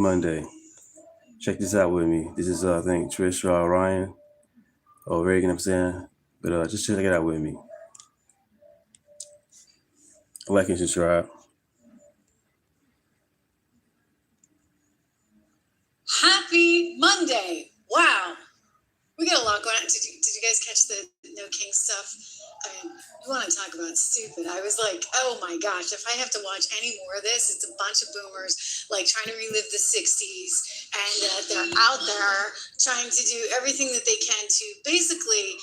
Monday. Check this out with me. This is, I think, Trish, Ryan, or Reagan, I'm saying. But just check it out with me. Like and subscribe. Happy Monday. Wow. We got a lot going on. Did you guys catch the No King stuff? I mean, you want to talk about stupid. I was like, oh my gosh, if I have to watch any more of this, it's a bunch of boomers like trying to relive the 60s. And they're out there trying to do everything that they can to basically,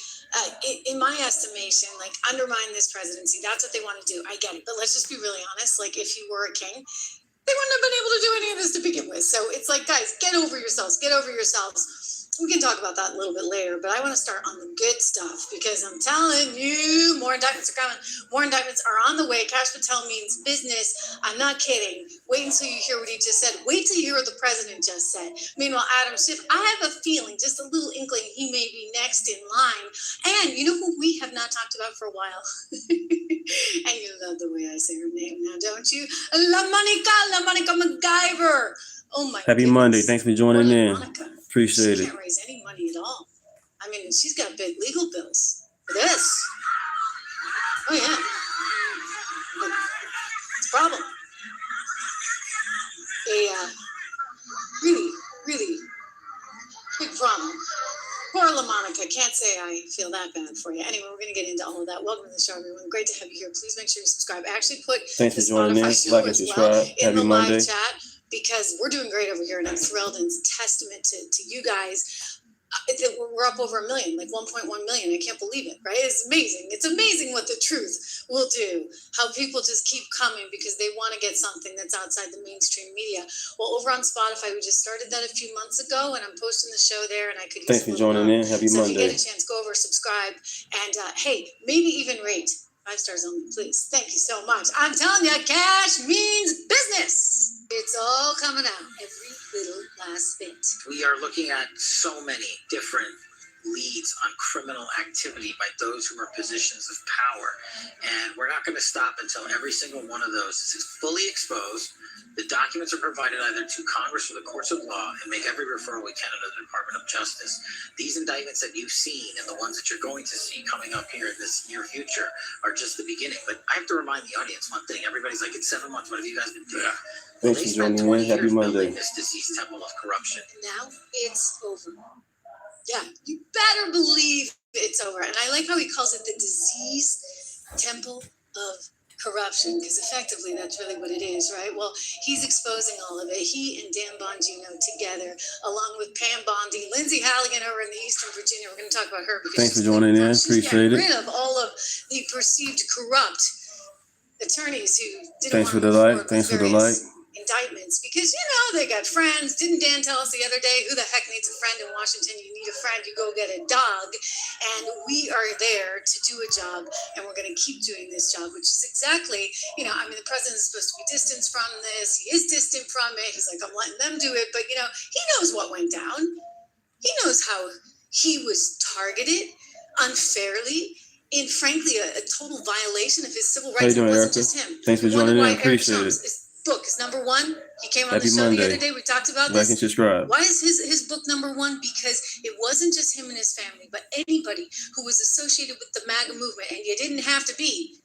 in my estimation, like undermine this presidency. That's what they want to do. I get it. But let's just be really honest. Like if you were a king, they wouldn't have been able to do any of this to begin with. So it's like, guys, get over yourselves. Get over yourselves. We can talk about that a little bit later, but I want to start on the good stuff because I'm telling you, more indictments are coming. More indictments are on the way. Kash Patel means business. I'm not kidding. Wait until you hear what he just said. Wait till you hear what the president just said. Meanwhile, Adam Schiff, I have a feeling, just a little inkling, he may be next in line. And you know who we have not talked about for a while? And you love the way I say her name now, don't you? La Monica MacGyver. Oh my Happy goodness. Monday. Thanks for joining in. Monica. Appreciate She it. can't raise any money at all. I mean, she's got big legal bills for this. Oh, yeah. But it's a problem. A really, really big problem. Poor LaMonica. Can't say I feel that bad for you. Anyway, we're going to get into all of that. Welcome to the show, everyone. Great to have you here. Please make sure you subscribe. I actually put Thanks for the joining in. Spotify show Like and as subscribe. well in Happy the Monday. live chat because we're doing great over here, and I'm thrilled, and it's a testament to you guys. We're up over 1 million, like 1.1 million. I can't believe it, right? It's amazing. It's amazing what the truth will do. How people just keep coming because they want to get something that's outside the mainstream media. Well, over on Spotify, we just started that a few months ago, and I'm posting the show there, and I could use Thanks for joining in. Happy so Monday. if you get a chance, go over, subscribe, and hey, maybe even rate. 5 stars only, please. Thank you so much. I'm telling you, cash means business. It's all coming out, every little last bit. We are looking at so many different leads on criminal activity by those who are in positions of power. And we're not going to stop until every single one of those is fully exposed. The documents are provided either to Congress or the courts of law and make every referral we can to the Department of Justice. These indictments that you've seen and the ones that you're going to see coming up here in this near future are just the beginning. But I have to remind the audience one thing. Everybody's like, it's 7 months. What have you guys been doing? Thanks for joining in. Happy Monday. This diseased temple of corruption. Now it's over. Yeah, you better believe it's over. And I like how he calls it the disease temple of corruption, because effectively that's really what it is, right? Well, he's exposing all of it. He and Dan Bongino together, along with Pam Bondi, Lindsay Halligan over in the Eastern Virginia. We're going to talk about her because Thanks for joining in. Appreciate it. Rid of all of the perceived corrupt attorneys who didn't Thanks for want to the move like. Thanks for the various like. indictments, because they got friends. Didn't Dan tell us the other day, who the heck needs a friend in Washington? You need a friend, you go get a dog. And we are there to do a job, and we're going to keep doing this job, which is exactly, the president is supposed to be distant from this. He is distant from it. He's like, I'm letting them do it. But, he knows what went down. He knows how he was targeted unfairly in, frankly, a total violation of his civil rights. How you doing, it wasn't Erica? just him. Thanks for joining in. Appreciate it. Book is number 1. He came on Happy the show Monday. the other day. We talked about Like this. and subscribe. Why is his book number 1? Because it wasn't just him and his family, but anybody who was associated with the MAGA movement, and you didn't have to be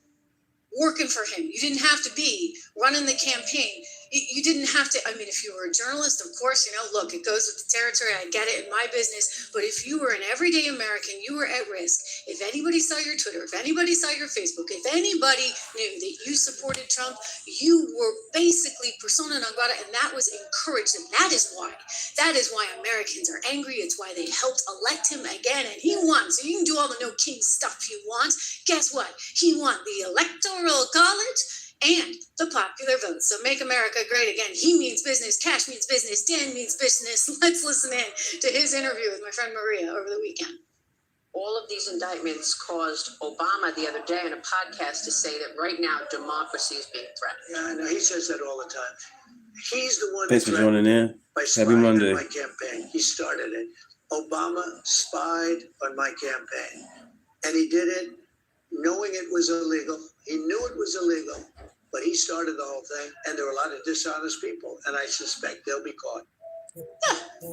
working for him. You didn't have to be running the campaign. You didn't have to. I mean, if you were a journalist, of course, look, it goes with the territory. I get it in my business. But if you were an everyday American, you were at risk. If anybody saw your Twitter, if anybody saw your Facebook, if anybody knew that you supported Trump, you were basically persona non grata, and that was encouraged. And that is why Americans are angry. It's why they helped elect him again, and he won. So you can do all the no king stuff you want. Guess what? He won the Electoral College and the popular vote. So make America great again. He means business. Cash means business. Dan means business. Let's listen in to his interview with my friend Maria over the weekend. All of these indictments caused Obama the other day on a podcast to say that right now democracy is being threatened. Yeah, I know. He says that all the time. He's the one. Thanks for joining in. By Happy Monday. on my campaign. He started it. Obama spied on my campaign. And he did it knowing it was illegal. He knew it was illegal. But he started the whole thing, and there were a lot of dishonest people, and I suspect they'll be caught.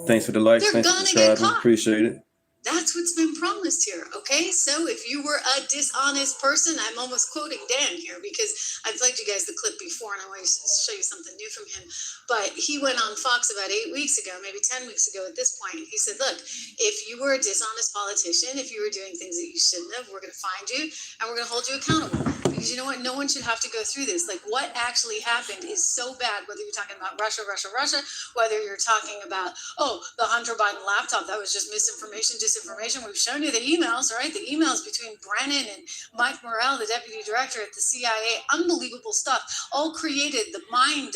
Thanks for the likes. They're Thanks for gonna get subscribing. caught. Appreciate it. That's what's been promised here, okay? So if you were a dishonest person, I'm almost quoting Dan here because I've played you guys the clip before and I want to show you something new from him. But he went on Fox about 8 weeks ago, maybe 10 weeks ago at this point. He said, look, if you were a dishonest politician, if you were doing things that you shouldn't have, we're going to find you and we're going to hold you accountable. Because you know what? No one should have to go through this. Like what actually happened is so bad, whether you're talking about Russia, whether you're talking about, the Hunter Biden laptop, that was just misinformation, disinformation. We've shown you the emails, right? The emails between Brennan and Mike Morrell, the deputy director at the CIA, unbelievable stuff, all created the mind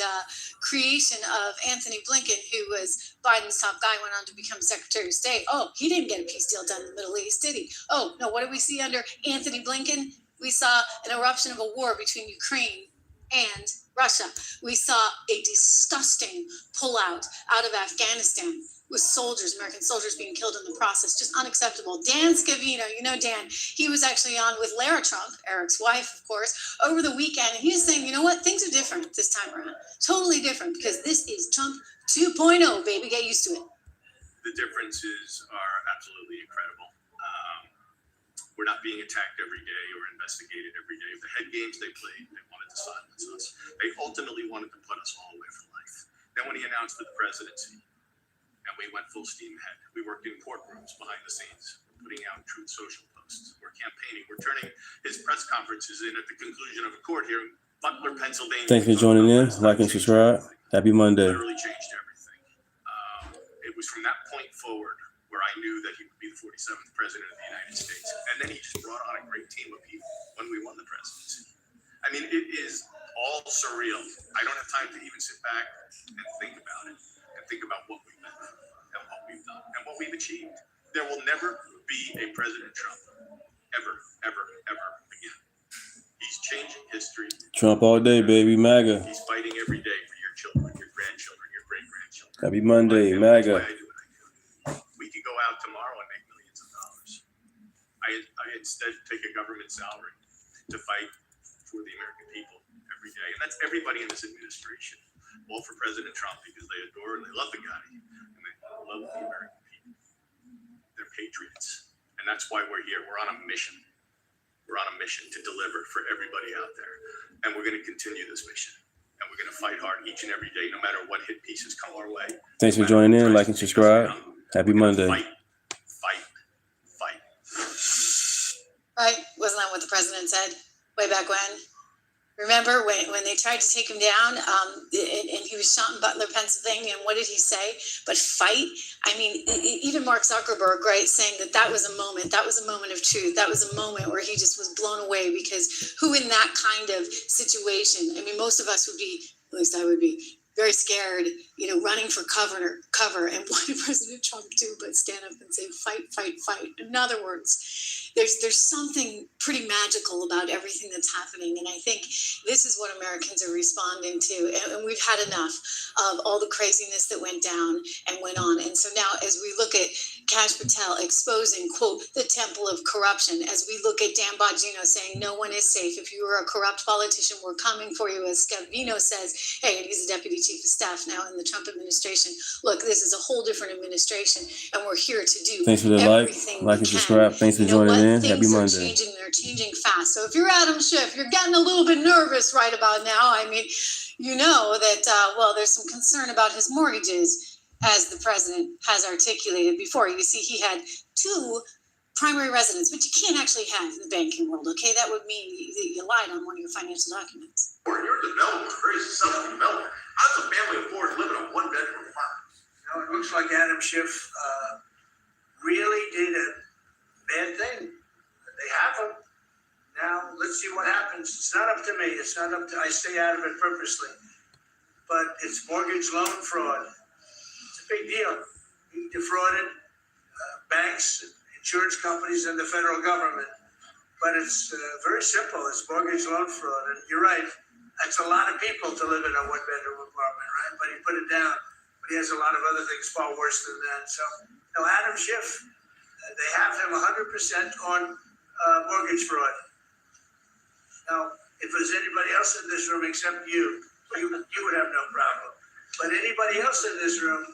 creation of Anthony Blinken, who was Biden's top guy, went on to become Secretary of State. He didn't get a peace deal done in the Middle East, did he? No, what did we see under Anthony Blinken? We saw an eruption of a war between Ukraine and Russia. We saw a disgusting pullout out of Afghanistan with soldiers, American soldiers being killed in the process. Just unacceptable. Dan Scavino, you know Dan, he was actually on with Lara Trump, Eric's wife, of course, over the weekend. And he was saying, you know what, things are different this time around. Totally different because this is Trump 2.0, baby. Get used to it. The differences are absolutely incredible. We're not being attacked every day or investigated every day. The head games they played, they wanted to silence us. They ultimately wanted to put us all away from life. Then when he announced the presidency, and we went full steam ahead, we worked in courtrooms behind the scenes, putting out Truth Social posts. We're campaigning. We're turning his press conferences in at the conclusion of a court here in Butler, Pennsylvania. Thanks for joining in. Like and subscribe. Happy Monday. Literally changed everything. It was from that point forward where I knew that he would be the 47th president of the United States. And then he just brought on a great team of people when we won the presidency. I mean, it is all surreal. I don't have time to even sit back and think about it and think about what we've been through and what we've done and what we've achieved. There will never be a President Trump ever, ever, ever again. He's changing history. Trump all day, baby. MAGA. He's fighting every day for your children, your grandchildren, your great-grandchildren. Happy Monday, MAGA. We could go out tomorrow and make millions of dollars. I instead take a government salary to fight for the American people every day. And that's everybody in this administration. All for President Trump because they adore and they love the guy. And they love the American people. They're patriots. And that's why we're here. We're on a mission. We're on a mission to deliver for everybody out there. And we're going to continue this mission. And we're going to fight hard each and every day, no matter what hit pieces come our way. Thanks for joining in. Like and subscribe. Happy Monday. Fight. Right? Wasn't that what the president said way back when? Remember when they tried to take him down and he was shot in Butler, Pennsylvania, and what did he say? But fight? I mean, even Mark Zuckerberg, right, saying that was a moment of truth. That was a moment where he just was blown away because who in that kind of situation, I mean, most of us would be, at least I would be, very scared, running for cover. And what did President Trump do but stand up and say, fight, fight, fight? In other words, there's something pretty magical about everything that's happening. And I think this is what Americans are responding to. And we've had enough of all the craziness that went down and went on. And so now as we look at Kash Patel exposing, quote, the temple of corruption, as we look at Dan Bongino saying no one is safe. If you are a corrupt politician, we're coming for you. As Scavino says, hey, and he's a deputy chief of staff now in the Trump administration. Look, this is a whole different administration, and we're here to do Thanks for the like and subscribe. Thanks for joining in. Happy Monday. They're changing fast. So if you're Adam Schiff, you're getting a little bit nervous right about now. I mean, you know that, there's some concern about his mortgages, as the president has articulated before. You see, he had 2 primary residence, which you can't actually have in the banking world, okay? That would mean that you lied on one of your financial documents. You're a developer, very successful developer. How's a family of 4 live in a 1-bedroom apartment? It looks like Adam Schiff really did a bad thing. They have him. Now, let's see what happens. It's not up to me. I stay out of it purposely. But it's mortgage loan fraud. It's a big deal. He defrauded banks, insurance companies, and the federal government. But it's very simple. It's mortgage loan fraud. And you're right. That's a lot of people to live in a 1-bedroom apartment, right? But he put it down. But he has a lot of other things far worse than that. So, Adam Schiff, they have him 100% on mortgage fraud. Now, If it was anybody else in this room except you would have no problem. But anybody else in this room,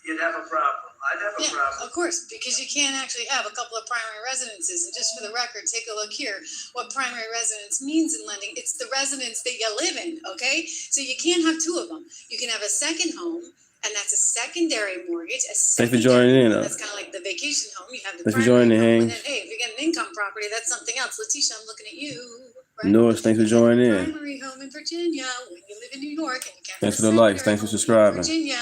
you'd have a problem. I'd have a problem. Of course, because you can't actually have a couple of primary residences. And just for the record, take a look here. What primary residence means in lending, it's the residence that you live in, okay? So you can't have two of them. You can have a second home, and that's a secondary mortgage. Thanks for joining in. That's kind of like the vacation home. You have the Thanks for primary joining in, home, Hank. and then, hey, if you get an income property, that's something else. Letitia, I'm looking at you. Right? Norris, thanks for joining in. Primary home in Virginia when you live in New York, and you can't. Thanks for the likes. Thanks for subscribing. Virginia,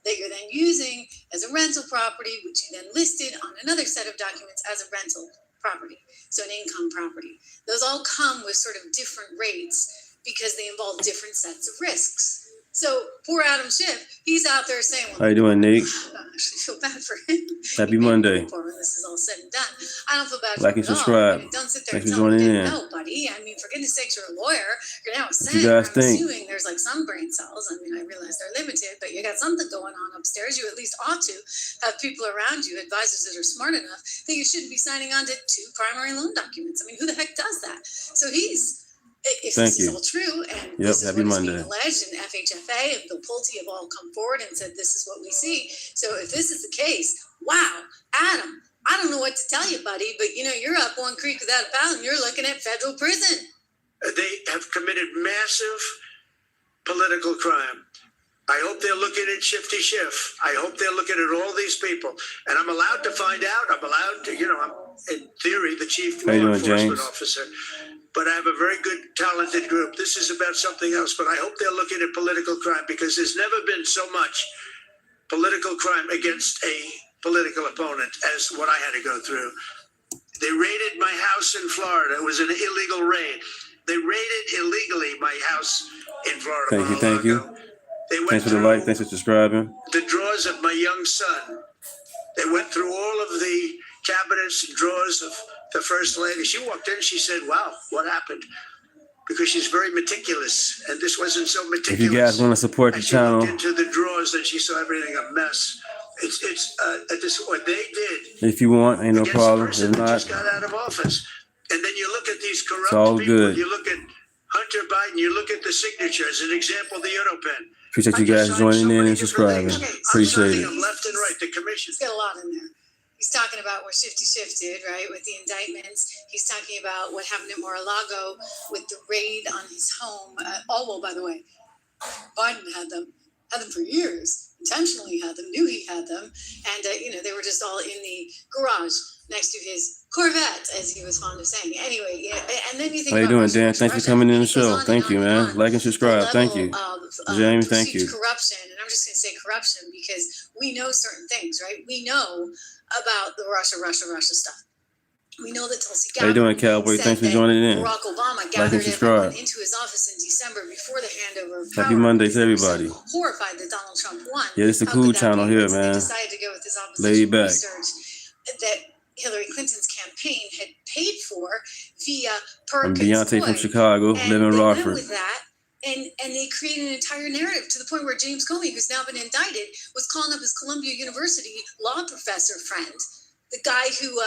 that you're then using as a rental property, which you then listed on another set of documents as a rental property, so an income property. Those all come with sort of different rates because they involve different sets of risks. So poor Adam Schiff, he's out there saying, well, How you doing, Nate? I actually feel bad for him. Happy Monday. When this is all said and done, I don't feel bad for Like him and at all. subscribe. I mean, don't sit there Thanks and for tell me joining you didn't in. know, buddy. I mean, for goodness sakes, you're a lawyer. You're now a you senator. guys I'm think? assuming there's like some brain cells. I mean, I realize they're limited, but you got something going on upstairs. You at least ought to have people around you, advisors that are smart enough that you shouldn't be signing on to two primary loan documents. I mean, who the heck does that? So if Thank this is you. all true, and Yep, this is happy what is Monday. being alleged, and FHFA and Bill Pulte have all come forward and said this is what we see. So if this is the case, wow, Adam, I don't know what to tell you, buddy, but you're up one creek without a paddle, and you're looking at federal prison. They have committed massive political crime. I hope they're looking at Shifty Schiff. I hope they're looking at all these people. And I'm allowed to find out. I'm allowed to, I'm in theory the chief law How you doing, enforcement James? officer. But I have a very good, talented group. This is about something else. But I hope they're looking at political crime because there's never been so much political crime against a political opponent as what I had to go through. They raided my house in Florida. It was an illegal raid. They raided illegally my house in Florida. Thank you. They went Thanks for the through like. Thanks for subscribing. the drawers of my young son. They went through all of the cabinets and drawers of the first lady. She walked in, she said, wow, what happened? Because she's very meticulous, and this wasn't so meticulous. If you guys want to support the As she channel, looked into the drawers, and she saw everything a mess. It's what they did. if you want, ain't no against the problem. If person that not, just got out of office. And then you look at these corrupt all people. good. You look at Hunter Biden. You look at the signature as an example, the UNOPEN. appreciate you guys joining in and subscribing. Appreciate it. I'm left and right. The commission. He's got a lot in there. He's talking about what Shifty Schiff did, right, with the indictments. He's talking about what happened at Mar-a-Lago with the raid on his home. By the way, Biden had them for years, intentionally had them, knew he had them. And, they were just all in the garage next to his Corvette, as he was fond of saying. Anyway, and then you think How you about doing, Russia, Dan? Russia, Thanks for Russia. coming in the It goes show. on Thank and you, on and man. on. Like and subscribe. The Thank you. level of, Jamie, thank perceived you. corruption, and I'm just going to say corruption because we know certain things, right? We know about the Russia stuff. We know that Tulsi How you doing, Cowboy? said Thanks for that joining in. Barack Obama and gathered subscribe. everyone into his office in December before the handover of power. Happy Monday to because they were so everybody. horrified that Donald Trump won. Yeah, it's the How cool could that channel be? here, And so man. They decided to go with this Laid opposition back. research that Hillary Clinton's campaign had paid for via Perkins I'm Deontay from Coie. Chicago, And live in they went Rockford. with that, and they created an entire narrative to the point where James Comey, who's now been indicted, was calling up his Columbia University law professor friend, the guy who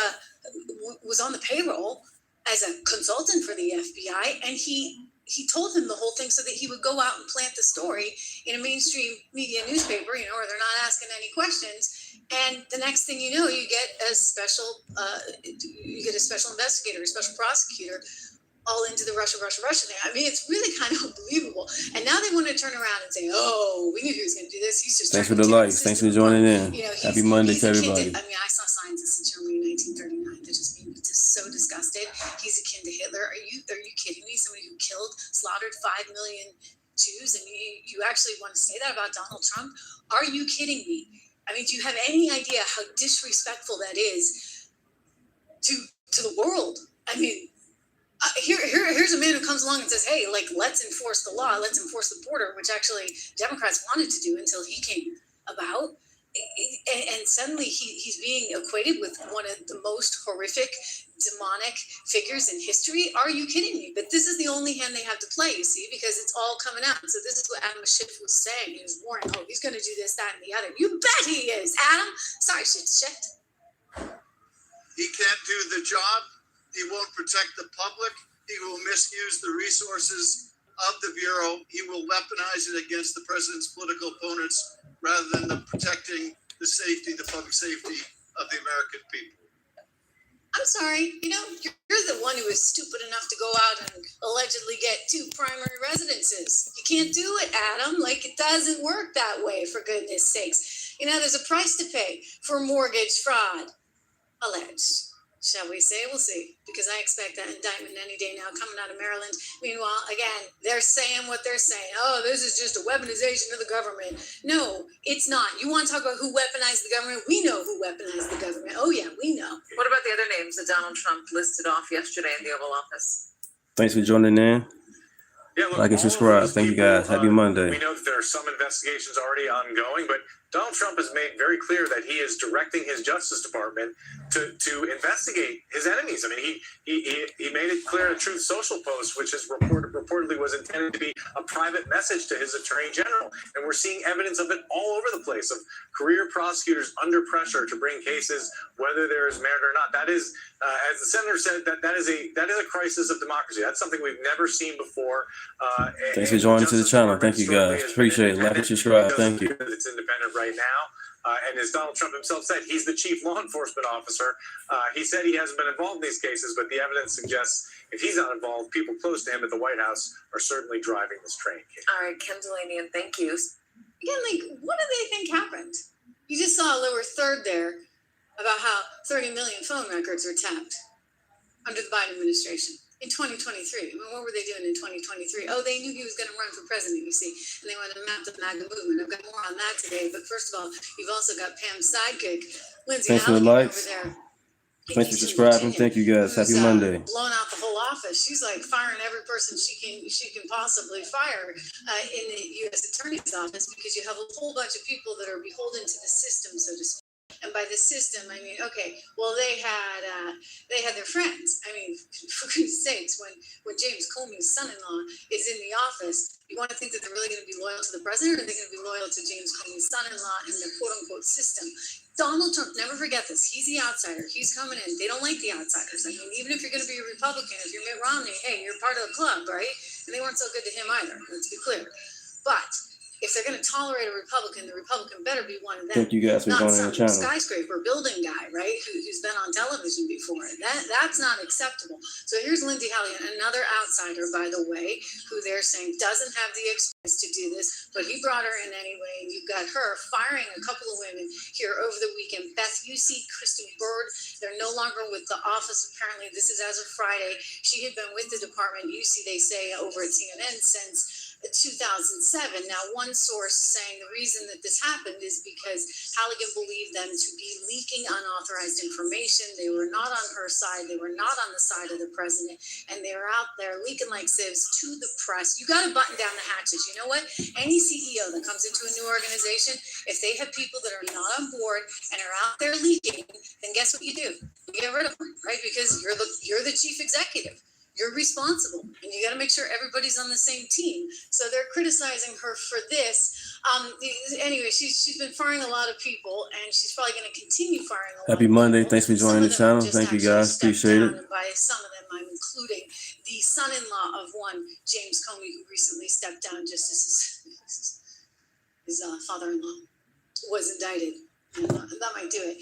was on the payroll as a consultant for the FBI, and he told him the whole thing so that he would go out and plant the story in a mainstream media newspaper, where they're not asking any questions. And the next thing you know, you get a special investigator, a special prosecutor, all into the Russia thing. I mean, it's really kind of unbelievable. And now they want to turn around and say, "Oh, we knew he was going to do this. He's just." Thanks for the likes. Thanks for joining in. Happy Monday he's to akin everybody. I saw signs in Germany in 1939 that just made me just so disgusted. He's akin to Hitler. Are you kidding me? Somebody who slaughtered 5 million Jews, and you actually want to say that about Donald Trump? Are you kidding me? I mean, do you have any idea how disrespectful that is to the world? I mean, here's a man who comes along and says, "Hey, let's enforce the law, let's enforce the border," which actually Democrats wanted to do until he came about. And suddenly he's being equated with one of the most horrific, demonic figures in history. Are you kidding me? But this is the only hand they have to play, you see, because it's all coming out. So this is what Adam Schiff was saying. He was warning, he's going to do this, that, and the other. You bet he is, Adam. Sorry, shit. He can't do the job. He won't protect the public. He will misuse the resources of the Bureau. He will weaponize it against the president's political opponents rather than protecting the safety, the public safety of the American people. I'm sorry, you're the one who was stupid enough to go out and allegedly get 2 primary residences. You can't do it, Adam. It doesn't work that way, for goodness sakes. There's a price to pay for mortgage fraud. Alleged. Shall we say? We'll see. Because I expect that indictment any day now coming out of Maryland. Meanwhile, again, they're saying what they're saying. Oh, this is just a weaponization of the government. No, it's not. You want to talk about who weaponized the government? We know who weaponized the government. Oh, yeah, we know. What about the other names that Donald Trump listed off yesterday in the Oval Office? Thanks for joining in. Yeah, look, Like and subscribe. Thank you guys. Happy Monday. We know that there are some investigations already ongoing, but Donald Trump has made very clear that he is directing his Justice Department to investigate his enemies. I mean, he made it clear in a Truth Social post, which is reportedly was intended to be a private message to his Attorney General, and we're seeing evidence of it all over the place, of career prosecutors under pressure to bring cases, whether there is merit or not. That is, as the senator said, that is a crisis of democracy. That's something we've never seen before. Thanks for joining to the channel. Thank you guys. Appreciate it. Like and subscribe. Thank you. It's independent right now. And as Donald Trump himself said, he's the chief law enforcement officer. He said he hasn't been involved in these cases, but the evidence suggests if he's not involved, people close to him at the White House are certainly driving this train. All right, Kim Delaney, and thank you. Again, what do they think happened? You just saw a lower third there about how 30 million phone records were tapped under the Biden administration. In 2023. What were they doing in 2023? Oh, they knew he was going to run for president, you see, and they wanted to map the MAGA movement. I've got more on that today, but first of all, you've also got Pam's sidekick, Lindsay Thanks for the Lockett, likes. over there. Thanks for subscribing. Thank you guys. Happy Monday. Blown out the whole office. She's firing every person she can possibly fire in the U.S. Attorney's Office, because you have a whole bunch of people that are beholden to the system, so to speak. And by the system, I mean, okay, well, they had their friends. I mean, for goodness sakes, when James Comey's son-in-law is in the office, you want to think that they're really going to be loyal to the president, or are they going to be loyal to James Comey's son-in-law in the quote-unquote system? Donald Trump, never forget this. He's the outsider. He's coming in. They don't like the outsiders. I mean, even if you're going to be a Republican, if you're Mitt Romney, hey, you're part of the club, right? And they weren't so good to him either. Let's be clear. But if they're going to tolerate a Republican, the Republican better be one of them. Thank you guys for joining the channel. Skyscraper building guy, right? Who's been on television before. That's not acceptable. So here's Lindsay Halligan, another outsider, by the way, who they're saying doesn't have the experience to do this, but he brought her in anyway. And you've got her firing a couple of women here over the weekend. Beth Yusi, Kristen Bird, they're no longer with the office. Apparently, this is as of Friday. She had been with the department, Yusi, they say, over at CNN since 2007. Now, one source saying the reason that this happened is because Halligan believed them to be leaking unauthorized information. They were not on her side. They were not on the side of the president, and they were out there leaking like sieves to the press. You got to button down the hatches. You know what? Any CEO that comes into a new organization, if they have people that are not on board and are out there leaking, then guess what you do? You get rid of them, right? Because you're the chief executive. You're responsible, and you got to make sure everybody's on the same team. So they're criticizing her for this. Anyway, she's been firing a lot of people, and she's probably going to continue firing a lot. Happy Monday. Thanks for joining the channel. Thank you guys. Appreciate it. And by some of them, I'm including the son-in-law of one, James Comey, who recently stepped down just as his father-in-law was indicted. That might do it.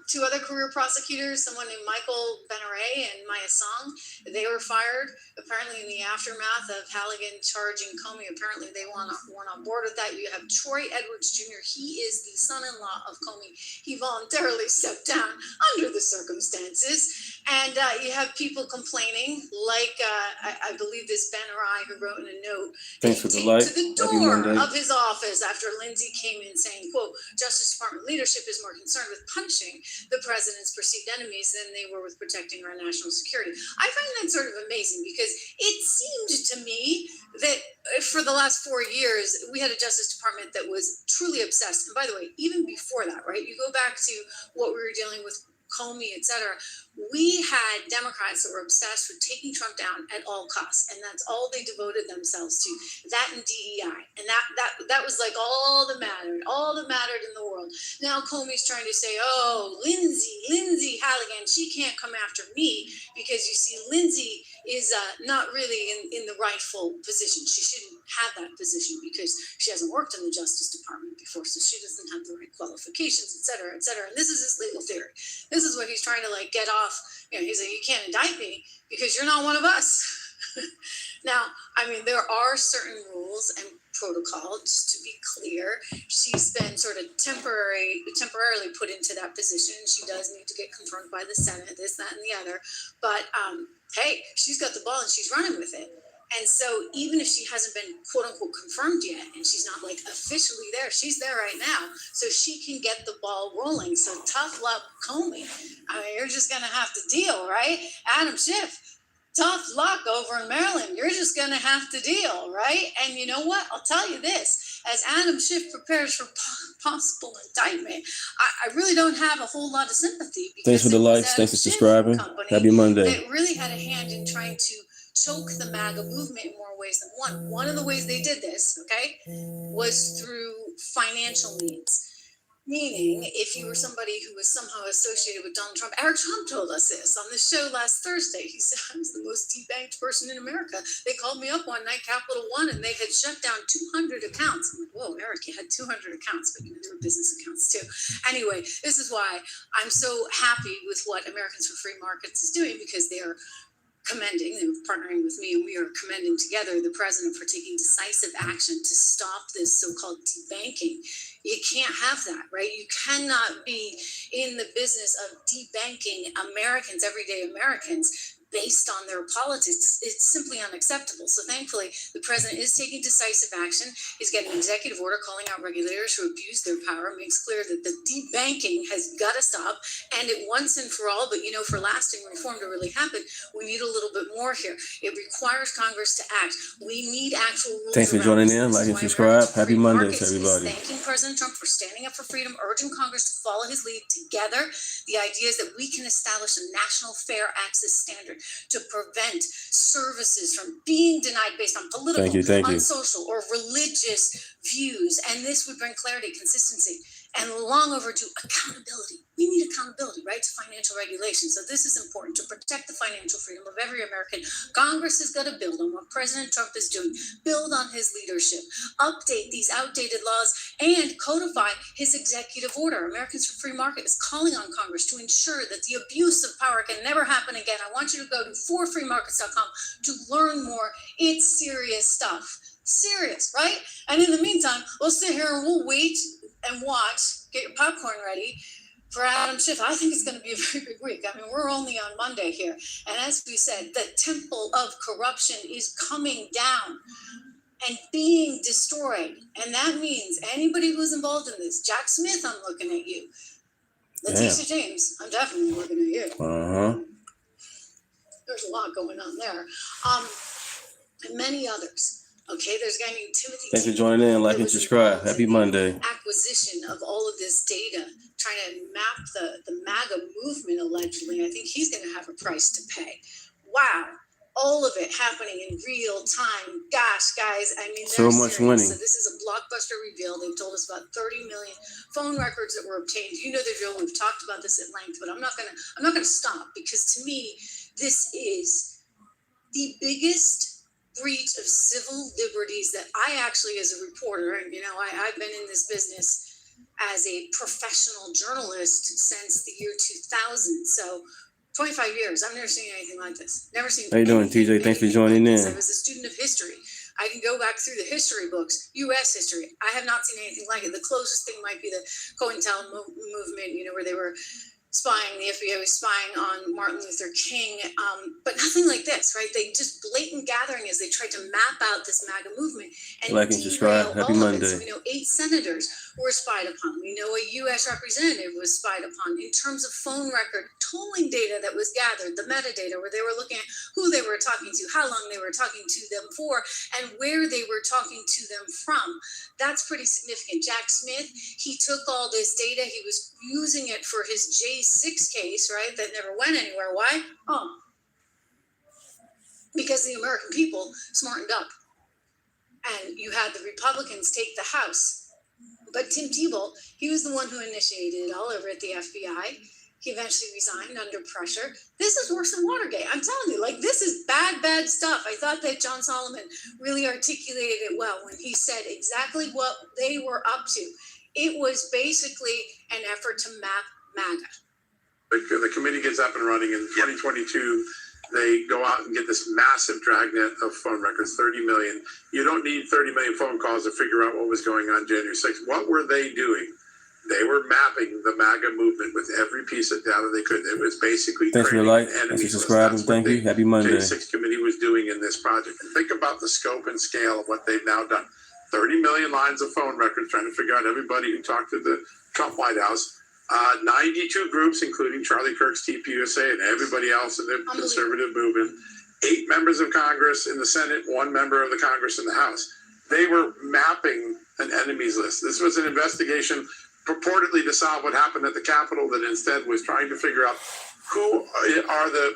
Two other career prosecutors, someone named Michael Benaray and Maya Song, they were fired apparently in the aftermath of Halligan charging Comey. Apparently they weren't on board with that. You have Troy Edwards Jr. He is the son-in-law of Comey. He voluntarily stepped down under the circumstances. And you have people complaining, like I believe this Benaray, who wrote in a note, thanks for the light. To the door of his office after Lindsay came in saying, quote, Justice Department leadership is more concerned with punishing the president's perceived enemies than they were with protecting our national security. I find that sort of amazing, because it seemed to me that for the last 4 years, we had a Justice Department that was truly obsessed. And by the way, even before that, right, you go back to what we were dealing with, Comey, et cetera, we had Democrats that were obsessed with taking Trump down at all costs, and that's all they devoted themselves to. That and DEI, and that was like all that mattered in the world. world. Now Comey's trying to say, oh, Lindsay Halligan, she can't come after me because you see, Lindsay is not really in the rightful position. She shouldn't have that position because she hasn't worked in the Justice Department before, so she doesn't have the right qualifications, et cetera, et cetera. And this is his legal theory. This is what he's trying to like get off. He's like, you can't indict me because you're not one of us. Now, I mean, there are certain rules and protocol, just to be clear. She's been sort of temporarily put into that position. She does need to get confirmed by the Senate, this, that, and the other. But hey, she's got the ball and she's running with it. And so even if she hasn't been quote unquote confirmed yet, and she's not like officially there, she's there right now. So she can get the ball rolling. So tough luck, Comey. I mean, you're just going to have to deal, right? Adam Schiff, tough luck over in Maryland. You're just going to have to deal, right? And you know what? I'll tell you this. As Adam Schiff prepares for possible indictment, I really don't have a whole lot of sympathy. Thanks for the likes. Thanks for subscribing. Happy Monday. It really had a hand in trying to choke the MAGA movement in more ways than one. One of the ways they did this, okay, was through financial means. Meaning, if you were somebody who was somehow associated with Donald Trump, Eric Trump told us this on the show last Thursday. He said, I was the most debanked person in America. They called me up one night, Capital One, and they had shut down 200 accounts. I'm like, whoa, Eric, you had 200 accounts, but there were business accounts too. Anyway, this is why I'm so happy with what Americans for Free Markets is doing, because they are commending, they were partnering with me, and we are commending together the president for taking decisive action to stop this so-called debanking. You can't have that, right? You cannot be in the business of debanking Americans, everyday Americans, based on their politics. It's simply unacceptable. So thankfully, the president is taking decisive action. He's getting an executive order calling out regulators who abuse their power, makes clear that the debanking has got to stop, and it once and for all. But for lasting reform to really happen, we need a little bit more here. It requires Congress to act. We need actual rules. Thanks for joining in. Like and subscribe. Happy Monday to everybody. Thanking President Trump for standing up for freedom, urging Congress to follow his lead together. The idea is that we can establish a national fair access standard to prevent services from being denied based on political, on social, or religious views. And this would bring clarity, consistency, and long overdue accountability. We need accountability, right, to financial regulation. So this is important to protect the financial freedom of every American. Congress has got to build on what President Trump is doing, build on his leadership, update these outdated laws, and codify his executive order. Americans for Free Market is calling on Congress to ensure that the abuse of power can never happen again. I want you to go to forfreemarkets.com to learn more. It's serious stuff. Serious, right? And in the meantime, we'll sit here and we'll wait and watch. Get your popcorn ready for Adam Schiff. I think it's going to be a very big week. I mean, we're only on Monday here. And as we said, the temple of corruption is coming down and being destroyed. And that means anybody who's involved in this, Jack Smith, I'm looking at you. Letitia James, I'm definitely looking at you. There's a lot going on there. And many others. Okay, there's a guy named Timothy. Thanks for joining in. Like and subscribe. Happy Monday. Acquisition of all of this data, trying to map the MAGA movement, allegedly. I think he's going to have a price to pay. Wow. All of it happening in real time. Gosh, guys, I mean, so much winning. So this is a blockbuster reveal. They've told us about 30 million phone records that were obtained. You know the drill. We've talked about this at length, but I'm not gonna stop, because to me, this is the biggest breach of civil liberties that I actually, as a reporter, and I've been in this business as a professional journalist since the year 2000. So 25 years. I've never seen anything like this. Never seen. How you doing, TJ? Thanks for joining in. I was a student of history. I can go back through the history books, U.S. history. I have not seen anything like it. The closest thing might be the COINTEL movement, where they were spying, the FBI was spying on Martin Luther King, but nothing like this, right? They just blatant gathering as they tried to map out this MAGA movement and like and subscribe. Happy Monday. So we know 8 senators were spied upon. We know a U.S. representative was spied upon. In terms of phone record tolling data that was gathered, the metadata, where they were looking at who they were talking to, how long they were talking to them for, and where they were talking to them from. That's pretty significant. Jack Smith, he took all this data. He was using it for his J6 case, right? That never went anywhere. Why? Because the American people smartened up. And you had the Republicans take the House. But Tim Tebow, he was the one who initiated it all over at the FBI. He eventually resigned under pressure. This is worse than Watergate. I'm telling you, like, this is bad, bad stuff. I thought that John Solomon really articulated it well when he said exactly what they were up to. It was basically an effort to map MAGA. The committee gets up and running in 2022. They go out and get this massive dragnet of phone records, 30 million. You don't need 30 million phone calls to figure out what was going on January 6th. What were they doing? They were mapping the MAGA movement with every piece of data they could. It was basically thanks for your like, thanks for subscribing. Thank you. Happy Monday. J6 committee was doing in this project. And think about the scope and scale of what they've now done. 30 million lines of phone records trying to figure out everybody who talked to the Trump White House. 92 groups, including Charlie Kirk's TPUSA and everybody else in the conservative movement. 8 members of Congress in the Senate, 1 member of the Congress in the House. They were mapping an enemies list. This was an investigation purportedly to solve what happened at the Capitol that instead was trying to figure out who are the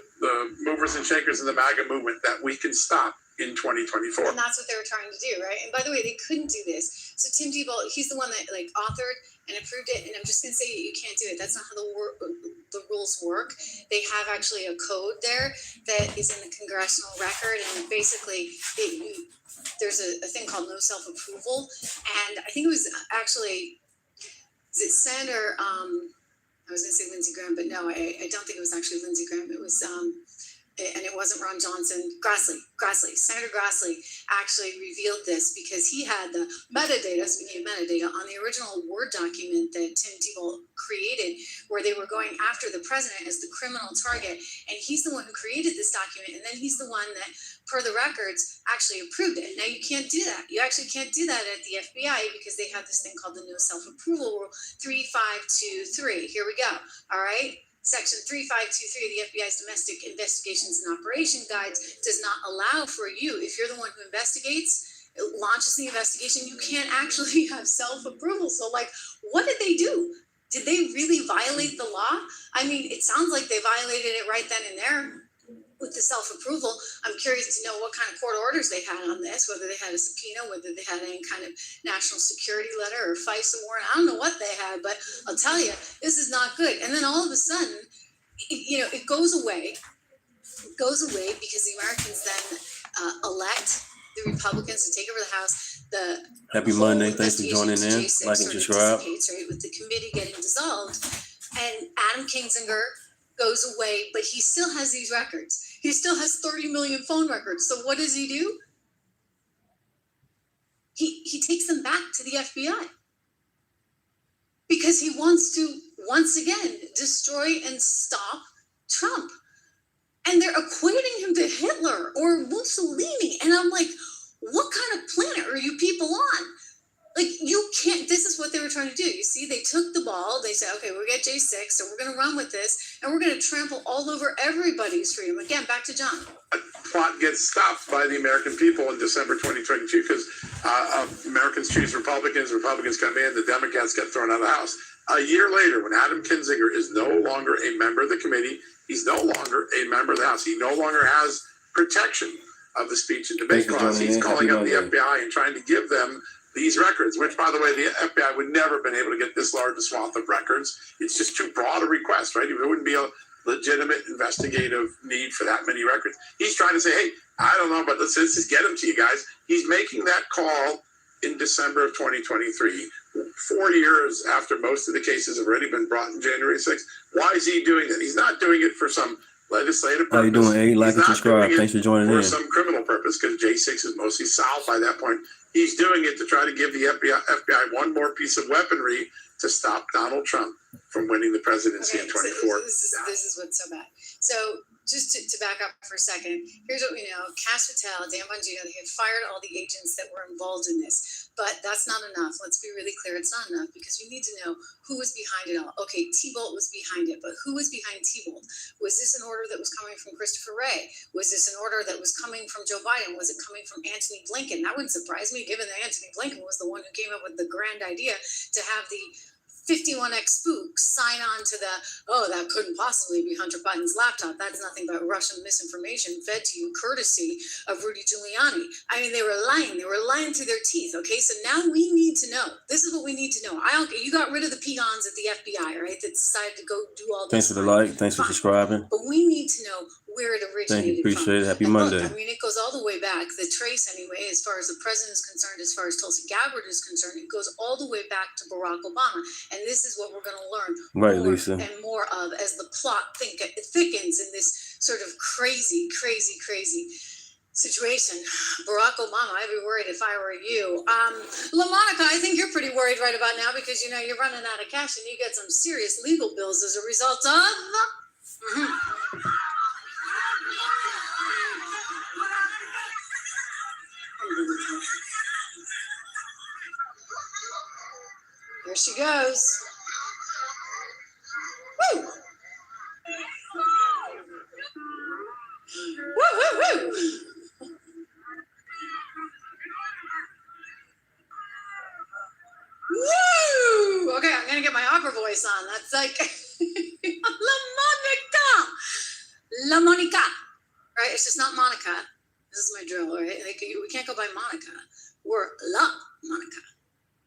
movers and shakers in the MAGA movement that we can stop in 2024. And that's what they were trying to do, right? And by the way, they couldn't do this. So Tim Tebow, he's the one that like authored and approved it. And I'm just going to say you can't do it. That's not how the rules work. They have actually a code there that is in the congressional record. And basically there's a thing called no self-approval. And I think it was actually, is it Senator, I was going to say Lindsey Graham, but no, I don't think it was actually Lindsey Graham. It was, and it wasn't Ron Johnson, Grassley. Senator Grassley actually revealed this because he had the metadata, speaking of metadata, on the original Word document that Tim Tebow created, where they were going after the president as the criminal target. And he's the one who created this document. And then he's the one that, per the records, actually approved it. Now, you can't do that. You actually can't do that at the FBI because they have this thing called the no self-approval rule 3523. Here we go. All right. Section 3523 of the FBI's Domestic Investigations and Operation Guides does not allow for you, if you're the one who investigates, it launches the investigation, you can't actually have self-approval. So, like, what did they do? Did they really violate the law? I mean, it sounds like they violated it right then and there with the self-approval. I'm curious to know what kind of court orders they had on this, whether they had a subpoena, whether they had any kind of national security letter or FISA warrant. I don't know what they had, but I'll tell you, this is not good. And then all of a sudden, it goes away. It goes away because the Americans then elect the Republicans to take over the House. Happy Monday. Thanks for joining in. Like and subscribe. Right, with the committee getting dissolved. And Adam Kinzinger goes away, but he still has these records. He still has 30 million phone records. So what does he do? He takes them back to the FBI because he wants to, once again, destroy and stop Trump. And they're equating him to Hitler or Mussolini. And I'm like, what kind of planet are you people on? Like, you can't, this is what they were trying to do. You see, they took the ball. They said, okay, we'll get J6, so we're going to run with this, and we're going to trample all over everybody's freedom. Again, back to John. Plot gets stopped by the American people in December 2022 because Americans choose Republicans come in, the Democrats get thrown out of the House. A year later, when Adam Kinzinger is no longer a member of the committee, he's no longer a member of the House. He no longer has protection of the speech and debate clause. He's calling up the FBI and trying to give them these records, which, by the way, the FBI would never have been able to get this large a swath of records. It's just too broad a request, right? There wouldn't be a legitimate investigative need for that many records. He's trying to say, hey, I don't know, but let's just get them to you guys. He's making that call in December of 2023, 4 years after most of the cases have already been brought in January 6th. Why is he doing that? He's not doing it for some legislative purpose. How you doing, A? Like and subscribe. Thanks for joining in. For some criminal purpose, because J6 is mostly solved by that point. He's doing it to try to give the FBI one more piece of weaponry to stop Donald Trump from winning the presidency in 24. This is what's so bad. So just to back up for a second, here's what we know. Cass Patel, Dan Bongino, they have fired all the agents that were involved in this. But that's not enough. Let's be really clear. It's not enough because we need to know who was behind it all. Okay, T-Bolt was behind it, but who was behind T-Bolt? Was this an order that was coming from Christopher Wray? Was this an order that was coming from Joe Biden? Was it coming from Antony Blinken? That wouldn't surprise me, given that Antony Blinken was the one who came up with the grand idea to have the 51X spooks sign on to that couldn't possibly be Hunter Biden's laptop. That's nothing but Russian misinformation fed to you courtesy of Rudy Giuliani. I mean, they were lying. They were lying through their teeth. Okay, so now we need to know. This is what we need to know. You got rid of the peons at the FBI, right? That decided to go do all this. Thanks for the like. Thanks for subscribing. But we need to know where it originated. Thank you. Appreciate it. Happy and Monday. Look, I mean, it goes all the way back. The trace, anyway, as far as the president is concerned, as far as Tulsi Gabbard is concerned, it goes all the way back to Barack Obama. And this is what we're going to learn Right, more Lisa. and more of as the plot thickens in this sort of crazy situation. Barack Obama, I'd be worried if I were you. LaMonica, I think you're pretty worried right about now because, you know, you're running out of cash and you get some serious legal bills as a result of... Here she goes. Woo! Woo, woo, woo! Woo! Okay, I'm gonna get my opera voice on. That's like La Monica, right? It's just not Monica. This is my drill, right? Like we can't go by Monica. We're La Monica,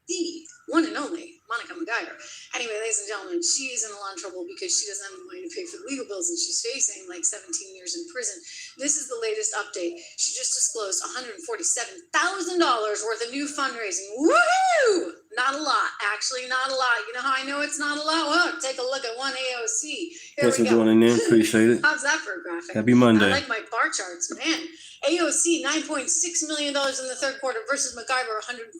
the one and only Monica McGuire. Anyway, ladies and gentlemen, she is in a lot of trouble because she doesn't have the money to pay for the legal bills and she's facing like 17 years in prison. This is the latest update. She just disclosed $147,000 worth of new fundraising. Woohoo! Not a lot. Actually, not a lot. You know how I know it's not a lot? Well, take a look at one AOC. Thanks for joining in. Appreciate it. How's that for a graphic? Happy Monday. I like my bar charts, man. AOC $9.6 million in the third quarter versus McIver $147,000.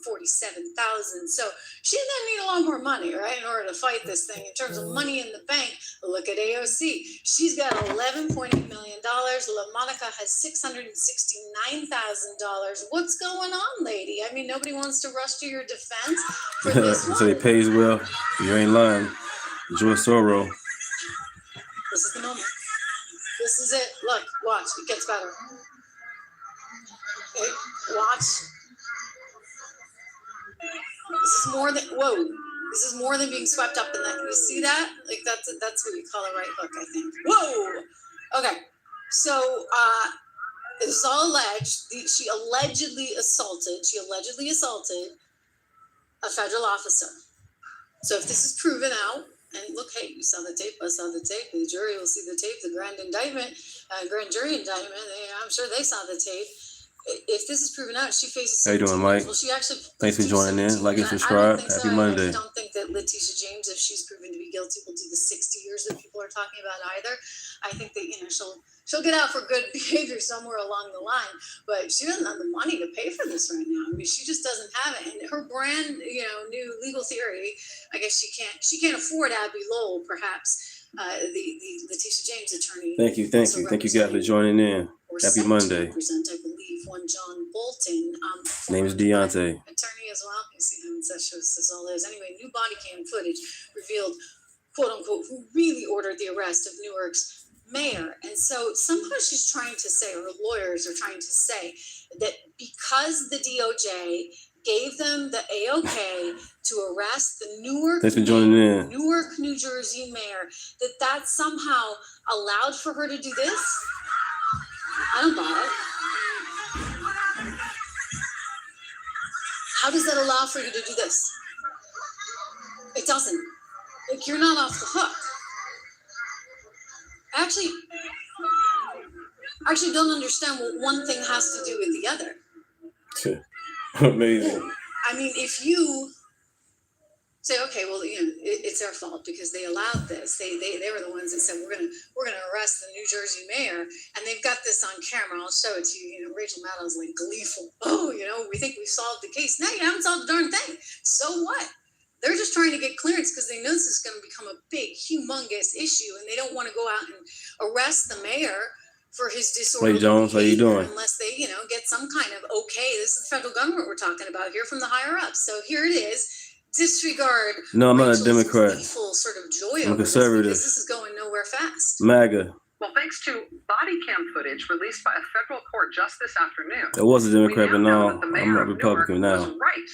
So she doesn't need a lot more money, right, in order to fight this thing. In terms of money in the bank, look at AOC. She's got $11.8 million. LaMonica has $669,000. What's going on, lady? I mean, nobody wants to rush to your defense for this one. So it pays well. You ain't lying. Enjoy Sorrow. This is the moment. This is it. Look, watch. It gets better. Okay, watch. This is more than This is more than being swept up in that. You see that? Like that's what you call a right hook, I think. Whoa. Okay. So this is all alleged. She allegedly assaulted a federal officer. So if this is proven out, and look, hey, you saw the tape, I saw the tape, the jury will see the tape, the grand jury indictment, I'm sure they saw the tape. If this is proven out, she faces... How you doing, Mike? Well, she actually... Thanks for joining in. Like and subscribe. Happy Monday. I don't think that Letitia James, if she's proven to be guilty, will do the 60 years that people are talking about either. I think that, you know, she'll get out for good behavior somewhere along the line, but she doesn't have the money to pay for this right now. I mean, she just doesn't have it. And her brand, you know, new legal theory, I guess she can't afford Abby Lowell, perhaps, the Letitia James attorney. Thank you guys for joining in. Happy Monday. Represent, I believe, one John Bolton. His name is Deunta. Attorney as well. You see him in such as all is. Anyway, new body cam footage revealed, quote unquote, who really ordered the arrest of Newark's mayor. And so somehow she's trying to say, or lawyers are trying to say, that because the DOJ gave them the A-OK to arrest the Newark, New Jersey mayor, that somehow allowed for her to do this. I don't buy it. How does that allow for you to do this? It doesn't. Like, you're not off the hook. I actually don't understand what one thing has to do with the other. Amazing. I mean, if you say, okay, well, you know, it's their fault because they allowed this. They were the ones that said we're gonna arrest the New Jersey mayor, and they've got this on camera. I'll show it to you. You know, Rachel Maddow's like gleeful. Oh, you know, we think we've solved the case. No, you haven't solved the darn thing. So what? They're just trying to get clearance because they know this is going to become a big, humongous issue, and they don't want to go out and arrest the mayor for his disorderly Hey Jones, how you doing? unless they, you know, get some kind of okay. This is the federal government we're talking about here from the higher ups. So here it is. Disregard. No, I'm not a Democrat. Gleeful sort of joy I'm a over conservative. this is going nowhere fast. MAGA. Well, thanks to body cam footage released by a federal court just this afternoon. That was a Democrat, but we now know now that the I'm mayor a of Republican Newark now. was right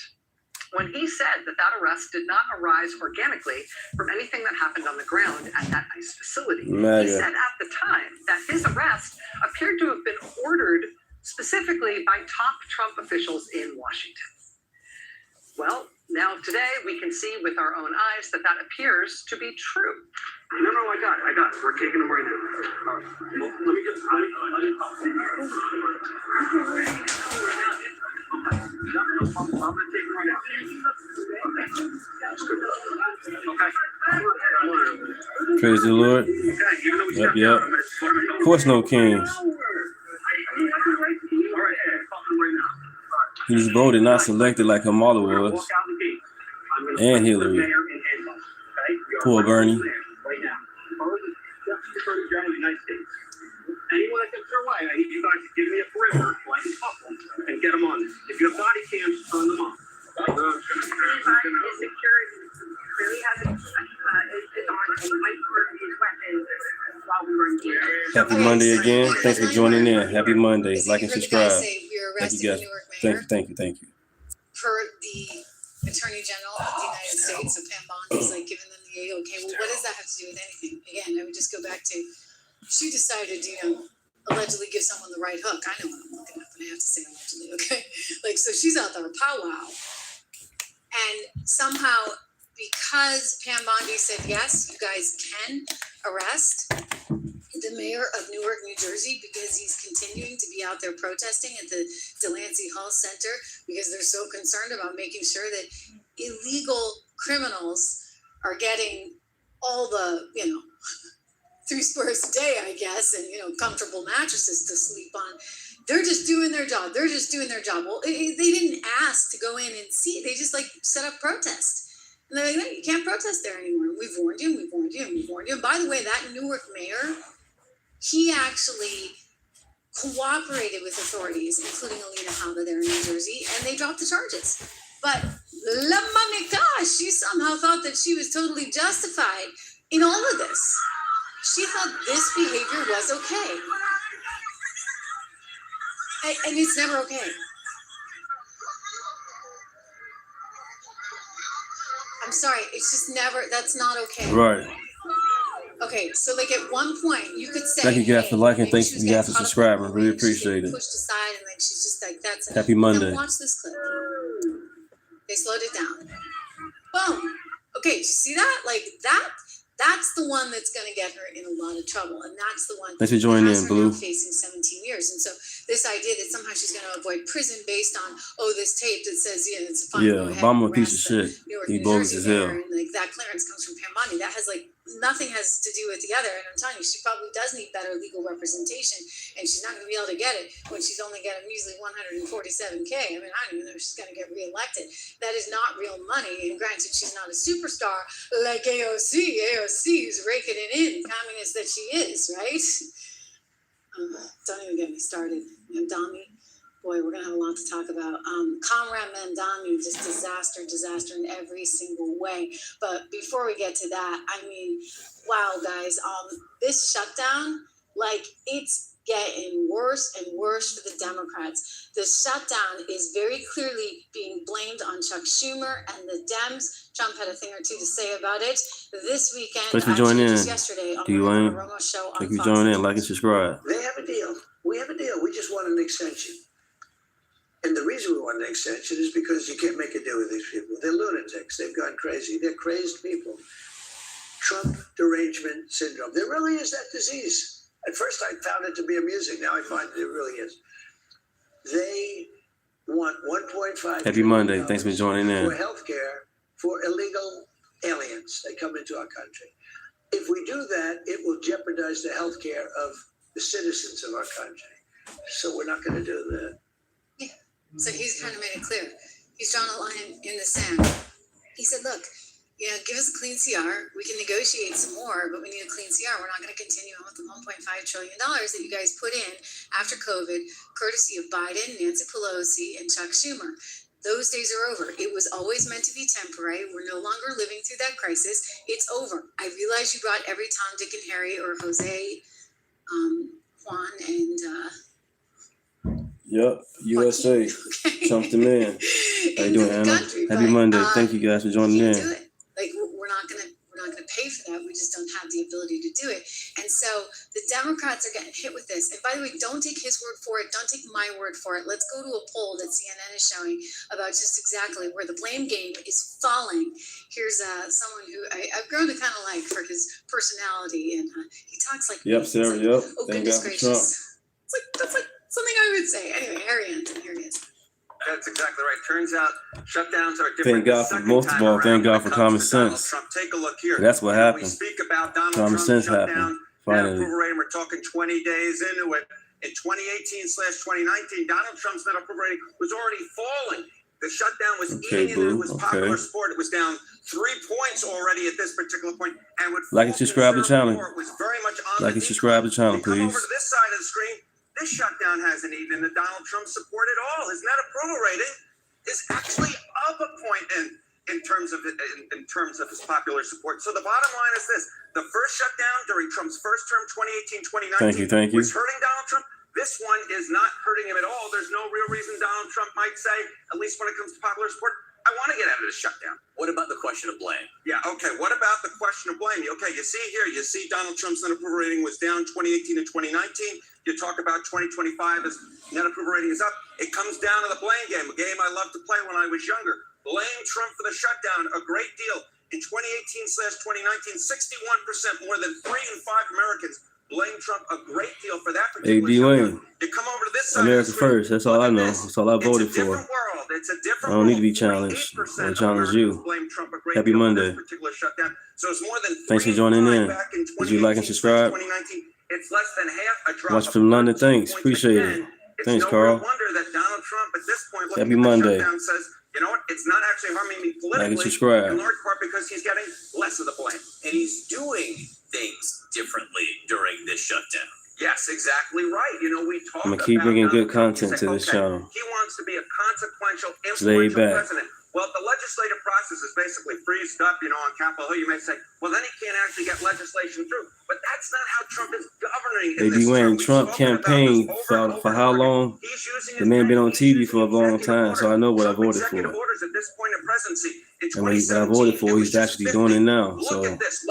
when he said that arrest did not arise organically from anything that happened on the ground at that ICE facility. He said at the time that his arrest appeared to have been ordered specifically by top Trump officials in Washington. Well, now today we can see with our own eyes that appears to be true. No, I got it. We're taking them right now. All right. Well, let me just. I'm gonna take them right now. Okay. Praise the Lord. Yep. Of course, no kings. He was voted, not selected like Kamala was. And Hillary. Poor Bernie. Anyone that comes your way, I need you guys to give me a perimeter so I can couple and get them on this. If you have body cams, turn them on. Happy Monday again. Thanks for joining in. Happy Monday. Like and subscribe. Thank you, guys. Thank you. For the Attorney General of the United States, so Pam Bondi's like giving them the okay. Well, what does that have to do with anything? Again, I would just go back to she decided, allegedly give someone the right hook. I know what I'm looking at, but I have to say allegedly, okay? Like, so she's out there powwow. And somehow, because Pam Bondi said, yes, you guys can arrest the mayor of Newark, New Jersey, because he's continuing to be out there protesting at the Delancey Hall Center because they're so concerned about making sure that illegal criminals are getting all the, 3 squares a day, I guess, and, comfortable mattresses to sleep on. They're just doing their job. Well, they didn't ask to go in and see. They just set up protest. And they're like, no, you can't protest there anymore. We've warned you. And by the way, that Newark mayor, he actually cooperated with authorities, including Alina Habba there in New Jersey, and they dropped the charges. But la monica, she somehow thought that she was totally justified in all of this. She thought this behavior was okay. And it's never okay. I'm sorry, it's just never, that's not okay. Right. Okay, so at one point you could say, thank you guys for liking, thank you guys for subscribing. Really appreciate it. Pushed aside and she's just that's it. Happy Monday. Now watch this clip. They slowed it down. Boom. Okay, you see that? That's the one that's going to get her in a lot of trouble, and that's the one. Thanks for joining in, Blue. Facing 17 years, and so this idea that somehow she's going to avoid prison based on this tape that says it's fine. Yeah, Obama a piece of shit. He bogus as hell. And that clearance comes from Pam Bondi. That has nothing has to do with the other. And I'm telling you, she probably does need better legal representation, and she's not going to be able to get it when she's only got a measly 147K. I mean, I don't even know if she's going to get reelected. That is not real money. And granted, she's not a superstar like AOC. AOC is raking it in, communist that she is, right? Don't even get me started. Mamdani, boy, we're going to have a lot to talk about. Comrade Mamdani, just disaster in every single way. But before we get to that, I mean, wow, guys, this shutdown, it's getting worse and worse for the Democrats. The shutdown is very clearly being blamed on Chuck Schumer and the Dems. Trump had a thing or two to say about it this weekend. Thanks for joining in. Yesterday on the Romo Show on Thank you for Fox. joining in. Like and subscribe. They have a deal. We have a deal. We just want an extension. And the reason we want an extension is because you can't make a deal with these people. They're lunatics. They've gone crazy. They're crazed people. Trump derangement syndrome. There really is that disease. At first, I found it to be amusing. Now I find it really is. They want $1.5 Happy Monday. Thanks for joining in. For healthcare for illegal aliens. They come into our country. If we do that, it will jeopardize the healthcare of the citizens of our country. So we're not going to do that. Yeah. So he's kind of made it clear. He's drawn a line in the sand. He said, look, give us a clean CR. We can negotiate some more, but we need a clean CR. We're not going to continue on with the $1.5 trillion that you guys put in after COVID, courtesy of Biden, Nancy Pelosi, and Chuck Schumer. Those days are over. It was always meant to be temporary. We're no longer living through that crisis. It's over. I realize you brought every Tom, Dick, and Harry or Jose, Juan, and Yep, USA. Trump the man. How you doing, Anna? Happy Monday. Thank you guys for joining in. Do it. Like we're not gonna pay for that. We just don't have the ability to do it. And so the Democrats are getting hit with this. And by the way, don't take his word for it. Don't take my word for it. Let's go to a poll that CNN is showing about just exactly where the blame game is falling. Here's someone who I've grown to kind of like for his personality, and he talks like Yep, Sarah. Yep. Oh, Thank goodness God for gracious. Trump. That's like something I would say. Anyway, Harry Anton, here he is. That's exactly right. Turns out shutdowns are different. Thank God for most of all. Thank God for common sense. Trump. Take a look here. That's what happened. We speak about Donald Common Trump's sense shutdown. happened. Finally. Net approval rating, we're talking 20 days into it. In 2018/2019, Donald Trump's net approval rating was already falling. The shutdown was eating into his popular support. It was down 3 points already at this particular point. And would like and subscribe to the channel. was very much on like and subscribe to the channel, come please. over to this side of the screen. This shutdown hasn't eaten into Donald Trump's support at all. His net approval rating is actually up a point in terms of his popular support. So the bottom line is this: the first shutdown during Trump's first term, 2018-2019, thank you. was hurting Donald Trump. This one is not hurting him at all. There's no real reason Donald Trump might say, at least when it comes to popular support, I want to get out of this shutdown. What about the question of blame? Yeah, okay. What about the question of blame? Okay, you see here, Donald Trump's net approval rating was down 2018 to 2019. You talk about 2025 as net approval rating is up. It comes down to the blame game, a game I loved to play when I was younger. Blame Trump for the shutdown, a great deal. In 2018/2019, 61%, more than 3 in 5 Americans blame Trump, a great deal for that particular shutdown. You come over to this side America first. That's all I know. That's all I voted for. It's a different I don't need to be challenged. I'll challenge you. Happy Monday. So it's more than Thanks for joining in. Did you like and subscribe? It's less than half a drop. Watch from London. Thanks. Appreciate it. Thanks, Carl. No wonder that Donald Trump at this point Happy Monday. Says, you know what? It's not actually harming me politically. Like and subscribe. In large part because he's getting less of the blame. And he's doing things differently during this shutdown. Yes, exactly right. You know, we talk I'm gonna keep bringing good content to this channel. He wants to be a consequential, influential back. president. Well, if the legislative process is basically freezed up, on Capitol Hill, you may say, well, then he can't actually get legislation through. But that's not how Trump is governing. Baby Wayne, Trump campaigned for how long? The man been on TV for a long time, so I know what I voted for. And what I voted for, he's actually doing it now. So, look at this.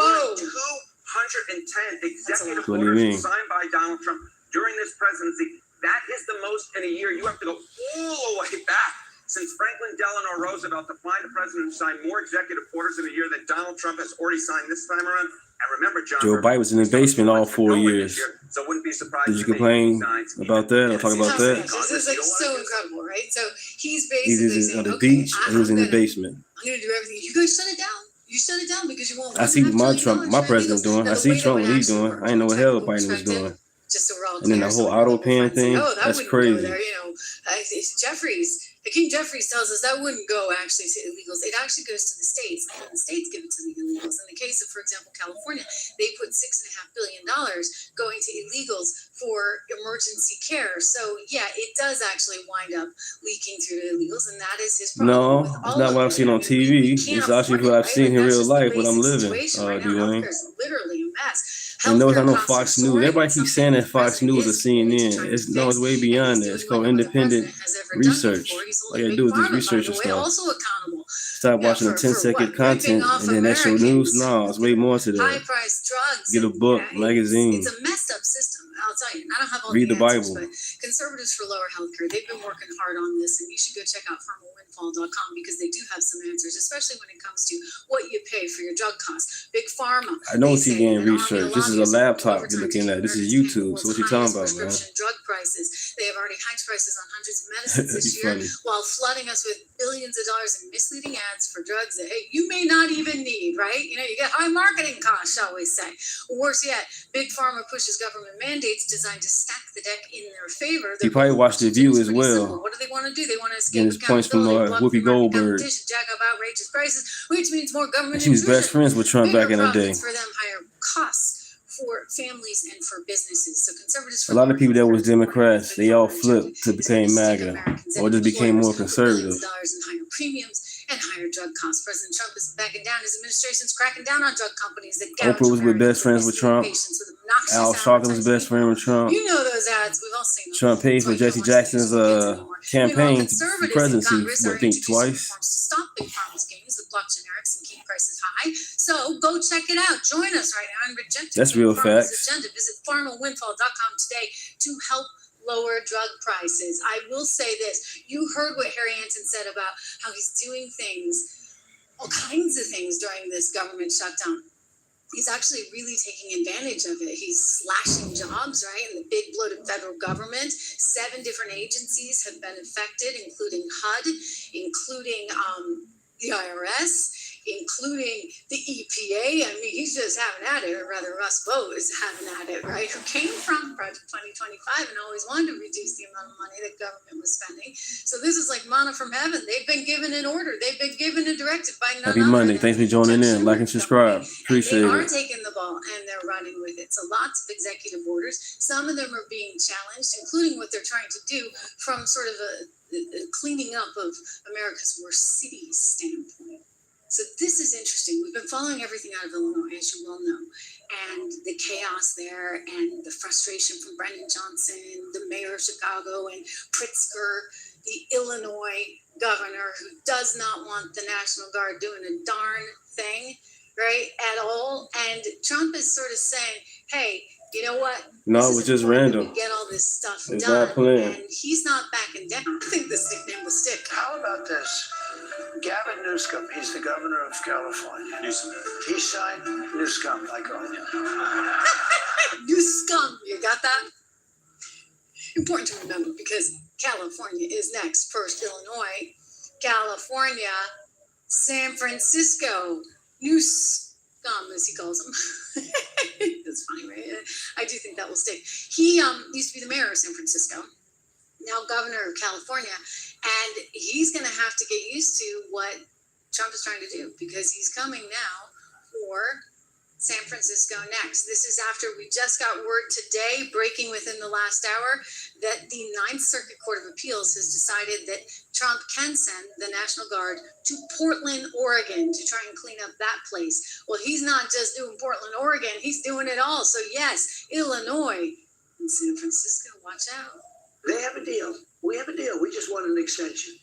210 executive orders signed by Donald Trump during this presidency. That is the most in a year. You have to go all the way back since Franklin Delano Roosevelt to find a president who signed more executive orders in a year than Donald Trump has already signed this time around. And remember, John, Joe Biden was in the basement all 4 years. So wouldn't be surprised. Did you complain about that? I'll talk about that. This is like so incredible, right? So he's basically saying, on the beach and he was in the basement. I'm going to do everything. You guys shut it down. You shut it down because you won't. I see what my president doing. I see Trump what he's doing. I didn't know what hell Biden was doing. Just so we're all and then the whole auto pen thing. That's crazy. Hakeem Jeffries tells us that wouldn't go actually to illegals. It actually goes to the states, and the states give it to the illegals. In the case of, for example, California, they put $6.5 billion going to illegals for emergency care. So yeah, it does actually wind up leaking through to illegals, and that is his problem. No, it's not what I've seen on TV. It's actually what I've seen in real life, what I'm living. Dwayne. Literally a mess. And those I know Fox News. Everybody keeps saying that Fox News or CNN. It's way beyond that. It's called independent research. All you gotta do is just research your stuff. Stop watching the 10-second content and then that's your news. No, it's way more to that. High-priced drugs. Get a book, magazine. It's a messed up system. I'll tell you. I don't have all Read the answers, Bible. But Conservatives for Lower Healthcare, they've been working hard on this, and you should go check out farmerwindfall.com because they do have some answers, especially when it comes to what you pay for your drug costs. Big Pharma. I know TV and research. This is a laptop you're looking at. This is YouTube. So what you talking about, man? Drug prices. They have already hiked prices on hundreds of medicines this year, while flooding us with billions of dollars in misleading ads for drugs that you may not even need. Right? You get high marketing costs, shall we say? Worse yet, Big Pharma pushes government mandates designed to stack the deck in their favor. You probably watched The View as well. What do they want to do? They want to escape his points from Whoopi Goldberg. Jack up outrageous prices, which means more government. She was best friends with Trump back in the day. For them, higher costs for families and for businesses. So conservatives. A lot of people that was Democrats, they all flipped to become MAGA, or just became more conservative. Dollars in higher premiums and higher drug costs. President Trump isn't backing down. His administration's cracking down on drug companies that Oprah was with best friends with Trump. obnoxious Al Sharpton's best friend with Trump. You know those ads. We've all seen them. Trump paid for Jesse Jackson's campaign for presidency, I think, twice. To stop big pharma's gains that block generics and keep prices high. So go check it out. Join us right now and reject That's real facts. agenda. Visit pharmawindfall.com today to help lower drug prices. I will say this. You heard what Harry Hansen said about how he's doing things, all kinds of things during this government shutdown. He's actually really taking advantage of it. He's slashing jobs, right? In the big bloated federal government. 7 different agencies have been affected, including HUD, including the IRS, including the EPA. I mean, he's just having at it, or rather Russ Vought is having at it, right? Who came from Project 2025 and always wanted to reduce the amount of money that government was spending. So this is like manna from heaven. They've been given an order. They've been given a directive by none Happy Monday. Thanks for joining in. Like and subscribe. Appreciate it. They are taking the ball and they're running with it. So lots of executive orders. Some of them are being challenged, including what they're trying to do from sort of a cleaning up of America's worst cities standpoint. So this is interesting. We've been following everything out of Illinois, as you well know, and the chaos there and the frustration from Brendan Johnson, the mayor of Chicago, and Pritzker, the Illinois governor, who does not want the National Guard doing a darn thing, right, at all. And Trump is sort of saying, hey, you know what? No, it was just random. We get all this stuff it's done, not planned. and he's not backing down. I think this nickname will stick. How about this? Gavin Newsom, he's the governor of California. Newsom. He signed Newsom, I call him. New scum, you got that? Important to remember because California is next. First Illinois, California, San Francisco, New scum, as he calls them. That's funny, right? I do think that will stick. He used to be the mayor of San Francisco, now governor of California, and he's going to have to get used to what Trump is trying to do because he's coming now for San Francisco next. This is after we just got word today, breaking within the last hour, that the Ninth Circuit Court of Appeals has decided that Trump can send the National Guard to Portland, Oregon to try and clean up that place. Well, he's not just doing Portland, Oregon, he's doing it all. So yes, Illinois and San Francisco, watch out. They have a deal. We have a deal. We just want an extension.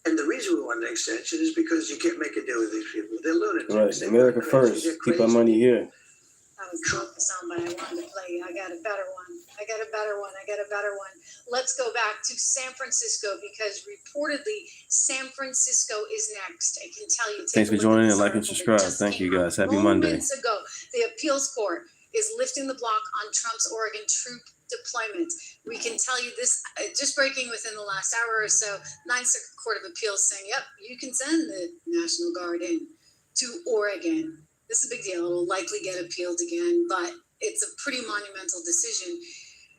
And the reason we want an extension is because you can't make a deal with these people. They're lunatics. Right. America first. Keep our money here. That was not the soundbite I wanted to play. I got a better one. Let's go back to San Francisco because reportedly San Francisco is next. I can tell you. Thanks for joining in. Like and subscribe. Thank you guys. Happy Monday. Moments ago, the appeals court is lifting the block on Trump's Oregon troop deployment. We can tell you this, just breaking within the last hour or so, Ninth Circuit Court of Appeals saying, yep, you can send the National Guard in to Oregon. This is a big deal. It'll likely get appealed again, but it's a pretty monumental decision.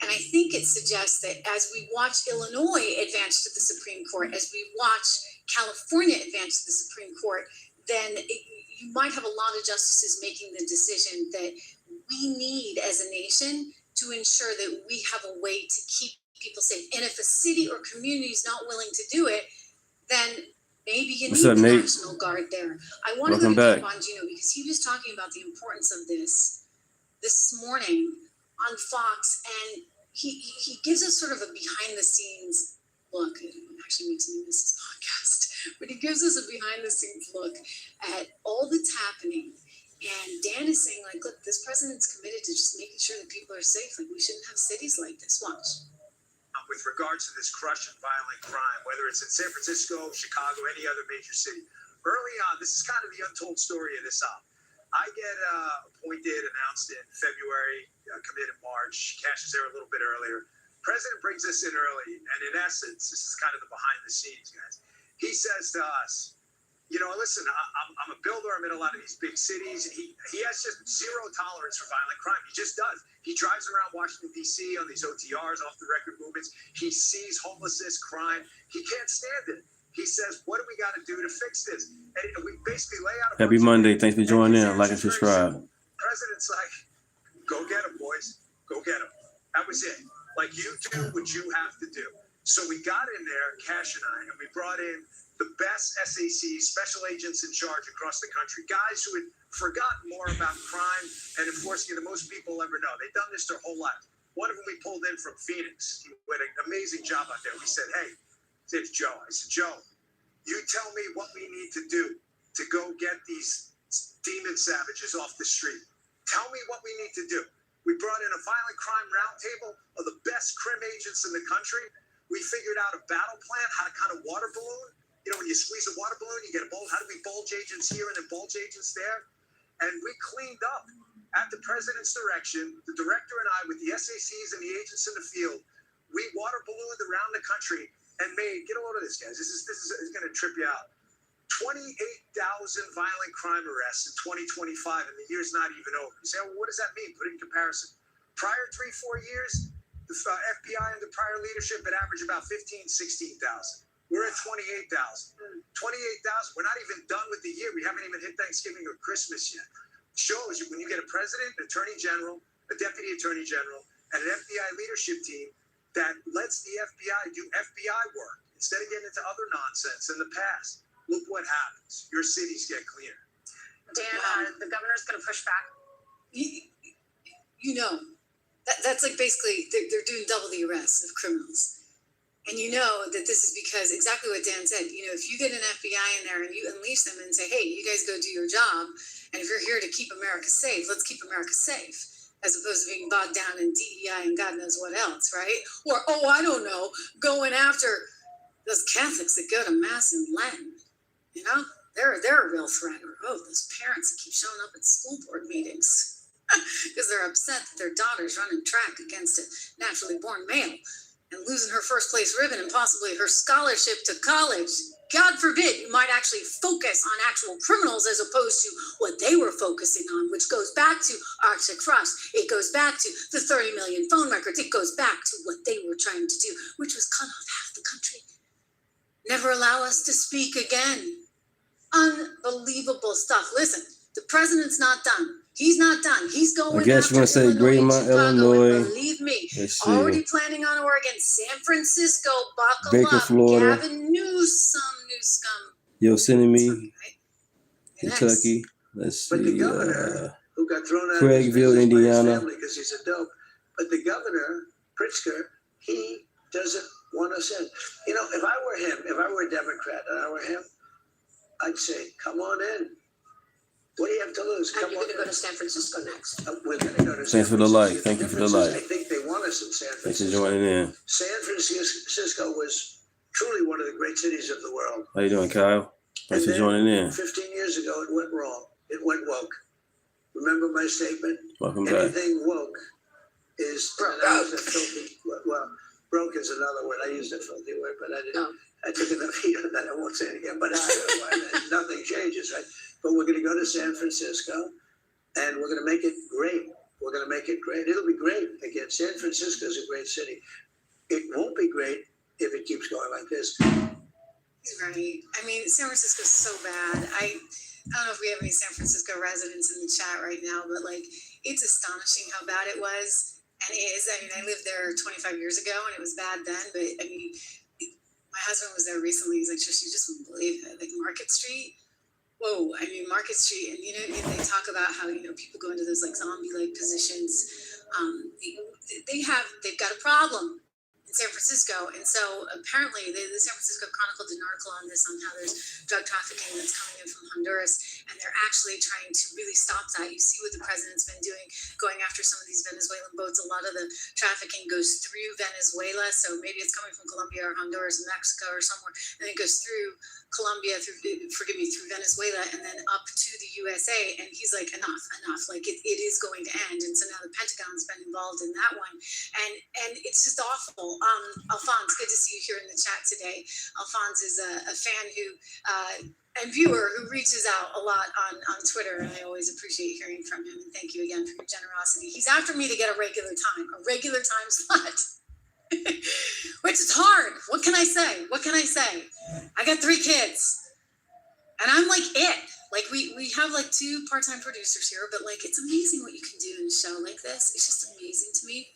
And I think it suggests that as we watch Illinois advance to the Supreme Court, as we watch California advance to the Supreme Court, then you might have a lot of justices making the decision that we need as a nation to ensure that we have a way to keep people safe. And if a city or community is not willing to do it, then maybe you need the National Guard there. I want to go to Dave Bongino because he was talking about the importance of this morning on Fox, and he gives us sort of a behind the scenes look. It actually makes me miss his podcast, but he gives us a behind the scenes look at all that's happening. And Dan is saying, like, look, this president's committed to just making sure that people are safe. Like, we shouldn't have cities like this. Watch. With regards to this crush and violent crime, whether it's in San Francisco, Chicago, any other major city, early on, this is kind of the untold story of this op. I get appointed, announced in February, committed in March, cashes there a little bit earlier. President brings us in early, and in essence, this is kind of the behind the scenes, guys. He says to us, you know, listen, I'm a builder. I'm in a lot of these big cities. He has just zero tolerance for violent crime. He just does. He drives around Washington, D.C. on these OTRs, off the record movements. He sees homelessness, crime. He can't stand it. He says, what do we got to do to fix this? And we basically lay out. Happy Monday. Thanks for joining in. Like and subscribe. President's like, go get him, boys. Go get him. That was it. Like, you do what you have to do. So we got in there, Cash and we brought in the best SAC special agents in charge across the country, guys who had forgotten more about crime and enforcing than most people ever know. They've done this their whole life. One of them we pulled in from Phoenix. He did an amazing job out there. We said, hey, it's Joe. I said, Joe, you tell me what we need to do to go get these demon savages off the street. Tell me what we need to do. We brought in a violent crime roundtable of the best crim agents in the country. We figured out a battle plan, how to kind of water balloon. You know, when you squeeze a water balloon, you get a bulge. How do we bulge agents here and then bulge agents there? And we cleaned up at the president's direction, the director and I, with the SACs and the agents in the field, we water ballooned around the country and made, get a load of this, guys. This is going to trip you out. 28,000 violent crime arrests in 2025, and the year's not even over. You say, well, what does that mean? Put it in comparison. Prior 3-4 years, the FBI under prior leadership had averaged about 15,000, 16,000. We're at 28,000. 28,000. We're not even done with the year. We haven't even hit Thanksgiving or Christmas yet. Shows you when you get a president, an attorney general, a deputy attorney general, and an FBI leadership team that lets the FBI do FBI work instead of getting into other nonsense in the past. Look what happens. Your cities get cleaner. Dan, the governor's going to push back. You know, that's like basically they're doing double the arrests of criminals. And you know that this is because exactly what Dan said. You know, if you get an FBI in there and you unleash them and say, hey, you guys go do your job. And if you're here to keep America safe, let's keep America safe. As opposed to being bogged down in DEI and God knows what else, right? Or, I don't know, going after those Catholics that go to Mass in Latin. You know, they're a real threat. Or, those parents that keep showing up at school board meetings because they're upset that their daughter's running track against a naturally born male and losing her first place ribbon and possibly her scholarship to college. God forbid you might actually focus on actual criminals as opposed to what they were focusing on, which goes back to Arctic Frost. It goes back to the 30 million phone records. It goes back to what they were trying to do, which was cut off half the country. Never allow us to speak again. Unbelievable stuff. Listen, the president's not done. He's not done. He's going. I guess you're gonna say Greenmount, Illinois. Believe me, already planning on Oregon, San Francisco, buckle Baker, up. Florida. Gavin Newsom. Yosemite, Kentucky. Let's see. But the governor, who got thrown out Craigville, of his Indiana. family because he's a dope, but the governor, Pritzker, he doesn't want us in. You know, if I were him, if I were a Democrat and I were him, I'd say, come on in. What do you have to lose? And you're going to go to San Francisco next. We're going to go to Thanks for the like. Thank you for the like. I think they want us in San Thanks for Francisco. joining in. San Francisco was truly one of the great cities of the world. How you doing, Kyle? Thanks for joining in. 15 years ago, it went wrong. It went woke. Remember my statement? Welcome back. Anything woke is well, broke is another word. I used a filthy word, but I didn't. No. I took enough heat on that. I won't say it again. But nothing changes, right? But we're going to go to San Francisco, and we're going to make it great. We're going to make it great. It'll be great. Again, San Francisco is a great city. It won't be great if it keeps going like this. He's right. I mean, San Francisco's so bad. I don't know if we have any San Francisco residents in the chat right now, but like, it's astonishing how bad it was and is. I mean, I lived there 25 years ago, and it was bad then. But I mean, my husband was there recently. He's like, you just wouldn't believe it. Like Market Street. Whoa, I mean, Market Street, and they talk about how people go into those like zombie-like positions. They've got a problem in San Francisco, and so apparently the San Francisco Chronicle did an article on this, on how there's drug trafficking that's coming in from Honduras, and they're actually trying to really stop that. You see what the president's been doing, going after some of these Venezuelan boats. A lot of the trafficking goes through Venezuela, so maybe it's coming from Colombia or Honduras and Mexico or somewhere, and it goes through Colombia, through Venezuela, and then up to the USA. And he's like, enough, like it is going to end. And so now the Pentagon's been involved in that one, and it's just awful. Alphonse, good to see you here in the chat today. Alphonse is a fan who and viewer who reaches out a lot on Twitter, and I always appreciate hearing from him, and thank you again for your generosity. He's after me to get a regular time slot. Which is hard. What can I say? I got 3 kids, and I'm like it. Like we have like 2 part-time producers here, but like it's amazing what you can do in a show like this. It's just amazing to me,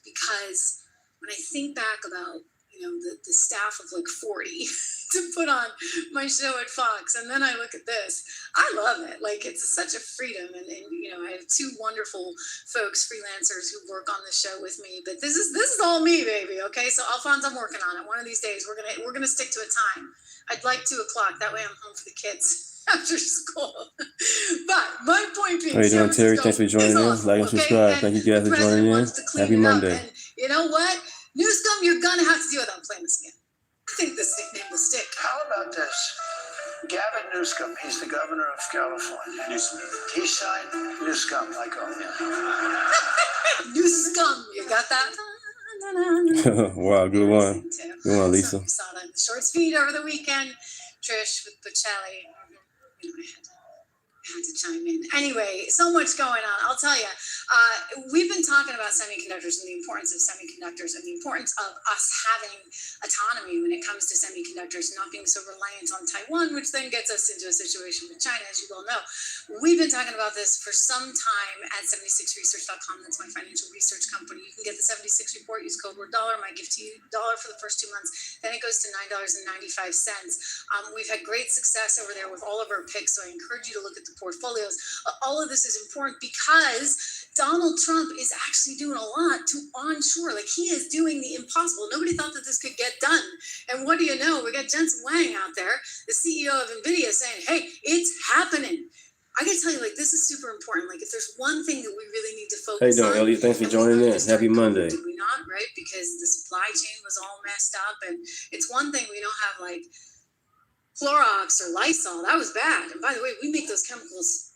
because when I think back about the staff of like 40 to put on my show at Fox. And then I look at this. I love it. Like, it's such a freedom. And I have two wonderful folks, freelancers, who work on the show with me. But this is all me, baby. Okay. So Alphonse, I'm working on it. One of these days we're gonna stick to a time. I'd like 2:00. That way I'm home for the kids after school. But my point being, how you doing, Terry? Thanks for joining in. Awesome, Like and subscribe. Thank you guys for joining in. Happy Monday. And you know what? Newscomb, you're gonna have to deal with that. I'm playing this again. I think this nickname will stick. How about this? Gavin Newsom, he's the governor of California. Newsom. He signed Newscomb, like Newscomb, you got that? Wow, good one. Good one, Lisa. So we saw that in the shorts feed over the weekend. Trish with Bocelli. I had to chime in. Anyway, so much going on. I'll tell you, we've been talking about semiconductors and the importance of semiconductors and the importance of us having autonomy when it comes to semiconductors, not being so reliant on Taiwan, which then gets us into a situation with China, as you well know. We've been talking about this for some time at 76research.com. That's my financial research company. You can get the 76 report, use code word $, might give to you $1 for the first 2 months. Then it goes to $9.95. We've had great success over there with all of our picks, so I encourage you to look at the portfolios. All of this is important because Donald Trump is actually doing a lot to onshore. Like, he is doing the impossible. Nobody thought that this could get done. And what do you know? We got Jensen Huang out there, the CEO of NVIDIA, saying, hey, it's happening. I gotta tell you, like, this is super important. Like, if there's one thing that we really need to focus on. How you doing, Elliot? Thanks for joining in. Happy Monday. Did we not, right? Because the supply chain was all messed up. And it's one thing we don't have, like, Clorox or Lysol. That was bad. And by the way, we make those chemicals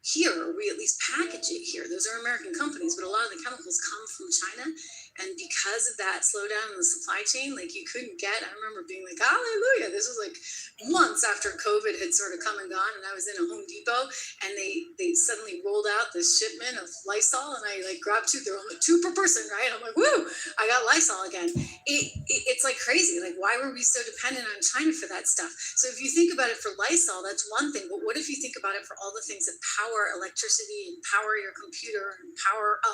here, or we at least package it here. Those are American companies, but a lot of the chemicals come from China. And because of that slowdown in the supply chain, like, you couldn't get, I remember being like, hallelujah. This was like months after COVID had sort of come and gone. And I was in a Home Depot and they suddenly rolled out this shipment of Lysol, and I like grabbed two. They're only 2 per person, right? I'm like, woo, I got Lysol again. It's like crazy. Like, why were we so dependent on China for that stuff? So if you think about it for Lysol, that's one thing. But what if you think about it for all the things that power electricity and power your computer and power,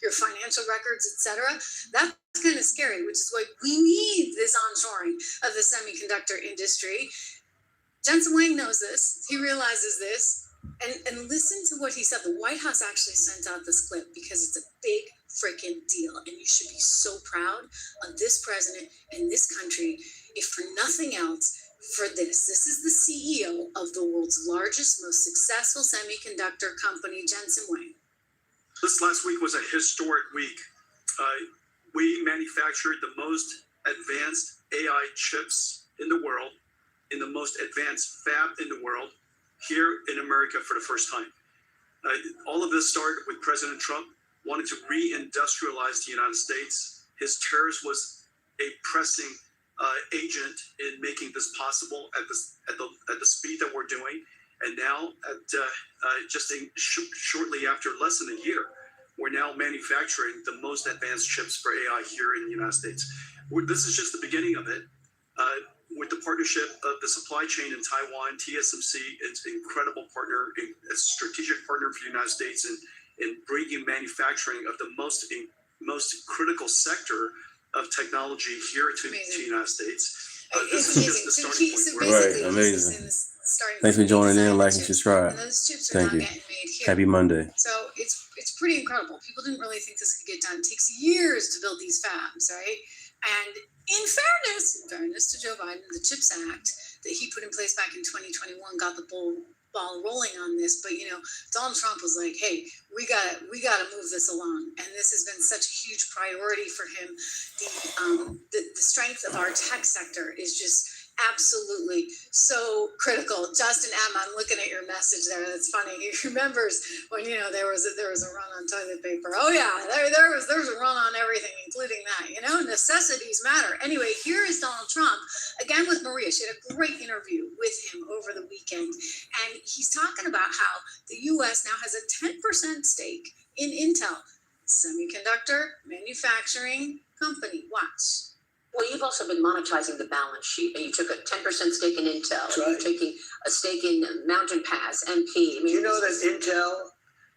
your financial records, etc.? That's kind of scary, which is why we need this onshoring of the semiconductor industry. Jensen Huang knows this. He realizes this. And listen to what he said. The White House actually sent out this clip because it's a big freaking deal. And you should be so proud of this president and this country, if for nothing else, for this. This is the CEO of the world's largest, most successful semiconductor company, Jensen Huang. This last week was a historic week. We manufactured the most advanced AI chips in the world, in the most advanced fab in the world, here in America for the first time. All of this started with President Trump wanting to re-industrialize the United States. His terrorist was a pressing agent in making this possible at the speed that we're doing. And now, shortly after less than a year, we're now manufacturing the most advanced chips for AI here in the United States. This is just the beginning of it. With the partnership of the supply chain in Taiwan, TSMC is an incredible partner, a strategic partner for the United States in bringing manufacturing of the most critical sector of technology here to the United States. This is just the starting point. Right, amazing. Thanks for joining in, like and subscribe. And those chips are Thank you. Getting made here. Happy Monday. So it's pretty incredible. People didn't really think this could get done. It takes years to build these fabs, right? And in fairness to Joe Biden, the CHIPS Act that he put in place back in 2021 got the ball rolling on this. But Donald Trump was like, hey, we gotta move this along. And this has been such a huge priority for him. The strength of our tech sector is just absolutely so critical. Justin M., I'm looking at your message there. That's funny. He remembers when there was a run on toilet paper. Oh yeah, there was a run on everything, including that. Necessities matter. Anyway, here is Donald Trump again with Maria. She had a great interview with him over the weekend, and he's talking about how the U.S. now has a 10% stake in Intel, semiconductor manufacturing company. Watch. Well, you've also been monetizing the balance sheet. You took a 10% stake in Intel. That's right. You're taking a stake in Mountain Pass, MP. You know that Intel,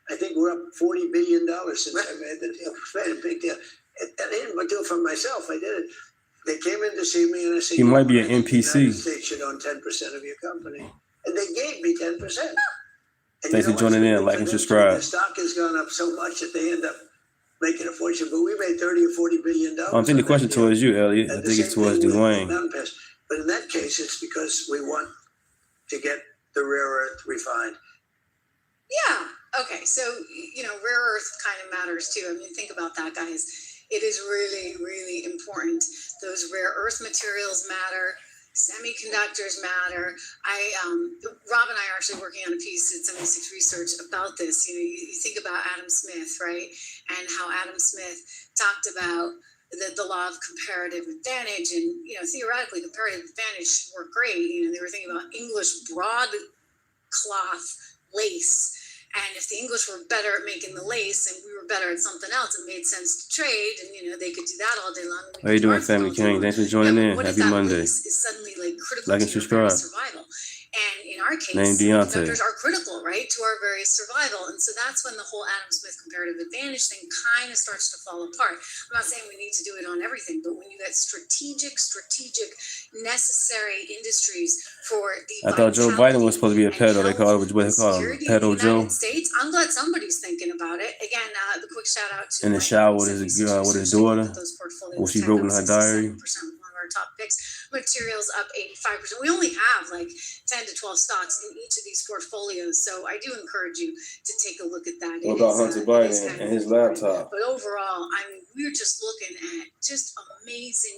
I think we're up $40 billion since I made the deal. It's a big deal. I didn't do it for myself. I did it They came in to see me, and I said, He might be an The NPC. United States should own 10% of your company. And they gave me 10%. And Thanks for joining in. Like and subscribe. The stock has gone up so much that they end up making a fortune, but we made $30 or $40 billion. I don't think the question towards you, Elliot. I think it's towards Dwayne. But in that case, it's because we want to get the rare earth refined. Yeah. Okay. So, rare earth kind of matters too. I mean, think about that, guys. It is really, really important. Those rare earth materials matter. Semiconductors matter. Rob and I are actually working on a piece at 76 Research about this. You think about Adam Smith, right? And how Adam Smith talked about the law of comparative advantage, and theoretically comparative advantage should work great. They were thinking about English broadcloth lace. And if the English were better at making the lace and we were better at something else, it made sense to trade. And, they could do that all day long. How you doing, Family King? Thanks for joining in. Happy Monday. Is suddenly critical like and to subscribe. Survival. And in our case, Name Deunta. semiconductors are critical, right, to our very survival. And so that's when the whole Adam Smith comparative advantage thing kind of starts to fall apart. I'm not saying we need to do it on everything, but when you get strategic, necessary industries for the I thought Joe Biden was supposed to be a pedo. They call it, what they call him, pedo Joe. States. I'm glad somebody's thinking about it. Again, the quick shout out to in the shower with his daughter, what she wrote in her diary. Top picks, materials up 85%. We only have 10 to 12 stocks in each of these portfolios, so I do encourage you to take a look at that. What about Hunter Biden and his laptop? But overall, we're just looking at just amazing.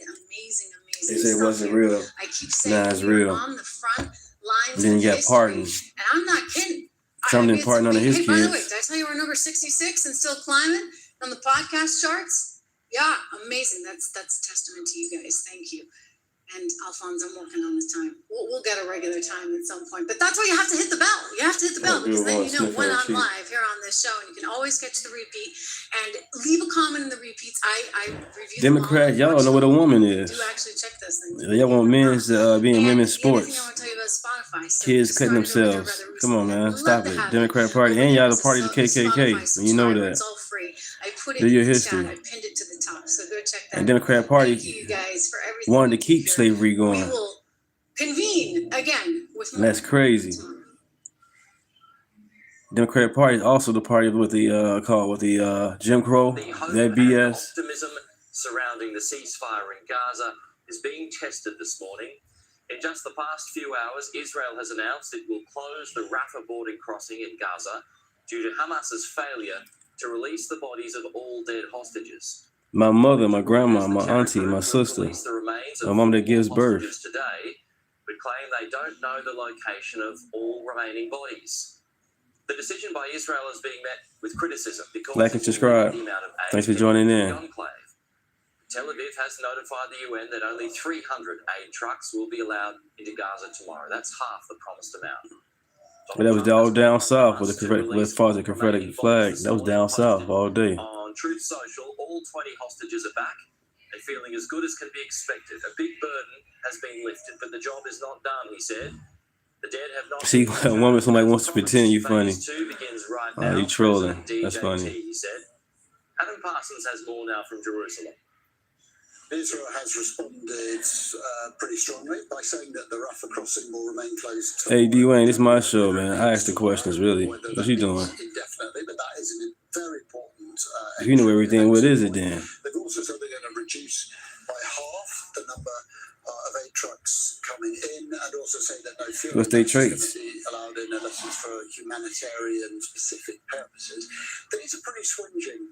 They say it wasn't real. I keep saying it's real. On the front lines. Then you got pardoned. And I'm not kidding. Trump didn't pardon none of his kids. By the way, did I tell you we're number 66 and still climbing on the podcast charts? Yeah, amazing. That's testament to you guys. Thank you. And Alphonse, I'm working on this time. We'll get a regular time at some point. But that's why you have to hit the bell. You have to hit the bell because then when I'm live here on this show, and you can always catch the repeat and leave a comment in the repeats. I review Democrat, y'all know what a woman is. Do actually check this thing. Y'all want men's be in women's sports. The other thing I want to tell you about Spotify. So kids cutting themselves. Come on, man. Stop it. Democrat Party. And y'all the party of the KKK. You know that. It's all free. I put it do your in the history. chat. I pinned it to the top. So go check that out. And Democrat Party you guys for everything. wanted to keep slavery going. We will convene again with more. That's crazy. Democratic Party is also the party with the Jim Crow, that BS. Optimism surrounding the ceasefire in Gaza is being tested this morning. In just the past few hours, Israel has announced it will close the Rafah boarding crossing in Gaza due to Hamas's failure to release the bodies of all dead hostages. My mother, my grandma, my auntie, my sister, my mom that gives birth. Today, but claim they don't know the location of all remaining bodies. The decision by Israel is being met with criticism because like and subscribe. Thanks for joining in. Tel Aviv has notified the UN that only 300 aid trucks will be allowed into Gaza tomorrow. That's half the promised amount. But that was all down south with as far as the Confederate flag. That was down south all day. On Truth Social, all 20 hostages are back and feeling as good as can be expected. A big burden has been lifted, but the job is not done, he said. The dead have not. See, a woman, somebody wants to pretend you funny. Oh, you trolling. That's funny. He said. Adam Parsons has more now from Jerusalem. Israel has responded pretty strongly by saying that the Rafah crossing will remain closed. Hey, Dwayne, this is my show, man. I ask the questions, really. What you doing? Indefinitely, but that is a very important. If you know everything, what is it then? They've also said they're going to reduce by half the number of aid trucks coming in, and also say that no fuel What's their is going traits? to be allowed in unless it's for humanitarian specific purposes. These are pretty swinging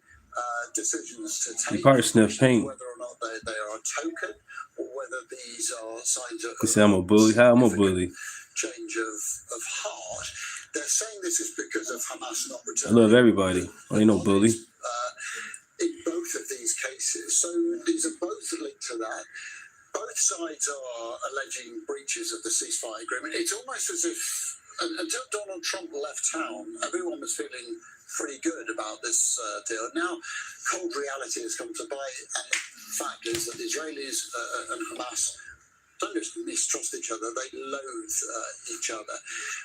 decisions to take. You probably sniff paint. Whether or not they are a token, or whether these are signs of. You say I'm a bully? How I'm a bully? Change of heart. They're saying this is because of Hamas not I returning. love everybody. I ain't no bully. In both of these cases, so these are both linked to that. Both sides are alleging breaches of the ceasefire agreement. It's almost as if until Donald Trump left town, everyone was feeling pretty good about this deal. Now, cold reality has come to bite, and the fact is that the Israelis and Hamas don't just mistrust each other, they loathe each other.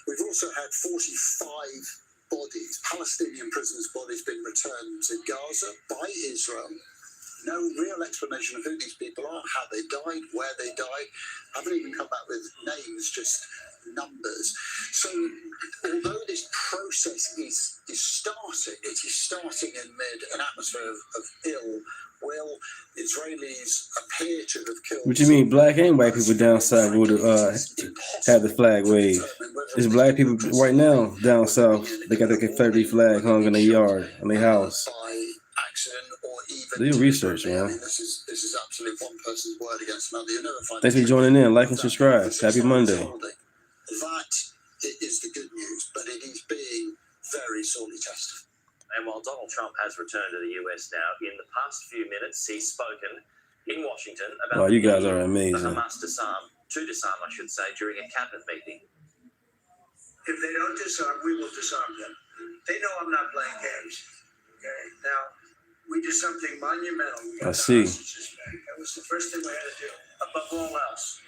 We've also had 45 bodies, Palestinian prisoners' bodies, being returned to Gaza by Israel. no real explanation of who these people are, how they died, where they died. I haven't even come back with names, just numbers. So although this process is starting, it is starting amid an atmosphere of ill will. Israelis appear to have killed. What you mean, black and white people down south would have the flag wave? It's black people right now down south. They got the Confederate flag hung in their yard, in their house. Do your research, man. This is absolutely one person's word against another. You never find. Thanks for joining in. Like and subscribe. Happy Monday. That is the good news, but it is being very sorely tested. And while Donald Trump has returned to the US now, in the past few minutes, he's spoken in Washington about you guys are amazing. the Hamas disarm, I should say, during a cabinet meeting. If they don't disarm, we will disarm them. They know I'm not playing games. Okay, now we did something monumental. I see. That was the first thing we had to do. Above all else,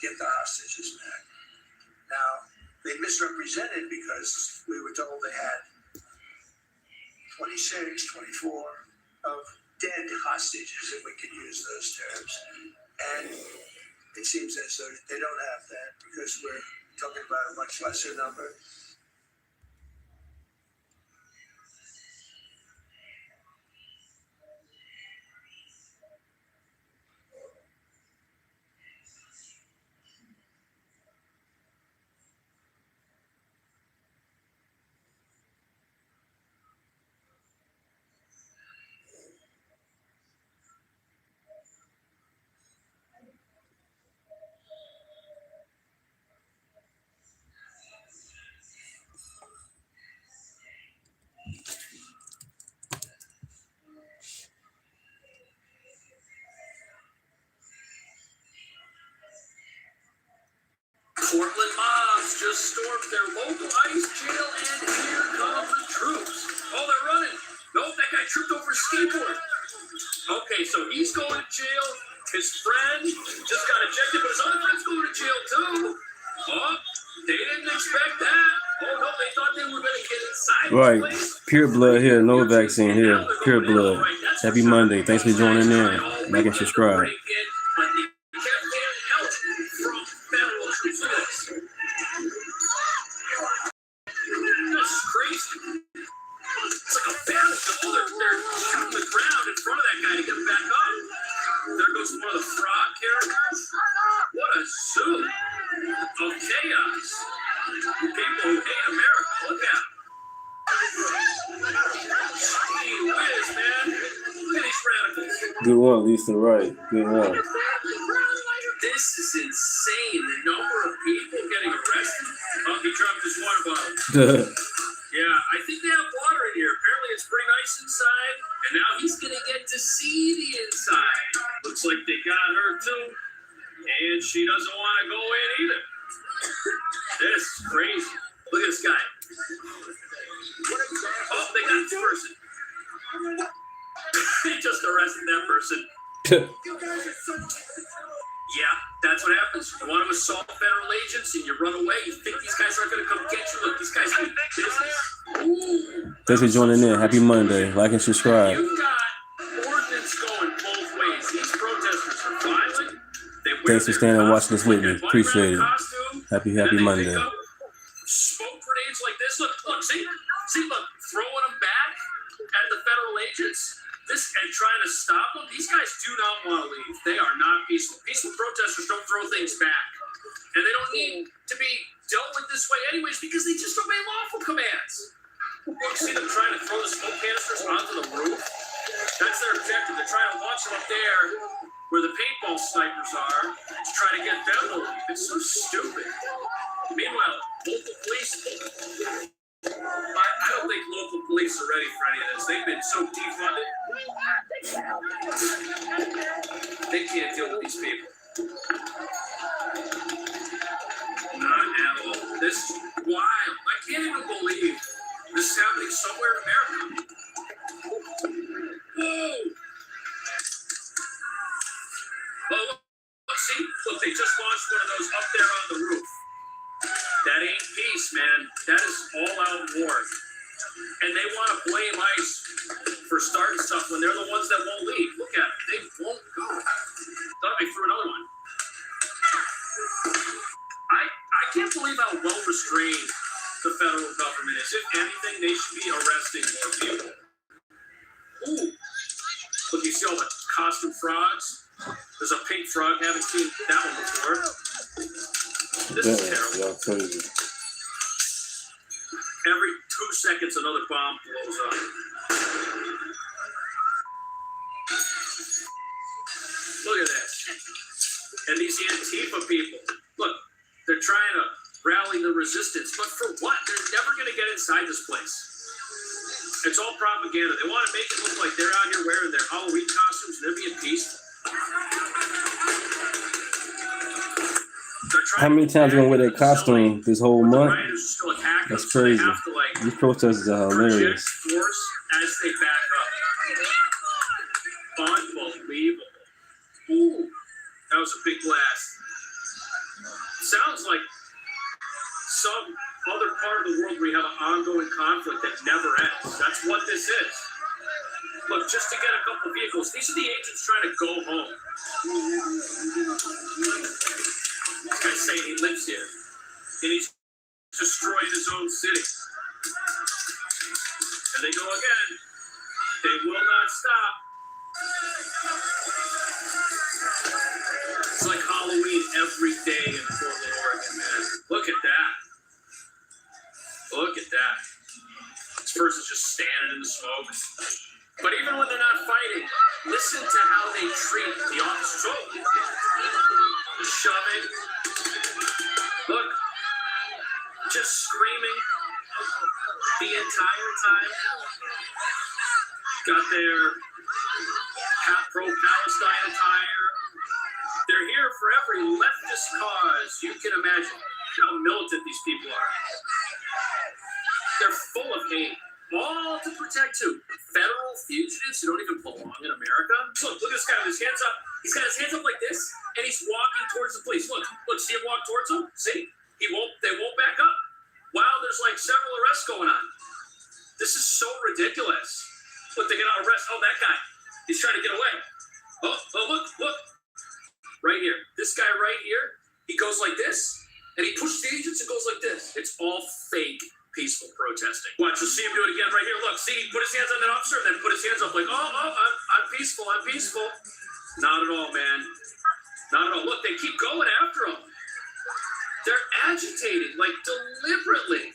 get the hostages back. Now they misrepresented because we were told they had 26, 24 of dead hostages, if we can use those terms. And it seems as though they don't have that because we're talking about a much lesser number. Portland mobs just stormed their local ICE jail, and here come the troops. Oh, they're running. Nope, that guy tripped over a skateboard. Okay, so he's going to jail. His friend just got ejected, but his other friend's going to jail too. Oh, they didn't expect that. Oh, no, they thought they were going to get inside. Right. Pure blood here. No vaccine here. Pure blood. Happy Monday. Thanks for joining in. Like and subscribe. Good one, at least to the right. Good one. This is insane. The number of people getting arrested. Oh, he dropped his water bottle. Yeah, I think they have water in here. Apparently it's pretty nice inside. And now he's going to get to see the inside. Looks like they got her too. And she doesn't want to go in either. This is crazy. Look at this guy. Oh, they got this person. They just arrested that person. Yeah, that's what happens. You want to assault federal agents and you run away. You think these guys aren't going to come get you. Look, these guys do business. Ooh. Thanks for joining in. Happy Monday. Like and subscribe. You've got ordinance going both ways. These protesters are violent. Thanks for staying and watching this with me. Appreciate it. Happy Monday. Smoke grenades like this. Look, see, look, throwing them back at the federal agents. And trying to stop them. These guys do not want to leave. They are not peaceful. Peaceful protesters don't throw things back. And they don't need to be dealt with this way anyways because they just obey lawful commands. Look, see them trying to throw the smoke canisters onto the roof? That's their objective. They're trying to launch them up there where the paintball snipers are to try to get them to leave. It's so stupid. Meanwhile, local police... I don't think local police are ready for any of this. They've been so defunded. They can't deal with these people. Not at all. This is wild. I can't even believe this is happening somewhere in America. Whoa! Oh, look, see? Look, they just launched one of those up there on the roof. That ain't peace, man. That is all-out war. And they want to blame ICE for starting stuff when they're the ones that won't leave. Look at it. be arresting more people. Ooh. Look, you see all the costume frogs? There's a pink frog. Haven't seen that one before. This is terrible. Y'all crazy. Every 2 seconds, another bomb blows up. Look at that. And these Antifa people, look, they're trying to rally the resistance. But for what? They're never going to get inside this place. It's all propaganda. They want to make it look like they're out here wearing their Halloween costumes and they're being peaceful. How many times are you going to wear that costume this whole month? That's crazy. These protesters are hilarious. Force as they back up. Unbelievable. Ooh, that was a big blast. Sounds like some other part of the world where you have an ongoing conflict that never ends. That's what this is. Look, just to get a couple of vehicles, these are the agents trying to go home. This guy's saying he lives here, and he's destroyed his own city. And they go again. They will not stop. It's like Halloween every day in Portland, Oregon, man. Look at that. Look at that. This person's just standing in the smoke. But even when they're not fighting, listen to how they treat the officers. Oh, shoving. Look, just screaming the entire time. Got their pro-Palestine attire. They're here for every leftist cause you can imagine. How militant these people are. They're full of hate. All to protect who? Federal fugitives who don't even belong in America? Look at this guy with his hands up. He's got his hands up like this, and he's walking towards the police. Look, see him walk towards them? See? They won't back up. Wow, there's like several arrests going on. This is so ridiculous. Look, they're gonna arrest, that guy. He's trying to get away. Look. Right here. This guy right here, he goes like this, and he pushes the agents and goes like this. It's all fake peaceful protesting. Watch, you'll see him do it again right here. Look, see, he put his hands on that officer and then put his hands up like, I'm peaceful. Not at all, man. Not at all. Look, they keep going after him. They're agitating, like deliberately.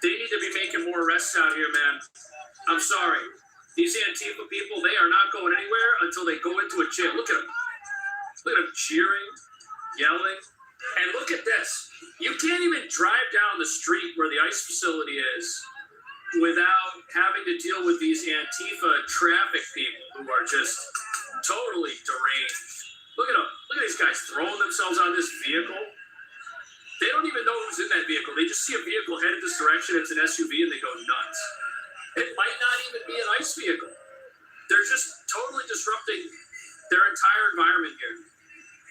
They need to be making more arrests out here, man. I'm sorry. These Antifa people, they are not going anywhere until they go into a jail. Look at them. Look at them cheering, yelling. And look at this. You can't even drive down the street where the ICE facility is without having to deal with these Antifa traffic people who are just totally deranged. Look at them. Look at these guys throwing themselves on this vehicle. They don't even know who's in that vehicle. They just see a vehicle headed this direction. It's an SUV, and they go nuts. It might not even be an ICE vehicle. They're just totally disrupting their entire environment here.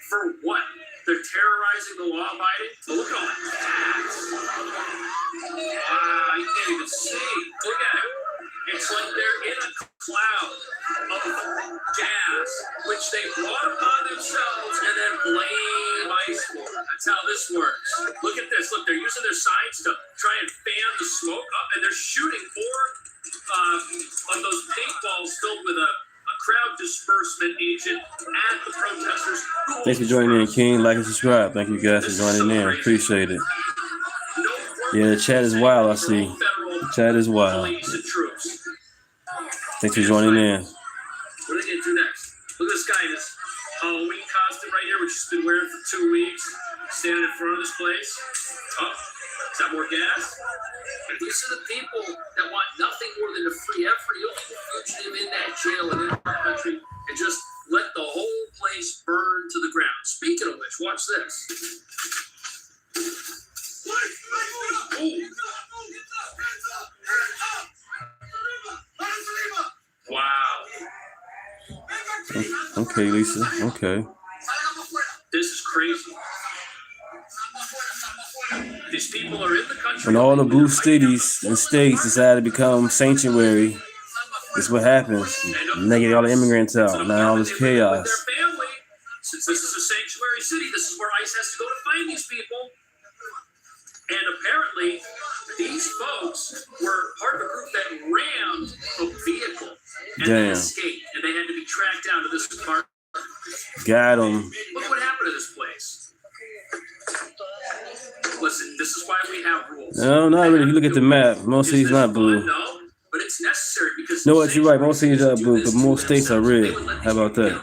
For what? They're terrorizing the law-abiding. Oh, look at all that gas. Wow, you can't even see. Look at it. It's like they're in a cloud of gas, which they brought upon themselves and then blame ICE for. That's how this works. Look at this. Look, they're using their signs to try and fan the smoke up, and they're shooting more of those paintballs filled with a crowd disbursement agent at the protesters. Thanks for joining in, King. Like and subscribe. Thank you guys for joining in. Appreciate it. Yeah, the chat is wild, I see. The chat is wild. Thanks for joining in. What are they going to do next? Look at this guy in his Halloween costume right here, which he's been wearing for 2 weeks, standing in front of this place. Oh, is that more gas? These are the people that want nothing more than to free every illegal fugitive in that jail and in our country and just let the whole place burn to the ground. Speaking of which, watch this. Wow. Okay, Lisa. Okay. This is crazy. These people are in the country. When all the blue cities and states decide to become sanctuary, this is what happens. And they get all the immigrants out. Now all this chaos. Their family, since this is a sanctuary city, this is where ICE has to go to find these people. And apparently, These folks were part of a group that rammed a vehicle and Damn. then escaped, and they had to be tracked down to this car. Got him. Look what happened to this place. Listen, this is why we have rules. No, not really. You look at the map. Most cities not blue. No, but it's necessary because. No, what you're right. Most cities are blue, but most states are red. How about that?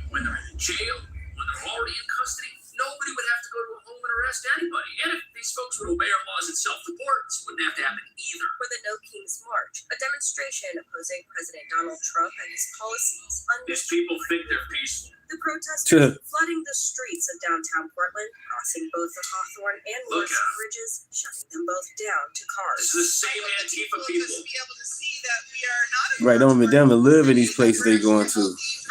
When they're in jail, when they're already in custody, nobody would have to go to a home and arrest anybody. And if these folks would obey our laws and self-deport, this wouldn't have to happen either. For the No Kings March, a demonstration opposing President Donald Trump and his policies. These people think they're peaceful. The protesters flooding the streets of downtown Portland, crossing both the Hawthorne and Larson bridges, shutting them both down to cars. This is the same Antifa people. Right, they don't even live in these places they going to.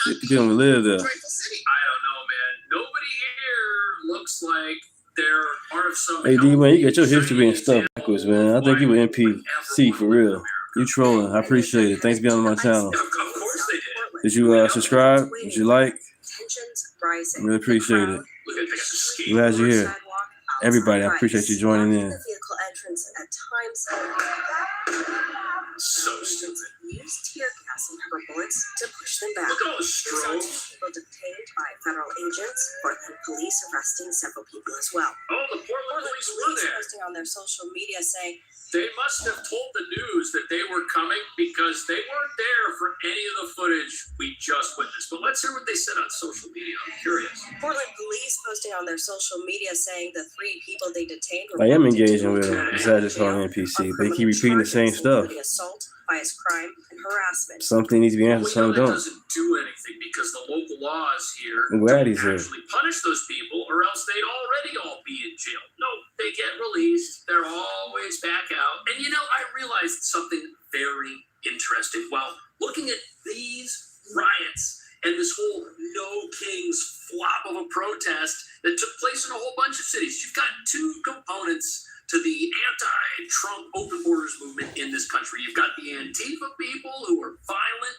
They don't even live there. I don't know, man. Nobody here looks like they're part of some. Hey, D, man, you got your history and stuff backwards, man. I think you were NPC for real. You trolling. I appreciate it. Thanks for being on my channel. Of course they did. Did you subscribe? Did you like? Really appreciate it. Glad you're here. Everybody, I appreciate you joining in. Vehicle entrance at times. So stupid. Use tear gas and rubber bullets to push them back. Look at all the strobes. People detained by federal agents. Portland police arresting several people as well. Oh, the Portland police were there. Posting on their social media saying they must have told the news that they were coming because they weren't there for any of the footage we just witnessed. But let's hear what they said on social media. I'm curious. Portland police posting on their social media saying the 3 people they detained were I am engaging with them besides just calling NPC. They keep repeating the same stuff. Assault, bias crime, and harassment. Something needs to be answered, some don't. It doesn't do anything because the local laws here I'm glad he's here. actually punish those people, or else they'd already all be in jail. No, they get released. They're always back out. And you know, I realized something very interesting while looking at these riots and this whole No Kings flop of a protest that took place in a whole bunch of cities. You've got 2 components to the anti-Trump open borders movement in this country. You've got the Antifa people who are violent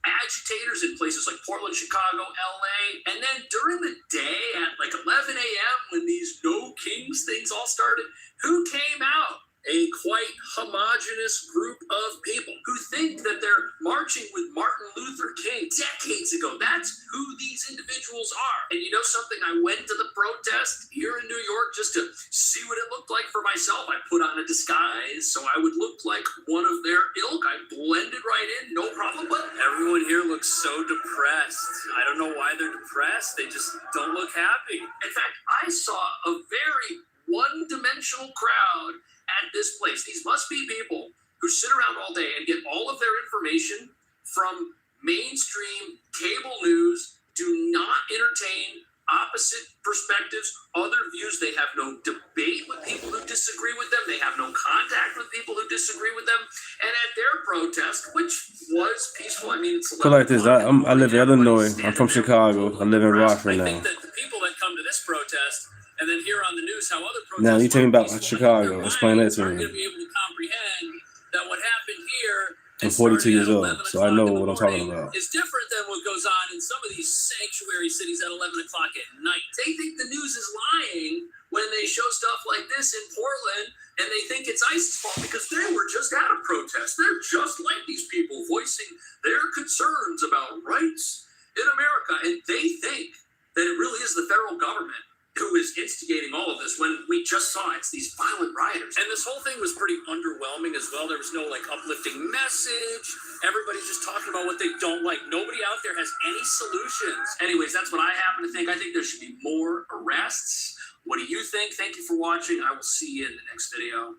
agitators in places like Portland, Chicago, LA. And then during the day at like 11 a.m. when these No Kings things all started, who came out? A quite homogenous group of people who think that they're marching with Martin Luther King decades ago. That's who these individuals are. And you know something? I went to the protest here in New York just to see what it looked like for myself. I put on a disguise so I would look like one of their ilk. I blended right in, no problem. But everyone here looks so depressed. I don't know why they're depressed. They just don't look happy. In fact, I saw a very one-dimensional crowd at this place. These must be people who sit around all day and get all of their information from mainstream cable news, do not entertain opposite perspectives, other views. They have no debate with people who disagree with them. They have no contact with people who disagree with them. And at their protest, which was peaceful, I mean, it's So like this, I live in Illinois. I'm from Chicago. I live in Rockford now. I think that the people that come to this protest and then hear on the news how other protesters Now you tell me about Chicago. Explain that to aren't me. going to be able to comprehend that what happened here I'm 42 years old, so I know what I'm talking about. is different than what goes on in some of these sanctuary cities at 11 o'clock at night. They think the news is lying when they show stuff like this in Portland, and they think it's ISIS' fault because they were just at a protest. They're just like these people voicing their concerns about rights in America, and they think that it really is the federal government who is instigating all of this when we just saw it's these violent rioters. And this whole thing was pretty underwhelming as well. There was no like uplifting message. Everybody's just talking about what they don't like. Nobody out there has any solutions. Anyways, that's what I happen to think. I think there should be more arrests. What do you think? Thank you for watching. I will see you in the next video.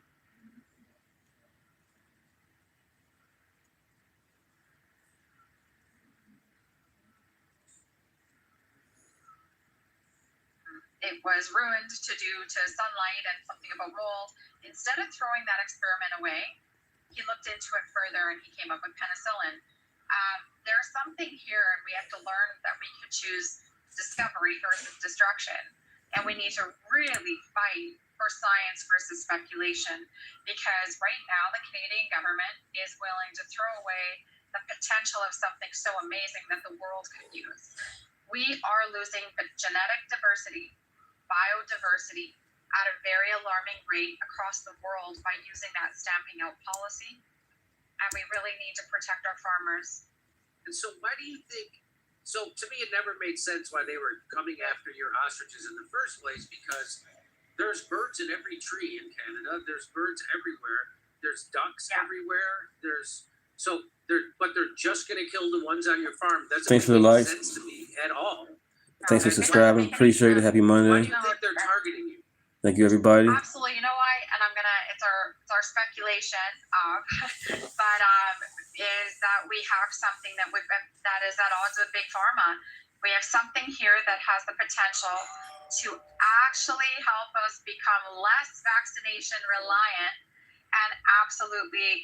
It was ruined to sunlight and something about mold. Instead of throwing that experiment away, he looked into it further and he came up with penicillin. There's something here, and we have to learn that we could choose discovery versus destruction. And we need to really fight for science versus speculation, because right now the Canadian government is willing to throw away the potential of something so amazing that the world could use. We are losing the genetic diversity, biodiversity, at a very alarming rate across the world by using that stamping out policy. And we really need to protect our farmers. And so why do you think, so to me it never made sense why they were coming after your ostriches in the first place, because there's birds in every tree in Canada, there's birds everywhere, there's ducks everywhere, but they're just going to kill the ones on your farm. Doesn't Thanks for the make any likes. sense to me at all. Thanks for subscribing. Appreciate it. Happy Why Monday. do you think they're targeting you? Thank you, everybody. Absolutely. You know why? And I'm gonna. It's our speculation. But is that we have something that is at odds with big pharma. We have something here that has the potential to actually help us become less vaccination reliant and absolutely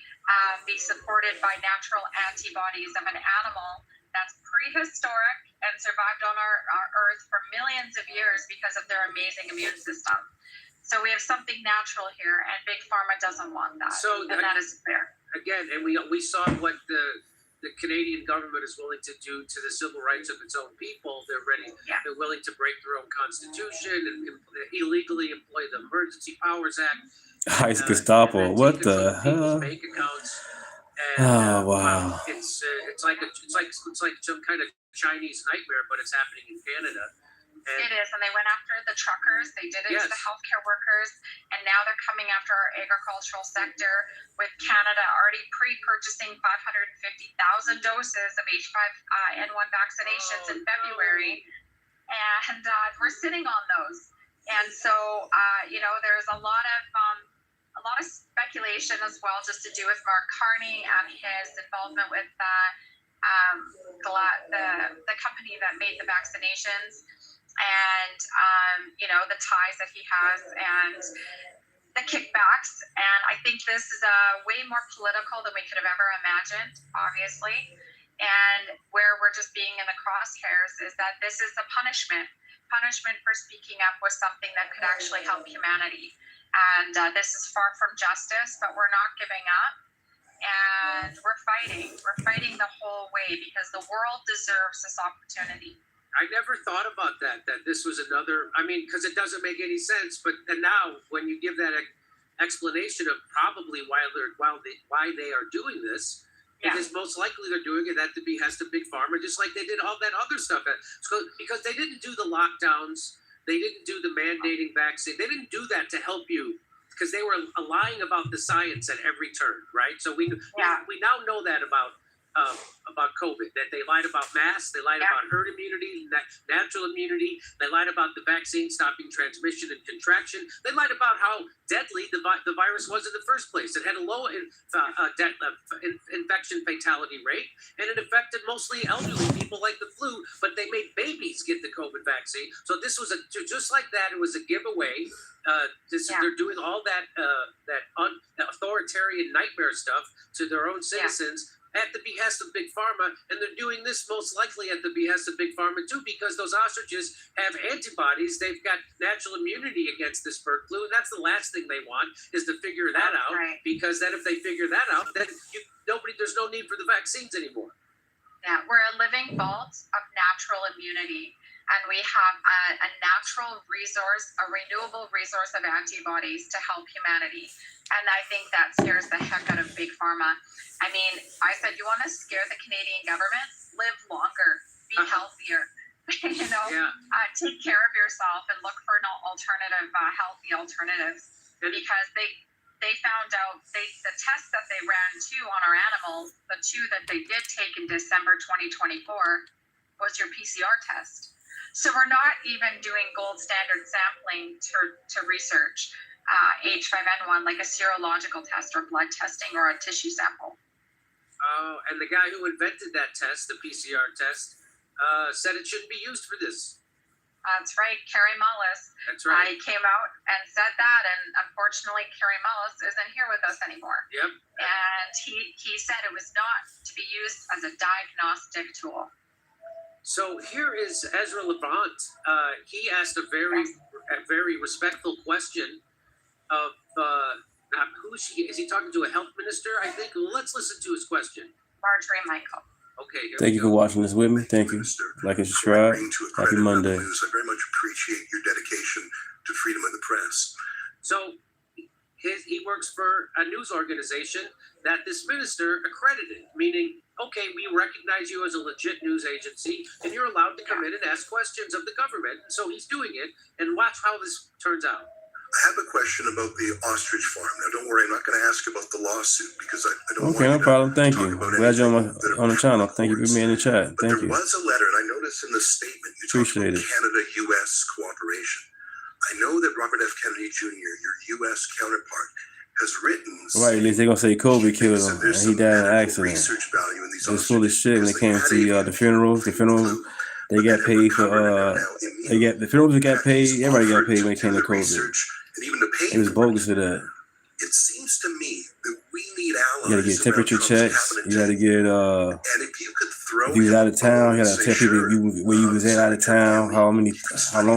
be supported by natural antibodies of an animal that's prehistoric and survived on our earth for millions of years because of their amazing immune system. So we have something natural here, and big pharma doesn't want that. So and that is fair. Again, and we saw what the Canadian government is willing to do to the civil rights of its own people. They're ready. Yeah. They're willing to break their own constitution and illegally employ the Emergency Powers Act. Ice Gestapo. What the hell? Bank accounts. Oh wow. It's like some kind of Chinese nightmare, but it's happening in Canada. It is, and they went after the truckers. They did it to the healthcare workers, and now they're coming after our agricultural sector. With Canada already pre-purchasing 550,000 doses of H5N1 vaccinations in February, and we're sitting on those. And so, there's a lot of speculation as well, just to do with Mark Carney and his involvement with the company that made the vaccinations. And the ties that he has and the kickbacks. And I think this is way more political than we could have ever imagined, obviously. And where we're just being in the crosshairs is that this is a punishment for speaking up with something that could actually help humanity. And this is far from justice, but we're not giving up. And we're fighting the whole way, because the world deserves this opportunity. I never thought about that this was another, because it doesn't make any sense. And now when you give that explanation of probably why they are doing this, because most likely they're doing it at the behest of big pharma, just like they did all that other stuff. Because they didn't do the lockdowns, they didn't do the mandating vaccine, they didn't do that to help you, because they were lying about the science at every turn, right? So we now know that about COVID, that they lied about masks, they lied about herd immunity, natural immunity, they lied about the vaccine stopping transmission and contraction, they lied about how deadly the virus was in the first place. It had a low infection fatality rate, and it affected mostly elderly people like the flu, but they made babies get the COVID vaccine. So this was just like that, it was a giveaway. They're doing all that authoritarian nightmare stuff to their own citizens at the behest of big pharma, and they're doing this most likely at the behest of big pharma too, because those ostriches have antibodies. They've got natural immunity against this bird flu, and that's the last thing they want, is to figure that out. Right. Because then if they figure that out, then there's no need for the vaccines anymore. Yeah, we're a living vault of natural immunity. And we have a natural resource, a renewable resource of antibodies to help humanity. And I think that scares the heck out of big pharma. I said, you want to scare the Canadian government? Live longer, be healthier, take care of yourself and look for an alternative, healthy alternatives. Because they found out, the tests that they ran too on our animals, the two that they did take in December 2024, was your PCR test. So we're not even doing gold standard sampling to research H5N1, like a serological test or blood testing or a tissue sample. Oh, and the guy who invented that test, the PCR test, said it shouldn't be used for this. That's right, Kerry Mullis. That's right. He came out and said that, and unfortunately, Kerry Mullis isn't here with us anymore. Yep. And he said it was not to be used as a diagnostic tool. So here is Ezra Levant. He asked a very respectful question of is he talking to a health minister? I think. Let's listen to his question. Marjorie Michael. Okay. Thank you for watching this with me. Thank you. Like and subscribe. Happy Monday. I very much appreciate your dedication to freedom of the press. So he works for a news organization that this minister accredited, meaning, okay, we recognize you as a legit news agency, and you're allowed to come in and ask questions of the government. So he's doing it, and watch how this turns out. I have a question about the ostrich farm. Now, don't worry, I'm not going to ask about the lawsuit because I don't Okay, no problem. Thank you. Glad you're on the channel. Thank you for being in the chat. Thank you. There was a letter, and I noticed in the statement you talked about Canada-U.S. cooperation. I know that Robert F. Kennedy Jr., your U.S. counterpart, has written. Right, at least they're gonna say Kobe killed him and he died in an accident. It's full of shit when it came to the funerals. The funerals, they got paid for. The funerals got paid. Everybody got paid when it came to Kobe. It was bogus for that. It seems to me that we need allies. You gotta get temperature checks. You gotta get and if you could throw if you was out of town, you gotta tell people where you was at out of town, how long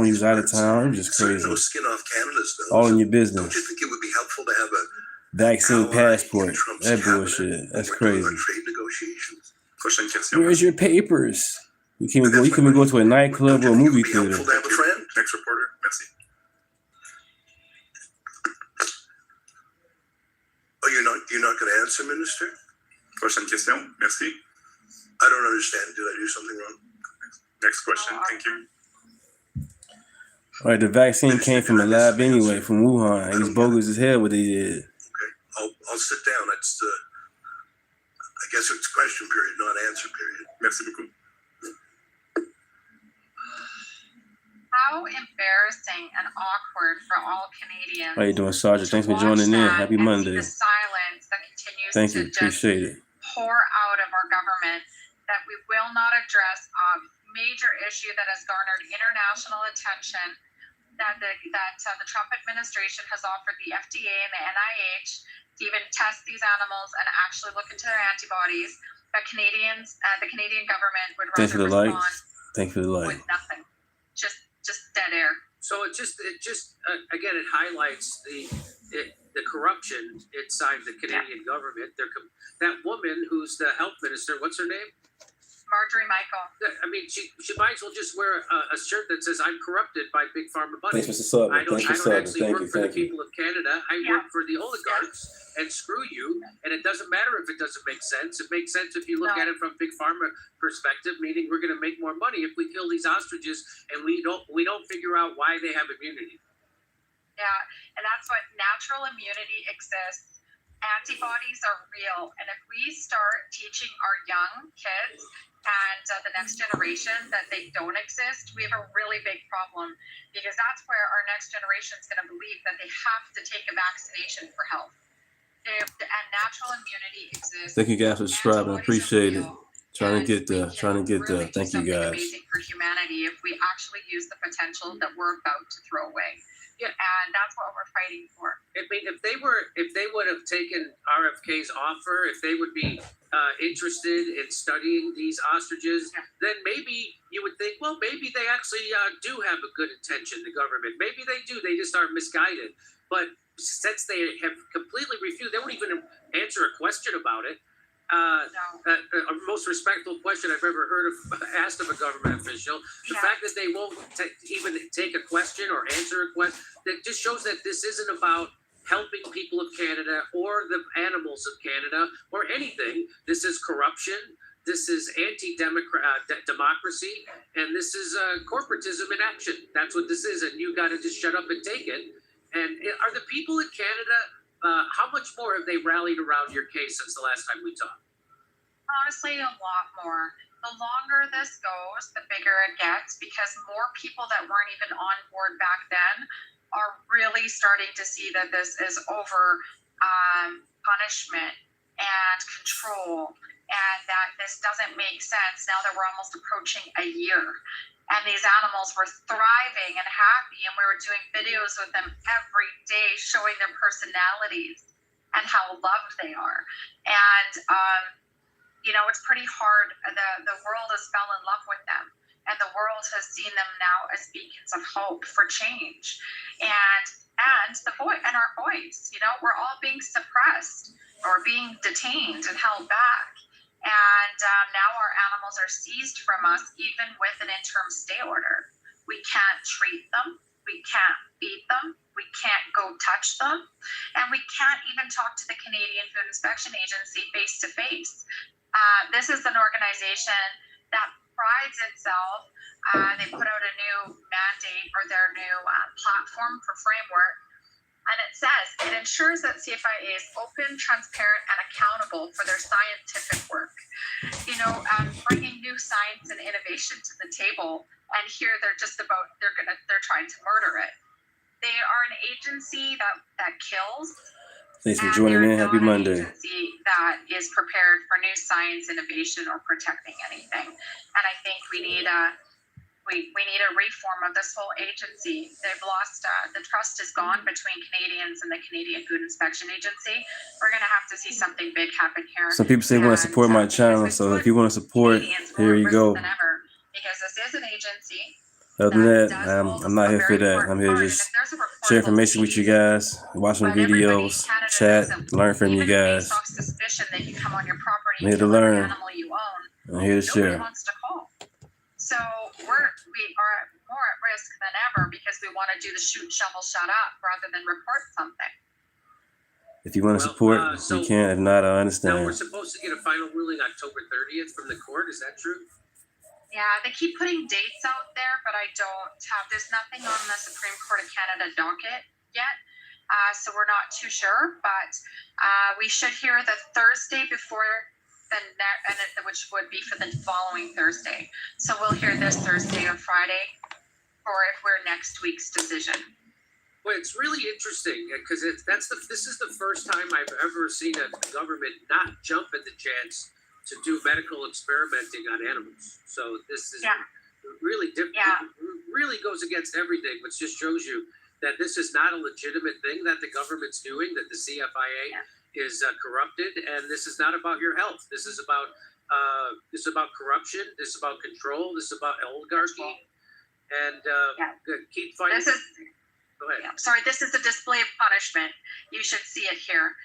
you was out of town. It was just crazy. No skin off Canada's nose. All in your business. Don't you think it would be helpful to have a vaccine passport? That bullshit. That's crazy. trade negotiations? Where's your papers? You can't even go to a nightclub or a movie theater. To have a friend. Next reporter. Merci. Oh, you're not going to answer, Minister? Prochaine question. Merci. I don't understand. Did I do something wrong? Next question. Thank you. All right, the vaccine came from a lab anyway, from Wuhan. It was bogus as hell what they did. Okay, I'll sit down. That's the. I guess it's question period, not answer period. Merci beaucoup. How embarrassing and awkward for all Canadians. How you doing, Sergeant? Thanks for joining in. Happy Monday. The silence that continues Thank to you. Appreciate it. pour out of our government, that we will not address a major issue that has garnered international attention, that the Trump administration has offered the FDA and the NIH to even test these animals and actually look into their antibodies, that the Canadian government would rather respond Thank you for the light. with nothing. Just dead air. So it just again, it highlights the corruption inside the Canadian government. That woman who's the health minister, what's her name? Marjorie Michael. I mean, she might as well just wear a shirt that says "I'm corrupted by Big Pharma money." Thanks, Mr. Sutton. I don't actually work for the people of Canada. I work for the oligarchs, and screw you. And it doesn't matter if it doesn't make sense. It makes sense if you look at it from Big Pharma perspective, meaning we're going to make more money if we kill these ostriches and we don't figure out why they have immunity. Yeah, and that's what natural immunity exists. Antibodies are real, and if we start teaching our young kids and the next generation that they don't exist, we have a really big problem, because that's where our next generation is going to believe that they have to take a vaccination for health. And natural immunity exists. Thank you guys for subscribing. Appreciate it. Trying to get there. Really Thank you guys. Amazing for humanity if we actually use the potential that we're about to throw away. Yeah, and that's what we're fighting for. I mean, if they would have taken RFK's offer, if they would be interested in studying these ostriches, then maybe you would think, well, maybe they actually do have a good intention, the government. Maybe they do. They just are misguided. But since they have completely refused, they won't even answer a question about it. A most respectful question I've ever heard asked of a government official. The fact that they won't even take a question or answer a question, that just shows that this isn't about helping people of Canada or the animals of Canada or anything. This is corruption. This is anti-democracy, and this is corporatism in action. That's what this is, and you got to just shut up and take it. And are the people in Canada? How much more have they rallied around your case since the last time we talked? Honestly, a lot more. The longer this goes, the bigger it gets, because more people that weren't even on board back then are really starting to see that this is over punishment and control, and that this doesn't make sense now that we're almost approaching a year. And these animals were thriving and happy, and we were doing videos with them every day, showing their personalities and how loved they are. And, it's pretty hard. The world has fell in love with them, and the world has seen them now as beacons of hope for change. And our voice, we're all being suppressed or being detained and held back. And now our animals are seized from us, even with an interim stay order. We can't treat them. We can't beat them. We can't go touch them. And we can't even talk to the Canadian Food Inspection Agency face to face. This is an organization that prides itself. They put out a new mandate or their new platform for framework. And it says it ensures that CFIA is open, transparent, and accountable for their scientific work. Bringing new science and innovation to the table, and here they're trying to murder it. They are an agency that kills. Thanks for joining in. Happy Monday. An agency that is prepared for new science, innovation, or protecting anything. And I think we need a reform of this whole agency. They've lost, the trust is gone between Canadians and the Canadian Food Inspection Agency. We're going to have to see something big happen here. Some people say want to support my channel, so if you want to support, here you go. Because this is an agency. Other than that, I'm not here for that. I'm here to just share information with you guys, watch some videos, chat, learn from you guys. I'm here to learn. I'm here to share. So we are more at risk than ever because we want to do the shoot, shovel, shut up rather than report something. If you want to support, you can. If not, I understand. Now we're supposed to get a final ruling October 30th from the court. Is that true? Yeah, they keep putting dates out there, but there's nothing on the Supreme Court of Canada docket yet. So we're not too sure, but we should hear the Thursday before which would be for the following Thursday. So we'll hear this Thursday or Friday, or if we're next week's decision. Well, it's really interesting because this is the first time I've ever seen a government not jump at the chance to do medical experimenting on animals. So this is really different. Yeah. It really goes against everything, which just shows you that this is not a legitimate thing that the government's doing, that the CFIA is corrupted, and this is not about your health. This is about corruption. This is about control. This is about oligarchy. And keep fighting. Go ahead. Yeah, sorry, this is a display of punishment. You should see it here.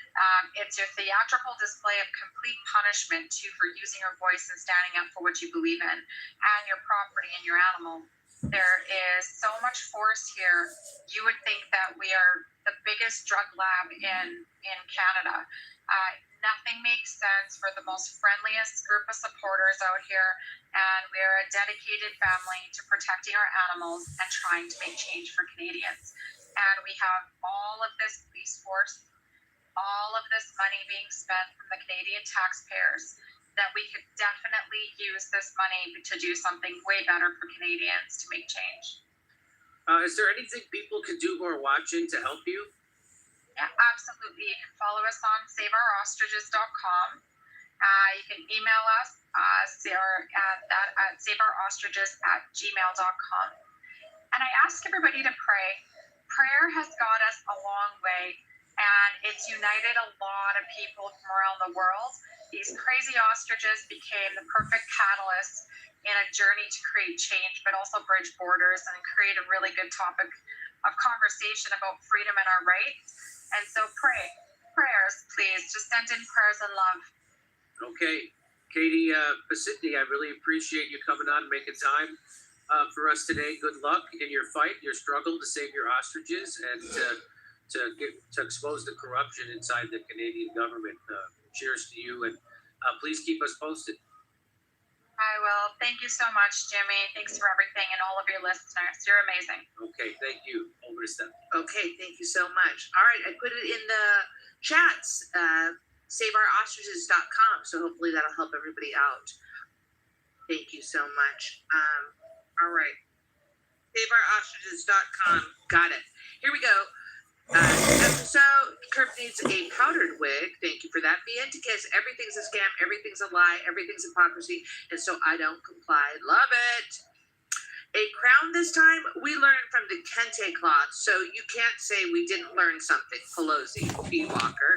It's your theatrical display of complete punishment for using your voice and standing up for what you believe in, and your property and your animal. There is so much force here. You would think that we are the biggest drug lab in Canada. Nothing makes sense. We're the most friendliest group of supporters out here, and we are a dedicated family to protecting our animals and trying to make change for Canadians. And we have all of this police force, all of this money being spent from the Canadian taxpayers, that we could definitely use this money to do something way better for Canadians to make change. Is there anything people can do who are watching to help you? Yeah, absolutely. You can follow us on saveourostriches.com. You can email us at saveourostriches@gmail.com. And I ask everybody to pray. Prayer has got us a long way, and it's united a lot of people from around the world. These crazy ostriches became the perfect catalyst in a journey to create change, but also bridge borders and create a really good topic of conversation about freedom and our rights. And so prayers, please. Just send in prayers and love. Okay. Katie Pasidney, I really appreciate you coming on and making time for us today. Good luck in your fight, your struggle to save your ostriches and to expose the corruption inside the Canadian government. Cheers to you, and please keep us posted. I will. Thank you so much, Jimmy. Thanks for everything and all of your listeners. You're amazing. Okay, thank you. Over to Steph. Okay, thank you so much. All right, I put it in the chats, saveourostriches.com, so hopefully that'll help everybody out. Thank you so much. All right, saveourostriches.com. Got it. Here we go. So Kirk needs a powdered wig. Thank you for that. Because everything's a scam, everything's a lie, everything's hypocrisy, and so I don't comply. Love it. A crown this time. We learned from the kente cloth, so you can't say we didn't learn something. Pelosi, Walker.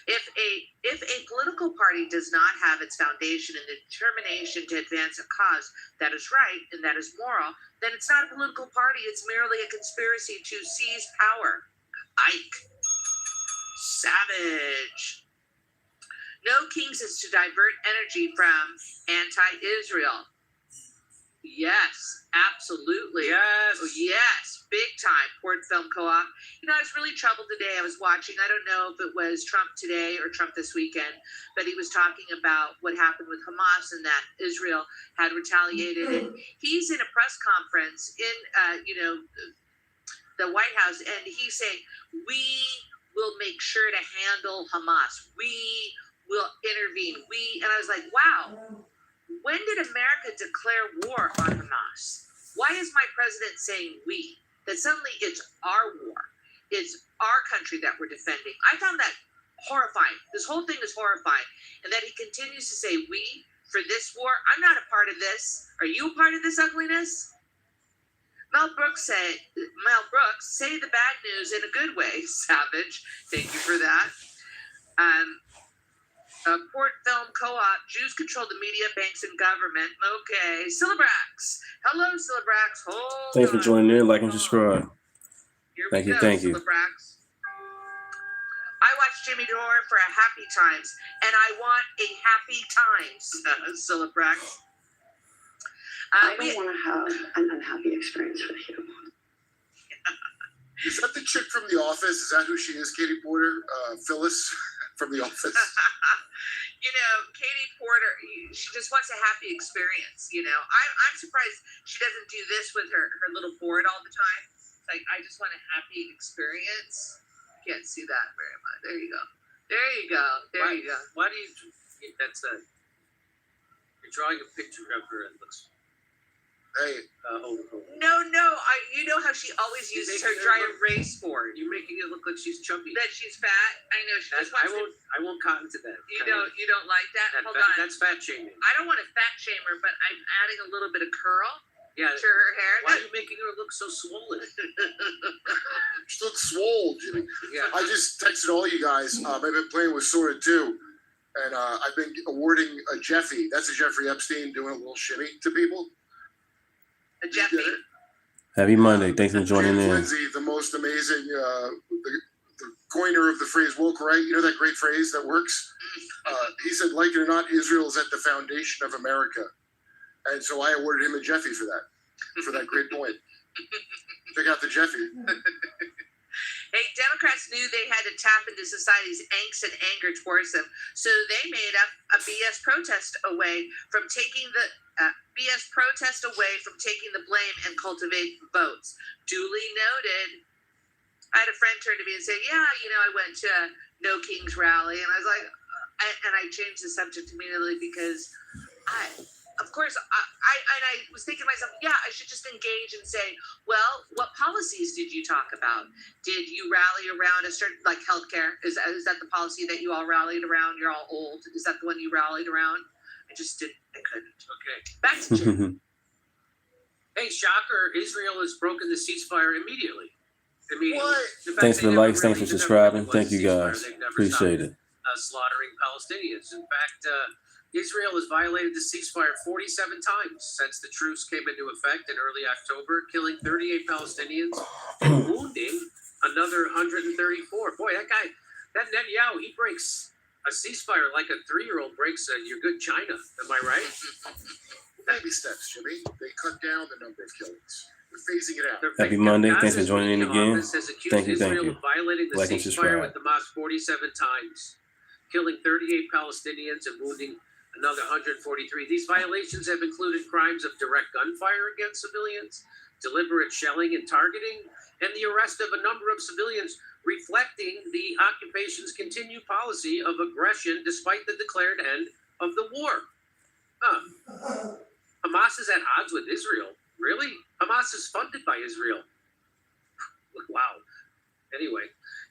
If a political party does not have its foundation in the determination to advance a cause that is right and that is moral, then it's not a political party. It's merely a conspiracy to seize power. Ike. Savage. No kings is to divert energy from anti-Israel. Yes, absolutely. Yes, big time. Port Film Co-op. You know, I was really troubled today. I was watching, I don't know if it was Trump today or Trump this weekend, but he was talking about what happened with Hamas and that Israel had retaliated. And he's in a press conference in, the White House, and he's saying, we will make sure to handle Hamas. We will intervene. And I was like, wow. When did America declare war on Hamas? Why is my president saying we? That suddenly it's our war. It's our country that we're defending. I found that horrifying. This whole thing is horrifying. And that he continues to say we for this war. I'm not a part of this. Are you a part of this ugliness? Mel Brooks, say the bad news in a good way, Savage. Thank you for that. Port Film Co-op, Jews control the media, banks, and government. Okay. Syllabrax. Hello, Syllabrax. Thanks for joining in. Like and subscribe. Thank you. Syllabrax. I watch Jimmy Dore for a happy times, and I want a happy times, Syllabrax. I don't want to have an unhappy experience with you. Is that the chick from The Office? Is that who she is, Katie Porter? Phyllis from The Office? You know, Katie Porter, she just wants a happy experience, you know. I'm surprised she doesn't do this with her little board all the time. It's like, I just want a happy experience. Can't see that very much. There you go. Why do you, that's a, you're drawing a picture of her and it looks. Hey. No. You know how she always uses her dry erase board. You're making it look like she's chubby. That she's fat. I know. She just wants I won't cotton to that. You don't like that? Hold on. That's fat shaming. I don't want to fat shame her, but I'm adding a little bit of curl to her hair. Why are you making her look so swollen? She looks swole, Jimmy. Yeah. I just texted all you guys. I've been playing with Sora 2, and I've been awarding a Jeffy. That's a Jeffrey Epstein doing a little shimmy to people. A Jeffy. Happy Monday. Thanks for joining in. Lindsay, the most amazing, the coiner of the phrase woke right. You know that great phrase that works? He said, like it or not, Israel is at the foundation of America. And so I awarded him a Jeffy for that great point. Check out the Jeffy. Hey, Democrats knew they had to tap into society's angst and anger towards them, so they made up a BS protest away from taking the blame and cultivate votes. Duly noted. I had a friend turn to me and say, "Yeah, I went to No King's rally," and I was like, and I changed the subject immediately because I was thinking to myself, yeah, I should just engage and say, well, what policies did you talk about? Did you rally around a certain, like healthcare? Is that the policy that you all rallied around? You're all old. Is that the one you rallied around? I just didn't. I couldn't. Okay. Back to Jim. Hey, shocker! Israel has broken the ceasefire immediately. Thanks for the likes. Thanks for subscribing. Thank you guys. Appreciate it. Slaughtering Palestinians. In fact, Israel has violated the ceasefire 47 times since the truce came into effect in early October, killing 38 Palestinians and wounding another 134. Boy, that Netanyahu, he breaks a ceasefire like a 3-year-old breaks your good China. Am I right? Baby steps, Jimmy. They cut down the number of killings. They're phasing it out. Happy Monday. Thanks for joining in again. Thank you. Israel of violating the like and ceasefire subscribe. with Hamas 47 times, killing 38 Palestinians and wounding another 143. These violations have included crimes of direct gunfire against civilians, deliberate shelling and targeting, and the arrest of a number of civilians, reflecting the occupation's continued policy of aggression despite the declared end of the war. Hamas is at odds with Israel. Really? Hamas is funded by Israel. Wow. Anyway,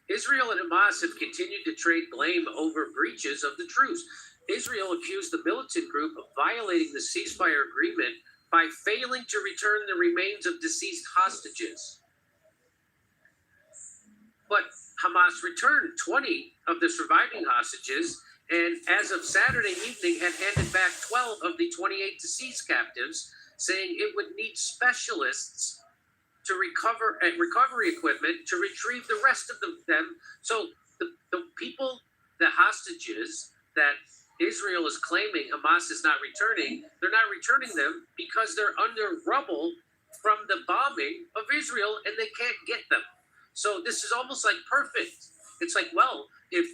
Israel and Hamas have continued to trade blame over breaches of the truce. Israel accused the militant group of violating the ceasefire agreement by failing to return the remains of deceased hostages. But Hamas returned 20 of the surviving hostages, and as of Saturday evening had handed back 12 of the 28 deceased captives, saying it would need specialists to recover and recovery equipment to retrieve the rest of them. So the people, the hostages that Israel is claiming Hamas is not returning. They're not returning them because they're under rubble from the bombing of Israel and they can't get them. So this is almost like perfect. It's like, well, if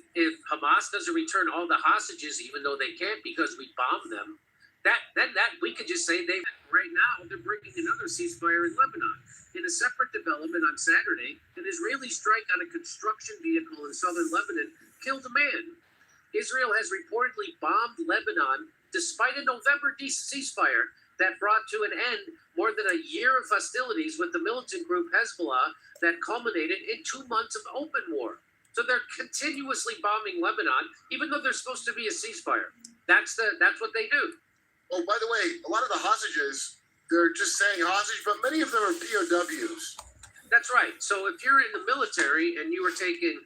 Hamas doesn't return all the hostages, even though they can't because we bombed them, then we could just say right now they're bringing another ceasefire in Lebanon. In a separate development on Saturday, an Israeli strike on a construction vehicle in southern Lebanon killed a man. Israel has reportedly bombed Lebanon despite a November ceasefire that brought to an end more than a year of hostilities with the militant group Hezbollah that culminated in 2 months of open war. So they're continuously bombing Lebanon, even though there's supposed to be a ceasefire. That's what they do. Oh, by the way, a lot of the hostages, they're just saying hostage, but many of them are POWs. That's right. So if you're in the military and you were taken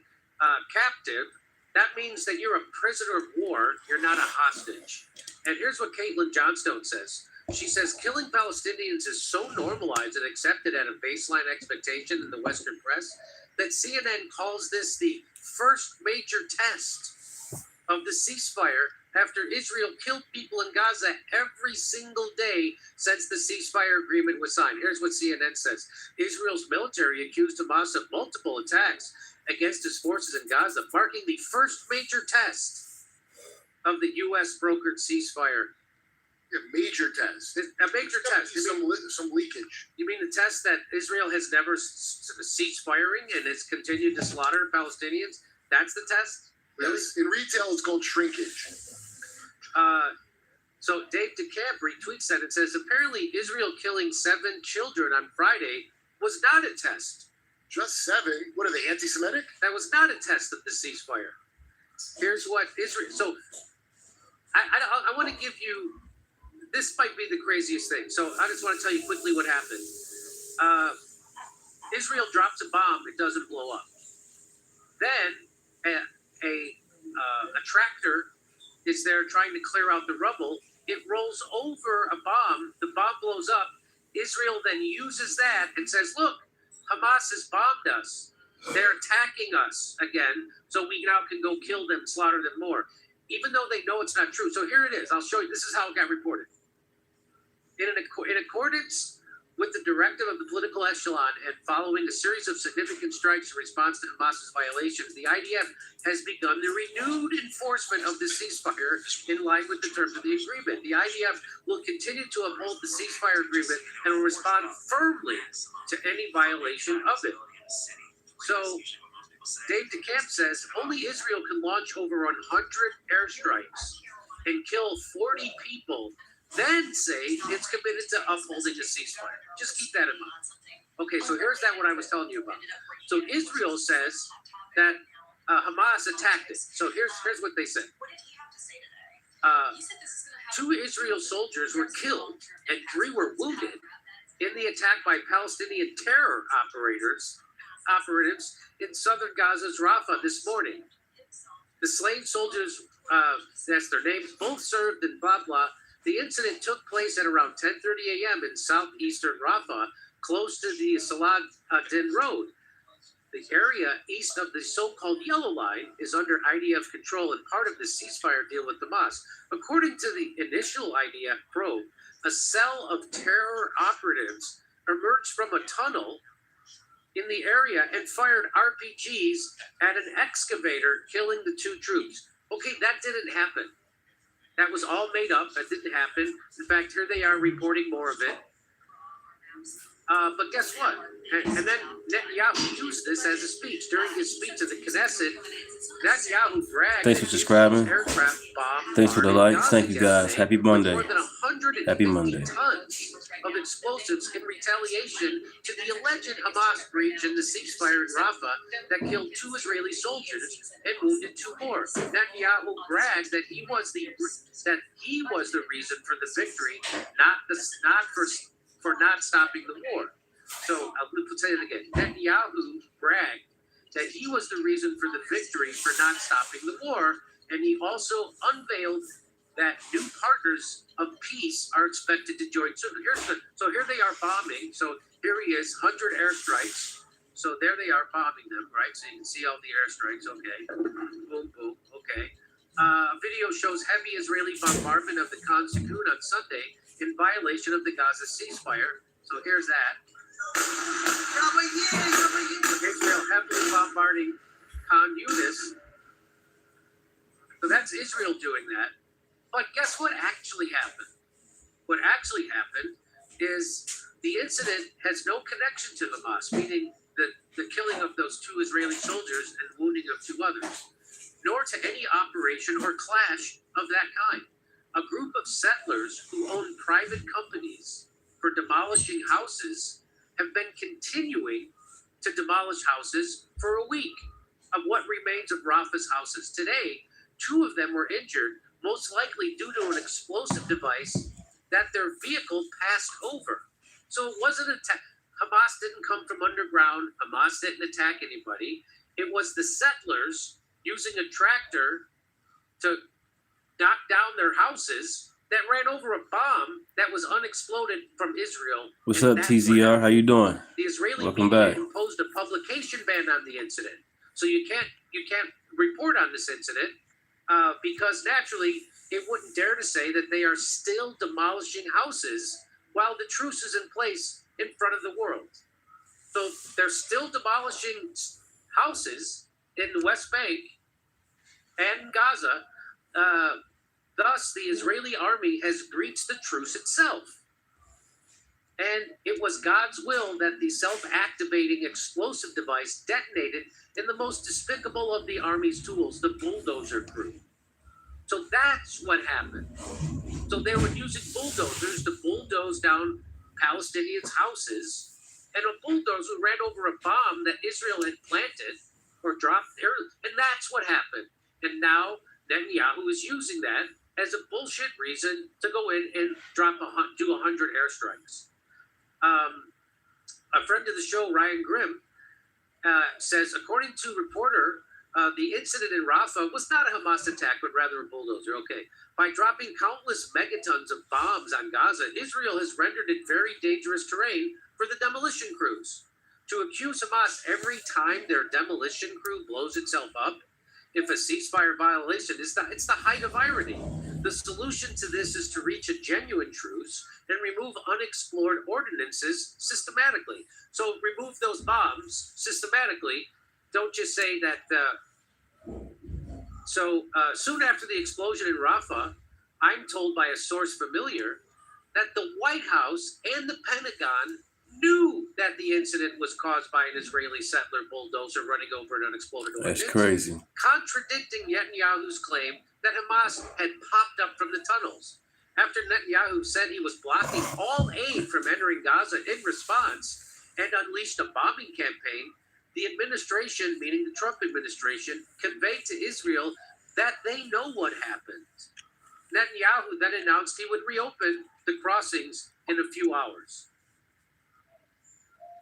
captive, that means that you're a prisoner of war. You're not a hostage. And here's what Caitlin Johnstone says. She says, killing Palestinians is so normalized and accepted at a baseline expectation in the Western press that CNN calls this the first major test of the ceasefire after Israel killed people in Gaza every single day since the ceasefire agreement was signed. Here's what CNN says. Israel's military accused Hamas of multiple attacks against its forces in Gaza, marking the first major test of the U.S. brokered ceasefire. A major test. A major test. Some leakage. You mean the test that Israel has never ceased firing and has continued to slaughter Palestinians? That's the test? Yes. In retail, it's called shrinkage. So Dave DeCamp retweets that and says, apparently Israel killing 7 children on Friday was not a test. Just 7? What are they, anti-Semitic? That was not a test of the ceasefire. Here's what Israel... So I want to give you... This might be the craziest thing. So I just want to tell you quickly what happened. Israel drops a bomb. It doesn't blow up. Then a tractor is there trying to clear out the rubble. It rolls over a bomb. The bomb blows up. Israel then uses that and says, look, Hamas has bombed us. They're attacking us again, so we now can go kill them, slaughter them more, even though they know it's not true. So here it is. I'll show you. This is how it got reported. In accordance with the directive of the political echelon and following a series of significant strikes in response to Hamas's violations, the IDF has begun the renewed enforcement of the ceasefire in line with the terms of the agreement. The IDF will continue to uphold the ceasefire agreement and will respond firmly to any violation of it. So Dave DeCamp says only Israel can launch over 100 airstrikes and kill 40 people, then say it's committed to upholding the ceasefire. Just keep that in mind. Okay, so here's what I was telling you about. So Israel says that Hamas attacked it. So here's what they said. 2 Israel soldiers were killed and 3 were wounded in the attack by Palestinian terror operatives in southern Gaza's Rafah this morning. The slain soldiers, that's their names, both served in blah blah. The incident took place at around 10:30 a.m. in southeastern Rafah, close to the Salah Din Road. The area east of the so-called Yellow Line is under IDF control and part of the ceasefire deal with Hamas. According to the initial IDF probe, a cell of terror operatives emerged from a tunnel in the area and fired RPGs at an excavator, killing the 2 troops. Okay, that didn't happen. That was all made up. That didn't happen. In fact, here they are reporting more of it. But guess what? And then Netanyahu used this as a speech. During his speech to the Knesset, Netanyahu bragged. Thanks for subscribing. Thanks for the likes. Thank you guys. Happy Monday. Happy Monday. Tons of explosives in retaliation to the alleged Hamas breach in the ceasefire in Rafah that killed 2 Israeli soldiers and wounded 2 more. Netanyahu bragged that he was the reason for the victory, not for not stopping the war. So I'll say it again. Netanyahu bragged that he was the reason for the victory for not stopping the war, and he also unveiled that new partners of peace are expected to join. So here they are bombing. So here he is, 100 airstrikes. So there they are bombing them, right? So you can see all the airstrikes. Okay, boom, boom. Okay. Video shows heavy Israeli bombardment of the Khan Yunis on Sunday in violation of the Gaza ceasefire. So here's that. Israel heavily bombarding Khan Yunis. So that's Israel doing that. But guess what actually happened? What actually happened is the incident has no connection to Hamas, meaning the killing of those 2 Israeli soldiers and wounding of 2 others, nor to any operation or clash of that kind. A group of settlers who own private companies for demolishing houses have been continuing to demolish houses for a week. Of what remains of Rafah's houses today, 2 of them were injured, most likely due to an explosive device that their vehicle passed over. So it wasn't Hamas didn't come from underground. Hamas didn't attack anybody. It was the settlers using a tractor to knock down their houses that ran over a bomb that was unexploded from Israel. What's up, TZR? How you doing? The Israeli Welcome media back. imposed a publication ban on the incident, so you can't report on this incident because naturally it wouldn't dare to say that they are still demolishing houses while the truce is in place in front of the world. So they're still demolishing houses in the West Bank and Gaza. Thus, the Israeli army has breached the truce itself. And it was God's will that the self-activating explosive device detonated in the most despicable of the army's tools, the bulldozer crew. So that's what happened. So they were using bulldozers to bulldoze down Palestinians' houses, and a bulldozer ran over a bomb that Israel had planted or dropped there, and that's what happened. And now Netanyahu is using that as a bullshit reason to go in and do 100 airstrikes. A friend of the show, Ryan Grimm, says, according to reporter, the incident in Rafah was not a Hamas attack, but rather a bulldozer. Okay. By dropping countless megatons of bombs on Gaza, Israel has rendered it very dangerous terrain for the demolition crews. To accuse Hamas every time their demolition crew blows itself up, if a ceasefire violation, it's the height of irony. The solution to this is to reach a genuine truce and remove unexplored ordinances systematically. So remove those bombs systematically. Don't just say that. Soon after the explosion in Rafah, I'm told by a source familiar that the White House and the Pentagon knew that the incident was caused by an Israeli settler bulldozer running over an unexploded ordnance. That's crazy. Contradicting Netanyahu's claim that Hamas had popped up from the tunnels. After Netanyahu said he was blocking all aid from entering Gaza in response and unleashed a bombing campaign, the administration, meaning the Trump administration, conveyed to Israel that they know what happened. Netanyahu then announced he would reopen the crossings in a few hours.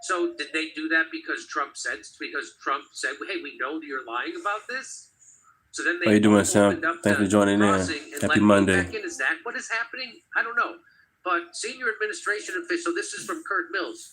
So did they do that because Trump said, hey, we know you're lying about this? So then they How you doing, Sam? Thanks for joining in. Happy Monday. Is that what is happening? I don't know. But senior administration official, this is from Kurt Mills.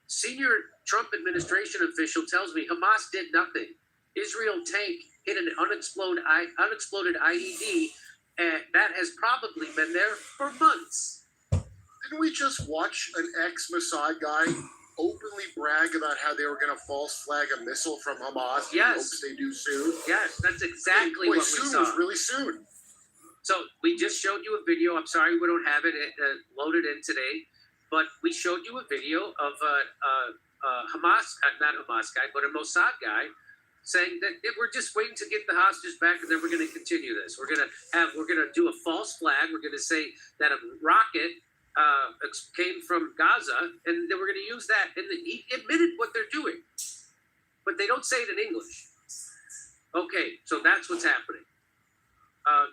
Senior Trump administration official tells me Hamas did nothing. Israel tank hit an unexploded IED, and that has probably been there for months. Didn't we just watch an ex-Mossad guy openly brag about how they were going to false flag a missile from Hamas? Yes. Hopes they do soon. Yes, that's exactly what we saw. Soon was really soon. So we just showed you a video. I'm sorry we don't have it loaded in today, but we showed you a video of Hamas, not Hamas guy, but a Mossad guy, saying that we're just waiting to get the hostages back, and then we're going to continue this. We're going to do a false flag. We're going to say that a rocket came from Gaza, and then we're going to use that. And he admitted what they're doing, but they don't say it in English. Okay, so that's what's happening.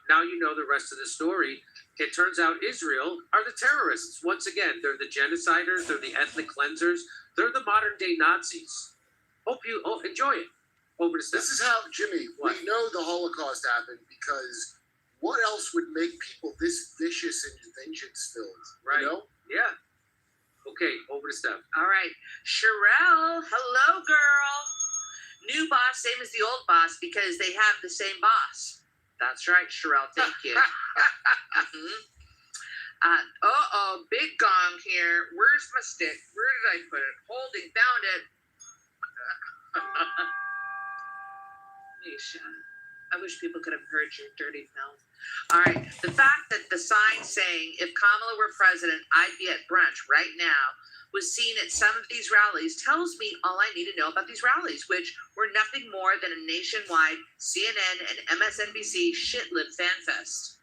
Now you know the rest of the story. It turns out Israel are the terrorists. Once again, they're the genociders. They're the ethnic cleansers. They're the modern-day Nazis. Hope you enjoy it. Over to Steph. This is how, Jimmy, we know the Holocaust happened because what else would make people this vicious and vengeance-filled? Right. You know? Yeah. Okay, over to Steph. All right. Sherelle, hello, girl. New boss, same as the old boss, because they have the same boss. That's right, Sherelle. Thank you. Big gong here. Where's my stick? Where did I put it? Holding, found it. Nisha, I wish people could have heard your dirty mouth. All right. The fact that the sign saying, if Kamala were president, I'd be at brunch right now, was seen at some of these rallies tells me all I need to know about these rallies, which were nothing more than a nationwide CNN and MSNBC shit-lib fan fest.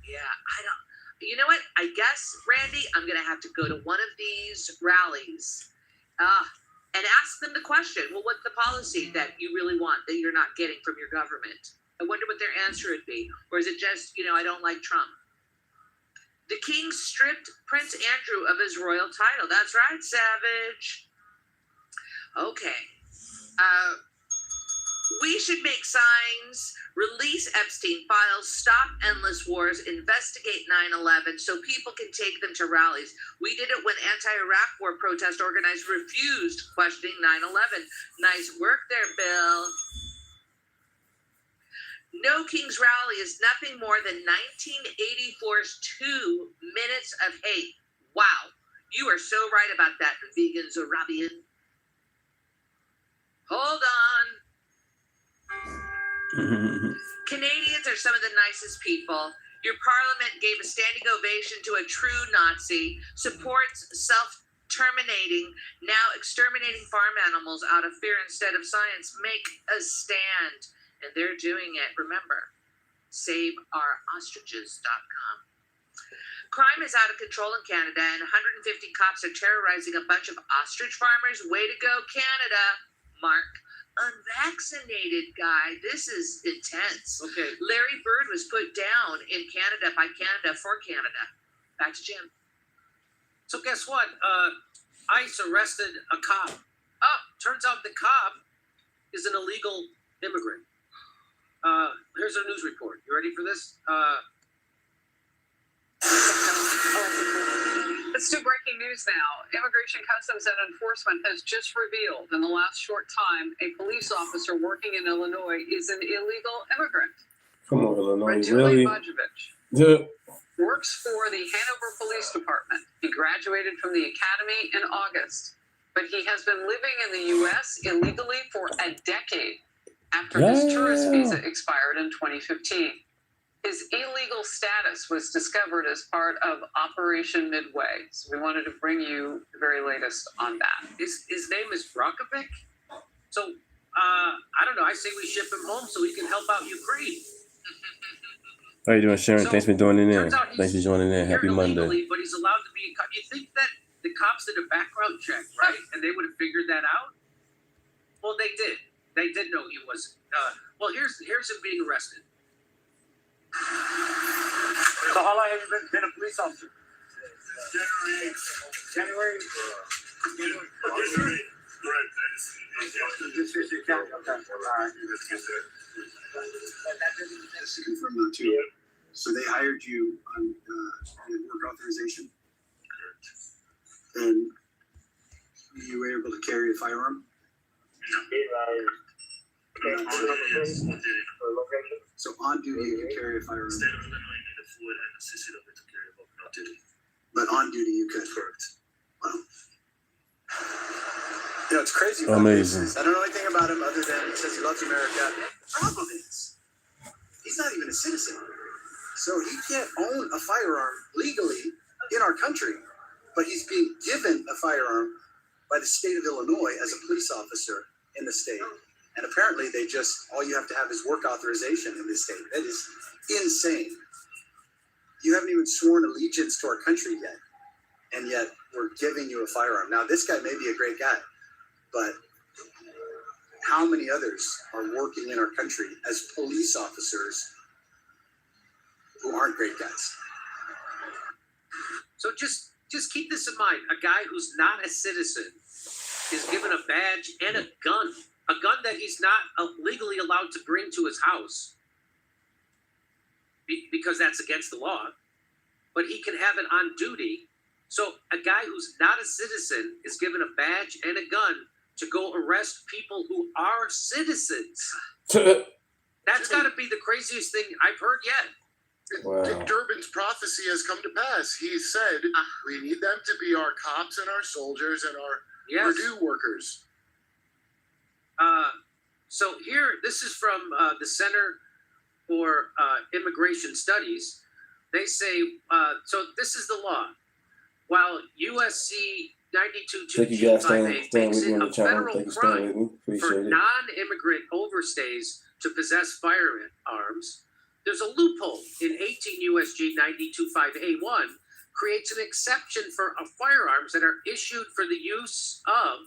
Yeah, I don't. You know what? I guess, Randy, I'm going to have to go to one of these rallies and ask them the question, well, what's the policy that you really want that you're not getting from your government? I wonder what their answer would be. Or is it just, I don't like Trump? The king stripped Prince Andrew of his royal title. That's right, Savage. Okay. We should make signs, release Epstein files, stop endless wars, investigate 9/11 so people can take them to rallies. We did it when anti-Iraq war protest organizers refused questioning 9/11. Nice work there, Bill. No King's Rally is nothing more than 1984's 2 minutes of hate. Wow. You are so right about that, vegan Zorabian. Hold on. Canadians are some of the nicest people. Your parliament gave a standing ovation to a true Nazi, supports self-terminating, now exterminating farm animals out of fear instead of science. Make a stand. And they're doing it. Remember, saveourostriches.com. Crime is out of control in Canada, and 150 cops are terrorizing a bunch of ostrich farmers. Way to go, Canada. Mark, unvaccinated guy. This is intense. Okay. Larry Bird was put down in Canada by Canada for Canada. Back to Jim. So guess what? ICE arrested a cop. Oh, turns out the cop is an illegal immigrant. Here's our news report. You ready for this? Let's do breaking news now. Immigration Customs and Enforcement has just revealed in the last short time a police officer working in Illinois is an illegal immigrant. Come on, Illinois, Raduli really? Budjevich works for the Hanover Police Department. He graduated from the academy in August, but he has been living in the U.S. illegally for a decade after his tourist visa expired in 2015. His illegal status was discovered as part of Operation Midway. So we wanted to bring you the very latest on that. His name is Brockovic. So, I don't know. I say we ship him home so he can help out Ukraine. How you doing, Sharon? Thanks for joining in. Thanks for joining in. Happy Monday. But he's allowed to be a cop. You think that the cops did a background check, right? And they would have figured that out? Well, they did. They did know he was. Well, here's him being arrested. So how long have you been a police officer? January. Just to confirm that too. So they hired you on work authorization, and you were able to carry a firearm. So on duty, you can carry a firearm. But on duty, you could. Correct. Wow. It's crazy. Amazing. I don't know anything about him other than he says he loves America. The problem is, he's not even a citizen. So he can't own a firearm legally in our country, but he's being given a firearm by the state of Illinois as a police officer in the state. And apparently all you have to have is work authorization in this state. That is insane. You haven't even sworn allegiance to our country yet. And yet we're giving you a firearm. Now, this guy may be a great guy, but how many others are working in our country as police officers who aren't great guys? So just keep this in mind. A guy who's not a citizen is given a badge and a gun that he's not legally allowed to bring to his house because that's against the law, but he can have it on duty. So a guy who's not a citizen is given a badge and a gun to go arrest people who are citizens. That's got to be the craziest thing I've heard yet. Wow. Dick Durbin's prophecy has come to pass. He said, we need them to be our cops and our soldiers and our Purdue workers. So here, this is from the Center for Immigration Studies. They say, so this is the law. While USC 92.2G5A makes it a federal crime for non-immigrant overstays to possess firearms, there's a loophole in 18 USG 92.5A1 creates an exception for firearms that are issued for the use of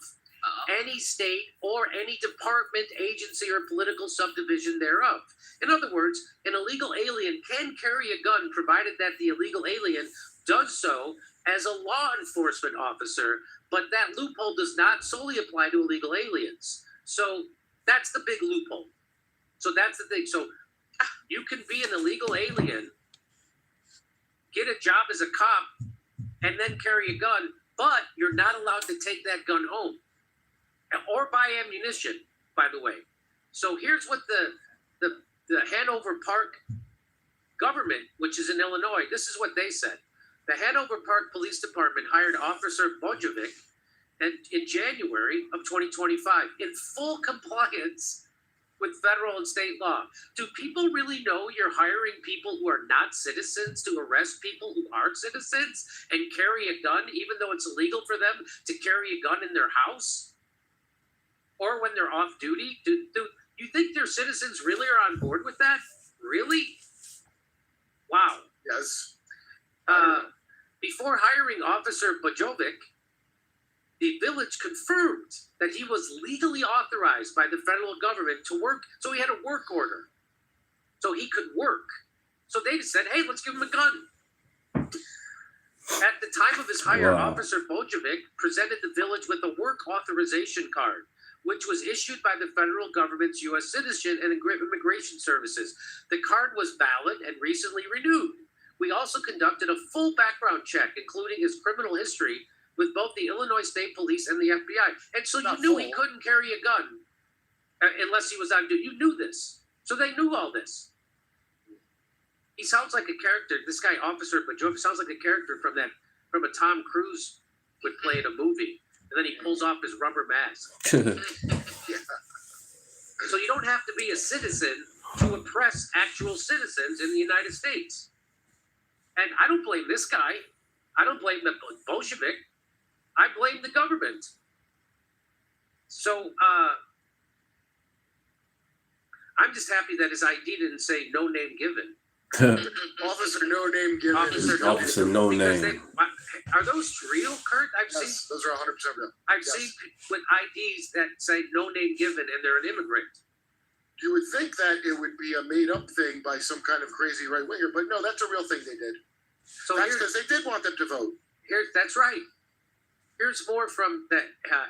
any state or any department, agency, or political subdivision thereof. In other words, an illegal alien can carry a gun provided that the illegal alien does so as a law enforcement officer, but that loophole does not solely apply to illegal aliens. So that's the big loophole. So that's the thing. So you can be an illegal alien, get a job as a cop, and then carry a gun, but you're not allowed to take that gun home or buy ammunition, by the way. So here's what the Hanover Park government, which is in Illinois, this is what they said. The Hanover Park Police Department hired Officer Bojovic in January of 2025 in full compliance with federal and state law. Do people really know you're hiring people who are not citizens to arrest people who are citizens and carry a gun, even though it's illegal for them to carry a gun in their house or when they're off duty? Do you think their citizens really are on board with that? Really? Wow. Yes. Before hiring Officer Bojovic, the village confirmed that he was legally authorized by the federal government to work. So he had a work order. So he could work. So they said, hey, let's give him a gun. At the time of his hire, Officer Bojovic presented the village with a work authorization card, which was issued by the federal government's U.S. Citizen and Immigration Services. The card was valid and recently renewed. We also conducted a full background check, including his criminal history, with both the Illinois State Police and the FBI. And so you knew he couldn't carry a gun unless he was on duty. You knew this. So they knew all this. He sounds like a character. This guy, Officer Bojovic, sounds like a character from a Tom Cruise would play in a movie. And then he pulls off his rubber mask. So you don't have to be a citizen to oppress actual citizens in the United States. And I don't blame this guy. I don't blame the Bolshevik. I blame the government. So I'm just happy that his ID didn't say no name given. Officer No Name given. Officer No Name. Are those real, Kurt? Yes, those are 100% real. I've seen with IDs that say no name given and they're an immigrant. You would think that it would be a made-up thing by some kind of crazy right-winger, but no, that's a real thing they did. So that's because they did want them to vote. That's right. Here's more from the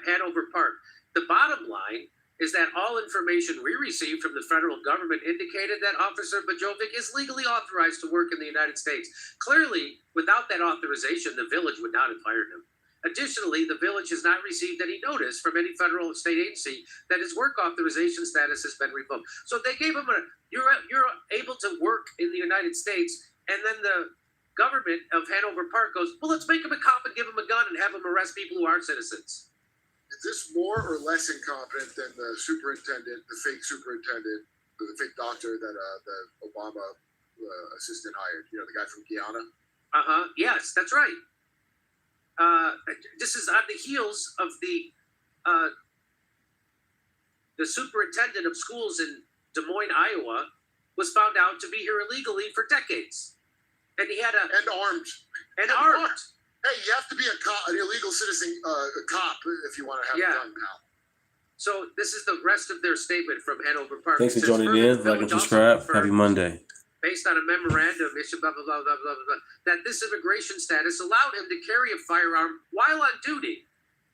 Hanover Park. The bottom line is that all information we received from the federal government indicated that Officer Bojovic is legally authorized to work in the United States. Clearly, without that authorization, the village would not have hired him. Additionally, the village has not received any notice from any federal or state agency that his work authorization status has been revoked. So they gave him you're able to work in the United States, and then the government of Hanover Park goes, well, let's make him a cop and give him a gun and have him arrest people who aren't citizens. Is this more or less incompetent than the superintendent, the fake superintendent, the fake doctor that the Obama assistant hired? You know, the guy from Guyana? Yes, that's right. This is on the heels of the superintendent of schools in Des Moines, Iowa, was found out to be here illegally for decades. And he had and armed. Hey, you have to be a cop, an illegal citizen, a cop, if you want to have a gun, pal. So this is the rest of their statement from Hanover Park. Thanks for joining in. Like and subscribe. Happy Monday. Based on a memorandum issued, blah, blah, blah, blah, blah, blah, that this immigration status allowed him to carry a firearm while on duty,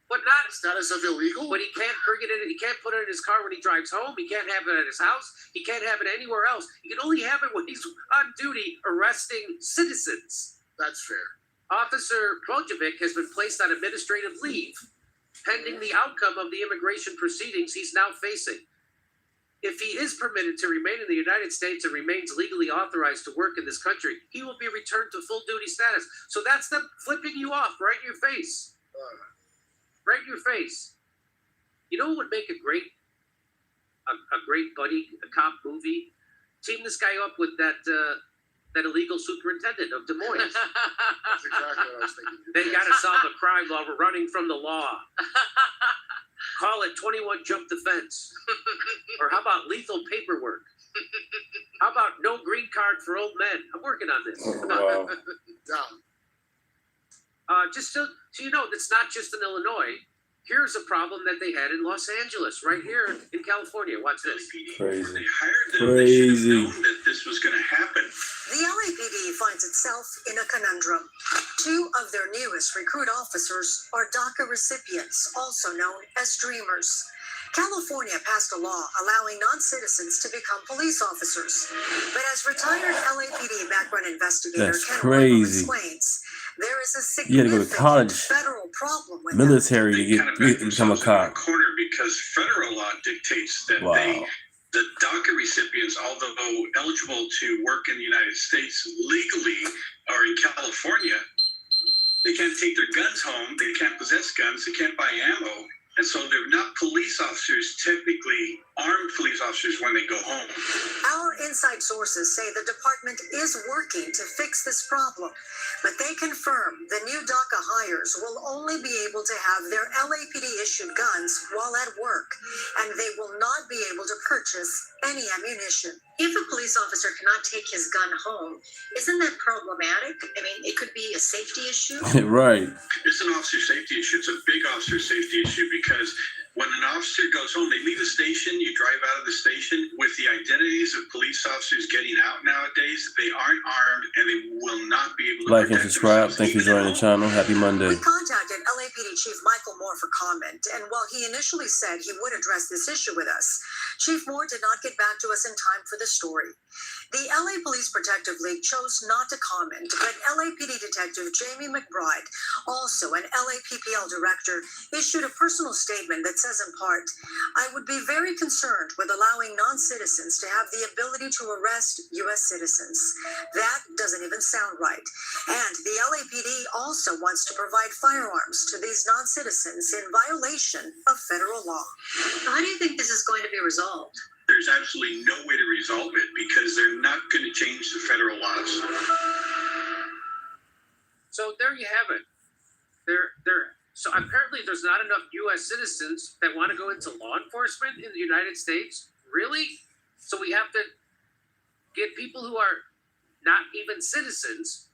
but not status of illegal. But he can't bring it in. He can't put it in his car when he drives home. He can't have it at his house. He can't have it anywhere else. He can only have it when he's on duty arresting citizens. That's fair. Officer Bojovic has been placed on administrative leave pending the outcome of the immigration proceedings he's now facing. if he is permitted to remain in the United States and remains legally authorized to work in this country, he will be returned to full duty status. So that's them flipping you off right in your face. Right in your face. You know what would make a great buddy, a cop movie? Team this guy up with that illegal superintendent of Des Moines. That's exactly what I was thinking. They got to solve a crime while we're running from the law. Call it 21 Jump the Fence. Or how about lethal paperwork? How about no green card for old men? I'm working on this. Wow. Just so you know, it's not just in Illinois. Here's a problem that they had in Los Angeles, right here in California. Watch this. Crazy. When they hired them, they should have known that this was going to happen. The LAPD finds itself in a conundrum. Two of their newest recruit officers are DACA recipients, also known as Dreamers. California passed a law allowing non-citizens to become police officers. But as retired LAPD background investigator That's Ken crazy. explains, there is a You had to go to significant college, federal problem with military to Kind of become a cop. corner because federal law dictates that Wow. the DACA recipients, although eligible to work in the United States legally, or in California, they can't take their guns home, they can't possess guns, they can't buy ammo, and so they're not police officers, technically armed police officers when they go home. Our inside sources say the department is working to fix this problem, but they confirm the new DACA hires will only be able to have their LAPD-issued guns while at work, and they will not be able to purchase any ammunition. If a police officer cannot take his gun home, isn't that problematic? I mean, it could be a safety issue. Right. It's an officer safety issue. It's a big officer safety issue because when an officer goes home, they leave the station, you drive out of the station with the identities of police officers getting out nowadays. They aren't armed and they will not be able to Like and protect subscribe. themselves. Thank you for joining the channel. Happy Monday. We contacted LAPD Chief Michael Moore for comment, and while he initially said he would address this issue with us, Chief Moore did not get back to us in time for the story. The LA Police Protective League chose not to comment, but LAPD Detective Jamie McBride, also an LAPPL director, issued a personal statement that says in part, "I would be very concerned with allowing non-citizens to have the ability to arrest U.S. citizens. That doesn't even sound right. And the LAPD also wants to provide firearms to these non-citizens in violation of federal law." How do you think this is going to be resolved? There's absolutely no way to resolve it because they're not going to change the federal laws. So there you have it. So apparently there's not enough U.S. citizens that want to go into law enforcement in the United States. Really? So we have to get people who are not even citizens,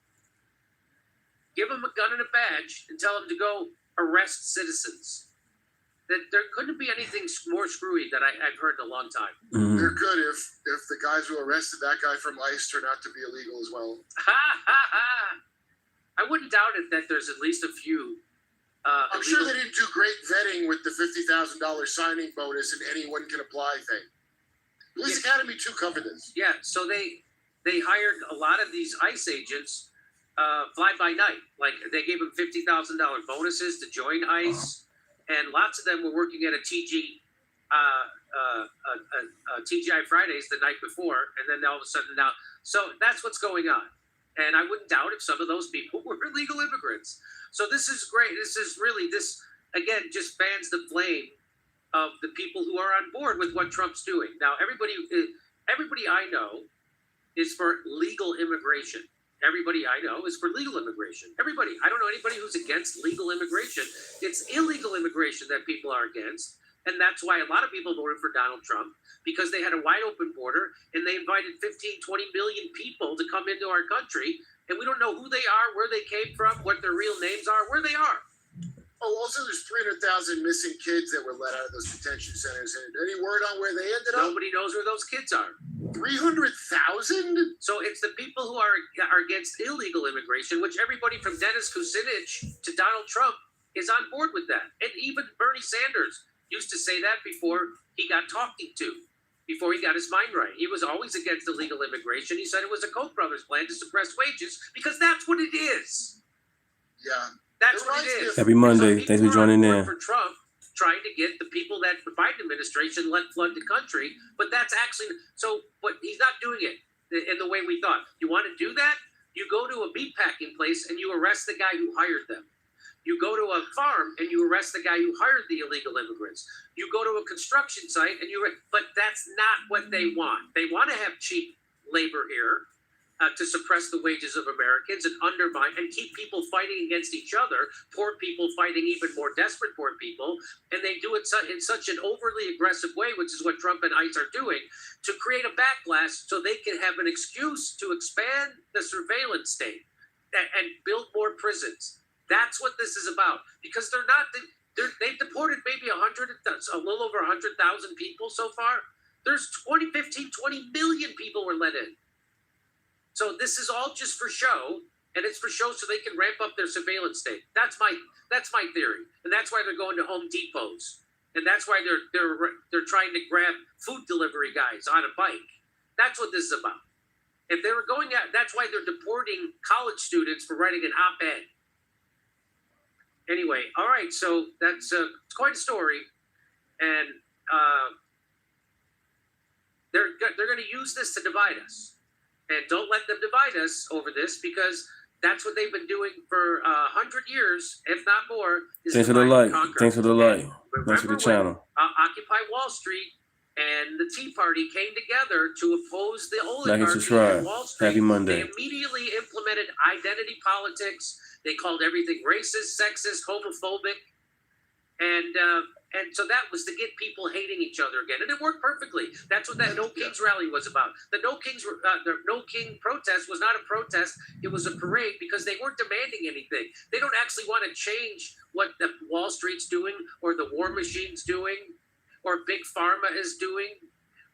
give them a gun and a badge, and tell them to go arrest citizens. That there couldn't be anything more screwy that I've heard in a long time. They're good if the guys who arrested that guy from ICE turn out to be illegal as well. I wouldn't doubt it that there's at least a few. I'm sure they didn't do great vetting with the $50,000 signing bonus and anyone can apply thing. Police Academy 2 covered this. Yeah, so they hired a lot of these ICE agents fly by night. Like they gave them $50,000 bonuses to join ICE, and lots of them were working at a TGI Fridays the night before, and then all of a sudden now. So that's what's going on. And I wouldn't doubt if some of those people were illegal immigrants. So this is great. This again just fans the flame of the people who are on board with what Trump's doing. Now, everybody I know is for legal immigration. Everybody I know is for legal immigration. Everybody. I don't know anybody who's against legal immigration. It's illegal immigration that people are against. And that's why a lot of people voted for Donald Trump, because they had a wide open border and they invited 15, 20 million people to come into our country. And we don't know who they are, where they came from, what their real names are, where they are. Oh, also there's 300,000 missing kids that were let out of those detention centers. Any word on where they ended up? Nobody knows where those kids are. 300,000? So it's the people who are against illegal immigration, which everybody from Dennis Kucinich to Donald Trump is on board with that. And even Bernie Sanders used to say that before he got talked to, before he got his mind right. He was always against illegal immigration. He said it was a Koch brothers plan to suppress wages because that's what it is. Yeah. That's what it is. Happy Monday. Thanks for joining in. For Trump trying to get the people that the Biden administration let flood the country. But that's actually but he's not doing it in the way we thought. You want to do that? You go to a meatpacking place and you arrest the guy who hired them. You go to a farm and you arrest the guy who hired the illegal immigrants. You go to a construction site and but that's not what they want. They want to have cheap labor here to suppress the wages of Americans and undermine and keep people fighting against each other, poor people fighting even more desperate poor people. And they do it in such an overly aggressive way, which is what Trump and ICE are doing, to create a backlash so they can have an excuse to expand the surveillance state and build more prisons. That's what this is about, because they've deported maybe a little over 100,000 people so far. There's 20 million people were let in. So this is all just for show, and it's for show so they can ramp up their surveillance state. That's my theory, and that's why they're going to Home Depots, and that's why they're trying to grab food delivery guys on a bike. That's what this is about. If they were going out, that's why they're deporting college students for writing an op-ed. Anyway, all right, so that's it's quite a story, and they're going to use this to divide us, and don't let them divide us over this, because that's what they've been doing for 100 years, if not more. Thanks for the light. Thanks for the light. Thanks for the channel. Occupy Wall Street and the Tea Party came together to oppose the Like and oligarchy subscribe. on Wall Street. Happy Monday. They immediately implemented identity politics. They called everything racist, sexist, homophobic, and so that was to get people hating each other again, and it worked perfectly. That's what that No Kings rally was about. The No King protest was not a protest; it was a parade, because they weren't demanding anything. They don't actually want to change what the Wall Street's doing, or the war machine's doing, or Big Pharma is doing,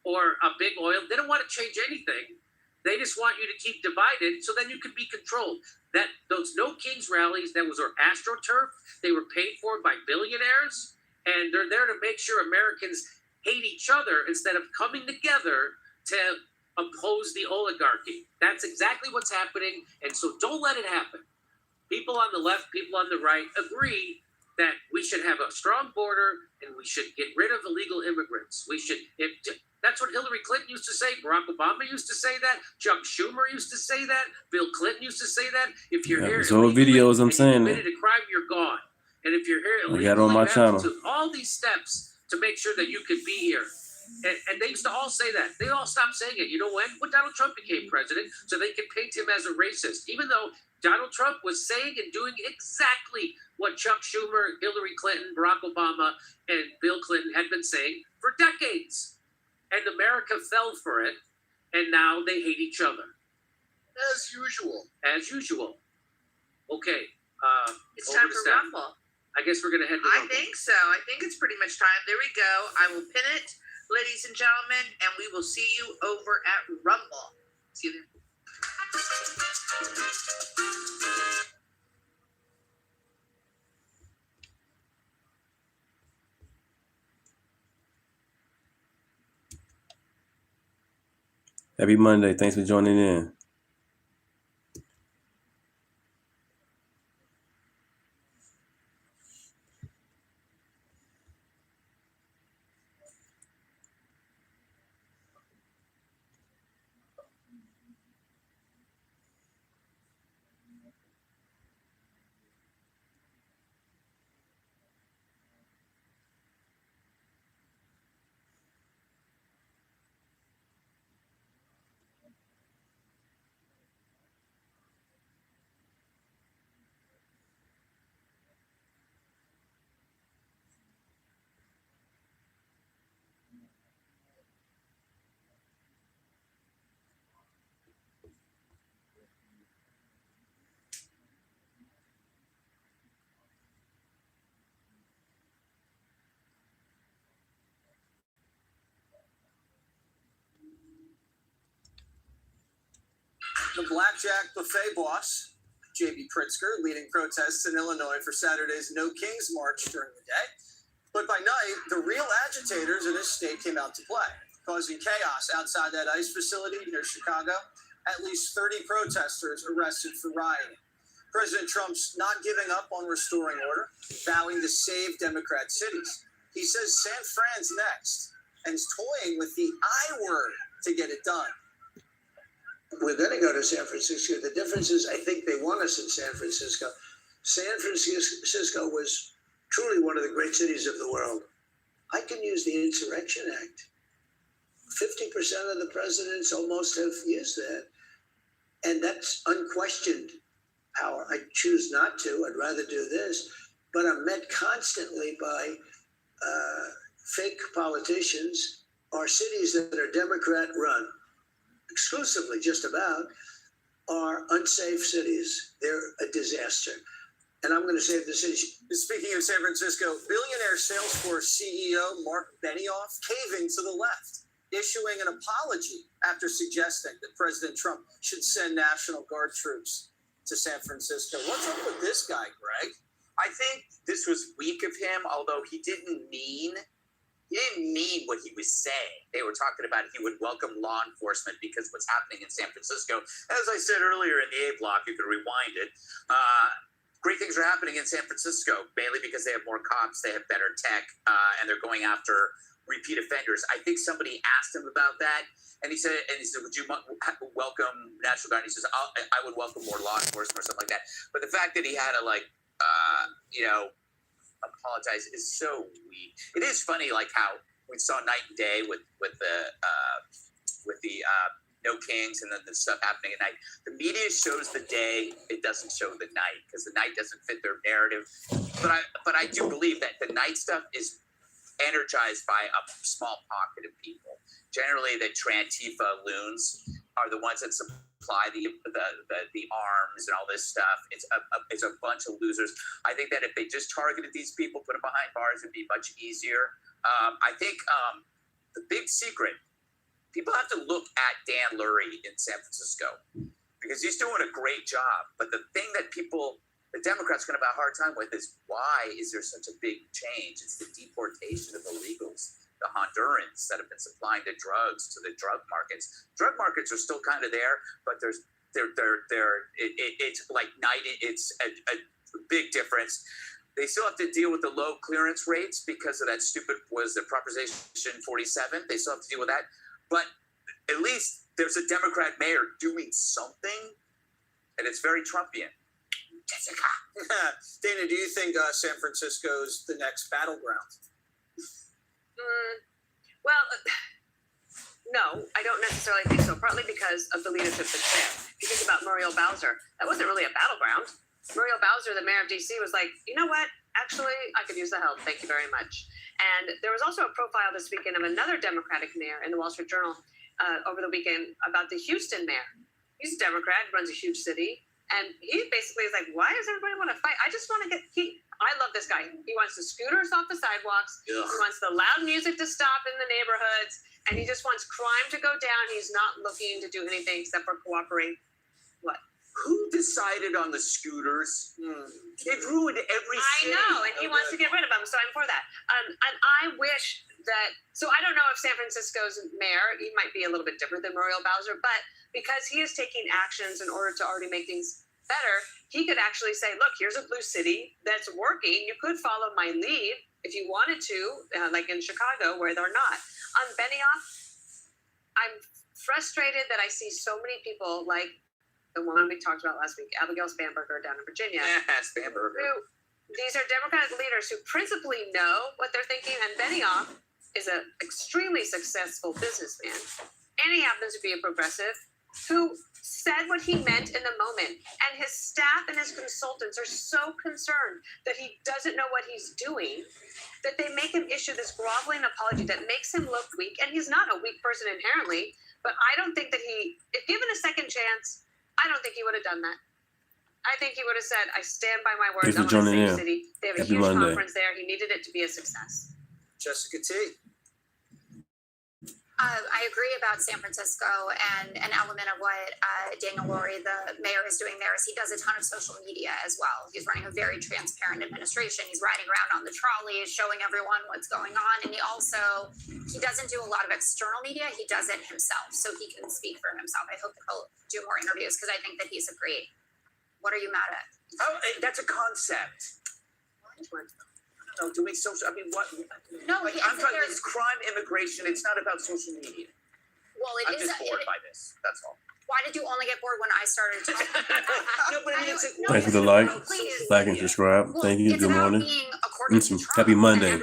or a big oil. They don't want to change anything. They just want you to keep divided, so then you can be controlled. Those No Kings rallies, that was our AstroTurf. They were paid for by billionaires, and they're there to make sure Americans hate each other instead of coming together to oppose the oligarchy. That's exactly what's happening, and so don't let it happen. People on the left, people on the right agree that we should have a strong border and we should get rid of illegal immigrants. That's what Hillary Clinton used to say. Barack Obama used to say that. Chuck Schumer used to say that. Bill Clinton used to say that. If you're here, so videos I'm saying committed a crime, you're gone. And if you're here, I got it on my channel. All these steps to make sure that you could be here. And they used to all say that. They all stopped saying it. You know when Donald Trump became president, so they could paint him as a racist, even though Donald Trump was saying and doing exactly what Chuck Schumer, Hillary Clinton, Barack Obama, and Bill Clinton had been saying for decades. And America fell for it, and now they hate each other. As usual. As usual. Okay. It's time for Rumble. I guess we're going to head to Rumble. I think so. I think it's pretty much time. There we go. I will pin it, ladies and gentlemen, and we will see you over at Rumble. See you then. Happy Monday. Thanks for joining in. The Blackjack Buffet boss, J.B. Pritzker, leading protests in Illinois for Saturday's No Kings March during the day. But by night, the real agitators in his state came out to play, causing chaos outside that ICE facility near Chicago. At least 30 protesters arrested for rioting. President Trump's not giving up on restoring order, vowing to save Democrat cities. He says San Fran's next and is toying with the I word to get it done. We're going to go to San Francisco. The difference is I think they want us in San Francisco. San Francisco was truly one of the great cities of the world. I can use the Insurrection Act. 50% of the presidents almost have used that. And that's unquestioned power. I choose not to. I'd rather do this. But I'm met constantly by fake politicians or cities that are Democrat run, exclusively just about, are unsafe cities. They're a disaster. And I'm going to save the city. Speaking of San Francisco, billionaire Salesforce CEO Mark Benioff caving to the left, issuing an apology after suggesting that President Trump should send National Guard troops to San Francisco. What's up with this guy, Greg? I think this was weak of him, although he didn't mean what he was saying. They were talking about he would welcome law enforcement because what's happening in San Francisco, as I said earlier in the A block, you can rewind it, great things are happening in San Francisco, mainly because they have more cops, they have better tech, and they're going after repeat offenders. I think somebody asked him about that, and he said, would you welcome National Guard? And he says, I would welcome more law enforcement or something like that. But the fact that he had to apologize is so weak. It is funny, like how we saw night and day with the No Kings and then the stuff happening at night. The media shows the day, it doesn't show the night because the night doesn't fit their narrative. But I do believe that the night stuff is energized by a small pocket of people. Generally, the Trantifa loons are the ones that supply the arms and all this stuff. It's a bunch of losers. I think that if they just targeted these people, put them behind bars, it'd be much easier. I think the big secret, people have to look at Dan Lurie in San Francisco because he's doing a great job. But the thing that the Democrats are going to have a hard time with is why is there such a big change? It's the deportation of illegals, the Hondurans that have been supplying the drugs to the drug markets. Drug markets are still kind of there, but it's like night. It's a big difference. They still have to deal with the low clearance rates because of that stupid Proposition 47. They still have to deal with that, but at least there's a Democrat mayor doing something, and it's very Trumpian. Jessica. Dana, do you think San Francisco's the next battleground? Well, no, I don't necessarily think so, partly because of the leadership that's there. If you think about Muriel Bowser, that wasn't really a battleground. Muriel Bowser, the mayor of D.C., was like, you know what? Actually, I could use the help. Thank you very much. And there was also a profile this weekend of another Democratic mayor in the Wall Street Journal over the weekend about the Houston mayor. He's a Democrat, runs a huge city. And he basically is like, why does everybody want to fight? I just want to I love this guy. He wants the scooters off the sidewalks. Ugh. He wants the loud music to stop in the neighborhoods. And he just wants crime to go down. He's not looking to do anything except for cooperate. What? Who decided on the scooters? They've ruined every city. I know, and he wants to get rid of them, so I'm for that. And I wish that, so I don't know if San Francisco's mayor, he might be a little bit different than Muriel Bowser, but because he is taking actions in order to already make things better, he could actually say, look, here's a blue city that's working. You could follow my lead if you wanted to, like in Chicago, where they're not. On Benioff, I'm frustrated that I see so many people like the one we talked about last week, Abigail Spanberger down in Virginia. Spanberger. These are Democratic leaders who principally know what they're thinking, and Benioff is an extremely successful businessman, and he happens to be a progressive who said what he meant in the moment. And his staff and his consultants are so concerned that he doesn't know what he's doing that they make him issue this groveling apology that makes him look weak. And he's not a weak person inherently, but I don't think that if given a second chance, I don't think he would have done that. I think he would have said, I stand by my words. I'm in a safe city. They have a huge conference there. He needed it to be a success. Jessica T. I agree about San Francisco, and an element of what Daniel Lurie, the mayor, is doing there is he does a ton of social media as well. He's running a very transparent administration. He's riding around on the trolleys, showing everyone what's going on, and he doesn't do a lot of external media. He does it himself, so he can speak for himself. I hope that he'll do more interviews because I think that he's a great. What are you mad at? Oh, that's a concept. know, doing social. I mean, what? No, like, I'm talking. It's crime, immigration. It's not about social media. Well, I'm just bored by this. That's all. Why did you only get bored when I started talking? No, but I mean, Thanks for the like, like and subscribe. Thank you. Good morning. And some happy Monday.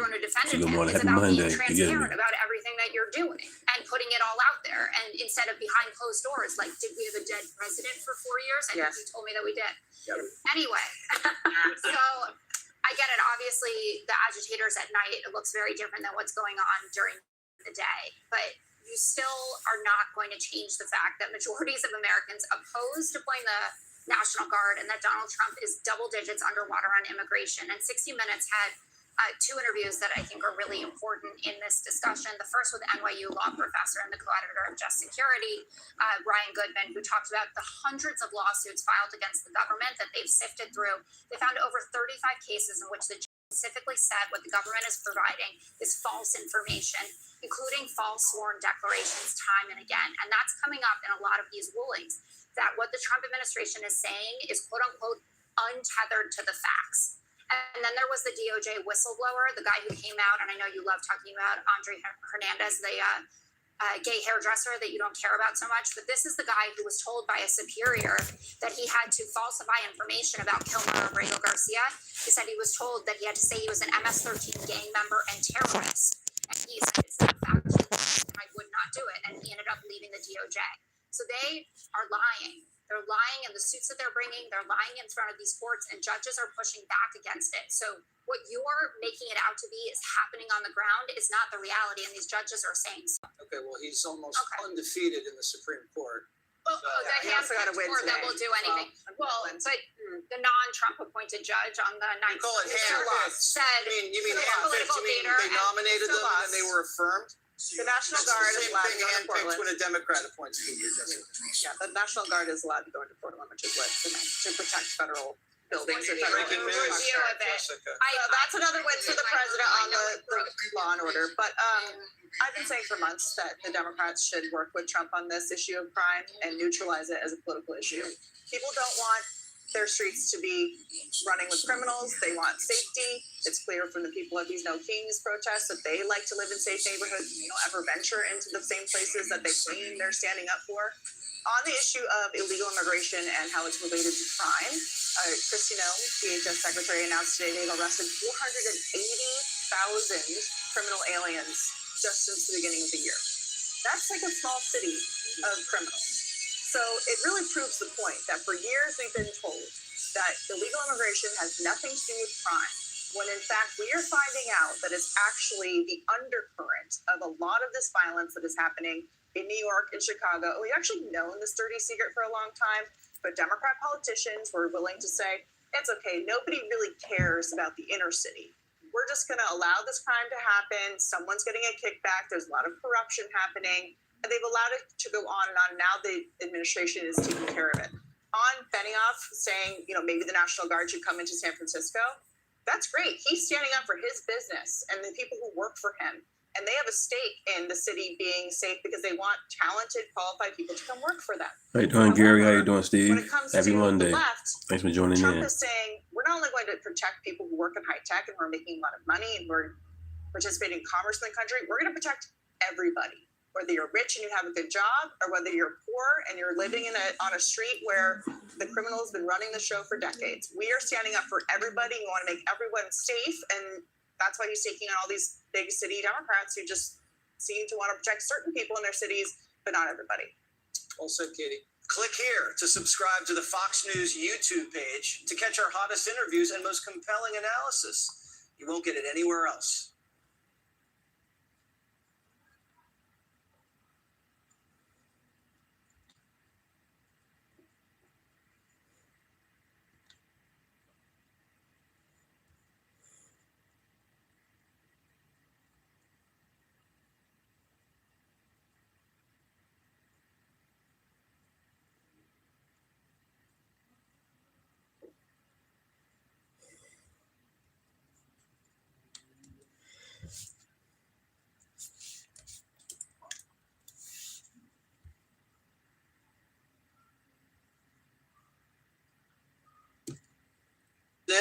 So good morning. Happy Monday. Transparent about everything that you're doing and putting it all out there. And instead of behind closed doors, like, did we have a dead president for 4 years? And you told me that we did. Yep. Anyway, so I get it. Obviously, the agitators at night, it looks very different than what's going on during the day. But you still are not going to change the fact that majorities of Americans oppose deploying the National Guard and that Donald Trump is double digits underwater on immigration. And 60 Minutes had two interviews that I think are really important in this discussion. The first with NYU law professor and the co-editor of Just Security, Ryan Goodman, who talked about the hundreds of lawsuits filed against the government that they've sifted through. They found over 35 cases in which the specifically said what the government is providing is false information, including false sworn declarations time and again. And that's coming up in a lot of these rulings, that what the Trump administration is saying is quote unquote untethered to the facts. And then there was the DOJ whistleblower, the guy who came out, and I know you love talking about Andre Hernandez, the gay hairdresser that you don't care about so much, but this is the guy who was told by a superior that he had to falsify information about Kilmer Abrego Garcia. He said he was told that he had to say he was an MS-13 gang member and terrorist. And he said it's not factual, and I would not do it. And he ended up leaving the DOJ. So they are lying. They're lying in the suits that they're bringing. They're lying in front of these courts, and judges are pushing back against it. So what you're making it out to be is happening on the ground is not the reality, and these judges are saying so. Okay, well, he's almost undefeated in the Supreme Court. Well, the handpicked court that will do anything. Well, but the non-Trump appointed judge on the ninth said, you mean handpicked? You mean they nominated them and then they were affirmed? The National Guard is allowed to go to Portland. When a Democrat appoints you. Yeah, the National Guard is allowed to go into Portland, which is what to protect federal buildings or federal review of it. That's another win for the president on the law and order. But I've been saying for months that the Democrats should work with Trump on this issue of crime and neutralize it as a political issue. People don't want their streets to be running with criminals. They want safety. It's clear from the people at these No Kings protests that they like to live in safe neighborhoods. They don't ever venture into the same places that they claim they're standing up for. On the issue of illegal immigration and how it's related to crime, Kristi Noem, DHS Secretary, announced today they've arrested 480,000 criminal aliens just since the beginning of the year. That's like a small city of criminals. So it really proves the point that for years we've been told that illegal immigration has nothing to do with crime, when in fact we are finding out that it's actually the undercurrent of a lot of this violence that is happening in New York and Chicago. We've actually known this dirty secret for a long time, but Democrat politicians were willing to say, it's okay, nobody really cares about the inner city. We're just going to allow this crime to happen. Someone's getting a kickback. There's a lot of corruption happening. And they've allowed it to go on and on. Now the administration is taking care of it. On Benioff saying, maybe the National Guard should come into San Francisco, that's great. He's standing up for his business and the people who work for him. And they have a stake in the city being safe because they want talented, qualified people to come work for them. How you doing, Gary? How you doing, Steve? Happy Monday. Left, thanks for joining Trump in. is saying we're not only going to protect people who work in high tech and who are making a lot of money and who are participating in commerce in the country, we're going to protect everybody. Whether you're rich and you have a good job, or whether you're poor and you're living on a street where the criminal has been running the show for decades. We are standing up for everybody. We want to make everyone safe, and that's why he's taking on all these big city Democrats who just seem to want to protect certain people in their cities, but not everybody. Well said, Katie. Click here to subscribe to the Fox News YouTube page to catch our hottest interviews and most compelling analysis. You won't get it anywhere else.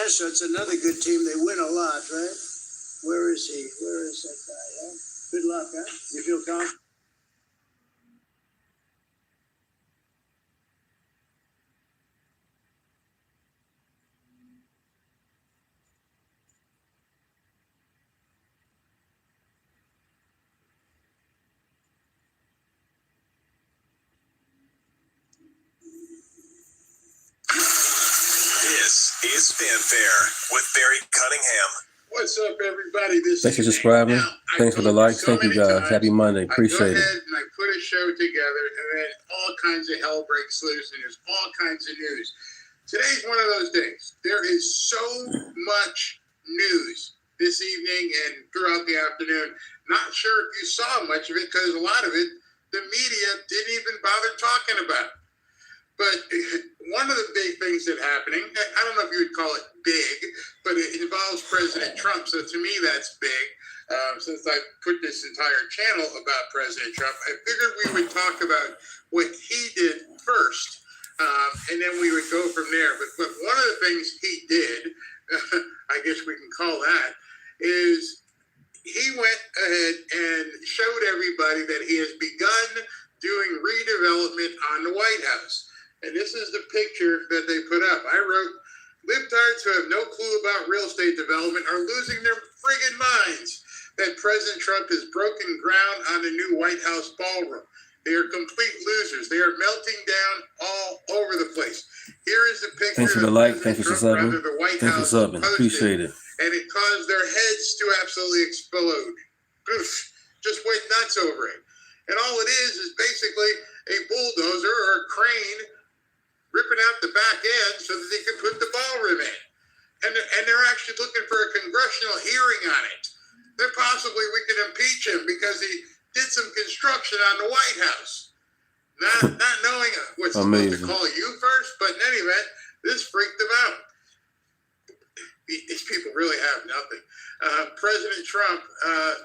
So it's another good team. They win a lot, right? Where is he? Where is that guy? Huh? Good luck, huh? You feel confident? This is Fanfare with Barry Cunningham. What's up, everybody? Thanks for subscribing. Thanks for the likes. Thank you, guys. Happy Monday. Appreciate it. And I put a show together, and then all kinds of hell breaks loose, and there's all kinds of news. Today's one of those days. There is so much news this evening and throughout the afternoon. Not sure if you saw much of it, because a lot of it, the media didn't even bother talking about. But one of the big things that happening, I don't know if you would call it big, but it involves President Trump. So to me, that's big. Since I put this entire channel about President Trump, I figured we would talk about what he did first, and then we would go from there. But one of the things he did, I guess we can call that, is he went ahead and showed everybody that he has begun doing redevelopment on the White House. And this is the picture that they put up. I wrote, libtards who have no clue about real estate development are losing their friggin' minds that President Trump has broken ground on the new White House ballroom. They are complete losers. They are melting down all over the place. Here is the picture. Thanks for the like. Thanks for subbing. Thanks for subbing. Appreciate it. And it caused their heads to absolutely explode. Just went nuts over it. And all it is basically a bulldozer or a crane ripping out the back end so that they could put the ballroom in. And they're actually looking for a congressional hearing on it. Then possibly we can impeach him because he did some construction on the White House. Not knowing what's supposed to call you first, but in any event, this freaked them out. These people really have nothing. President Trump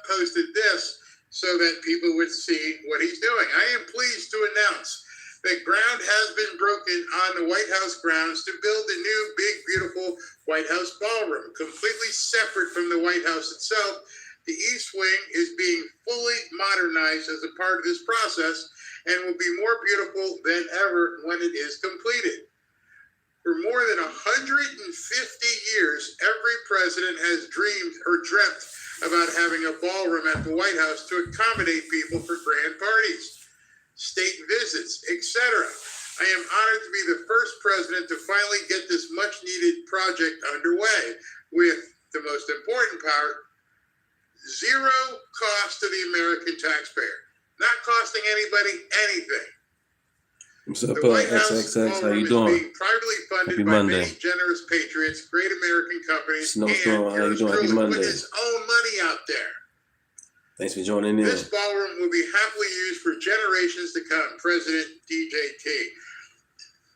posted this so that people would see what he's doing. I am pleased to announce that ground has been broken on the White House grounds to build a new, big, beautiful White House ballroom, completely separate from the White House itself. The East Wing is being fully modernized as a part of this process and will be more beautiful than ever when it is completed. For more than 150 years, every president has dreamed or dreamt about having a ballroom at the White House to accommodate people for grand parties, state visits, etc. I am honored to be the first president to finally get this much-needed project underway with the most important part, zero cost to the American taxpayer. Not costing anybody anything. What's up, XXX? How you doing? Being privately funded Happy by Monday. many generous patriots, great American companies, Snowstorm, how you doing? Happy Monday. with his own money out there. Thanks for joining in. This ballroom will be happily used for generations to come, President DJT.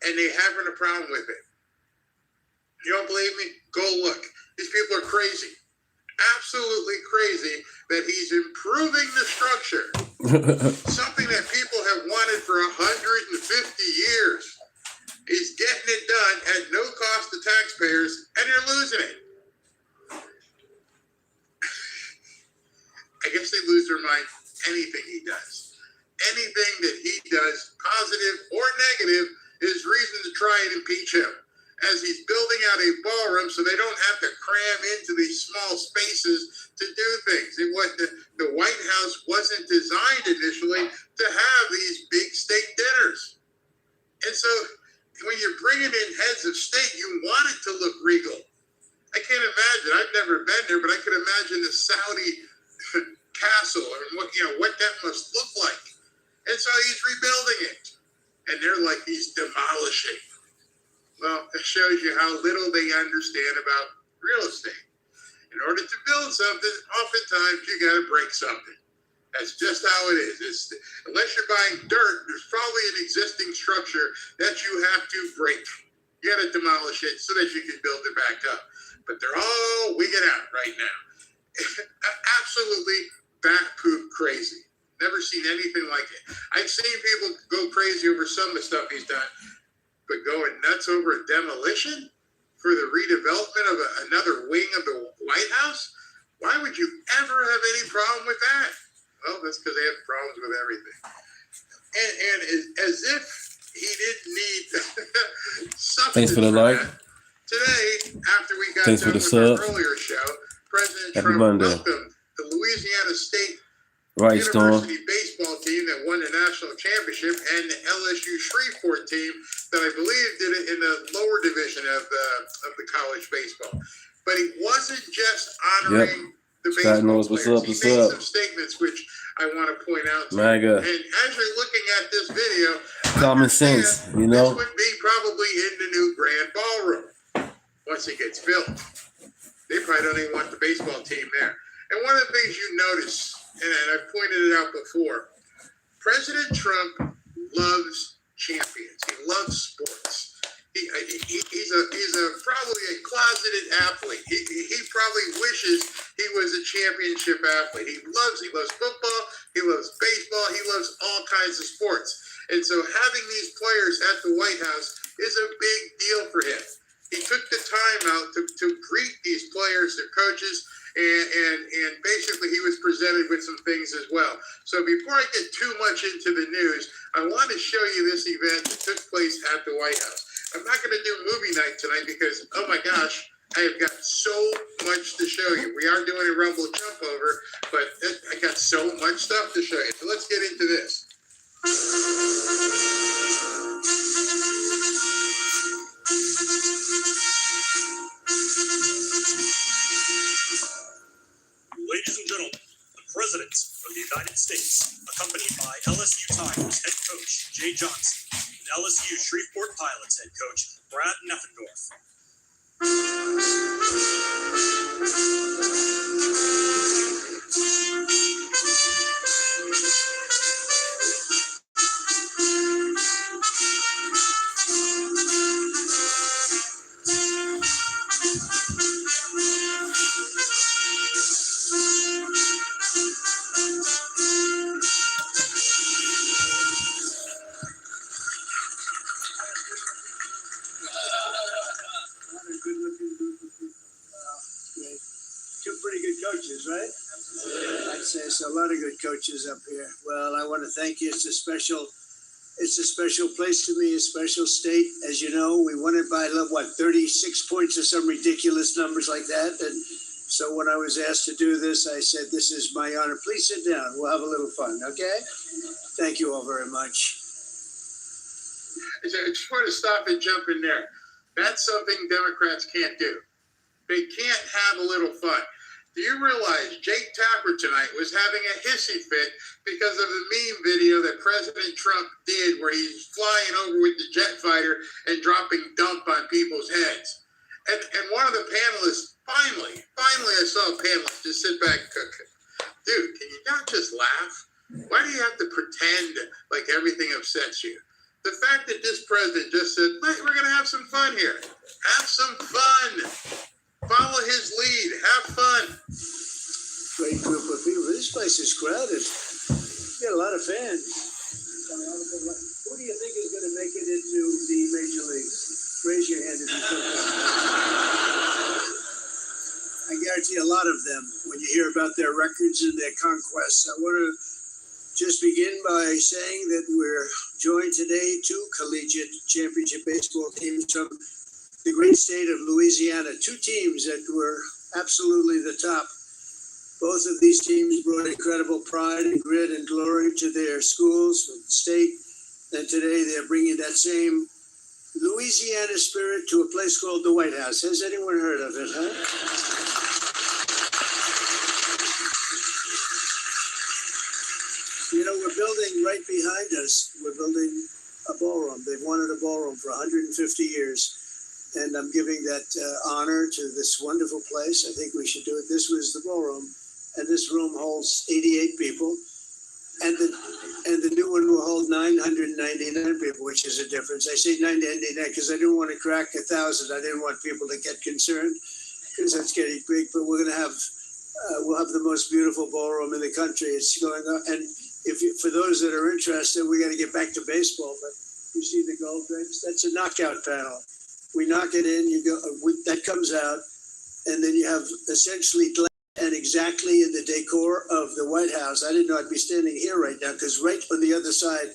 And they haven't a problem with it. You don't believe me? Go look. These people are crazy. Absolutely crazy that he's improving the structure. Something that people have wanted for 150 years. He's getting it done at no cost to taxpayers, and they're losing it. I guess they lose their mind anything he does. Anything that he does, positive or negative, is reason to try and impeach him. As he's building out a ballroom so they don't have to cram into these small spaces to do things. The White House wasn't designed initially to have these big state dinners. And so when you're bringing in heads of state, you want it to look regal. I can't imagine. I've never been there, but I could imagine the Saudi castle and what that must look like. And so he's rebuilding it. And they're like, he's demolishing. Well, it shows you how little they understand about real estate. In order to build something, oftentimes you got to break something. That's just how it is. Unless you're buying dirt, there's probably an existing structure that you have to break. You got to demolish it so that you can build it back up. But they're all wigging out right now. Absolutely bat poop crazy. Never seen anything like it. I've seen people go crazy over some of the stuff he's done. But going nuts over a demolition for the redevelopment of another wing of the White House? Why would you ever have any problem with that? Well, that's because they have problems with everything. And as if he didn't need something. Thanks for the like. Today, after we got Thanks done for the with our sub. earlier show, President Happy Trump Monday. welcomed the Louisiana State Right, Storm. University baseball team that won the national championship and the LSU Shreveport team that I believe did it in the lower division of the college baseball. But he wasn't just honoring the baseball Scott knows what's players. up, He what's made up. some statements which I want to point out to MAGA. you. And as you're looking at this video, Common sense, you know? this would be probably in the new Grand Ballroom once it gets built. They probably don't even want the baseball team there. And one of the things you notice, and I've pointed it out before, President Trump loves champions. He loves sports. He's probably a closeted athlete. He probably wishes he was a championship athlete. He loves football. He loves baseball. He loves all kinds of sports. And so having these players at the White House is a big deal for him. He took the time out to greet these players, their coaches, and basically he was presented with some things as well. So before I get too much into the news, I want to show you this event that took place at the White House. I'm not going to do movie night tonight because, oh my gosh, I have got so much to show you. We are doing a Rumble Jump Over, but I got so much stuff to show you. So let's get into this. Ladies and gentlemen, the President of the United States, accompanied by LSU Tigers head coach Jay Johnson and LSU Shreveport Pilots head coach Brad Neffendorf. Two pretty good coaches, right? I'd say it's a lot of good coaches up here. Well, I want to thank you. It's a special place to me, a special state. As you know, we won it by 36 points or some ridiculous numbers like that. And so when I was asked to do this, I said, "This is my honor. Please sit down. We'll have a little fun, okay?" Thank you all very much. I just want to stop and jump in there. That's something Democrats can't do. They can't have a little fun. Do you realize Jake Tapper tonight was having a hissy fit because of the meme video that President Trump did where he's flying over with the jet fighter and dropping dump on people's heads? And one of the panelists, finally I saw a panelist just sit back and cook. Dude, can you not just laugh? Why do you have to pretend like everything upsets you? The fact that this president just said, we're going to have some fun here. Have some fun. Follow his lead. Have fun. Great group of people. This place is crowded. You got a lot of fans. Who do you think is going to make it into the major leagues? Raise your hand if you think that. I guarantee a lot of them, when you hear about their records and their conquests. I want to just begin by saying that we're joined today two collegiate championship baseball teams from the great state of Louisiana, two teams that were absolutely the top. Both of these teams brought incredible pride and grit and glory to their schools, to the state, and today they're bringing that same Louisiana spirit to a place called the White House. Has anyone heard of it, huh? You know, we're building right behind us. We're building a ballroom. They've wanted a ballroom for 150 years. And I'm giving that honor to this wonderful place. I think we should do it. This was the ballroom. And this room holds 88 people. And the new one will hold 999 people, which is a difference. I say 999 because I didn't want to crack 1,000. I didn't want people to get concerned because that's getting big. But we're going to have, we'll have the most beautiful ballroom in the country. It's going on. And for those that are interested, we got to get back to baseball. But you see the gold drapes? That's a knockout panel. We knock it in, you go, that comes out, and then you have essentially glass and exactly in the decor of the White House. I didn't know I'd be standing here right now because right on the other side,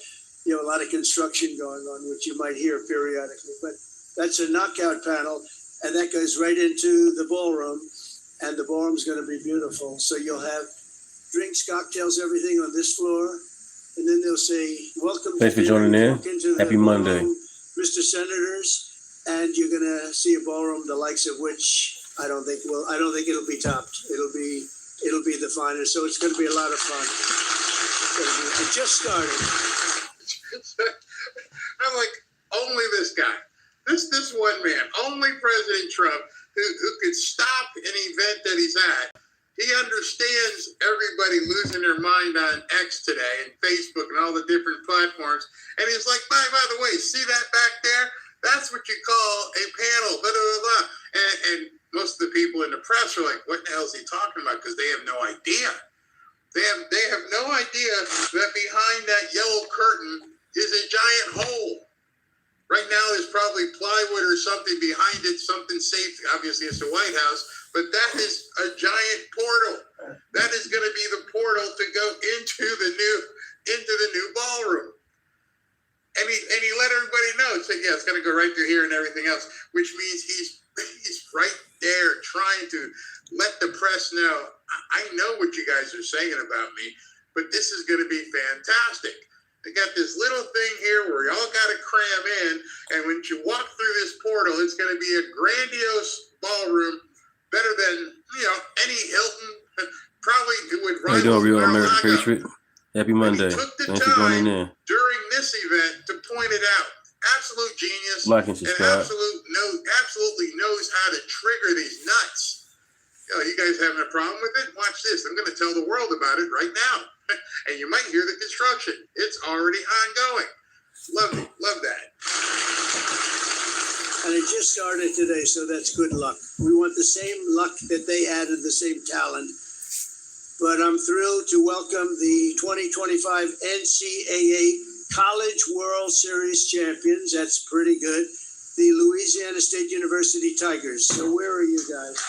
a lot of construction going on, which you might hear periodically. But that's a knockout panel, and that goes right into the ballroom, and the ballroom's going to be beautiful. So you'll have drinks, cocktails, everything on this floor, and then they'll say, "Welcome." Thanks for joining in. Happy Monday, Mr. Senators, and you're going to see a ballroom the likes of which I don't think it'll be topped. It'll be the finest. So it's going to be a lot of fun. It just started. I'm like, only this guy, this one man, only President Trump, who could stop an event that he's at. He understands everybody losing their mind on X today and Facebook and all the different platforms. And he's like, by the way, see that back there? That's what you call a panel, blah, blah, blah. And most of the people in the press are like, what the hell is he talking about? Because they have no idea. They have no idea that behind that yellow curtain is a giant hole. Right now, there's probably plywood or something behind it, something safe. Obviously, it's the White House, but that is a giant portal. That is going to be the portal to go into the new ballroom. And he let everybody know. It's like, yeah, it's going to go right through here and everything else, which means he's right there trying to let the press know. I know what you guys are saying about me, but this is going to be fantastic. They got this little thing here where y'all got to cram in, and when you walk through this portal, it's going to be a grandiose ballroom, better than any Hilton. Probably it would rival. How you doing, Real American Mar-a-Lago. Patriot? Happy Monday. Thanks for joining in. During this event to point it out. Absolute genius. Like and subscribe. Absolutely knows how to trigger these nuts. You guys having a problem with it? Watch this. I'm going to tell the world about it right now. And you might hear the construction. It's already ongoing. Love that. And it just started today, so that's good luck. We want the same luck that they had and the same talent. But I'm thrilled to welcome the 2025 NCAA College World Series champions. That's pretty good. The Louisiana State University Tigers. So where are you guys?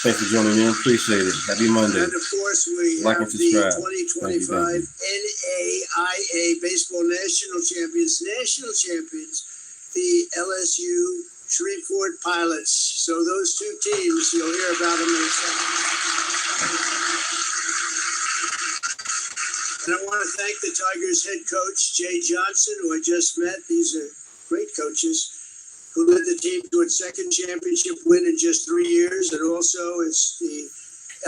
Thanks for joining in. Appreciate it. Happy Monday. And of course, we Like have and subscribe. the 2025 NAIA Baseball National Champions, the LSU Shreveport Pilots. So those two teams, you'll hear about them in a second. And I want to thank the Tigers head coach, Jay Johnson, who I just met. These are great coaches, who led the team to its second championship win in just 3 years. And also it's the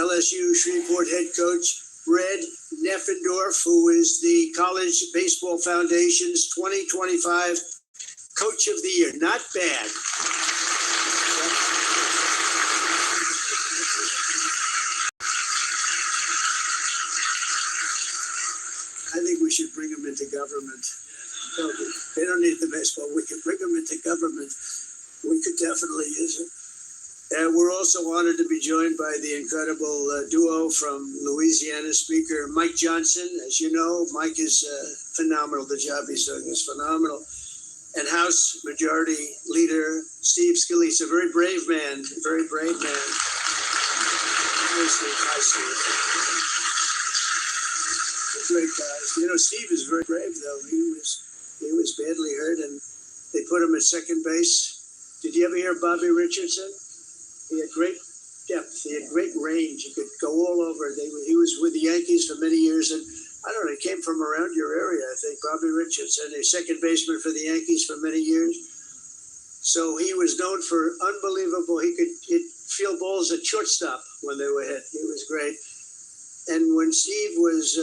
LSU Shreveport head coach, Red Neffendorf, who is the College Baseball Foundation's 2025 Coach of the Year. Not bad. I think we should bring them into government. So they don't need the baseball. We can bring them into government. We could definitely use it. And we're also honored to be joined by the incredible duo from Louisiana, Speaker Mike Johnson. As you know, Mike is phenomenal. The job he's doing is phenomenal. And House Majority Leader Steve Scalise, a very brave man, very brave man. Hi, Steve. Great guys. Steve is very brave, though. He was badly hurt, and they put him at second base. Did you ever hear Bobby Richardson? He had great depth. He had great range. He could go all over. He was with the Yankees for many years, and I don't know, he came from around your area, I think, Bobby Richardson, a second baseman for the Yankees for many years. So he was known for unbelievable. He'd field balls at shortstop when they were hit. He was great. And when Steve was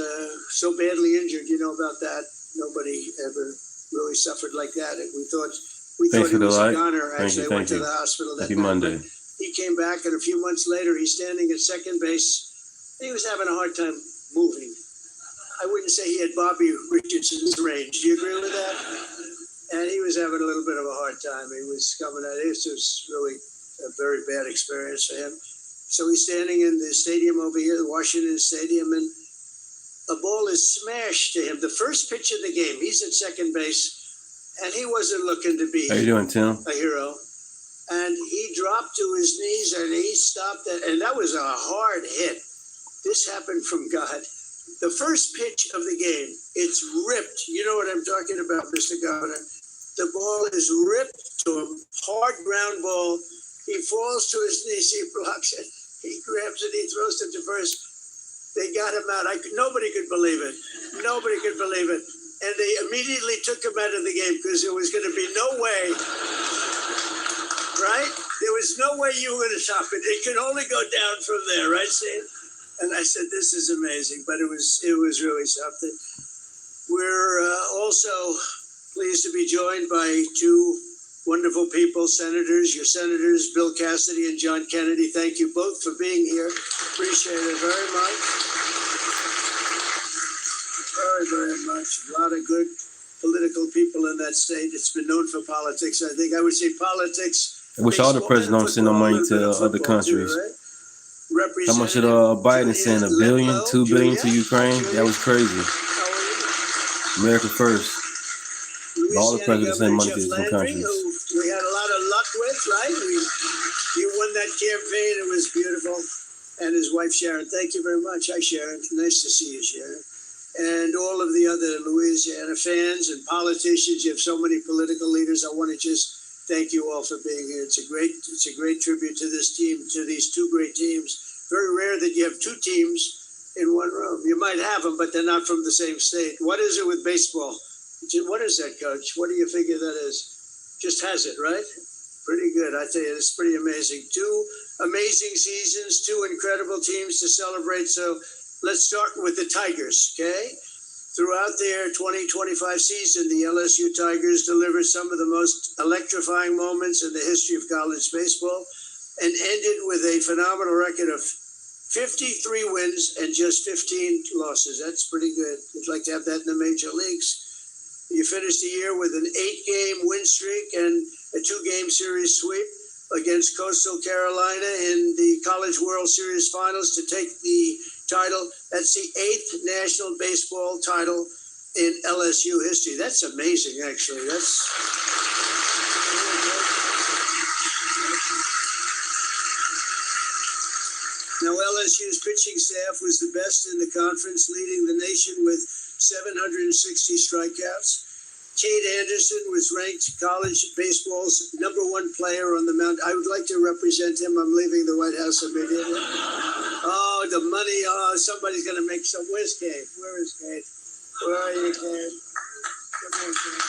so badly injured, you know about that. Nobody ever really suffered like that. And we thought he was a goner. Actually, I went to the hospital that Happy night. Monday. He came back, and a few months later, he's standing at second base. He was having a hard time moving. I wouldn't say he had Bobby Richardson's range. Do you agree with that? And he was having a little bit of a hard time. He was coming out. It was really a very bad experience for him. So he's standing in the stadium over here, the Washington Stadium, and a ball is smashed to him. The first pitch of the game, he's at second base, and he wasn't looking to be How you doing, Tim? a hero. and he dropped to his knees and he stopped it, and that was a hard hit. This happened from God. The first pitch of the game, it's ripped. You know what I'm talking about, Mr. Governor. The ball is ripped to him, hard ground ball. He falls to his knees, he blocks it. He grabs it, he throws it to first. They got him out. Nobody could believe it. Nobody could believe it. And they immediately took him out of the game because there was going to be no way, right? There was no way you were going to stop it. It could only go down from there, right, Steve? And I said, this is amazing, but it was really something. We're also pleased to be joined by two wonderful people, senators, your senators, Bill Cassidy and John Kennedy. Thank you both for being here. Appreciate it very much. Very, very much. A lot of good political people in that state. It's been known for politics. I think I would say politics. I wish all the presidents don't send no money to other countries. How much did Biden send? $1 billion, $2 billion to Ukraine? That was crazy. America first. All the presidents send money to different countries. We had a lot of luck with, right? You won that campaign. It was beautiful. And his wife, Sharon. Thank you very much. Hi, Sharon. Nice to see you, Sharon. And all of the other Louisiana fans and politicians. You have so many political leaders. I want to just thank you all for being here. It's a great tribute to this team, to these two great teams. Very rare that you have two teams in one room. You might have them, but they're not from the same state. What is it with baseball? What is that, Coach? What do you figure that is? Just has it, right? Pretty good. I tell you, it's pretty amazing. Two amazing seasons, two incredible teams to celebrate. So let's start with the Tigers, okay? Throughout their 2025 season, the LSU Tigers delivered some of the most electrifying moments in the history of college baseball and ended with a phenomenal record of 53 wins and just 15 losses. That's pretty good. I'd like to have that in the major leagues. You finished the year with an 8-game win streak and a 2-game series sweep against Coastal Carolina in the College World Series Finals to take the title. That's the 8th national baseball title in LSU history. That's amazing, actually. Now, LSU's pitching staff was the best in the conference, leading the nation with 760 strikeouts. Cade Anderson was ranked college baseball's #1 player on the mound. I would like to represent him. I'm leaving the White House immediately. Oh, the money. Oh, somebody's going to make some. Where's Cade? Where is Cade? Where are you, Cade? Come on, Cade.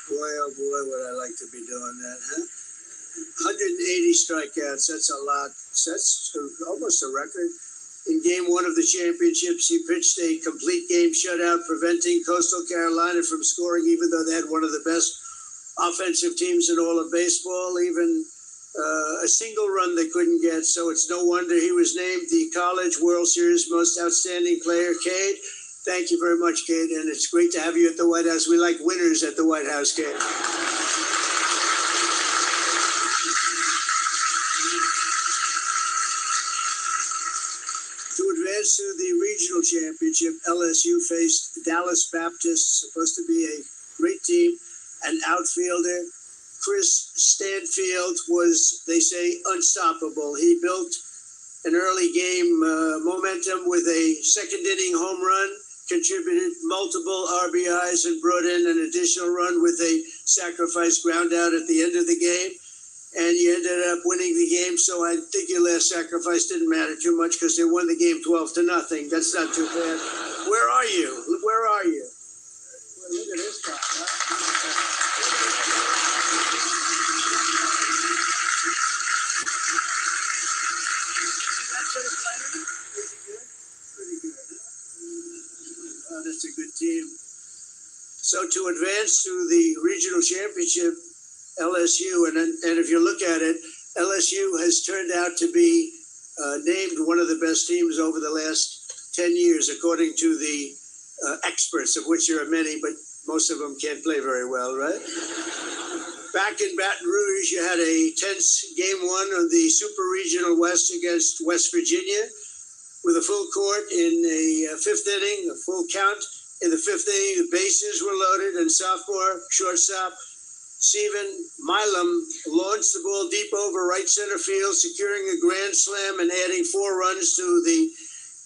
Boy, oh boy, would I like to be doing that, huh? 180 strikeouts, that's a lot. That's almost a record. In game 1 of the championships, he pitched a complete game shutout, preventing Coastal Carolina from scoring, even though they had one of the best offensive teams in all of baseball. Even a single run they couldn't get, so it's no wonder he was named the College World Series Most Outstanding Player. Cade, thank you very much, Cade, and it's great to have you at the White House. We like winners at the White House, Cade. To the regional championship, LSU faced Dallas Baptist, supposed to be a great team. An outfielder, Chris Stanfield, was, they say, unstoppable. He built an early game momentum with a second-inning home run, contributed multiple RBIs, and brought in an additional run with a sacrifice ground out at the end of the game. And you ended up winning the game, so I think your last sacrifice didn't matter too much because they won the game 12-0. That's not too bad. Where are you? Where are you? Well, look at this guy. Huh? Pretty good, huh? Oh, that's a good team. So to advance to the regional championship, LSU, and if you look at it, LSU has turned out to be named one of the best teams over the last 10 years, according to the experts, of which there are many, but most of them can't play very well, right? Back in Baton Rouge, you had a tense game 1 of the Super Regional West against West Virginia, with a full court in the fifth inning, a full count. In the fifth inning, the bases were loaded, and sophomore shortstop Stephen Milam launched the ball deep over right center field, securing a grand slam and adding 4 runs to the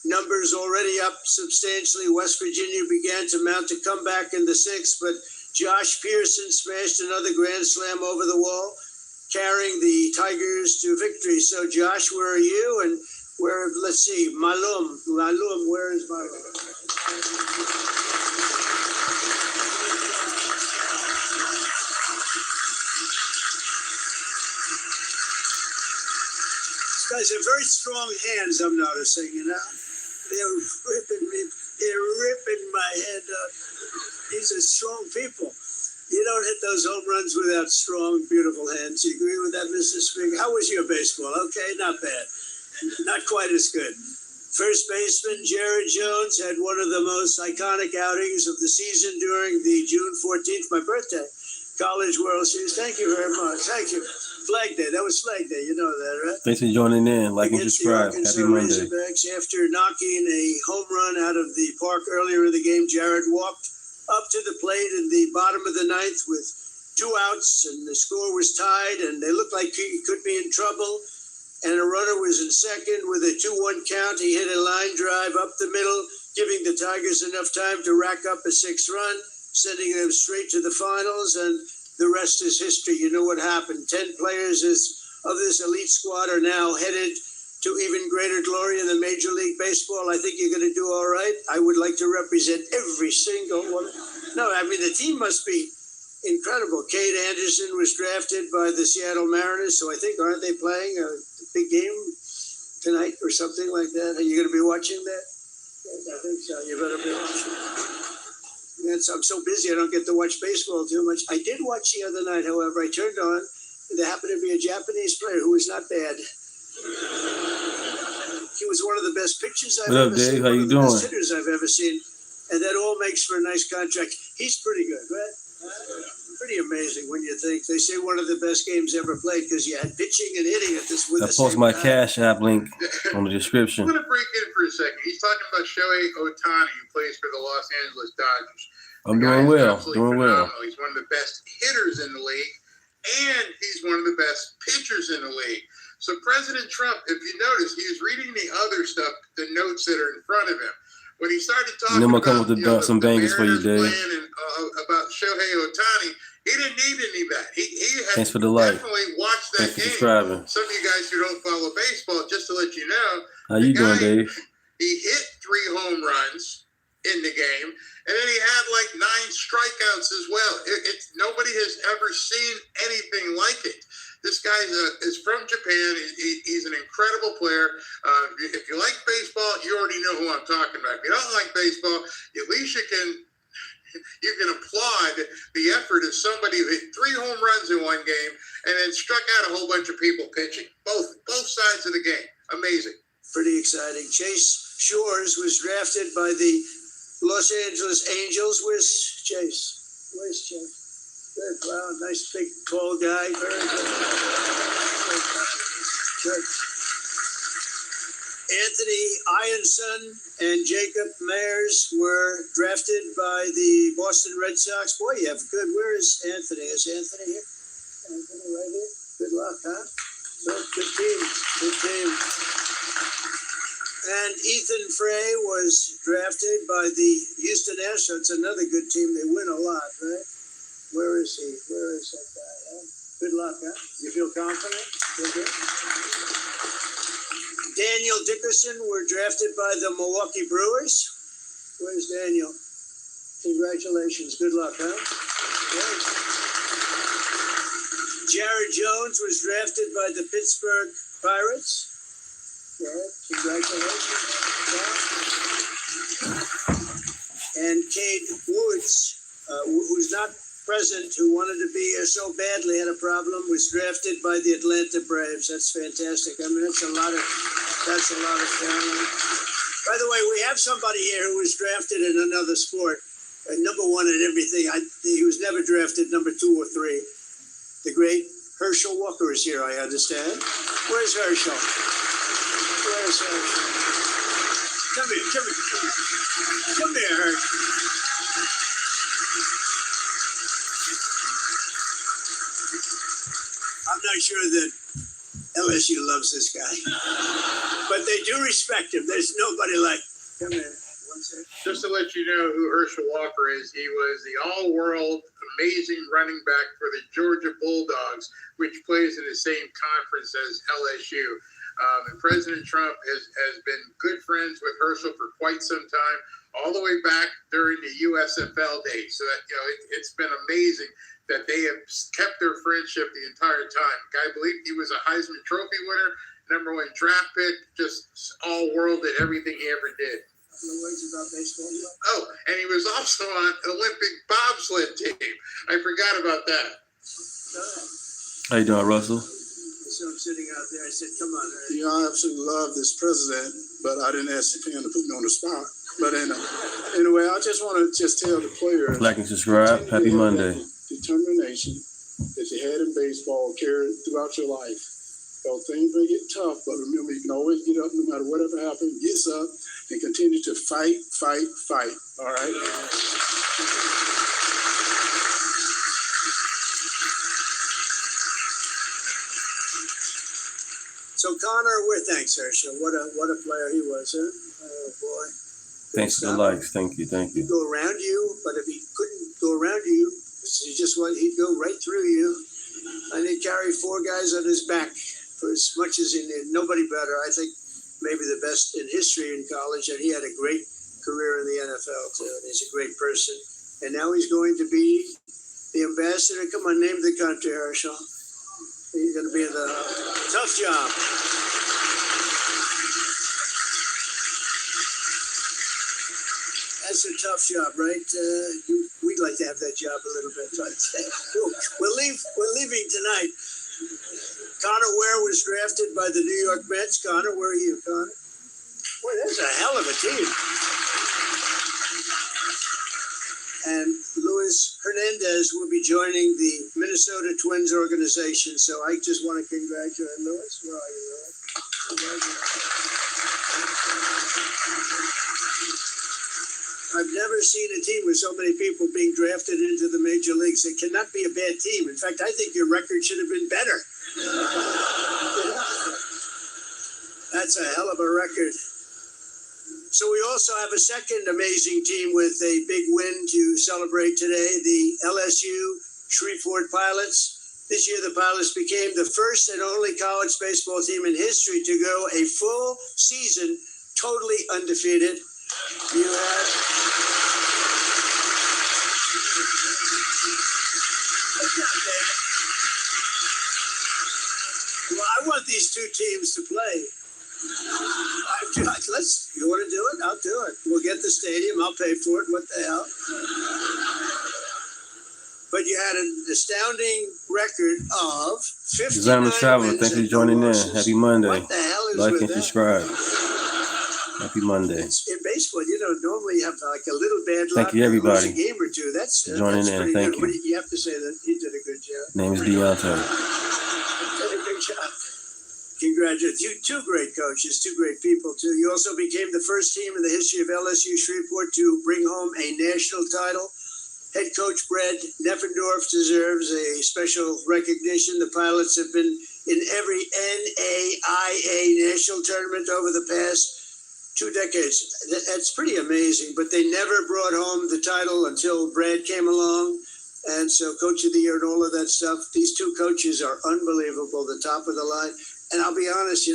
numbers already up substantially. West Virginia began to mount a comeback in the 6th, but Josh Pearson smashed another grand slam over the wall, carrying the Tigers to victory. So, Josh, where are you? And let's see, Malum, where is Malum? These guys have very strong hands, I'm noticing, They're ripping my head up. These are strong people. You don't hit those home runs without strong, beautiful hands. You agree with that, Mr. Speaker? How was your baseball? Okay, not bad. Not quite as good. First baseman Jared Jones had one of the most iconic outings of the season during the June 14th, my birthday, College World Series. Thank you very much. Thank you. Flag Day. That was Flag Day. You know that, right? Thanks for joining in. Like and subscribe. Happy Monday. After knocking a home run out of the park earlier in the game, Jared walked up to the plate in the bottom of the 9th with 2 outs, and the score was tied, and they looked like he could be in trouble. And a runner was in second with a 2-1 count. He hit a line drive up the middle, giving the Tigers enough time to rack up a 6th run, sending them straight to the finals, and the rest is history. You know what happened. 10 players of this elite squad are now headed to even greater glory in the Major League Baseball. I think you're going to do all right. I would like to represent every single one. No, I mean, the team must be incredible. Cade Anderson was drafted by the Seattle Mariners, so I think, aren't they playing a big game tonight or something like that? Are you going to be watching that? Yes, I think so. You better be watching. I'm so busy, I don't get to watch baseball too much. I did watch the other night, however. I turned on, and there happened to be a Japanese player who was not bad. He was one of the best pitchers I've ever seen. How you doing? Best hitters I've ever seen. And that all makes for a nice contract. He's pretty good, right? Pretty amazing when you think. They say one of the best games ever played because you had pitching and hitting at this with I post my Cash App link on the description. I'm going to break in for a second. He's talking about Shohei Ohtani, who plays for the Los Angeles Dodgers. I'm doing well. Phenomenal. He's one of the best hitters in the league, and he's one of the best pitchers in the league. So President Trump, if you notice, he was reading the other stuff, the notes that are in front of him. When he started talking about come with some bangers for you, Dave. About Shohei Ohtani, he didn't need any of that. He had Thanks for the like. Definitely watched that game. Subscribing. Some of you guys who don't follow baseball, just to let you know. How you doing, Dave? He hit 3 home runs in the game, and then he had like 9 strikeouts as well. Nobody has ever seen anything like it. This guy is from Japan. He's an incredible player. If you like baseball, you already know who I'm talking about. If you don't like baseball, at least you can applaud the effort of somebody who hit 3 home runs in one game and then struck out a whole bunch of people pitching. Both sides of the game. Amazing. Pretty exciting. Chase Shores was drafted by the Los Angeles Angels. Where's Chase? Good. Wow, nice big tall guy. Very good. Anthony Ianson and Jacob Mayers were drafted by the Boston Red Sox. Boy, you have good. Where is Anthony? Is Anthony here? Anthony right here. Good luck, huh? Good team. Good team. And Ethan Frey was drafted by the Houston Astros. Another good team. They win a lot, right? Where is he? Where is that guy? Huh? Good luck, huh? You feel confident? Good. Daniel Dickerson were drafted by the Milwaukee Brewers. Where's Daniel? Congratulations. Good luck, huh? Good. Jared Jones was drafted by the Pittsburgh Pirates. Good. Congratulations. Yeah. And Cade Woods, who's not present, who wanted to be here so badly, had a problem, was drafted by the Atlanta Braves. That's fantastic. I mean, that's a lot of talent. By the way, we have somebody here who was drafted in another sport, number 1 in everything. He was never drafted number 2 or 3. The great Herschel Walker is here, I understand. Where's Herschel? Come here. Come here, Herc. I'm not sure that LSU loves this guy, but they do respect him. There's nobody like. Come here. Just to let you know who Herschel Walker is, he was the all-world amazing running back for the Georgia Bulldogs, which plays in the same conference as LSU. And President Trump has been good friends with Herschel for quite some time, all the way back during the USFL days. So that, it's been amazing that they have kept their friendship the entire time. I believe he was a Heisman Trophy winner, #1 draft pick, just all-world at everything he ever did. About baseball. Oh, and he was also on Olympic bobsled team. I forgot about that. How you doing, Russell? So I'm sitting out there. I said, "Come on, Eric." You know, I absolutely love this president, but I didn't ask the fan to put me on the spot. But anyway, I just want to tell the players. Like and subscribe. Happy Monday. Determination that you had in baseball carried throughout your life. So things may get tough, but remember, you can always get up no matter whatever happens. Get up and continue to fight. All right? So Connor, thanks, Herschel. What a player he was, huh? Oh boy. Thanks for the likes. Thank you. He'd go around you, but if he couldn't go around you, he'd go right through you. And he'd carry 4 guys on his back for as much as he did. Nobody better. I think maybe the best in history in college, and he had a great career in the NFL too. And he's a great person. And now he's going to be the ambassador. Come on, name the country, Herschel. He's going to be the tough job. That's a tough job, right? We'd like to have that job a little bit. We're leaving tonight. Connor Ware was drafted by the New York Mets. Connor, where are you, Connor? Boy, that's a hell of a team. And Luis Hernandez will be joining the Minnesota Twins organization. So I just want to congratulate Luis. Where are you, Luis? I've never seen a team with so many people being drafted into the major leagues. It cannot be a bad team. In fact, I think your record should have been better. That's a hell of a record. So we also have a second amazing team with a big win to celebrate today, the LSU Shreveport Pilots. This year, the Pilots became the first and only college baseball team in history to go a full season totally undefeated. You had well, I want these two teams to play. You want to do it? I'll do it. We'll get the stadium. I'll pay for it. What the hell? But you had an astounding record of 59 Designer Travel, wins thanks for and joining no in. losses. Happy Monday. What the hell is Like with and that? subscribe. Happy Monday. In baseball, normally you have like a little bad luck. Thank you, everybody. Lose a game or two. That's Joining in. pretty Thank good. you. What do you have to say that he did a good job. Name is Deunta. Did a good job. Congratulations. You two great coaches, two great people too. You also became the first team in the history of LSU Shreveport to bring home a national title. Head coach Brad Neffendorf deserves a special recognition. The Pilots have been in every NAIA national tournament over the past 2 decades. That's pretty amazing, but they never brought home the title until Brad came along. And so Coach of the Year and all of that stuff. These two coaches are unbelievable, the top of the line. And I'll be honest,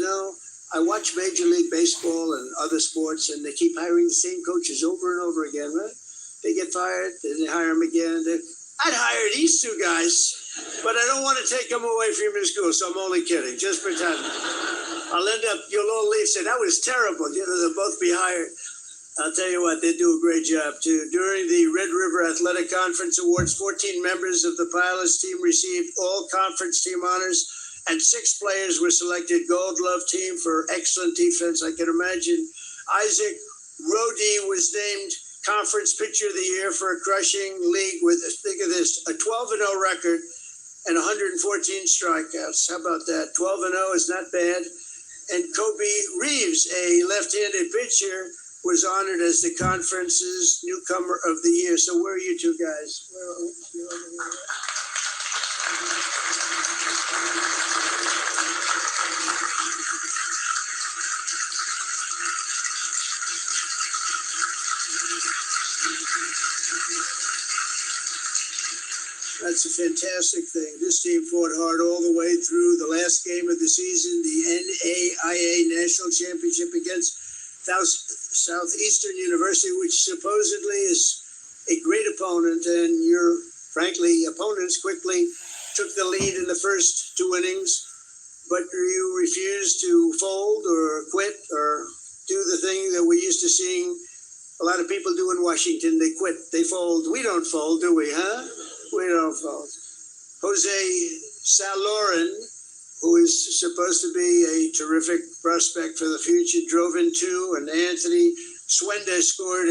I watch Major League Baseball and other sports, and they keep hiring the same coaches over and over again, right? They get fired, then they hire them again. I'd hire these two guys, but I don't want to take them away from your school, so I'm only kidding. Just pretend. I'll end up, you'll all leave, say, that was terrible. They'll both be hired. I'll tell you what, they do a great job, too. During the Red River Athletic Conference Awards, 14 members of the Pilots team received all conference team honors, and 6 players were selected Gold Glove team for excellent defense. I can imagine Isaac Rodey was named Conference Pitcher of the Year for a crushing league with, think of this, a 12-0 record and 114 strikeouts. How about that? 12-0 is not bad. And Kobe Reeves, a left-handed pitcher, was honored as the conference's newcomer of the year. So where are you two guys? That's a fantastic thing. This team fought hard all the way through the last game of the season, the NAIA National Championship against Southeastern University, which supposedly is a great opponent, and your, frankly, opponents quickly took the lead in the first 2 innings, but you refused to fold or quit or do the thing that we used to seeing a lot of people do in Washington. They quit, they fold. We don't fold, do we, huh? We don't fold. Jose Saloren, who is supposed to be a terrific prospect for the future, drove in 2, and Anthony Swenda scored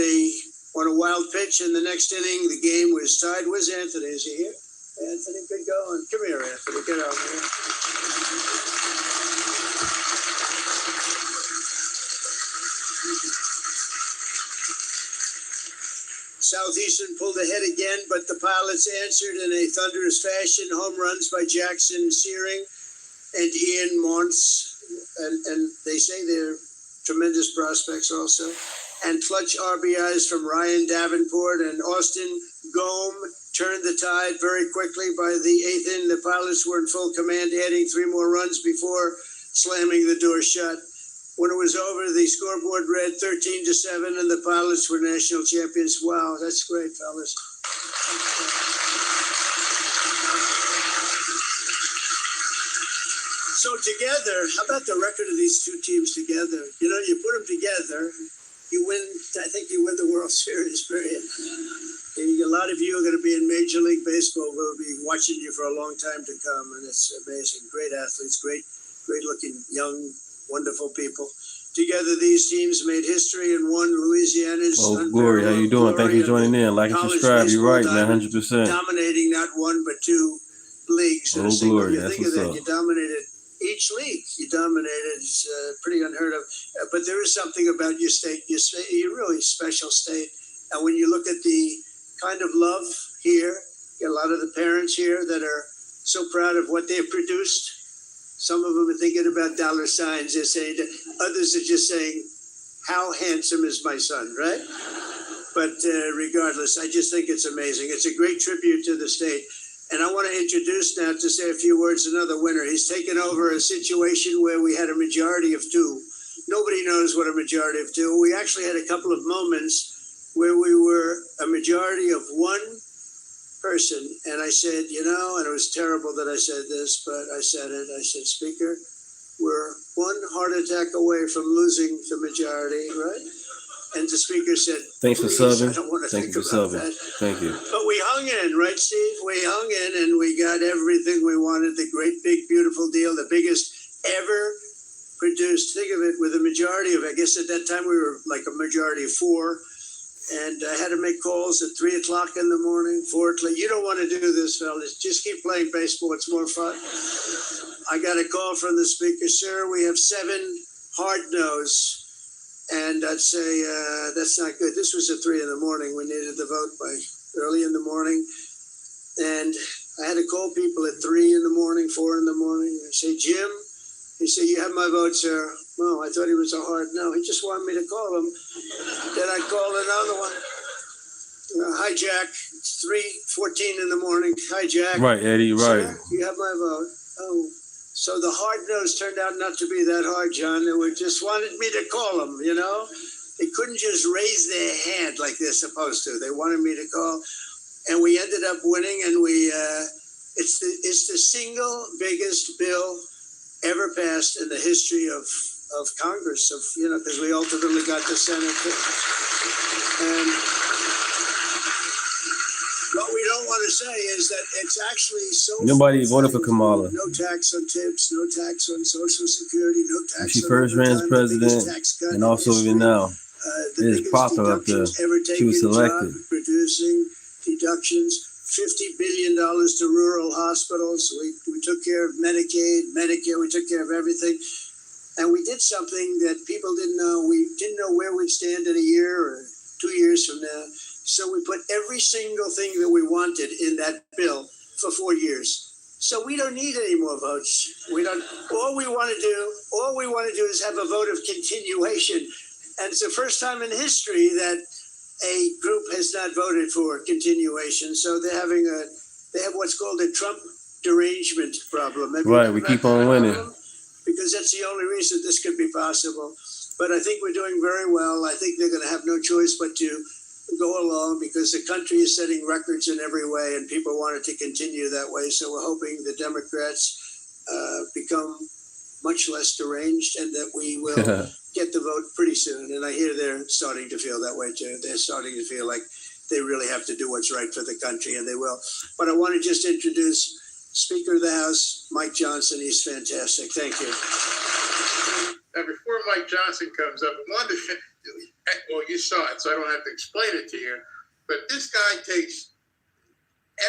on a wild pitch in the next inning. The game was tied. Where's Anthony? Is he here? Anthony, good going. Come here, Anthony. Get out here. Southeastern pulled ahead again, but the Pilots answered in a thunderous fashion. Home runs by Jackson Searing and Ian Montz, and they say they're tremendous prospects also. And clutch RBIs from Ryan Davenport and Austin Gome turned the tide very quickly. By the 8th inning, the Pilots were in full command, adding 3 more runs before slamming the door shut. When it was over, the scoreboard read 13-7, and the Pilots were national champions. Wow, that's great, fellas. So together, how about the record of these 2 teams together? You know, you put them together, you win. I think you win the World Series, period. And a lot of you are going to be in Major League Baseball. We'll be watching you for a long time to come, and it's amazing. Great athletes, great-looking, young, wonderful people. Together, these teams made history and won Louisiana's. Oh, Glory, how you doing? Thank you for joining in. Like and subscribe. You're right, man, 100%. Dominating not 1 but 2 leagues. Oh, Glory, that's what's up. You dominated each league. You dominated. It's pretty unheard of. But there is something about your state. You're really a special state. And when you look at the kind of love here, you get a lot of the parents here that are so proud of what they've produced. Some of them are thinking about dollar signs. They're saying, others are just saying, how handsome is my son, right? But regardless, I just think it's amazing. It's a great tribute to the state. And I want to introduce now, to say a few words, another winner. He's taken over a situation where we had a majority of 2. Nobody knows what a majority of 2. We actually had a couple of moments where we were a majority of 1 person. And I said, and it was terrible that I said this, but I said it. I said, Speaker, we're 1 heart attack away from losing the majority, right? And the Speaker said, thanks for subbing. Thank you for subbing. Thank you. But we hung in, right, Steve? We hung in, and we got everything we wanted. The great, big, beautiful deal, the biggest ever produced. Think of it, with a majority of, I guess at that time we were like a majority of 4. And I had to make calls at 3 o'clock in the morning, 4 o'clock. You don't want to do this, fellas. Just keep playing baseball. It's more fun. I got a call from the Speaker. Sir, we have 7 hard nose. And I'd say, that's not good. This was at 3 in the morning. We needed the vote by early in the morning. And I had to call people at 3 in the morning, 4 in the morning. I say, Jim, he said, you have my vote, sir. No, I thought he was a hard no. He just wanted me to call him. Then I called another one. Hi, Jack. It's 3:14 in the morning. Hi, Jack. Right, Eddie, right. Sir, you have my vote. Oh, so the hard nose turned out not to be that hard, John. They just wanted me to call them, They couldn't just raise their hand like they're supposed to. They wanted me to call. And we ended up winning, and it's the single biggest bill ever passed in the history of Congress, because we ultimately got the Senate. And what we don't want to say is that it's actually so. Nobody voted for Kamala. No tax on tips, no tax on Social Security, no tax. She first ran as president, and also even now, it is proper up there. She was selected. Producing deductions. $50 billion to rural hospitals. We took care of Medicaid, Medicare. We took care of everything. And we did something that people didn't know. We didn't know where we'd stand in a year or 2 years from now. So we put every single thing that we wanted in that bill for 4 years. So we don't need any more votes. All we want to do is have a vote of continuation. And it's the first time in history that a group has not voted for continuation. So they have what's called a Trump derangement problem. Right, we keep on winning. Because that's the only reason this could be possible. But I think we're doing very well. I think they're going to have no choice but to go along because the country is setting records in every way and people want it to continue that way. So we're hoping the Democrats become much less deranged and that we will get the vote pretty soon. And I hear they're starting to feel that way too. They're starting to feel like they really have to do what's right for the country, and they will. But I want to just introduce Speaker of the House, Mike Johnson. He's fantastic. Thank you. Now, before Mike Johnson comes up, well, you saw it, so I don't have to explain it to you. But this guy takes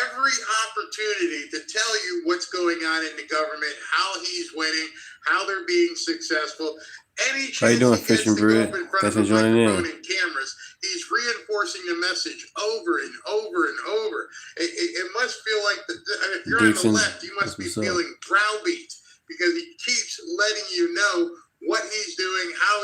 every opportunity to tell you what's going on in the government, how he's winning, how they're being successful. Any chance How you doing, he gets Fish and to go Bread? up in front Thanks of for a joining microphone in. and cameras, he's reinforcing the message over and over and over. It must feel like, if you're Dixon, on the left, you must be what's up? feeling browbeat because he keeps letting you know what he's doing, how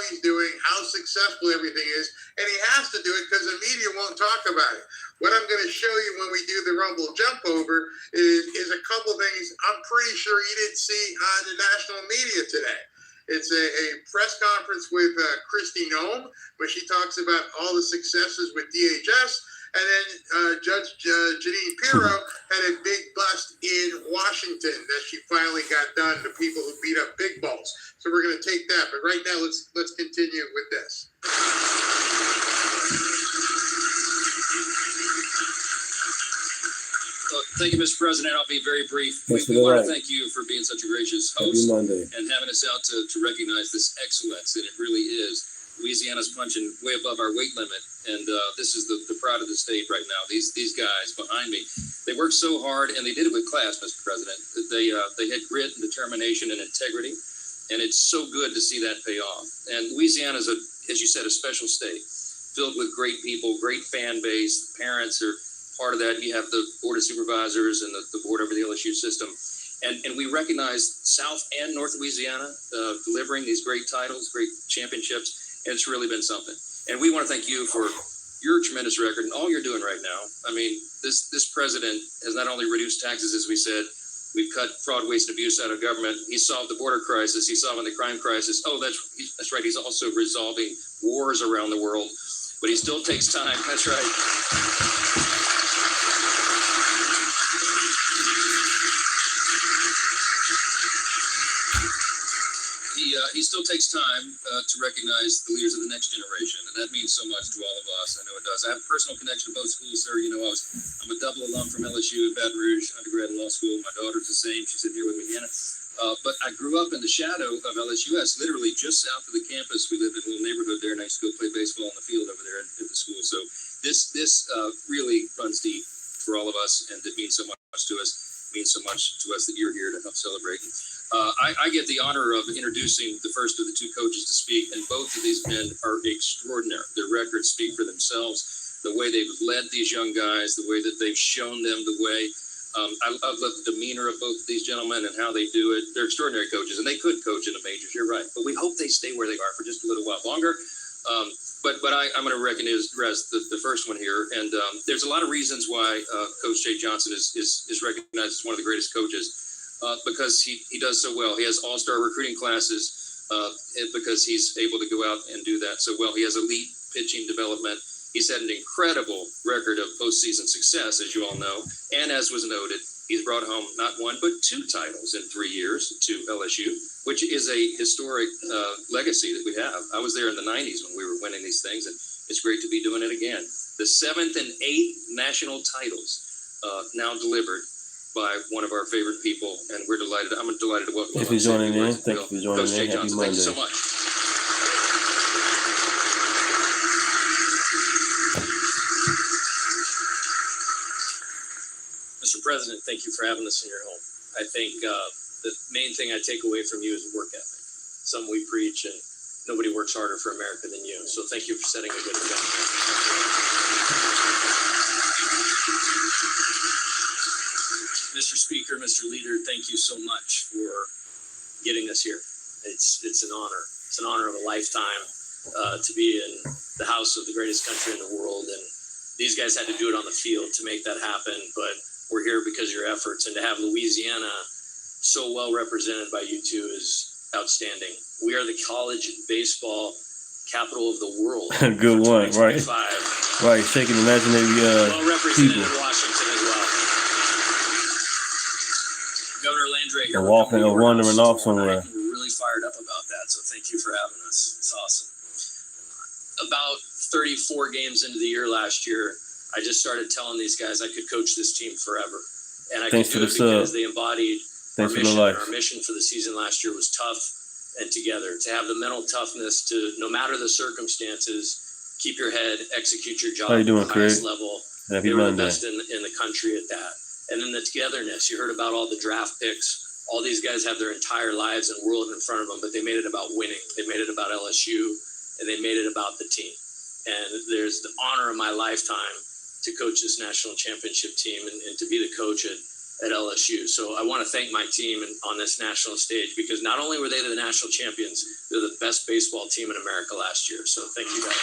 successful everything is, and he has to do it because the media won't talk about it. What I'm going to show you when we do the Rumble Jump Over is a couple things I'm pretty sure you didn't see on the national media today. It's a press conference with Kristi Noem, where she talks about all the successes with DHS. And then Judge Jeanine Pirro had a big bust in Washington that she finally got done to people who beat up big balls. So we're going to take that. But right now, let's continue with this. Thank you, Mr. President. I'll be very brief. Thanks for We the want to right. thank you for being such a gracious Happy host Monday. and having us out to recognize this excellence, and it really is. Louisiana's punching way above our weight limit, and this is the pride of the state right now. These guys behind me, they worked so hard, and they did it with class, Mr. President. They had grit and determination and integrity, and it's so good to see that pay off. And Louisiana's, as you said, a special state filled with great people, great fan base. Parents are part of that. You have the Board of Supervisors and the board over the LSU system. And we recognize South and North Louisiana delivering these great titles, great championships. And it's really been something. And we want to thank you for your tremendous record and all you're doing right now. I mean, this president has not only reduced taxes, as we said, we've cut fraud, waste, and abuse out of government. He solved the border crisis. He's solving the crime crisis. Oh, that's right. He's also resolving wars around the world. But he still takes time. That's right. He still takes time to recognize the leaders of the next generation, and that means so much to all of us. I know it does. I have a personal connection to both schools, sir. You know, I'm a double alum from LSU at Baton Rouge, undergrad and law school. My daughter's the same. She's in here with me, Hannah. But I grew up in the shadow of LSUS, literally just south of the campus. We lived in a little neighborhood there, and I used to go play baseball on the field over there at the school. So this really runs deep for all of us, and it means so much to us. It means so much to us that you're here to help celebrate. I get the honor of introducing the first of the two coaches to speak, and both of these men are extraordinary. Their records speak for themselves. The way they've led these young guys, the way that they've shown them the way. I love the demeanor of both of these gentlemen and how they do it. They're extraordinary coaches, and they could coach in the majors. You're right, but we hope they stay where they are for just a little while longer. But I'm going to recognize the first one here, and there's a lot of reasons why Coach Jay Johnson is recognized as one of the greatest coaches. Because he does so well. He has all-star recruiting classes because he's able to go out and do that so well. He has elite pitching development. He's had an incredible record of postseason success, as you all know. And as was noted, he's brought home not one, but 2 titles in 3 years to LSU, which is a historic legacy that we have. I was there in the 90s when we were winning these things, and it's great to be doing it again. The 7th and 8th national titles now delivered by one of our favorite people, and we're delighted. I'm delighted to welcome Thanks for joining in. Thanks for joining Coach in. Jay Happy Johnson. Monday. Thank you so much. Mr. President, thank you for having us in your home. I think the main thing I take away from you is work ethic. something we preach, and nobody works harder for America than you. So thank you for setting a good example. Mr. Speaker, Mr. Leader, thank you so much for getting us here. It's an honor. It's an honor of a lifetime to be in the house of the greatest country in the world. And these guys had to do it on the field to make that happen. But we're here because of your efforts. And to have Louisiana so well represented by you two is outstanding. We are the college baseball capital of the world. Good one, right? Right, shaking imaginary well represented people. in Washington as well. Governor Landry, Or walking or wandering off somewhere. we're really fired up about that. So thank you for having us. It's awesome. About 34 games into the year last year, I just started telling these guys I could coach this team forever. And I Thanks could do for it the because sub. they embodied our Thanks for the mission. life. Our mission for the season last year was tough and together. To have the mental toughness to, no matter the circumstances, keep your head, execute your job How you doing, at the highest Craig? level. Happy They were the Monday. best in the country at that. And then the togetherness. You heard about all the draft picks. All these guys have their entire lives and world in front of them, but they made it about winning. They made it about LSU, and they made it about the team. And there's the honor of my lifetime to coach this national championship team and to be the coach at LSU. So I want to thank my team on this national stage, because not only were they the national champions, they're the best baseball team in America last year. So thank you guys.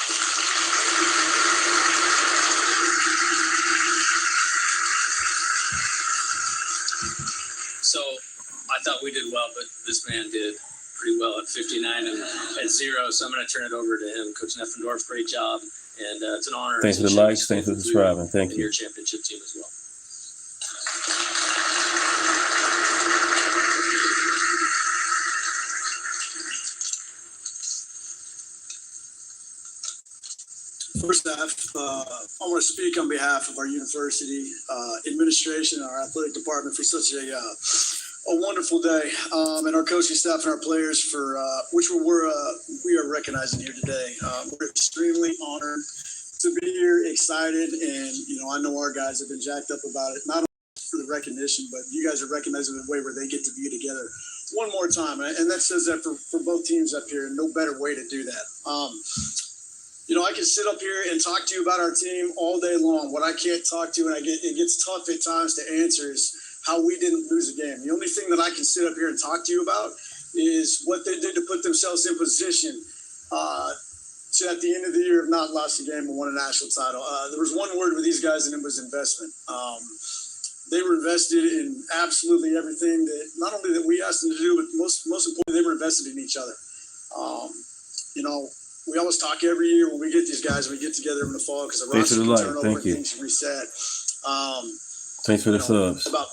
So I thought we did well, but this man did pretty well at 59 and at 0. So I'm going to turn it over to him. Coach Neffendorf, great job. And it's an honor. Thanks for the likes. Thanks for subscribing. Thank you. Your championship team as well. First off, I want to speak on behalf of our university administration, our athletic department, for such a wonderful day, and our coaching staff and our players for which we are recognizing here today. We're extremely honored to be here, excited, and I know our guys have been jacked up about it. Not only for the recognition, but you guys are recognizing the way where they get to be together one more time, and that says that for both teams up here. No better way to do that. I can sit up here and talk to you about our team all day long. What I can't talk to, and it gets tough at times to answer, is how we didn't lose a game. The only thing that I can sit up here and talk to you about is what they did to put themselves in position to, at the end of the year, have not lost a game and won a national title. There was one word with these guys, and it was investment. They were invested in absolutely everything that not only that we asked them to do, but most importantly, they were invested in each other. We always talk every year when we get these guys, we get together in the fall because the roster can turn over and things can reset. Thanks for the subs. About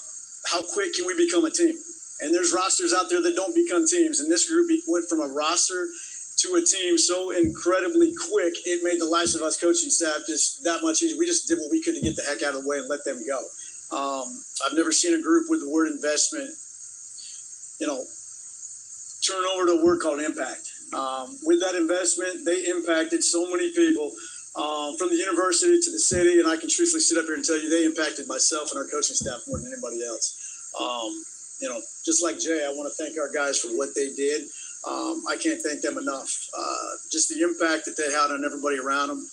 how quick can we become a team? And there's rosters out there that don't become teams. And this group went from a roster to a team so incredibly quick, it made the lives of us coaching staff just that much easier. We just did what we could to get the heck out of the way and let them go. I've never seen a group with the word investment, turn over to a word called impact. With that investment, they impacted so many people from the university to the city, and I can truthfully sit up here and tell you they impacted myself and our coaching staff more than anybody else. Just like Jay, I want to thank our guys for what they did. I can't thank them enough. Just the impact that they had on everybody around them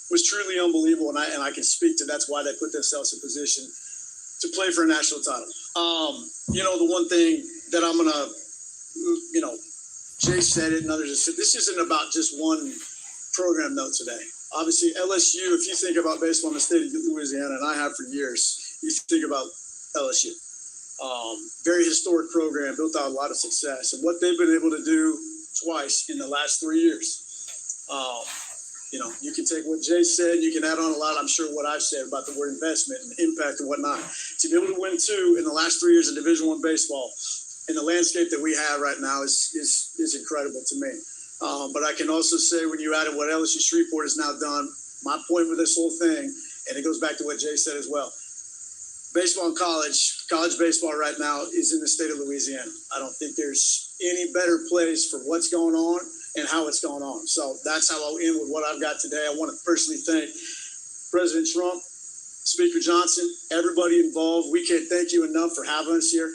was truly unbelievable, and I can speak to that's why they put themselves in position to play for a national title. The one thing that I'm going to, Jay said it and others have said, this isn't about just one program though today. Obviously LSU, if you think about baseball in the state of Louisiana, and I have for years, you think about LSU. Very historic program, built out a lot of success. And what they've been able to do twice in the last 3 years. You can take what Jay said, you can add on a lot, I'm sure, what I've said about the word investment and impact and whatnot. To be able to win 2 in the last 3 years of Division I baseball in the landscape that we have right now is incredible to me. But I can also say when you added what LSU Shreveport has now done, my point with this whole thing, and it goes back to what Jay said as well, baseball and college baseball right now is in the state of Louisiana. I don't think there's any better place for what's going on and how it's going on. So that's how I'll end with what I've got today. I want to personally thank President Trump, Speaker Johnson, everybody involved. We can't thank you enough for having us here.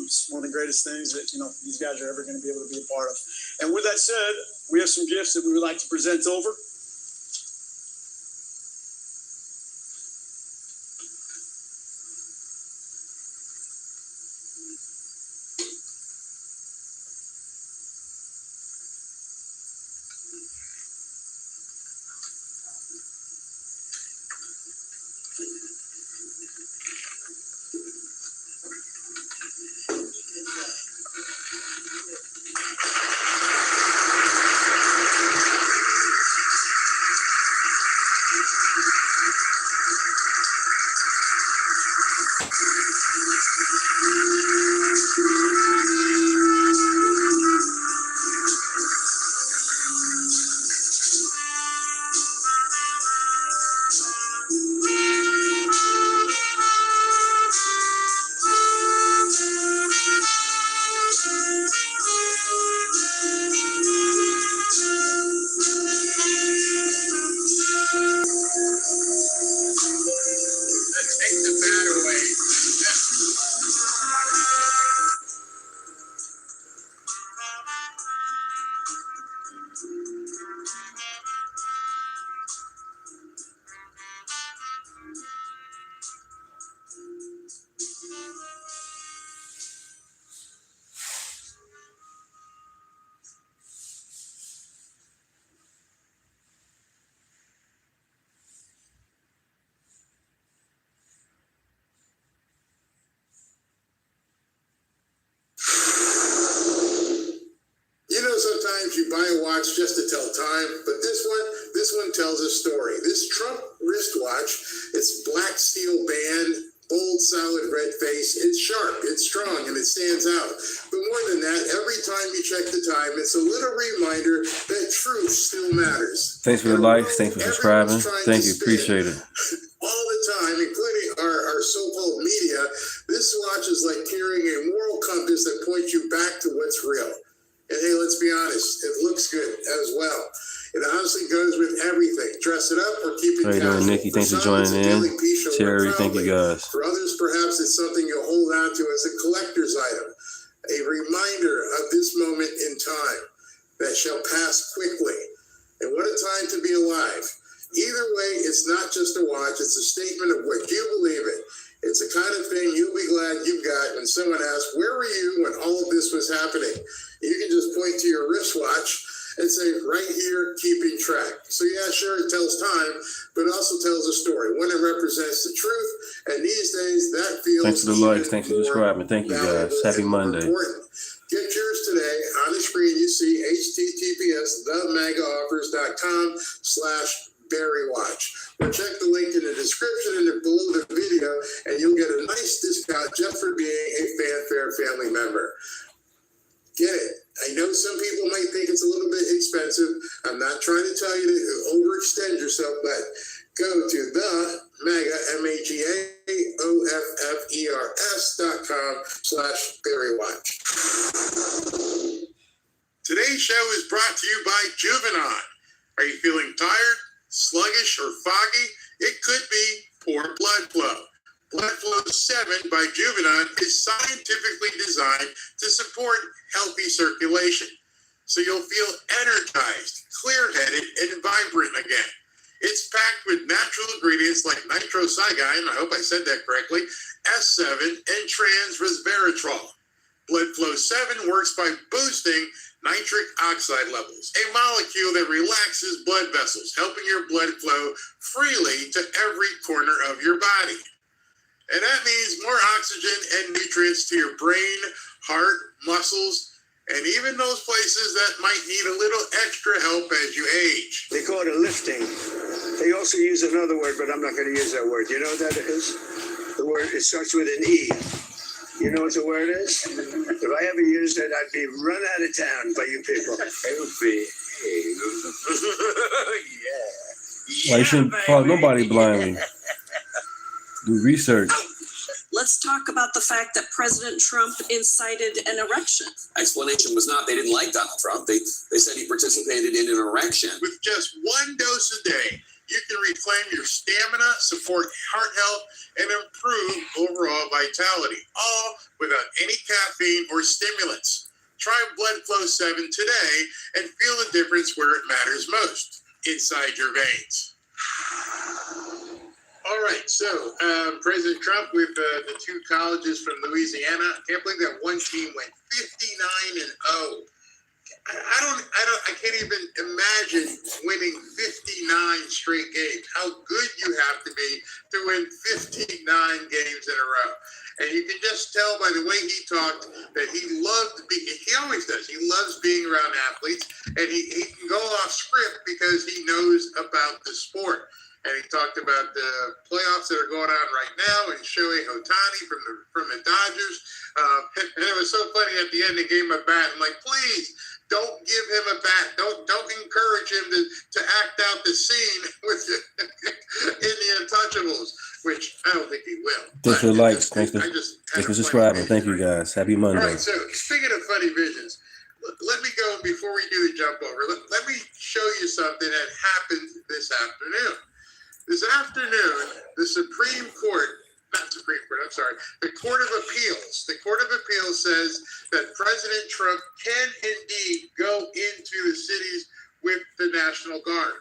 It's one of the greatest things that these guys are ever going to be able to be a part of. And with that said, we have some gifts that we would like to present over. Sometimes you buy a watch just to tell time, but this one tells a story. This Trump wristwatch, it's black steel band, bold, solid red face. It's sharp, it's strong, and it stands out. But more than that, every time you check the time, it's a little reminder that truth still matters. Thanks for the likes. Thanks for subscribing. Thank you. Appreciate it. All the time, including our so-called media, this watch is like carrying a moral compass that points you back to what's real. And hey, let's be honest, it looks good as well. It honestly goes with everything. Dress it up or keep it casual. How you doing, Nikki? Thanks for joining in. Terry, thank you guys. For others, perhaps it's something you'll hold on to as a collector's item, a reminder of this moment in time that shall pass quickly. And what a time to be alive. Either way, it's not just a watch, it's a statement of what you believe in. It's the kind of thing you'll be glad you got when someone asks, where were you when all of this was happening? You can just point to your wristwatch and say, right here, keeping track. So yeah, sure, it tells time, but it also tells a story. One that represents the truth, and these days, that feels Thanks for the likes, thanks for subscribing. Thank you guys. Happy Monday. Get yours today. On the screen, you see https://themagaaffers.com/BarryWatch. Or check the link in the description and below the video, and you'll get a nice discount just for being a Fanfare family member. Get it. I know some people might think it's a little bit expensive. I'm not trying to tell you to overextend yourself, but go to themagaaffers.com/BarryWatch. Today's show is brought to you by Juvenon. Are you feeling tired, sluggish, or foggy? It could be poor blood flow. Blood Flow 7 by Juvenon is scientifically designed to support healthy circulation, so you'll feel energized, clear-headed, and vibrant again. It's packed with natural ingredients like nitrocyanine, I hope I said that correctly, S7, and trans-resveratrol. Blood Flow 7 works by boosting nitric oxide levels, a molecule that relaxes blood vessels, helping your blood flow freely to every corner of your body. And that means more oxygen and nutrients to your brain, heart, muscles, and even those places that might need a little extra help as you age. They call it a lifting. They also use another word, but I'm not going to use that word. You know what that is? The word, it starts with an E. You know what the word is? If I ever used it, I'd be run out of town by you people. Yeah. Well, you shouldn't follow nobody blindly. Do research. Let's talk about the fact that President Trump incited an erection. Explanation was not they didn't like Donald Trump. They said he participated in an erection. With just one dose a day, you can reclaim your stamina, support heart health, and improve overall vitality, all without any caffeine or stimulants. Try Blood Flow 7 today and feel the difference where it matters most, inside your veins. All right, so President Trump with the two colleges from Louisiana. I can't believe that one team went 59-0. I can't even imagine winning 59 straight games. How good you have to be to win 59 games in a row. And you can just tell by the way he talked that he always does. He loves being around athletes, and he can go off script because he knows about the sport. And he talked about the playoffs that are going on right now and Shohei Ohtani from the Dodgers. And it was so funny at the end they gave him a bat. I'm like, please, don't give him a bat. Don't encourage him to act out the scene with in the Untouchables, which I don't think he will. Thanks for the likes. Thanks for subscribing. Thank you guys. Happy Monday. All right, so speaking of funny visions, let me go before we do the jump over. Let me show you something that happened this afternoon. This afternoon, the Court of Appeals. The Court of Appeals says that President Trump can indeed go into the cities with the National Guard.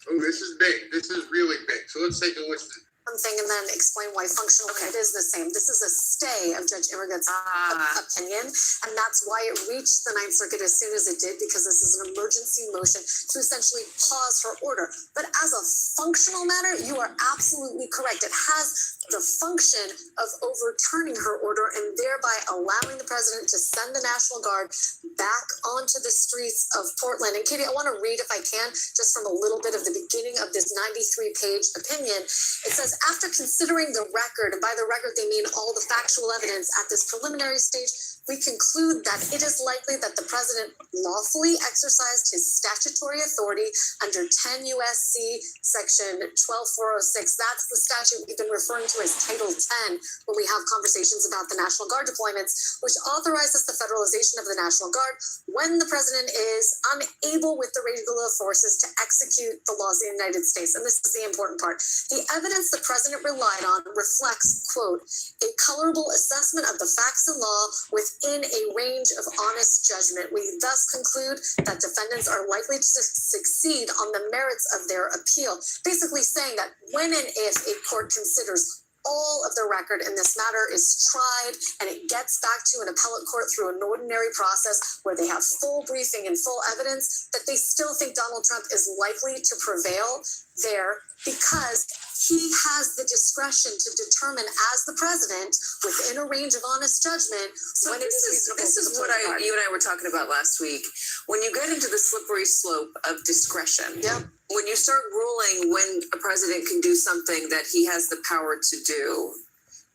Oh, this is big. This is really big. So let's take a listen. Something and then explain why functionally it is the same. This is a stay of Judge Irrigat's opinion, and that's why it reached the Ninth Circuit as soon as it did, because this is an emergency motion to essentially pause her order. But as a functional matter, you are absolutely correct. It has the function of overturning her order and thereby allowing the president to send the National Guard back onto the streets of Portland. And Katie, I want to read, if I can, just from a little bit of the beginning of this 93-page opinion. It says, after considering the record, and by the record they mean all the factual evidence at this preliminary stage, we conclude that it is likely that the president lawfully exercised his statutory authority under 10 U.S.C. section 12406. That's the statute we've been referring to as Title 10 when we have conversations about the National Guard deployments, which authorizes the federalization of the National Guard when the president is unable with the regular forces to execute the laws of the United States. And this is the important part. The evidence the president relied on reflects, quote, a colorable assessment of the facts and law within a range of honest judgment. We thus conclude that defendants are likely to succeed on the merits of their appeal. Basically saying that when and if a court considers all of the record in this matter is tried and it gets back to an appellate court through an ordinary process where they have full briefing and full evidence, that they still think Donald Trump is likely to prevail there because he has the discretion to determine as the president within a range of honest judgment when it is reasonable. This is what you and I were talking about last week. When you get into the slippery slope of discretion, when you start ruling when a president can do something that he has the power to do,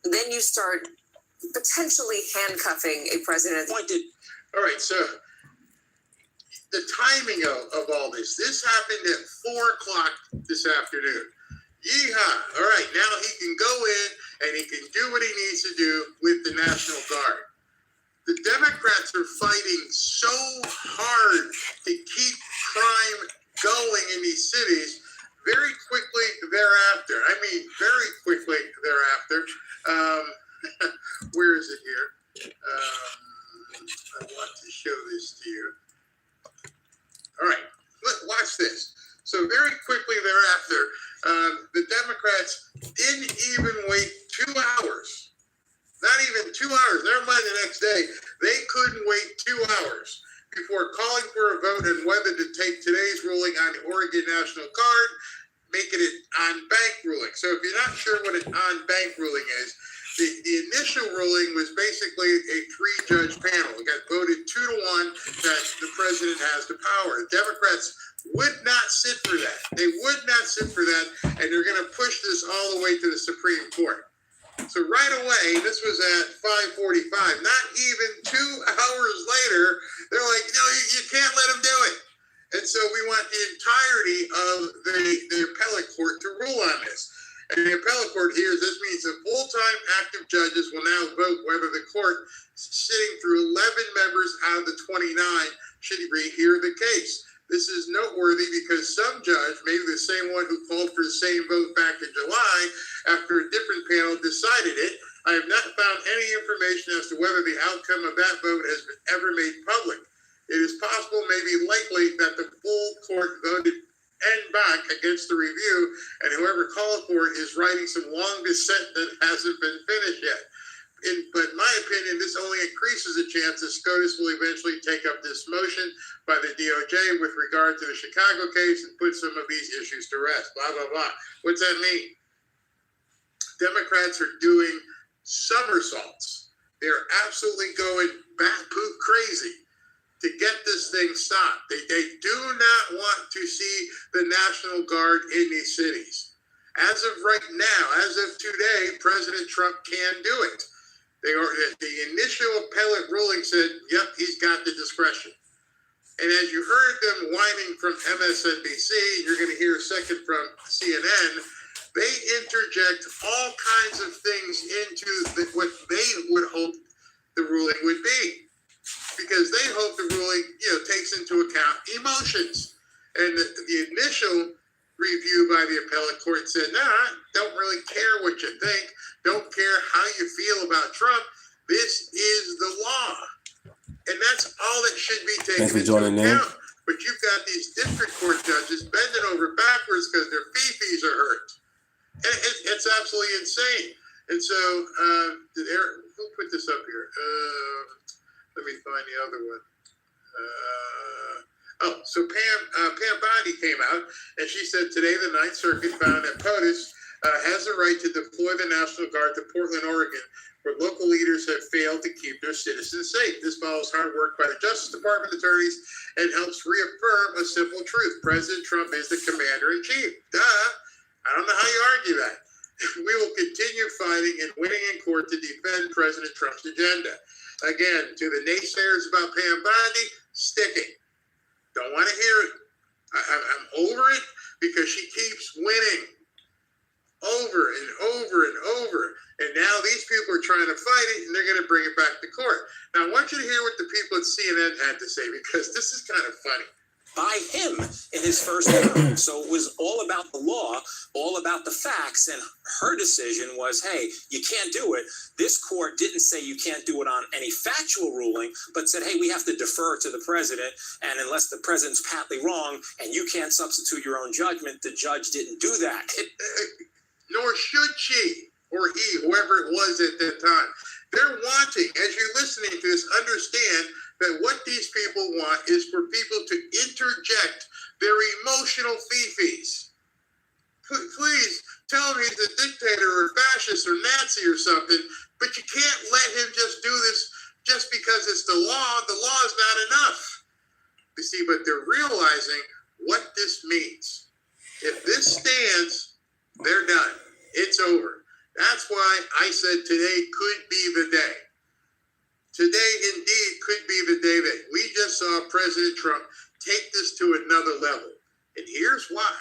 then you start potentially handcuffing a president. All right, so the timing of all this happened at 4:00 this afternoon. Yeehaw. All right, now he can go in and he can do what he needs to do with the National Guard. The Democrats are fighting so hard to keep crime going in these cities. Very quickly thereafter, where is it here? I want to show this to you. All right, watch this. So very quickly thereafter, the Democrats didn't even wait 2 hours. Not even 2 hours. Never mind the next day. They couldn't wait 2 hours before calling for a vote on whether to take today's ruling on the Oregon National Guard, making it on-bank ruling. So if you're not sure what an on-bank ruling is, the initial ruling was basically a 3-judge panel. It got voted 2-1 that the president has the power. The Democrats would not sit for that. They would not sit for that, and they're going to push this all the way to the Supreme Court. So right away, this was at 5:45. Not even 2 hours later, they're like, no, you can't let them do it. And so we want the entirety of the appellate court to rule on this. And the appellate court hears this means that full-time active judges will now vote whether the court, sitting through 11 members out of the 29, should rehear the case. This is noteworthy because some judge, maybe the same one who called for the same vote back in July, after a different panel decided it. I have not found any information as to whether the outcome of that vote has been ever made public. It is possible, maybe likely, that the full court voted en banc against the review, and whoever called for it is writing some long dissent that hasn't been finished yet. But in my opinion, this only increases the chance that SCOTUS will eventually take up this motion by the DOJ with regard to the Chicago case and put some of these issues to rest, blah, blah, blah. What's that mean? Democrats are doing somersaults. They're absolutely going bat-poop crazy to get this thing stopped. They do not want to see the National Guard in these cities. As of right now, as of today, President Trump can do it. The initial appellate ruling said, yep, he's got the discretion. And as you heard them whining from MSNBC, you're going to hear a second from CNN, they interject all kinds of things into what they would hope the ruling would be. Because they hope the ruling, takes into account emotions. And the initial review by the appellate court said, don't really care what you think. Don't care how you feel about Trump. This is the law. And that's all that should be taken into account. But you've got these district court judges bending over backwards because their fees are hurt. And it's absolutely insane. And so, who put this up here? Let me find the other one. So Pam Bondi came out, and she said today the Ninth Circuit found that POTUS has a right to deploy the National Guard to Portland, Oregon, where local leaders have failed to keep their citizens safe. This follows hard work by the Justice Department attorneys and helps reaffirm a simple truth. President Trump is the commander-in-chief. Duh. I don't know how you argue that. We will continue fighting and winning in court to defend President Trump's agenda. Again, to the naysayers about Pam Bondi, sticking. Don't want to hear it. I'm over it because she keeps winning over and over and over. And now these people are trying to fight it, and they're going to bring it back to court. Now, I want you to hear what the people at CNN had to say, because this is kind of funny. By him in his first term. So it was all about the law, all about the facts, and her decision was, hey, you can't do it. This court didn't say you can't do it on any factual ruling, but said, hey, we have to defer to the president, and unless the president's patently wrong and you can't substitute your own judgment, the judge didn't do that. Nor should she or he, whoever it was at that time. They're wanting, as you're listening to this, understand that what these people want is for people to interject their emotional fifis. Please tell me he's a dictator or fascist or Nazi or something, but you can't let him just do this just because it's the law. The law is not enough. You see, but they're realizing what this means. If this stands, they're done. It's over. That's why I said today could be the day. Today, indeed, could be the day that we just saw President Trump take this to another level. And here's why.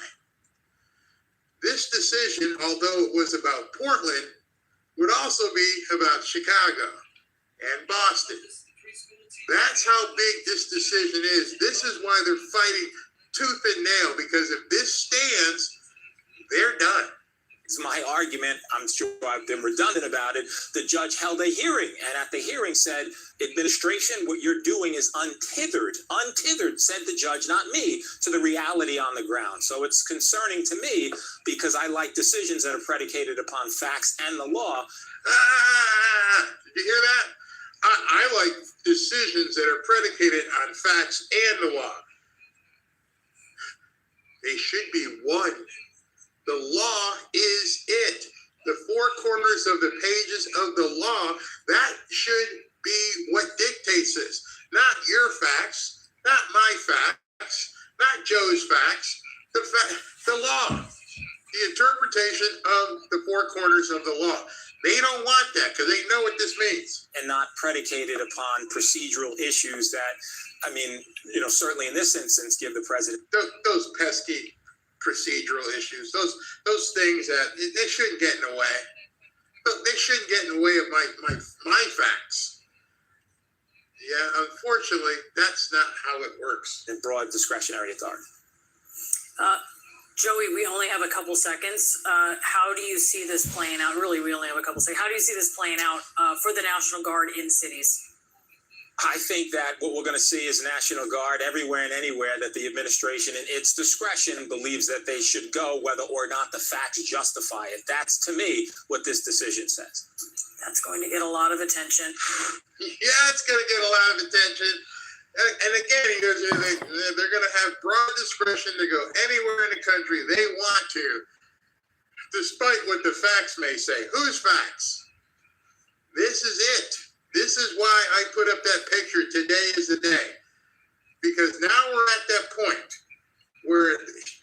This decision, although it was about Portland, would also be about Chicago and Boston. That's how big this decision is. This is why they're fighting tooth and nail, because if this stands, they're done. It's my argument. I'm sure I've been redundant about it. The judge held a hearing, and at the hearing said, administration, what you're doing is untethered, said the judge, not me, to the reality on the ground. So it's concerning to me because I like decisions that are predicated upon facts and the law. Did you hear that? I like decisions that are predicated on facts and the law. They should be one. The law is it. The four corners of the pages of the law, that should be what dictates this. Not your facts, not my facts, not Joe's facts. The law, the interpretation of the four corners of the law. They don't want that because they know what this means. And not predicated upon procedural issues that, certainly in this instance, give the president. Those pesky procedural issues, those things that they shouldn't get in the way. They shouldn't get in the way of my facts. Yeah, unfortunately, that's not how it works. And broad discretionary authority. Joey, we only have a couple seconds. How do you see this playing out? Really, we only have a couple seconds. How do you see this playing out for the National Guard in cities? I think that what we're going to see is National Guard everywhere and anywhere that the administration, in its discretion, believes that they should go, whether or not the facts justify it. That's, to me, what this decision says. That's going to get a lot of attention. Yeah, it's going to get a lot of attention. And again, he goes, they're going to have broad discretion to go anywhere in the country they want to, despite what the facts may say. Whose facts? This is it. This is why I put up that picture. Today is the day. Because now we're at that point where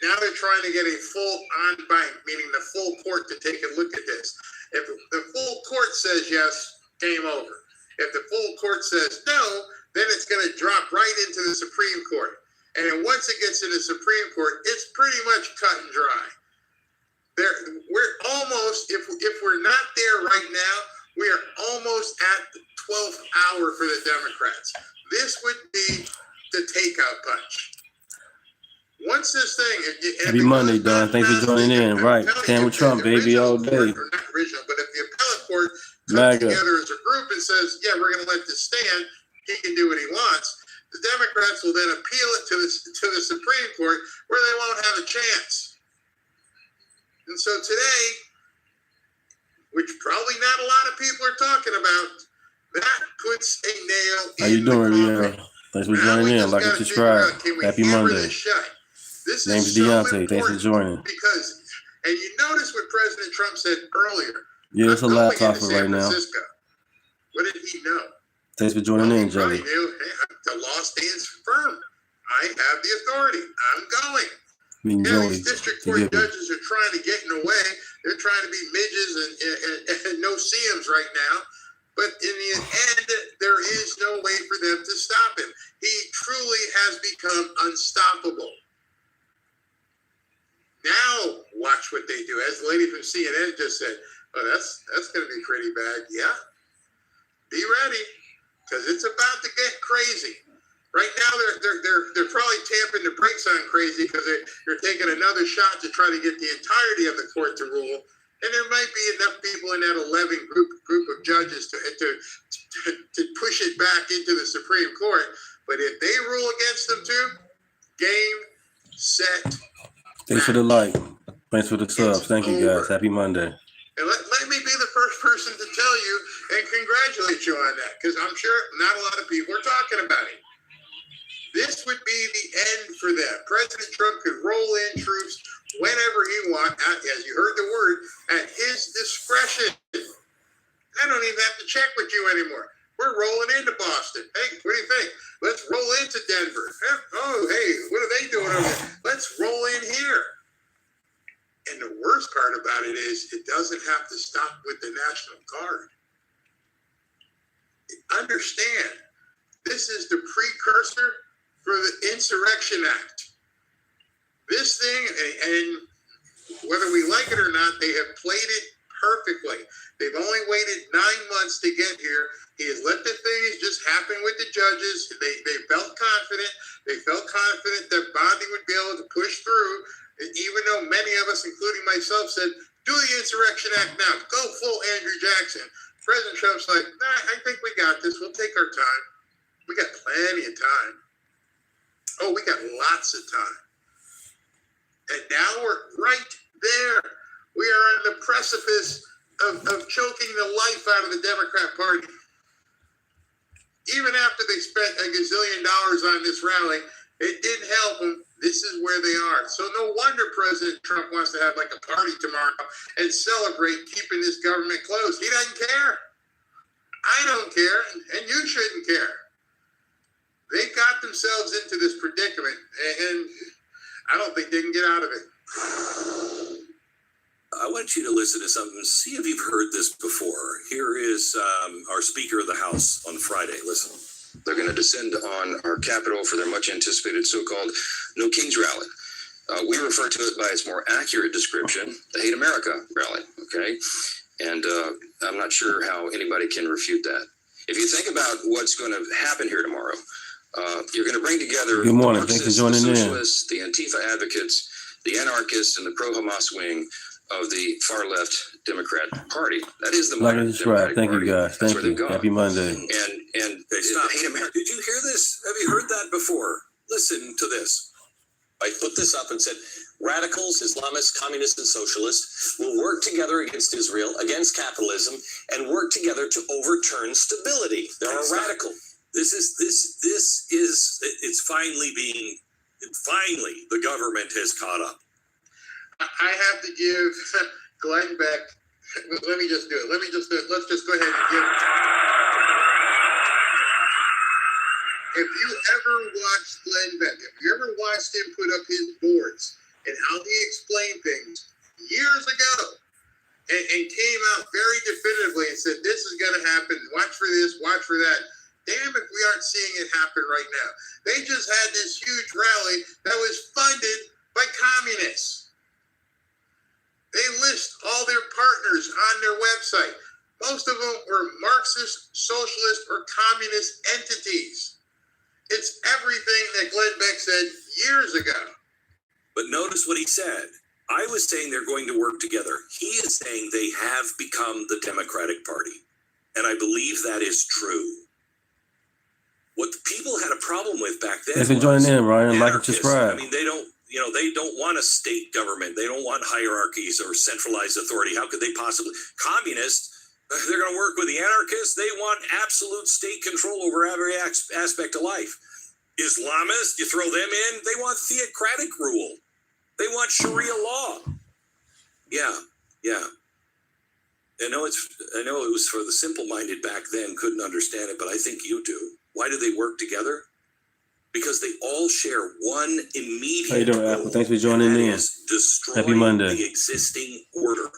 now they're trying to get a full en banc, meaning the full court to take a look at this. If the full court says yes, game over. If the full court says no, then it's going to drop right into the Supreme Court. And then once it gets to the Supreme Court, it's pretty much cut and dry. We're almost, if we're not there right now, we are almost at the 12th hour for the Democrats. This would be the takeout punch. Once this thing... Happy Monday, Don. Thanks for joining in. Right. Stand with Trump, baby, all day. Or not original, but if the appellate court comes together as a group and says, yeah, we're going to let this stand, he can do what he wants, the Democrats will then appeal it to the Supreme Court where they won't have a chance. And so today, which probably not a lot of people are talking about, that puts a nail How you doing, Rihanna? Thanks for joining in. Like and subscribe. Happy Monday. Name's Deunta. Thanks for joining. Because, and you notice what President Trump said earlier. Yeah, it's a laptop for right now. What did he know? Thanks for joining in, Joey. He knew, hey, the law stands firm. I have the authority. I'm going. These district court judges are trying to get in the way. They're trying to be midges and no see-ums right now. But in the end, there is no way for them to stop him. He truly has become unstoppable. Now, watch what they do. As the lady from CNN just said, oh, that's going to be pretty bad. Yeah. Be ready, because it's about to get crazy. Right now, they're probably tamping the brakes on crazy because they're taking another shot to try to get the entirety of the court to rule. And there might be enough people in that 11 group of judges to push it back into the Supreme Court. But if they rule against them too, game, set. Thanks for the like. Thanks for the subs. Thank you, guys. Happy Monday. And let me be the first person to tell you and congratulate you on that, because I'm sure not a lot of people are talking about it. This would be the end for them. President Trump could roll in troops whenever he wants, as you heard the word, at his discretion. I don't even have to check with you anymore. We're rolling into Boston. Hey, what do you think? Let's roll into Denver. Oh, hey, what are they doing over there? Let's roll in here. And the worst part about it is it doesn't have to stop with the National Guard. Understand, this is the precursor for the Insurrection Act. This thing, and whether we like it or not, they have played it perfectly. They've only waited 9 months to get here. He has let the things just happen with the judges. They felt confident. They felt confident that Bondi would be able to push through, even though many of us, including myself, said, do the Insurrection Act now. Go full Andrew Jackson. President Trump's like, nah, I think we got this. We'll take our time. We got plenty of time. Oh, we got lots of time. And now we're right there. We are on the precipice of choking the life out of the Democrat Party. Even after they spent $1 gazillion on this rally, it didn't help them. This is where they are. So no wonder President Trump wants to have like a party tomorrow and celebrate keeping this government closed. He doesn't care. I don't care, and you shouldn't care. They got themselves into this predicament, and I don't think they can get out of it. I want you to listen to something, see if you've heard this before. Here is our Speaker of the House on Friday. Listen. They're going to descend on our Capitol for their much anticipated so-called No Kings rally. We refer to it by its more accurate description, the Hate America rally, okay? And I'm not sure how anybody can refute that. If you think about what's going to happen here tomorrow, you're going to bring together Good morning. the Thanks for Marxists, joining the in. socialists, the Antifa advocates, the anarchists, and the pro-Hamas wing of the far-left Democrat Party. That is the Like I modern described. Democratic Thank you, Party. guys. That's Thank where you. they've gone. Happy Monday. And Hey, stop. hate America. Did you hear this? Have you heard that before? Listen to this. I put this up and said, radicals, Islamists, communists, and socialists will work together against Israel, against capitalism, and work together to overturn stability. They're a radical. It's finally the government has caught up. I have to give Glenn Beck. Let me just do it. Let's just go ahead and give. If you ever watched Glenn Beck, if you ever watched him put up his boards and how he explained things years ago and came out very definitively and said, this is going to happen, watch for this, watch for that. Damn if we aren't seeing it happen right now. They just had this huge rally that was funded by communists. They list all their partners on their website. Most of them were Marxist, socialist, or communist entities. It's everything that Glenn Beck said years ago. But notice what he said. I was saying they're going to work together. He is saying they have become the Democratic Party. And I believe that is true. What the people had a problem with back then. Thanks for joining in, Ryan. Like and anarchists. subscribe. I mean, they don't want a state government. They don't want hierarchies or centralized authority. How could they possibly? Communists, they're going to work with the anarchists. They want absolute state control over every aspect of life. Islamists, you throw them in, they want theocratic rule. They want Sharia law. Yeah. I know it was for the simple-minded back then, couldn't understand it, but I think you do. Why do they work together? Because they all share one immediate How you doing, Apple? Thanks for joining in. Happy Monday. The existing order.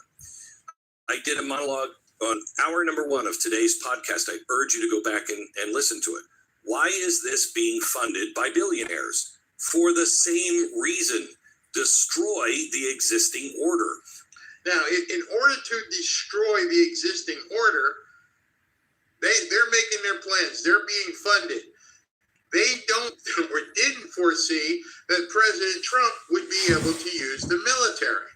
I did a monologue on hour number 1 of today's podcast. I urge you to go back and listen to it. Why is this being funded by billionaires? For the same reason, destroy the existing order. Now, in order to destroy the existing order, they're making their plans. They're being funded. They don't or didn't foresee that President Trump would be able to use the military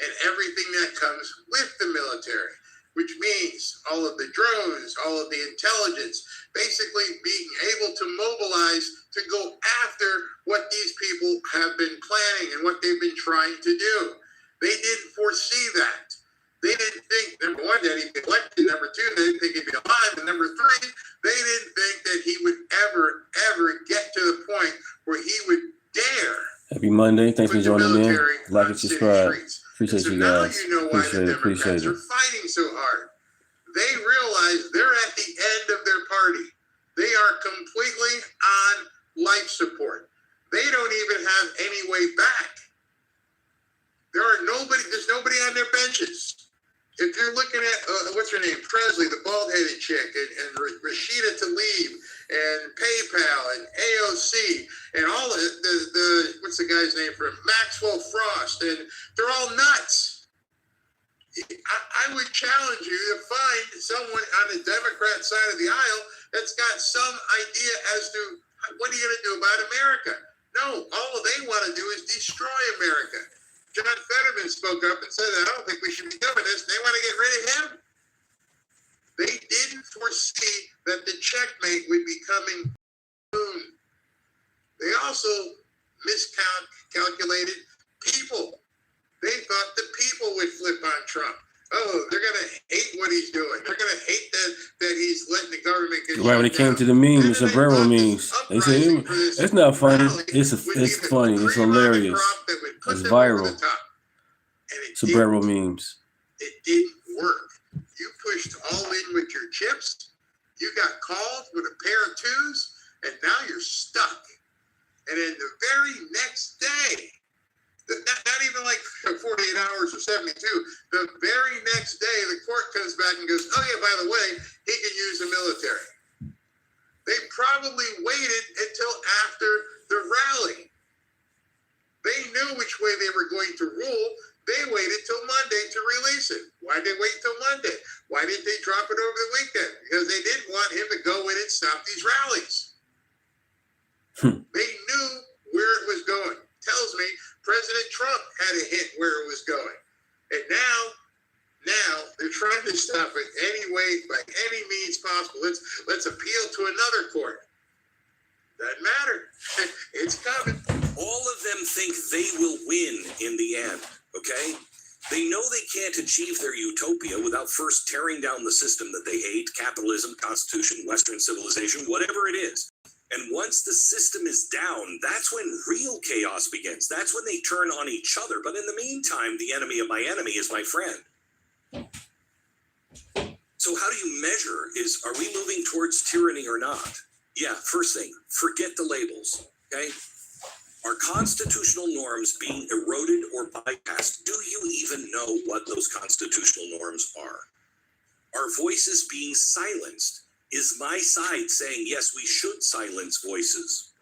and everything that comes with the military, which means all of the drones, all of the intelligence, basically being able to mobilize to go after what these people have been planning and what they've been trying to do. They didn't foresee that. They didn't think, number 1, that he'd be elected. Number 2, they didn't think he'd be alive. And number 3, they didn't think that he would ever get to the point where he would dare. Happy Monday. Thanks for joining in. Like and subscribe. Appreciate you guys. You know why the Appreciate Democrats it. are fighting so hard. They realize they're at the end of their party. They are completely on life support. They don't even have any way back. There's nobody on their benches. If you're looking at, what's her name? Presley, the bald-headed chick, and Rashida Tlaib, and PayPal, and AOC, and all the what's the guy's name for him? Maxwell Frost, and they're all nuts. I would challenge you to find someone on the Democrat side of the aisle that's got some idea as to what are you going to do about America? No, all they want to do is destroy America. John Fetterman spoke up and said, I don't think we should be doing this. They want to get rid of him. They didn't foresee that the checkmate would be coming soon. They also miscalculated people. They thought the people would flip on Trump. Oh, they're going to hate what he's doing. They're going to hate that he's letting the government get Right when it came to the memes, the sombrero memes, they said it's not funny. It's funny. It's hilarious. It's viral. Sombrero memes. It didn't work. You pushed all in with your chips. You got called with a pair of twos, and now you're stuck. And then the very next day, not even like 48 hours or 72, the very next day, the court comes back and goes, oh yeah, by the way, he can use the military. They probably waited until after the rally. They knew which way they were going to rule. They waited till Monday to release it. Why did they wait till Monday? Why didn't they drop it over the weekend? Because they didn't want him to go in and stop these rallies. They knew where it was going. Tells me President Trump had a hint where it was going. And now they're trying to stop it any way, by any means possible. Let's appeal to another court. Doesn't matter. It's coming. All of them think they will win in the end, okay? They know they can't achieve their utopia without first tearing down the system that they hate, capitalism, constitution, Western civilization, whatever it is. And once the system is down, that's when real chaos begins. That's when they turn on each other. But in the meantime, the enemy of my enemy is my friend. So how do you measure are we moving towards tyranny or not? Yeah, first thing, forget the labels, okay? Are constitutional norms being eroded or bypassed? Do you even know what those constitutional norms are? Are voices being silenced? Is my side saying, yes, we should silence voices?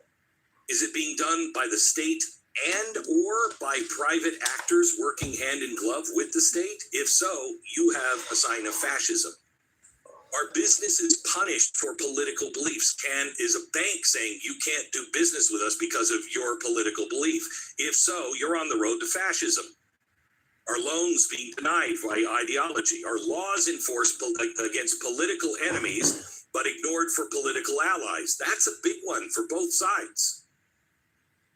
Is it being done by the state and or by private actors working hand in glove with the state? If so, you have a sign of fascism. Are businesses punished for political beliefs? Is a bank saying you can't do business with us because of your political belief? If so, you're on the road to fascism. Are loans being denied by ideology? Are laws enforced against political enemies but ignored for political allies? That's a big one for both sides.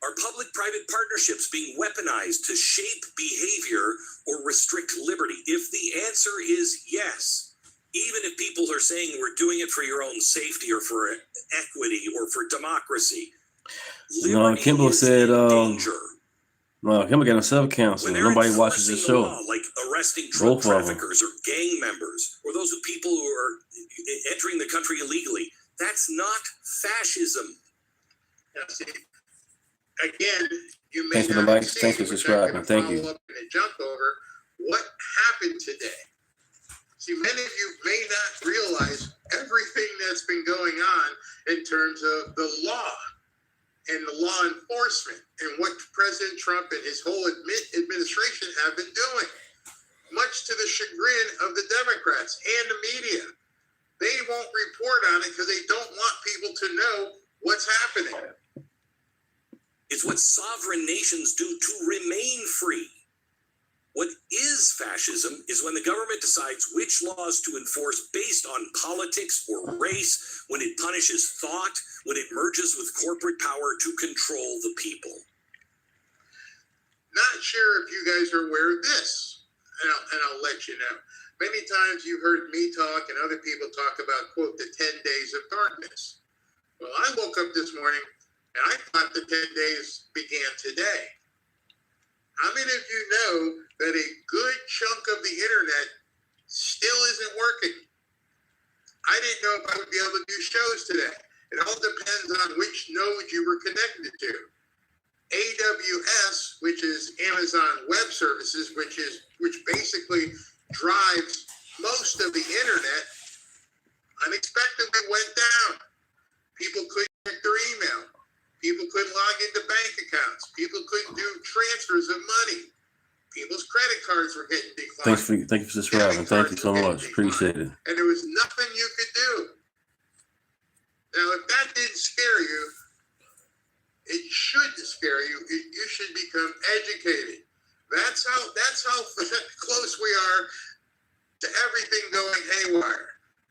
Are public-private partnerships being weaponized to shape behavior or restrict liberty? If the answer is yes, even if people are saying we're doing it for your own safety or for equity or for democracy, Kimball said, Kimball got himself canceled. Nobody watches the show. Law, like arresting drug traffickers or gang members or those people who are entering the country illegally. That's not fascism. Now, see, again, you may Thanks for the likes. Thanks for subscribing. Thank you. Jump over what happened today. See, many of you may not realize everything that's been going on in terms of the law and the law enforcement and what President Trump and his whole administration have been doing, much to the chagrin of the Democrats and the media. They won't report on it because they don't want people to know what's happening. It's what sovereign nations do to remain free. What is fascism is when the government decides which laws to enforce based on politics or race, when it punishes thought, when it merges with corporate power to control the people. Not sure if you guys are aware of this, and I'll let you know. Many times you've heard me talk and other people talk about, quote, the 10 days of darkness. Well, I woke up this morning and I thought the 10 days began today. How many of you know that a good chunk of the internet still isn't working? I didn't know if I would be able to do shows today. It all depends on which node you were connected to. AWS, which is Amazon Web Services, which basically drives most of the internet, unexpectedly went down. People couldn't check their email. People couldn't log into bank accounts. People couldn't do transfers of money. People's credit cards were getting declined. Thank you for subscribing. Thank you so much. Appreciate it. And there was nothing you could do. Now, if that didn't scare you, it should scare you. You should become educated. That's how close we are to everything going haywire.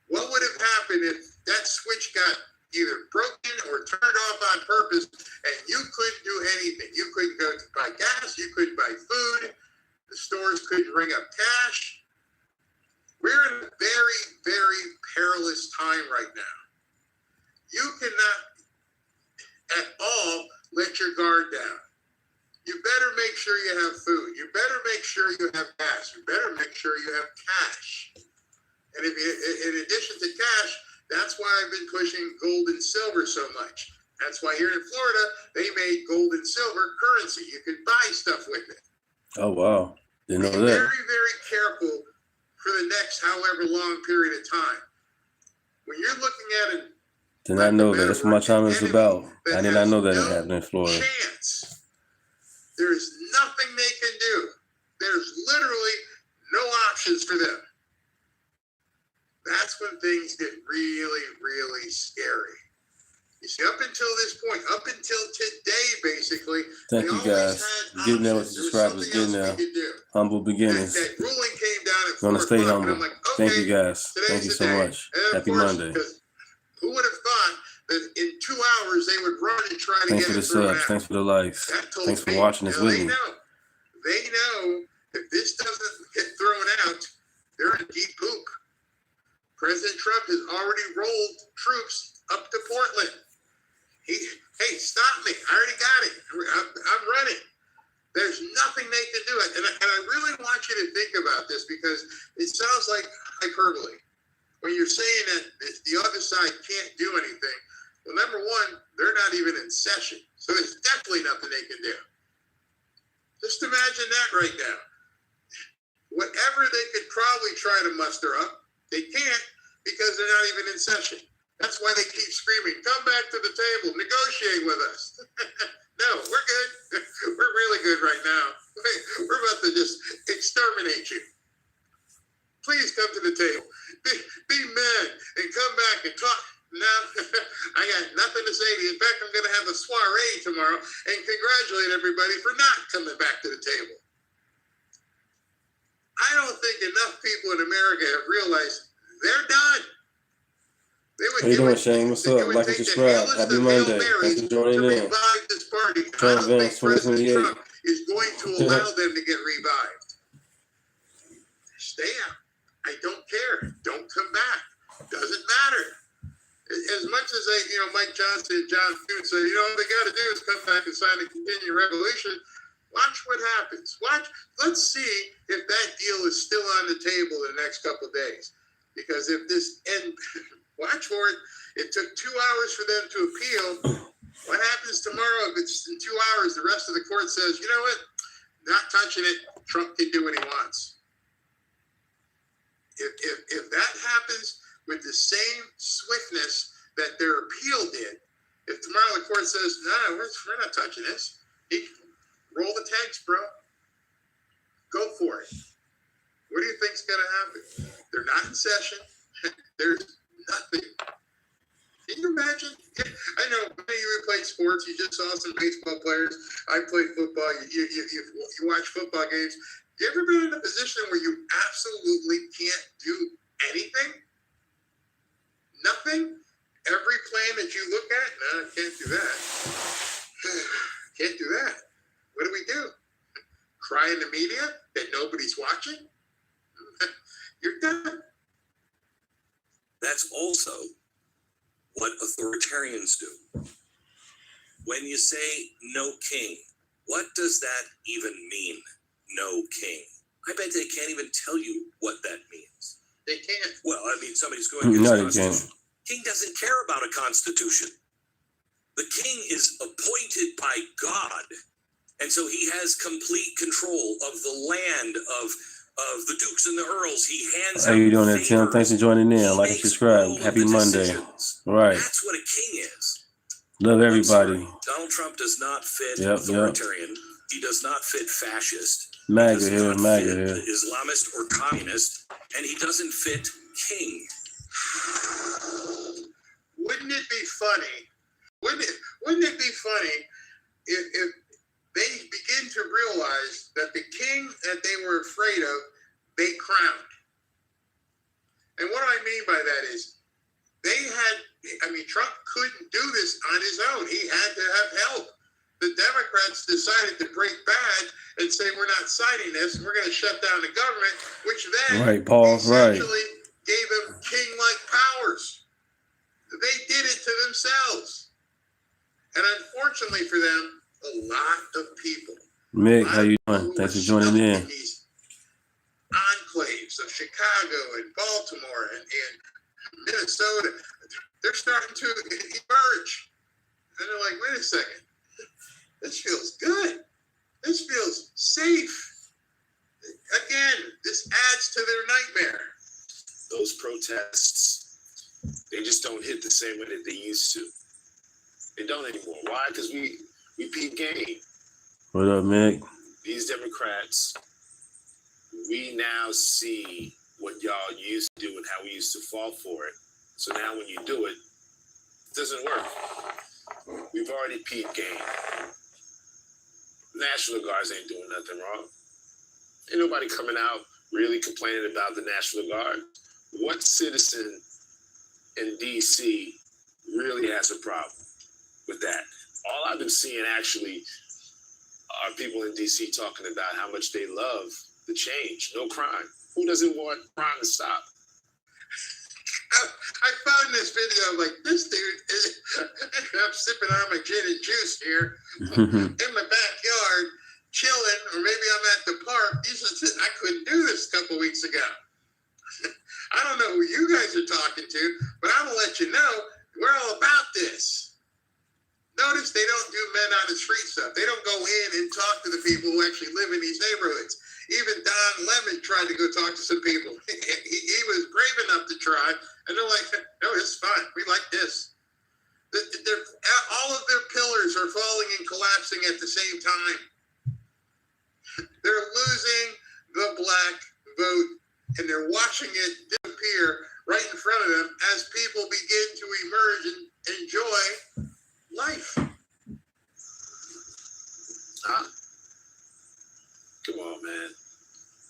What would have happened if that switch got either broken or turned off on purpose and you couldn't do anything? You couldn't go to buy gas, you couldn't buy food, the stores couldn't ring up cash. We're in a very, very perilous time right now. You cannot at all let your guard down. You better make sure you have food. You better make sure you have gas. You better make sure you have cash. And if you, in addition to cash, that's why I've been pushing gold and silver so much. That's why here in Florida, they made gold and silver currency. You can buy stuff with it. Oh, wow. Didn't know that. Be very, very careful for the next however long period of time. When you're looking at it, did not know that. That's what my time is about. I did not know that it happened in Florida. Chance. There's nothing they can do. There's literally no options for them. That's when things get really, really scary. You see, up until this point, up until today, basically, Thank you guys. Getting there with the subscribers. Getting there. Humble beginnings. That ruling came down at Gonna 4 stay o'clock, humble. and I'm like, Thank okay, you guys. Thank you so much. Happy Monday. Who would have thought that in 2 hours they would run and try to Thanks get for the it thrown subs. out? Thanks for the likes. Thanks for watching this with me. They know if this doesn't get thrown out, they're in deep poop. President Trump has already rolled troops up to Portland. Hey, stop me. I already got it. I'm running. There's nothing they can do. And I really want you to think about this because it sounds like hyperbole. When you're saying that the other side can't do anything, well, number one, they're not even in session. So there's definitely nothing they can do. Just imagine that right now. Whatever they could probably try to muster up, they can't because they're not even in session. That's why they keep screaming, come back to the table, negotiate with us. No, we're good. We're really good right now. We're about to just exterminate you. Please come to the table. Be men and come back and talk. Now, I got nothing to say to you. In fact, I'm going to have a soiree tomorrow and congratulate everybody for not coming back to the table. I don't think enough people in America have realized they're done. How you doing, Shane? What's up? Like and subscribe. Happy Monday. Thanks for joining in. Trump Events 2028. Is going to allow them to get revived. Stay out. I don't care. Don't come back. Doesn't matter. As much as Mike Johnson and John Thune say, all they got to do is come back and sign a continuing resolution. Watch what happens. Let's see if that deal is still on the table in the next couple of days. Because if this watch for it. It took 2 hours for them to appeal. What happens tomorrow if it's in 2 hours, the rest of the court says, you know what, not touching it, Trump can do what he wants. If that happens with the same swiftness that their appeal did, if tomorrow the court says, no, we're not touching this, roll the tanks, bro. Go for it. What do you think's going to happen? They're not in session. There's nothing. Can you imagine? I know many of you played sports. You just saw some baseball players. I played football. You watch football games. You ever been in a position where you absolutely can't do anything? Nothing? Every plan that you look at? No, I can't do that. Can't do that. What do? Cry in the media that nobody's watching? You're done. That's also what authoritarians do. When you say no king, what does that even mean? No king. I bet they can't even tell you what that means. They can't. Well, I mean, somebody's going to No, they Constitution. can't. King doesn't care about a constitution. The king is appointed by God. And so he has complete control of the land, of the dukes and the earls. He hands How out you doing there, Tim? favors. Thanks for joining in. Like and subscribe. Happy Monday. All right. That's what a king is. Love everybody. Donald Trump does not fit Yep. authoritarian. He does not fit fascist. MAGA here, MAGA here. Islamist or communist, and he doesn't fit king. Wouldn't it be funny? Wouldn't it be funny if they begin to realize that the king that they were afraid of, they crowned? And what I mean by that is Trump couldn't do this on his own. He had to have help. The Democrats decided to break bad and say, we're not signing this. We're going to shut down the government, which then essentially gave them king-like powers. They did it to themselves. And unfortunately for them, a lot of people. Mick, how you doing? Thanks for joining in. These enclaves of Chicago and Baltimore and Minnesota, they're starting to emerge. And they're like, wait a second. This feels good. This feels safe. Again, this adds to their nightmare. Those protests, they just don't hit the same way that they used to. They don't anymore. Why? Because we peep game. What up, Mick? These Democrats, we now see what y'all used to do and how we used to fall for it. So now when you do it, it doesn't work. We've already peeped game. National Guards ain't doing nothing wrong. Ain't nobody coming out really complaining about the National Guard. What citizen in D.C. really has a problem with that? All I've been seeing actually are people in D.C. talking about how much they love the change. No crime. Who doesn't want crime to stop? I found this video. I'm like, this dude is. I'm sipping on my gin and juice here in my backyard, chilling, or maybe I'm at the park. I couldn't do this a couple weeks ago. I don't know who you guys are talking to, but I'm gonna let you know we're all about this. Notice they don't do men on the street stuff. They don't go in and talk to the people who actually live in these neighborhoods. Even Don Lemon tried to go talk to some people. He was brave enough to try, and they're like, no, it's fine. We like this. All of their pillars are falling and collapsing at the same time. They're losing the black vote, and they're watching it disappear right in front of them as people begin to emerge and enjoy life. Huh? Come on, man.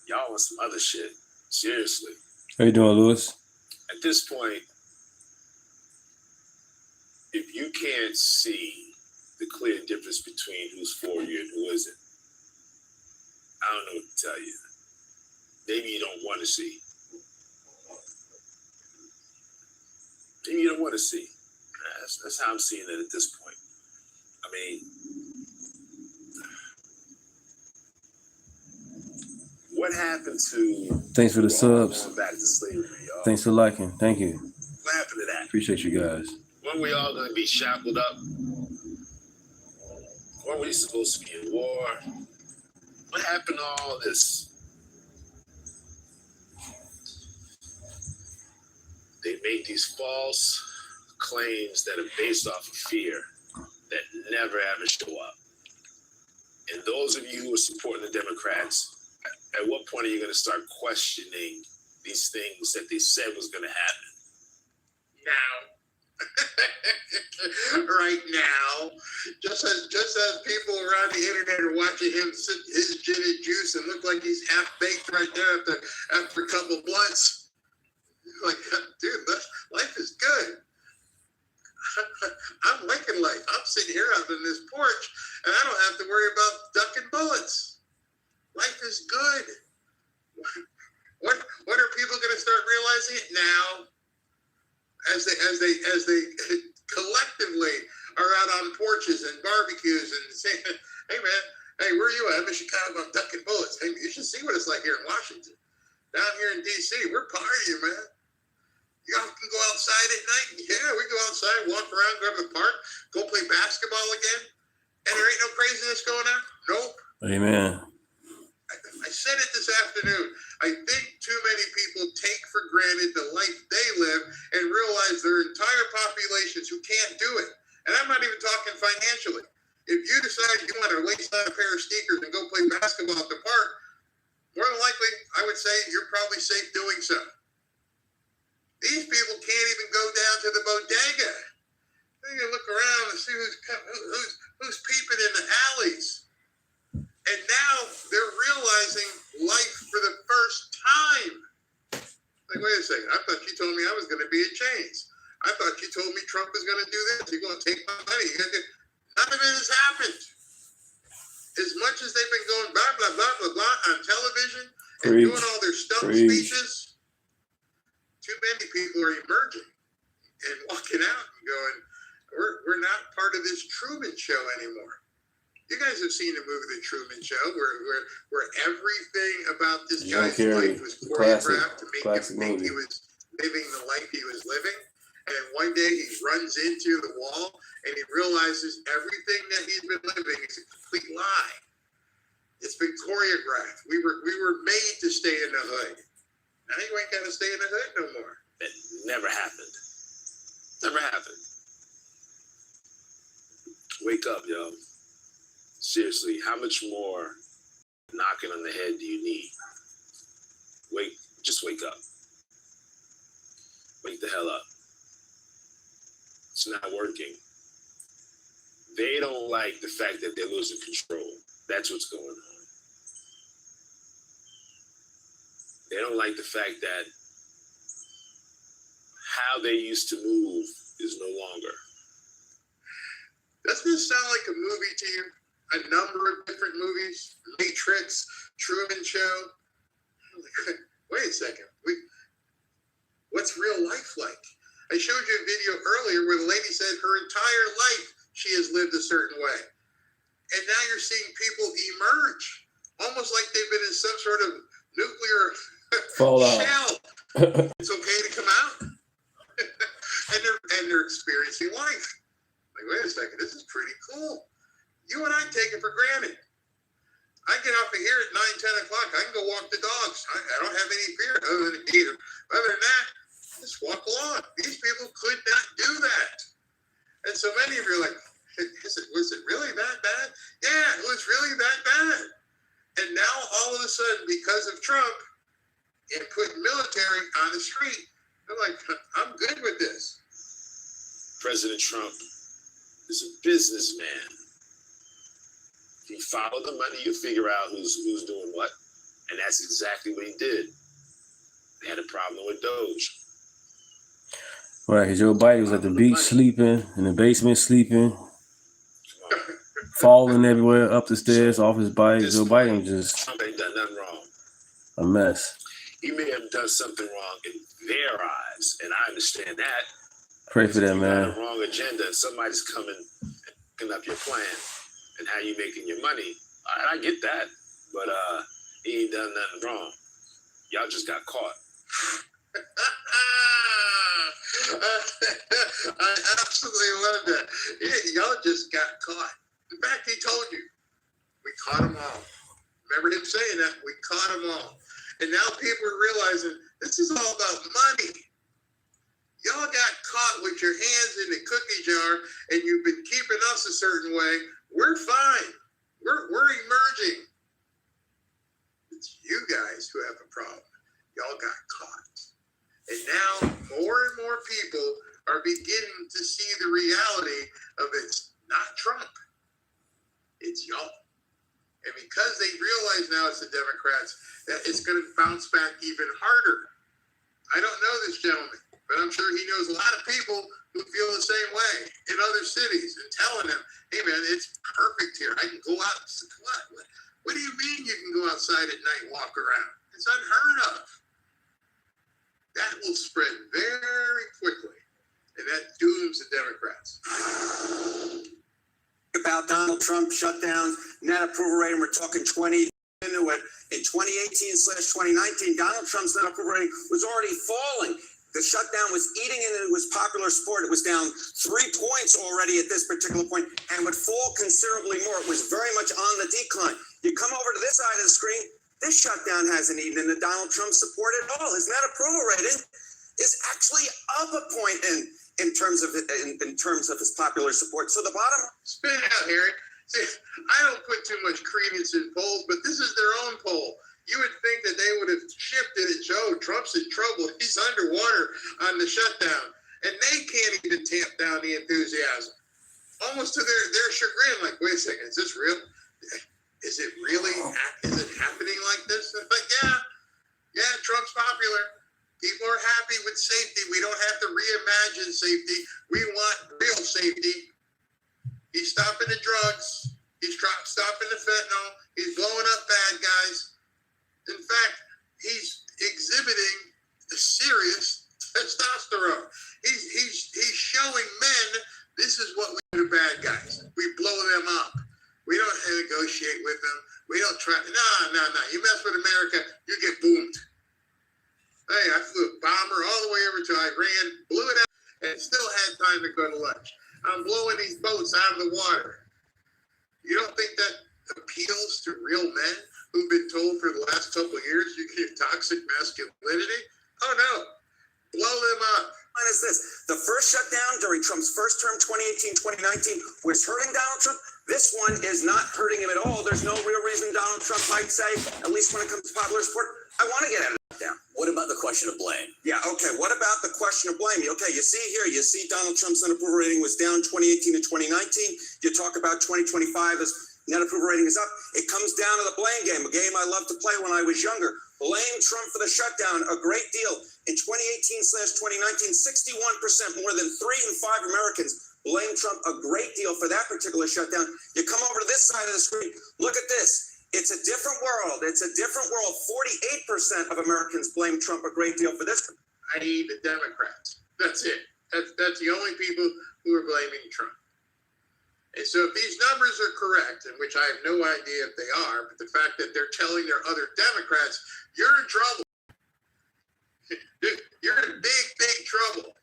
Y'all want some other shit. Seriously. How you doing, Lewis? At this point, if you can't see the clear difference between who's for you and who isn't, I don't know what to tell you. Maybe you don't want to see. Maybe you don't want to see. That's how I'm seeing it at this point. I mean, what happened to... Thanks for the subs. Going back to slavery, y'all? Thanks for liking. Thank you. What happened to that? Appreciate you guys. Weren't we all going to be shackled up? Weren't we supposed to be in war? What happened to all this? They make these false claims that are based off of fear that never ever show up. And those of you who are supporting the Democrats, at what point are you going to start questioning these things that they said was going to happen? Now. Right now. Just as people around the internet are watching him sip his gin and juice and look like he's half-baked right there after a couple blunts. Like, dude, life is good. I'm liking life. I'm sitting here out on this porch, and I don't have to worry about ducking bullets. Life is good. When are people going to start realizing it? Now, as they collectively are out on porches and barbecues and saying, "Hey man, hey, where are you at? I'm in Chicago. I'm ducking bullets. Hey, you should see what it's like here in Washington. Down here in D.C., we're partying, man. Y'all can go outside at night. Yeah, we go outside, walk around, go to the park, go play basketball again, and there ain't no craziness going on. Nope. Amen. I said it this afternoon. I think too many people take for granted the life they live and realize there are entire populations who can't do it. And I'm not even talking financially. If you decide you want to lace on a pair of sneakers and go play basketball at the park, more than likely, I would say you're probably safe doing so. These people can't even go down to the bodega. They can look around and see who's peeping in the alleys. And now they're realizing life for the first time. Like, wait a second. I thought you told me I was going to be in chains. I thought you told me Trump was going to do this. You're going to take my money. None of it has happened. As much as they've been going blah, blah, blah, blah, blah on television and doing all their stump speeches, too many people are emerging and walking out and going, we're not part of this Truman Show anymore. You guys have seen the movie The Truman Show, where everything about this guy's life was choreographed to make him think he was living the life he was living. And then one day he runs into the wall and he realizes everything that he's been living is a complete lie. It's been choreographed. We were made to stay in the hood. Now you ain't got to stay in the hood no more. It never happened. Never happened. Wake up, yo. Seriously, how much more knocking on the head do you need? Just wake up. Wake the hell up. It's not working. They don't like the fact that they're losing control. That's what's going on. They don't like the fact that how they used to move is no longer. Doesn't this sound like a movie to you? A number of different movies, Matrix, Truman Show. Wait a second. What's real life like? I showed you a video earlier where the lady said her entire life she has lived a certain way. And now you're seeing people emerge, almost like they've been in some sort of nuclear shell. It's okay to come out. and they're experiencing life. Like, wait a second, this is pretty cool. You and I take it for granted. I get off of here at 9, 10 o'clock. I can go walk the dogs. I don't have any fear other than that, just walk along. These people could not do that. And so many of you are like, was it really that bad? Yeah, it was really that bad. And now all of a sudden, because of Trump and putting military on the street, they're like, I'm good with this. President Trump is a businessman. If you follow the money, you figure out who's doing what. And that's exactly what he did. They had a problem with Doge. Right, because Joe Biden was at the beach sleeping, in the basement sleeping, falling everywhere, up the stairs, off his bike. Joe Biden just Trump ain't done nothing wrong. a mess. He may have done something wrong in their eyes, and I understand that. Pray for that, You man. got a wrong agenda, and somebody's coming and picking up your plan and how you making your money. I get that, but he ain't done nothing wrong. Y'all just got caught. I absolutely love that. Y'all just got caught. In fact, he told you, we caught them all. Remember him saying that? We caught them all. And now people are realizing this is all about money. Y'all got caught with your hands in the cookie jar, and you've been keeping us a certain way. We're fine. We're emerging. It's you guys who have a problem. Y'all got caught. And now more and more people are beginning to see the reality of it's not Trump. It's y'all. And because they realize now it's the Democrats, that it's going to bounce back even harder. I don't know this gentleman, but I'm sure he knows a lot of people who feel the same way in other cities and telling them, hey man, it's perfect here. I can go out. What do you mean you can go outside at night, walk around? It's unheard of. That will spread very quickly, and that dooms the Democrats. About Donald Trump shutdowns, net approval rating, we're talking 20 into it. In 2018/2019, Donald Trump's net approval rating was already falling. The shutdown was eating into his popular sport. It was down 3 points already at this particular point and would fall considerably more. It was very much on the decline. You come over to this side of the screen, this shutdown hasn't eaten into Donald Trump's support at all. His net approval rating is actually up a point in terms of his popular support. So the bottom Spit it out, Harry. See, I don't put too much credence in polls, but this is their own poll. You would think that they would have shifted it. Joe, Trump's in trouble. He's underwater on the shutdown. And they can't even tamp down the enthusiasm. Almost to their chagrin. Like, wait a second, is this real? Is it really? Is it happening like this? Like, yeah, Trump's popular. People are happy with safety. We don't have to reimagine safety. We want real safety. He's stopping the drugs. He's stopping the fentanyl. He's blowing up bad guys. In fact, he's exhibiting a serious testosterone. He's showing men this is what we do to bad guys. We blow them up. We don't negotiate with them. We don't try. No. You mess with America, you get boomed. Hey, I flew a bomber all the way over to Iran, blew it out, and still had time to go to lunch. I'm blowing these boats out of the water. You don't think that appeals to real men who've been told for the last couple of years you get toxic masculinity? Oh no, blow them up. What is this? The first shutdown during Trump's first term, 2018-2019, was hurting Donald Trump. This one is not hurting him at all. There's no real reason Donald Trump might say, at least when it comes to popular support, I want to get out of that. question of blame. Yeah, okay. What about the question of blame? Okay, you see here, you see Donald Trump's net approval rating was down 2018 to 2019. You talk about 2025 as net approval rating is up. It comes down to the blame game, a game I loved to play when I was younger. Blame Trump for the shutdown, a great deal. In 2018/2019, 61%, more than 3 in 5 Americans blame Trump a great deal for that particular shutdown. You come over to this side of the screen, look at this. It's a different world. It's a different world. 48% of Americans blame Trump a great deal for this. I need the Democrats. That's it. That's the only people who are blaming Trump. And so if these numbers are correct, and which I have no idea if they are, but the fact that they're telling their other Democrats, you're in trouble. You're in big, big trouble.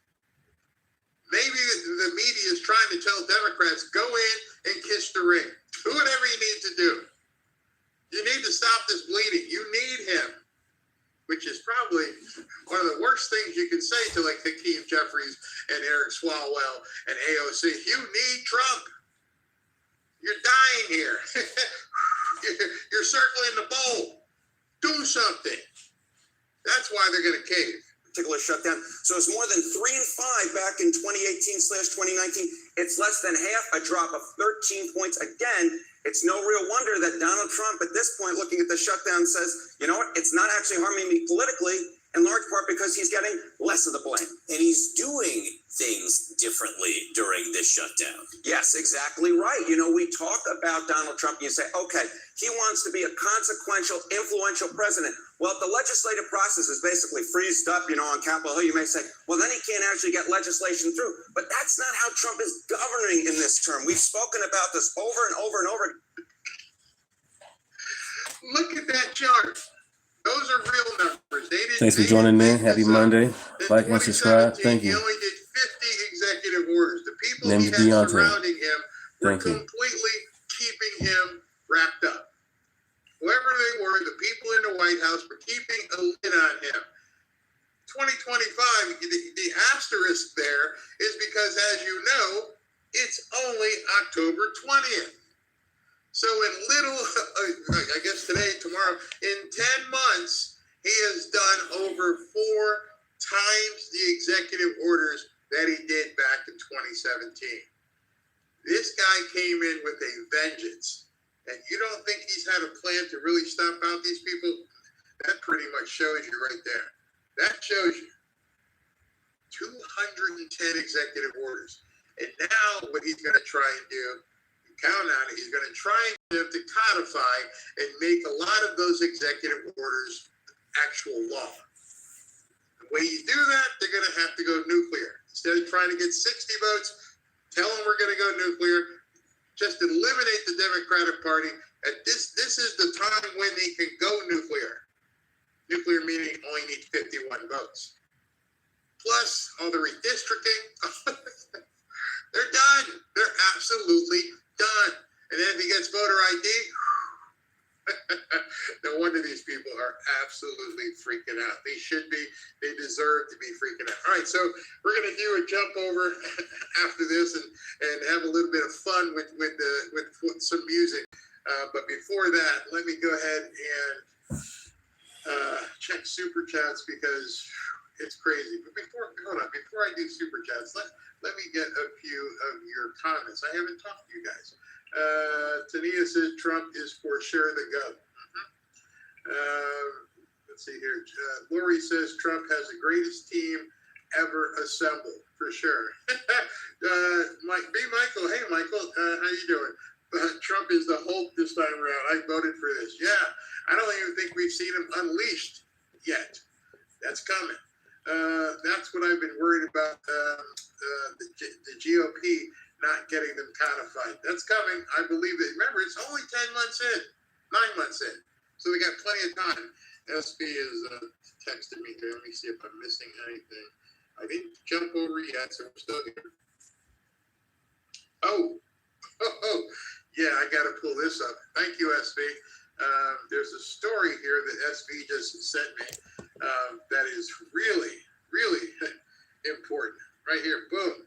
Maybe the media is trying to tell Democrats, go in and kiss the ring. Do whatever you need to do. You need to stop this bleeding. You need him, which is probably one of the worst things you can say to like Hakeem Jeffries and Eric Swalwell and AOC. You need Trump. You're dying here. You're circling the bowl. Do something. That's why they're going to cave. Particular shutdown. So it's more than 3 in 5 back in 2018/2019. It's less than half, a drop of 13 points. Again, it's no real wonder that Donald Trump at this point, looking at the shutdown, says, you know what, it's not actually harming me politically, in large part because he's getting less of the blame. And he's doing things differently during this shutdown. Yes, exactly right. You know, we talk about Donald Trump, and you say, okay, he wants to be a consequential, influential president. Well, if the legislative process is basically freezed up, you know, on Capitol Hill, you may say, well, then he can't actually get legislation through. But that's not how Trump is governing in this term. We've spoken about this over and over and over. Look at that chart. Those are real numbers. Thanks for joining in. Happy Monday. Like and subscribe. Thank He you. only did 50 executive orders. The people Name's he had Deunta. surrounding him were Thank you. completely keeping him wrapped up. Whoever they were, the people in the White House were keeping a lid on him. 2025, the asterisk there is because, as you know, it's only October 20th. So in little, I guess today, tomorrow, in 10 months, he has done over 4 times the executive orders that he did back in 2017. This guy came in with a vengeance. And you don't think he's had a plan to really stomp out these people? That pretty much shows you right there. That shows you 210 executive orders. And now what he's going to try and do, count on it, he's going to try and to codify and make a lot of those executive orders actual law. The way you do that, they're going to have to go nuclear. Instead of trying to get 60 votes, tell them we're going to go nuclear. Just eliminate the Democratic Party. And this is the time when they can go nuclear. Nuclear meaning only need 51 votes. Plus all the redistricting. They're done. They're absolutely done. And then if he gets voter ID, no wonder these people are absolutely freaking out. They should be. They deserve to be freaking out. All right, so we're going to do a jump over after this and have a little bit of fun with some music. But before that, let me go ahead and check Super Chats because it's crazy. But before I do Super Chats, let me get a few of your comments. I haven't talked to you guys. Tania says Trump is for sure the GOAT. Let's see here. Lori says Trump has the greatest team ever assembled, for sure. Michael. Hey, Michael. How you doing? Trump is the Hulk this time around. I voted for this. Yeah. I don't even think we've seen him unleashed yet. That's coming. That's what I've been worried about, the GOP not getting them codified. That's coming. I believe it. Remember, it's only 10 months in, 9 months in. So we got plenty of time. SB is texting me here. Let me see if I'm missing anything. I didn't jump over yet, so we're still here. Oh, yeah, I got to pull this up. Thank you, SB. There's a story here that SB just sent me that is really, really important. Right here, boom.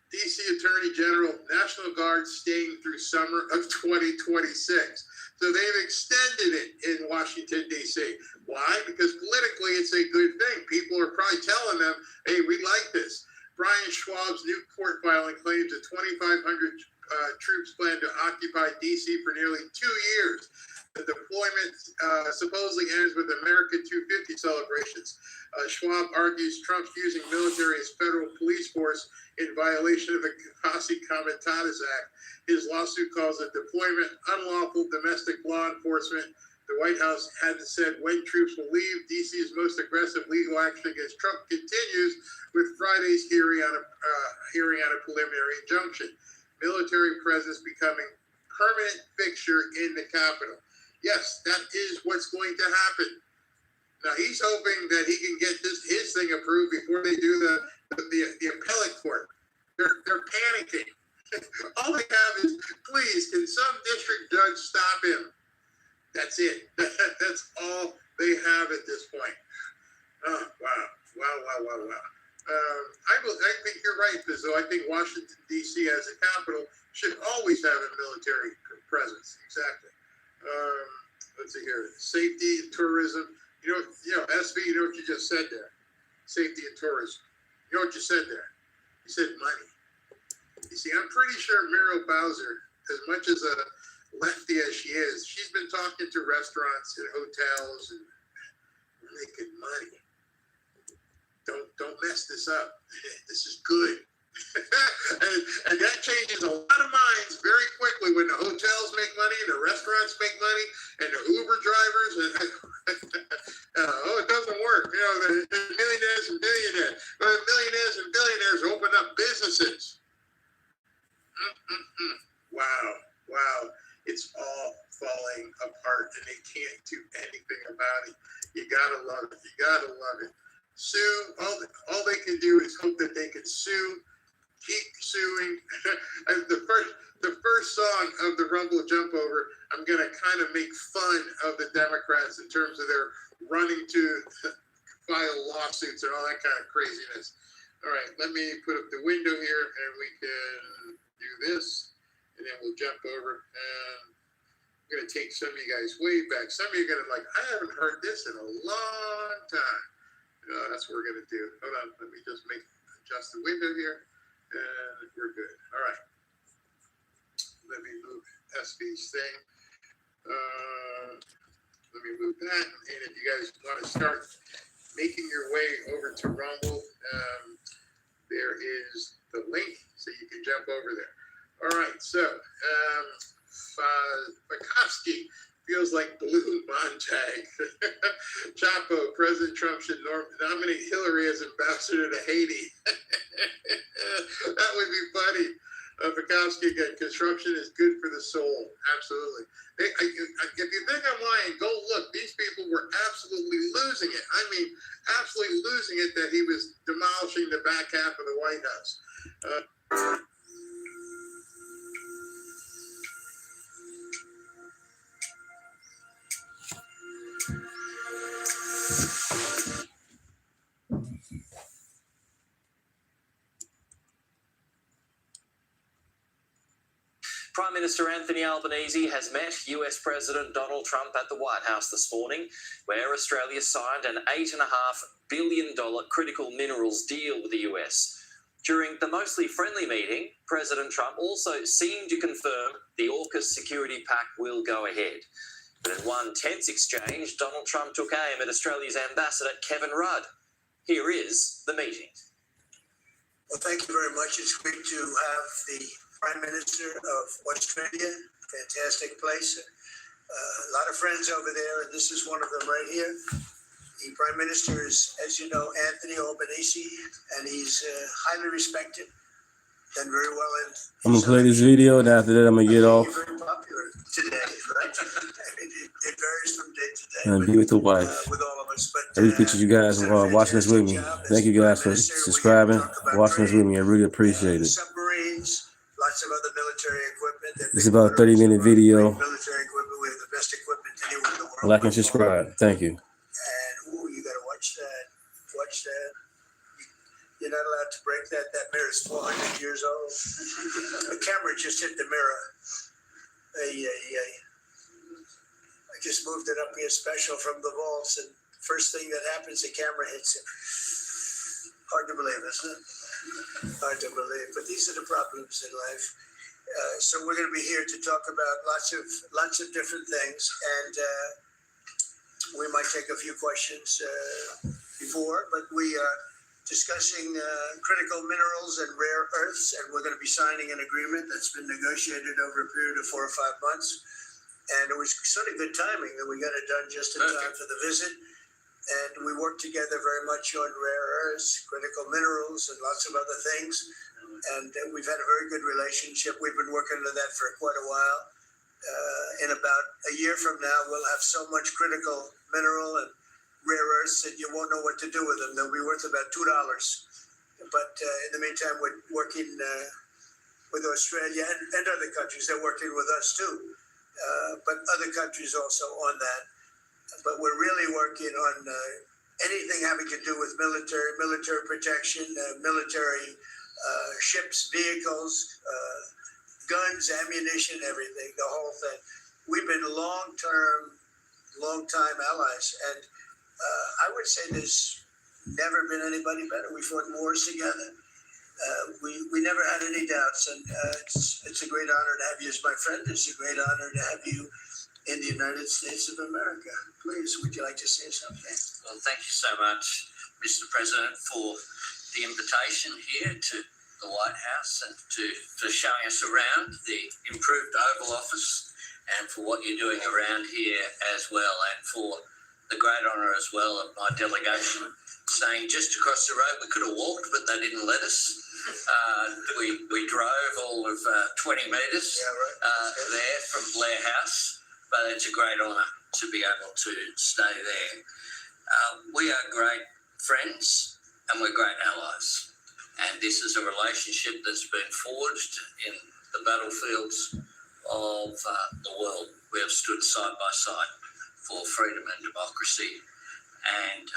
DC Attorney General, National Guard staying through summer of 2026. So they've extended it in Washington, D.C. Why? Because politically it's a good thing. People are probably telling them, hey, we like this. Brian Schwab's new court filing claims that 2,500 troops plan to occupy D.C. for nearly 2 years. The deployment supposedly ends with America 250 celebrations. Schwab argues Trump's using military as federal police force in violation of the Posse Comitatus Act. His lawsuit calls the deployment unlawful domestic law enforcement. The White House hadn't said when troops will leave. DC's most aggressive legal action against Trump continues with Friday's hearing on a preliminary injunction. Military presence becoming permanent fixture in the Capitol. Yes, that is what's going to happen. Now he's hoping that he can get his thing approved before they do the appellate court. They're panicking. All they have is, please, can some district judge stop him? That's it. That's all they have at this point. Oh, wow. I think you're right, Bizzo. I think Washington, D.C. as a capital should always have a military presence. Exactly. Let's see here. Safety and tourism. You know, SV, you know what you just said there? Safety and tourism. You know what you said there? You said money. You see, I'm pretty sure Muriel Bowser, as much as a lefty as she is, she's been talking to restaurants and hotels and making money. Don't mess this up. This is good. and that changes a lot of minds very quickly when the hotels make money and the restaurants make money and the Uber drivers it doesn't work. You know, the millionaires and billionaires. Millionaires and billionaires open up businesses. Wow. It's all falling apart and they can't do anything about it. You gotta love it. Sue, all they can do is hope that they can sue, keep suing. The first song of the Rumble Jump Over, I'm gonna kind of make fun of the Democrats in terms of their running to file lawsuits and all that kind of craziness. All right, let me put up the window here and we can do this, and then we'll jump over. And I'm gonna take some of you guys way back. Some of you are gonna like, I haven't heard this in a long time. That's what we're gonna do. Hold on, let me just adjust the window here, and we're good. All right. Let me move SV's thing. Let me move that. And if you guys want to start making your way over to Rumble, there is the link, so you can jump over there. All right, so Bukowski feels like Blue Montag. Chapo, President Trump should nominate Hillary as ambassador to Haiti. That would be funny. Bukowski again, construction is good for the soul. Absolutely. If you think I'm lying, go look. These people were absolutely losing it. I mean, absolutely losing it that he was demolishing the back half of the White House. Prime Minister Anthony Albanese has met US President Donald Trump at the White House this morning, where Australia signed an $8.5 billion critical minerals deal with the US. During the mostly friendly meeting, President Trump also seemed to confirm the AUKUS security pact will go ahead. But in one tense exchange, Donald Trump took aim at Australia's ambassador, Kevin Rudd. Here is the meeting. Well, thank you very much. It's great to have the Prime Minister of Australia. Fantastic place. A lot of friends over there, and this is one of them right here. The Prime Minister is, as you know, Anthony Albanese, and he's highly respected. Done very well in. I'm gonna play this video, and after that, I'm gonna get off very popular today, right? It varies from day to day. and be with the wife. With all of us, but I really appreciate you guys watching this with me. Thank you guys for subscribing, watching this with me. I really appreciate it. Submarines, lots of other military equipment. This is about a 30-minute video. Military equipment. We have the best equipment anywhere in the world. Like and subscribe. Thank you. And you got to watch that. Watch that. You're not allowed to break that. That mirror is 400 years old. The camera just hit the mirror. just moved it up here special from the vaults, and first thing that happens, the camera hits it. Hard to believe, isn't it? Hard to believe, but these are the problems in life. So we're going to be here to talk about lots of different things, and we might take a few questions before, but we are discussing critical minerals and rare earths, and we're going to be signing an agreement that's been negotiated over a period of 4 or 5 months. And it was sort of good timing that we got it done just in time for the visit. And we worked together very much on rare earths, critical minerals, and lots of other things. And we've had a very good relationship. We've been working on that for quite a while. In about a year from now, we'll have so much critical mineral and rare earths that you won't know what to do with them. They'll be worth about $2. But in the meantime, we're working with Australia and other countries. They're working with us too. But other countries also on that. But we're really working on anything having to do with military protection, military ships, vehicles, guns, ammunition, everything, the whole thing. We've been long-time allies, and I would say there's never been anybody better. We fought wars together. We never had any doubts, and it's a great honor to have you as my friend. It's a great honor to have you in the United States of America. Please, would you like to say something? Well, thank you so much, Mr. President, for the invitation here to the White House and for showing us around the improved Oval Office, and for what you're doing around here as well, and for the great honour as well of my delegation saying just across the road we could have walked, but they didn't let us. We drove all of 20 metres there from Blair House, but it's a great honour to be able to stay there. We are great friends and we're great allies, and this is a relationship that's been forged in the battlefields of the world. We have stood side by side for freedom and democracy, and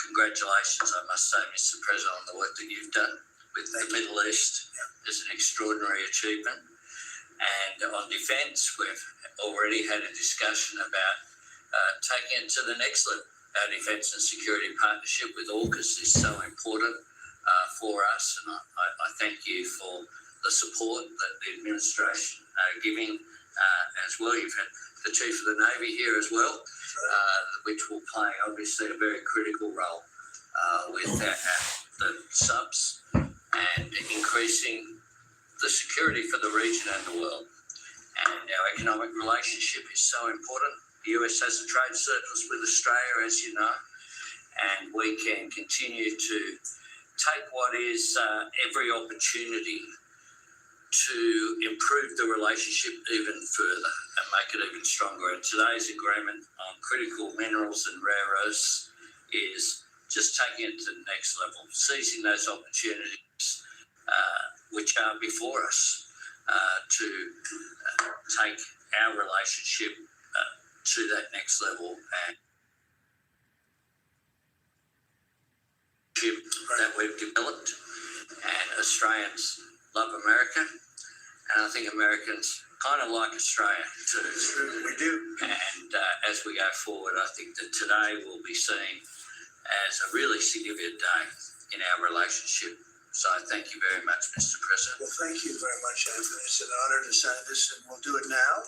congratulations, I must say, Mr. President, on the work that you've done with the Middle East. Is an extraordinary achievement. And on defence, we've already had a discussion about taking it to the next level. Our defence and security partnership with AUKUS is so important for us, and I thank you for the support that the administration are giving as well. You've had the Chief of the Navy here as well, which will play obviously a very critical role with the subs and increasing the security for the region and the world. And our economic relationship is so important. The US has a trade surplus with Australia, as you know, and we can continue to take what is every opportunity to improve the relationship even further and make it even stronger. And today's agreement on critical minerals and rare earths is just taking it to the next level, seizing those opportunities which are before us to take our relationship to that next level, and that we've developed. And Australians love America, and I think Americans kind of like Australia too. We do. And as we go forward, I think that today will be seen as a really significant day in our relationship. So I thank you very much, Mr. President. Well, thank you very much, Anthony. It's an honor to sign this, and we'll do it now.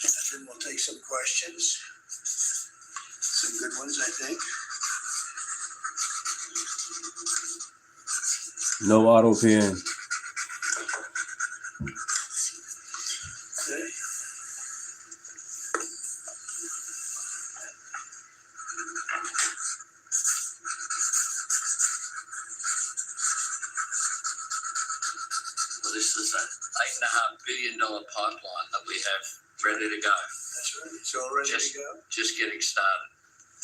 And then we'll take some questions. Some good ones, I think. No auto pen. Okay. Well, this is an $8.5 billion pipeline that we have ready to go. That's right. It's all ready to go. Just getting started.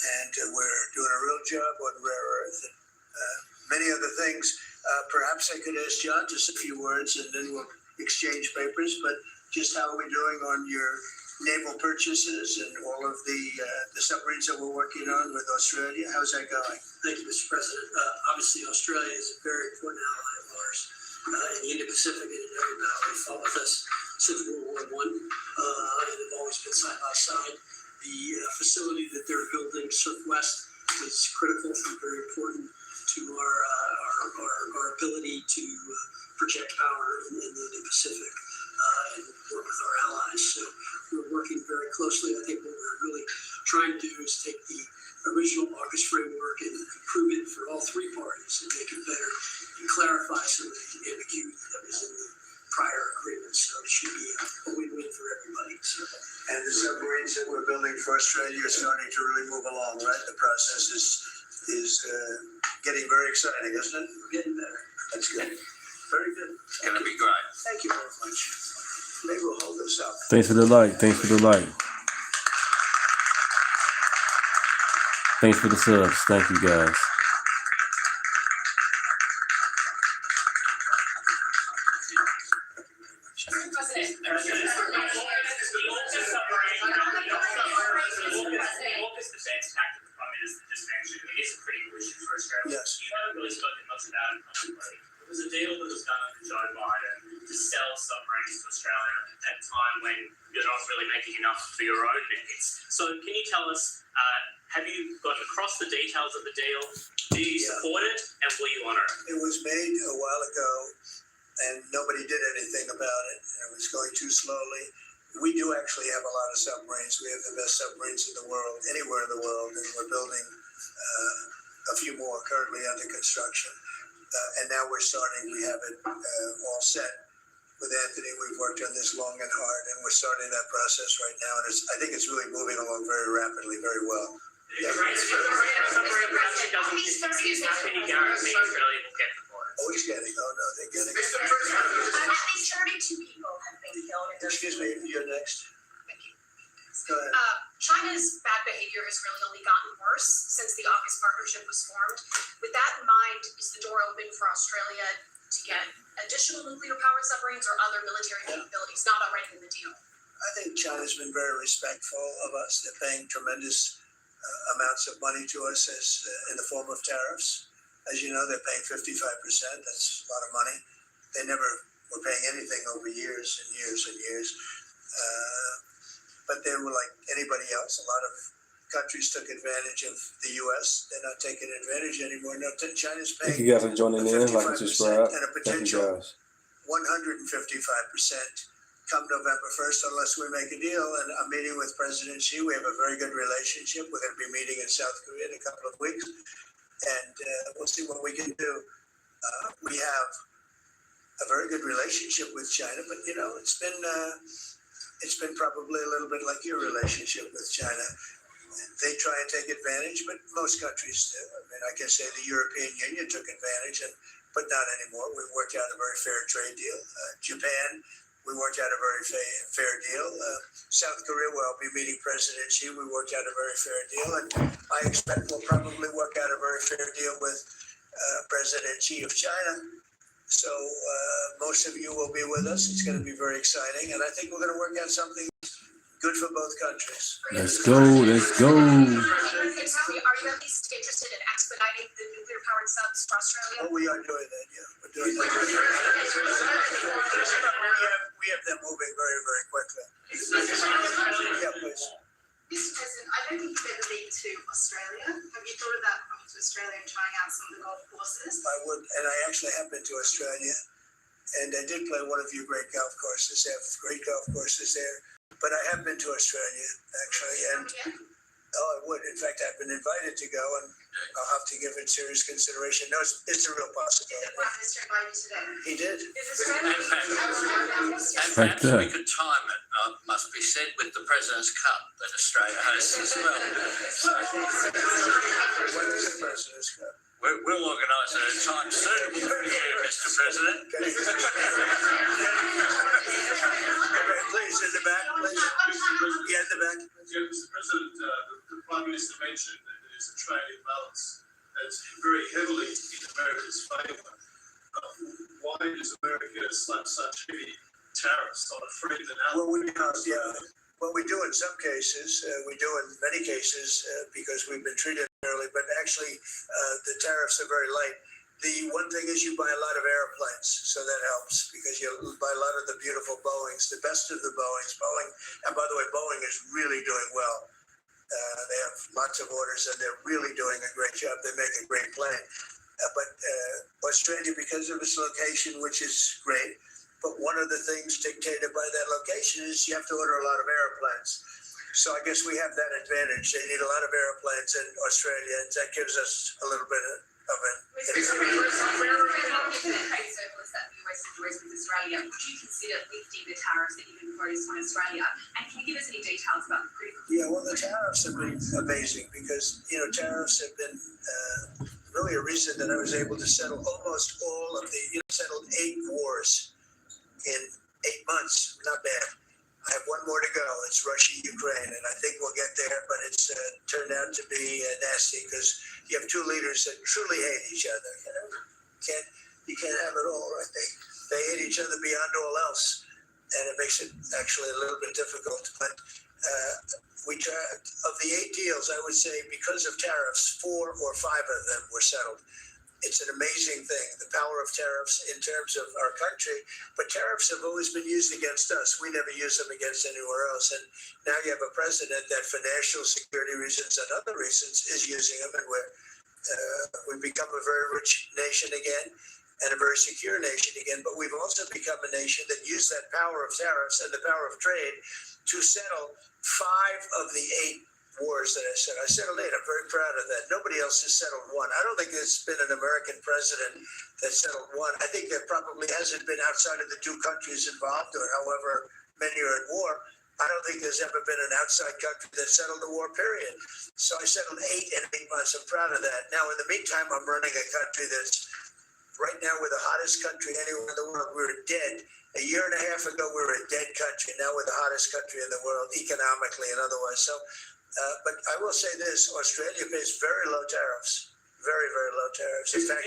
And we're doing a real job on rare earth and many other things. Perhaps I could ask John just a few words, and then we'll exchange papers. But just how are we doing on your naval purchases and all of the submarines that we're working on with Australia? How's that going? Thank you, Mr. President. Obviously, Australia is a very important ally of ours in the Indo-Pacific and in every battle. They fought with us since World War I, and have always been side by side. The facility that they're building, Southwest, is critical and very important to our ability to project power in the Indo-Pacific and work with our allies. So we're working very closely. I think what we're really trying to do is take the original AUKUS framework and improve it for all three parties and make it better and clarify some of the ambiguity that was in the prior agreement. So it should be a win-win for everybody. So. And the submarines that we're building for Australia are starting to really move along, right? The process is getting very exciting, isn't it? We're getting better. That's good. Very good. It's going to be great. Thank you very much. Maybe we'll hold this up. Thanks for the like. Thanks for the like. Thanks for the subs. Thank you, guys. Yes. You haven't really spoken much about it publicly. It was a deal that was done under Joe Biden to sell submarines to Australia at a time when you're not really making enough for your own needs. So can you tell us, have you gotten across the details of the deal? Do you support it, and will you honor it? It was made a while ago, and nobody did anything about it. It was going too slowly. We do actually have a lot of submarines. We have the best submarines in the world, anywhere in the world, and we're building a few more currently under construction. And now we're starting, we have it all set with Anthony. We've worked on this long and hard, and we're starting that process right now. And I think it's really moving along very rapidly, very well. Yeah. Submarine production doesn't have any guarantee Australia will get the border. Oh, he's getting, oh no, they're getting. Mr. President, at least 32 people have been killed in those. Excuse me, you're next. Thank you. Go ahead. China's bad behavior has really only gotten worse since the AUKUS partnership was formed. With that in mind, is the door open for Australia to get additional nuclear-powered submarines or other military capabilities not already in the deal? I think China's been very respectful of us. They're paying tremendous amounts of money to us as in the form of tariffs. As you know, they're paying 55%. That's a lot of money. They never were paying anything over years and years and years. But they were like anybody else. A lot of countries took advantage of the U.S. They're not taking advantage anymore. No, China's paying. Thank you guys for joining in. Like and subscribe. And a Thank you potential guys. 155% come November 1st, unless we make a deal. And I'm meeting with President Xi. We have a very good relationship. We're going to be meeting in South Korea in a couple of weeks, and we'll see what we can do. We have a very good relationship with China, but you know, it's been probably a little bit like your relationship with China. They try and take advantage, but most countries do. I mean, I can say the European Union took advantage, but not anymore. We worked out a very fair trade deal. Japan, we worked out a very fair deal. South Korea, where I'll be meeting President Xi, we worked out a very fair deal. And I expect we'll probably work out a very fair deal with President Xi of China. So most of you will be with us. It's going to be very exciting. And I think we're going to work out something good for both countries. Let's go. Let's go. Are you at least interested in expediting the nuclear-powered subs for Australia? Oh, we are doing that, yeah. We're doing that. We have them moving very, very quickly. Yeah, please. Mr. President, I don't think you've ever been to Australia. Have you thought about coming to Australia and trying out some of the golf courses? I would, and I actually have been to Australia, and I did play one of your great golf courses. They have great golf courses there. But I have been to Australia, actually, and I would. In fact, I've been invited to go, and I'll have to give it serious consideration. No, it's a real possibility. Did the Prime Minister invite you today? He did. And perhaps we could time it, must be said, with the President's Cup that Australia hosts as well. When is the President's Cup? We'll organise it at a time suitable for you, Mr. President. Please, in the back, please. Yeah, in the back. Yeah, Mr. President, the Prime Minister mentioned that there's a trade imbalance that's very heavily in America's favour. Why does America slap such heavy tariffs on a friend and ally? Well, we do in some cases. We do in many cases because we've been treated fairly, but actually the tariffs are very light. The one thing is you buy a lot of airplanes, so that helps because you buy a lot of the beautiful Boeings, the best of the Boeings. Boeing, and by the way, Boeing is really doing well. They have lots of orders, and they're really doing a great job. They make a great plane. But Australia, because of its location, which is great, but one of the things dictated by that location is you have to order a lot of airplanes. So I guess we have that advantage. They need a lot of airplanes in Australia, and that gives us a little bit of it. Australia, would you consider lifting the tariffs that you've imposed on Australia? And can you give us any details about the critical? Yeah, well, the tariffs have been amazing because, tariffs have been really a reason that I was able to settle almost all of settled 8 wars in 8 months. Not bad. I have one more to go. It's Russia, Ukraine, and I think we'll get there, but it's turned out to be nasty because you have 2 leaders that truly hate each other. You can't have it all, right? They hate each other beyond all else, and it makes it actually a little bit difficult. But of the 8 deals, I would say because of tariffs, 4 or 5 of them were settled. It's an amazing thing, the power of tariffs in terms of our country. But tariffs have always been used against us. We never use them against anywhere else. And now you have a president that for national security reasons and other reasons is using them. And we've become a very rich nation again and a very secure nation again. But we've also become a nation that used that power of tariffs and the power of trade to settle 5 of the 8 wars that I settled 8. I'm very proud of that. Nobody else has settled 1. I don't think there's been an American president that settled 1. I think there probably hasn't been outside of the 2 countries involved, or however many are at war. I don't think there's ever been an outside country that settled the war, period. So I settled 8 in 8 months. I'm proud of that. Now, in the meantime, I'm running a country that's right now we're the hottest country anywhere in the world. We were dead. A year and a half ago, we were a dead country. Now we're the hottest country in the world, economically and otherwise. So. But I will say this, Australia pays very low tariffs, very, very low tariffs. In fact,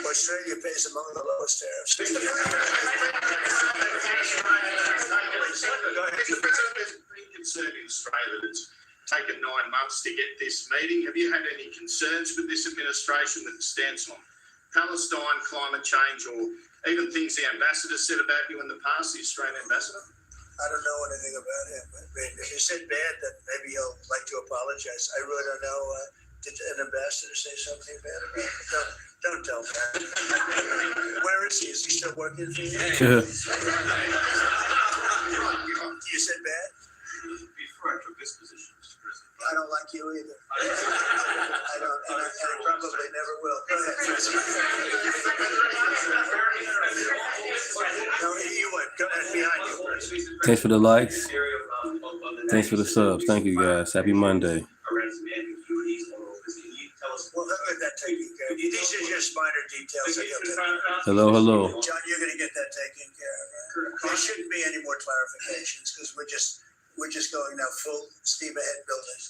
Australia pays among the lowest tariffs. Mr. President, there's been concern in Australia that it's taken 9 months to get this meeting. Have you had any concerns with this administration that stands on Palestine, climate change, or even things the ambassador said about you in the past, the Australian ambassador? I don't know anything about him. I mean, if you said bad, then maybe he'll like to apologize. I really don't know. Did an ambassador say something bad about him? No, don't tell that. Where is he? Is he still working for you? Yeah. You said bad? Before I took this position, Mr. President. I don't like you either. I don't, and I probably never will. Go ahead. No, you went. Go ahead, behind you. Thanks for the likes. Thanks for the subs. Thank you, guys. Happy Monday. Well, look at that taken care of. These are just minor details. Hello, hello. John, you're going to get that taken care of. Right? There shouldn't be any more clarifications because we're just going now full steam ahead building.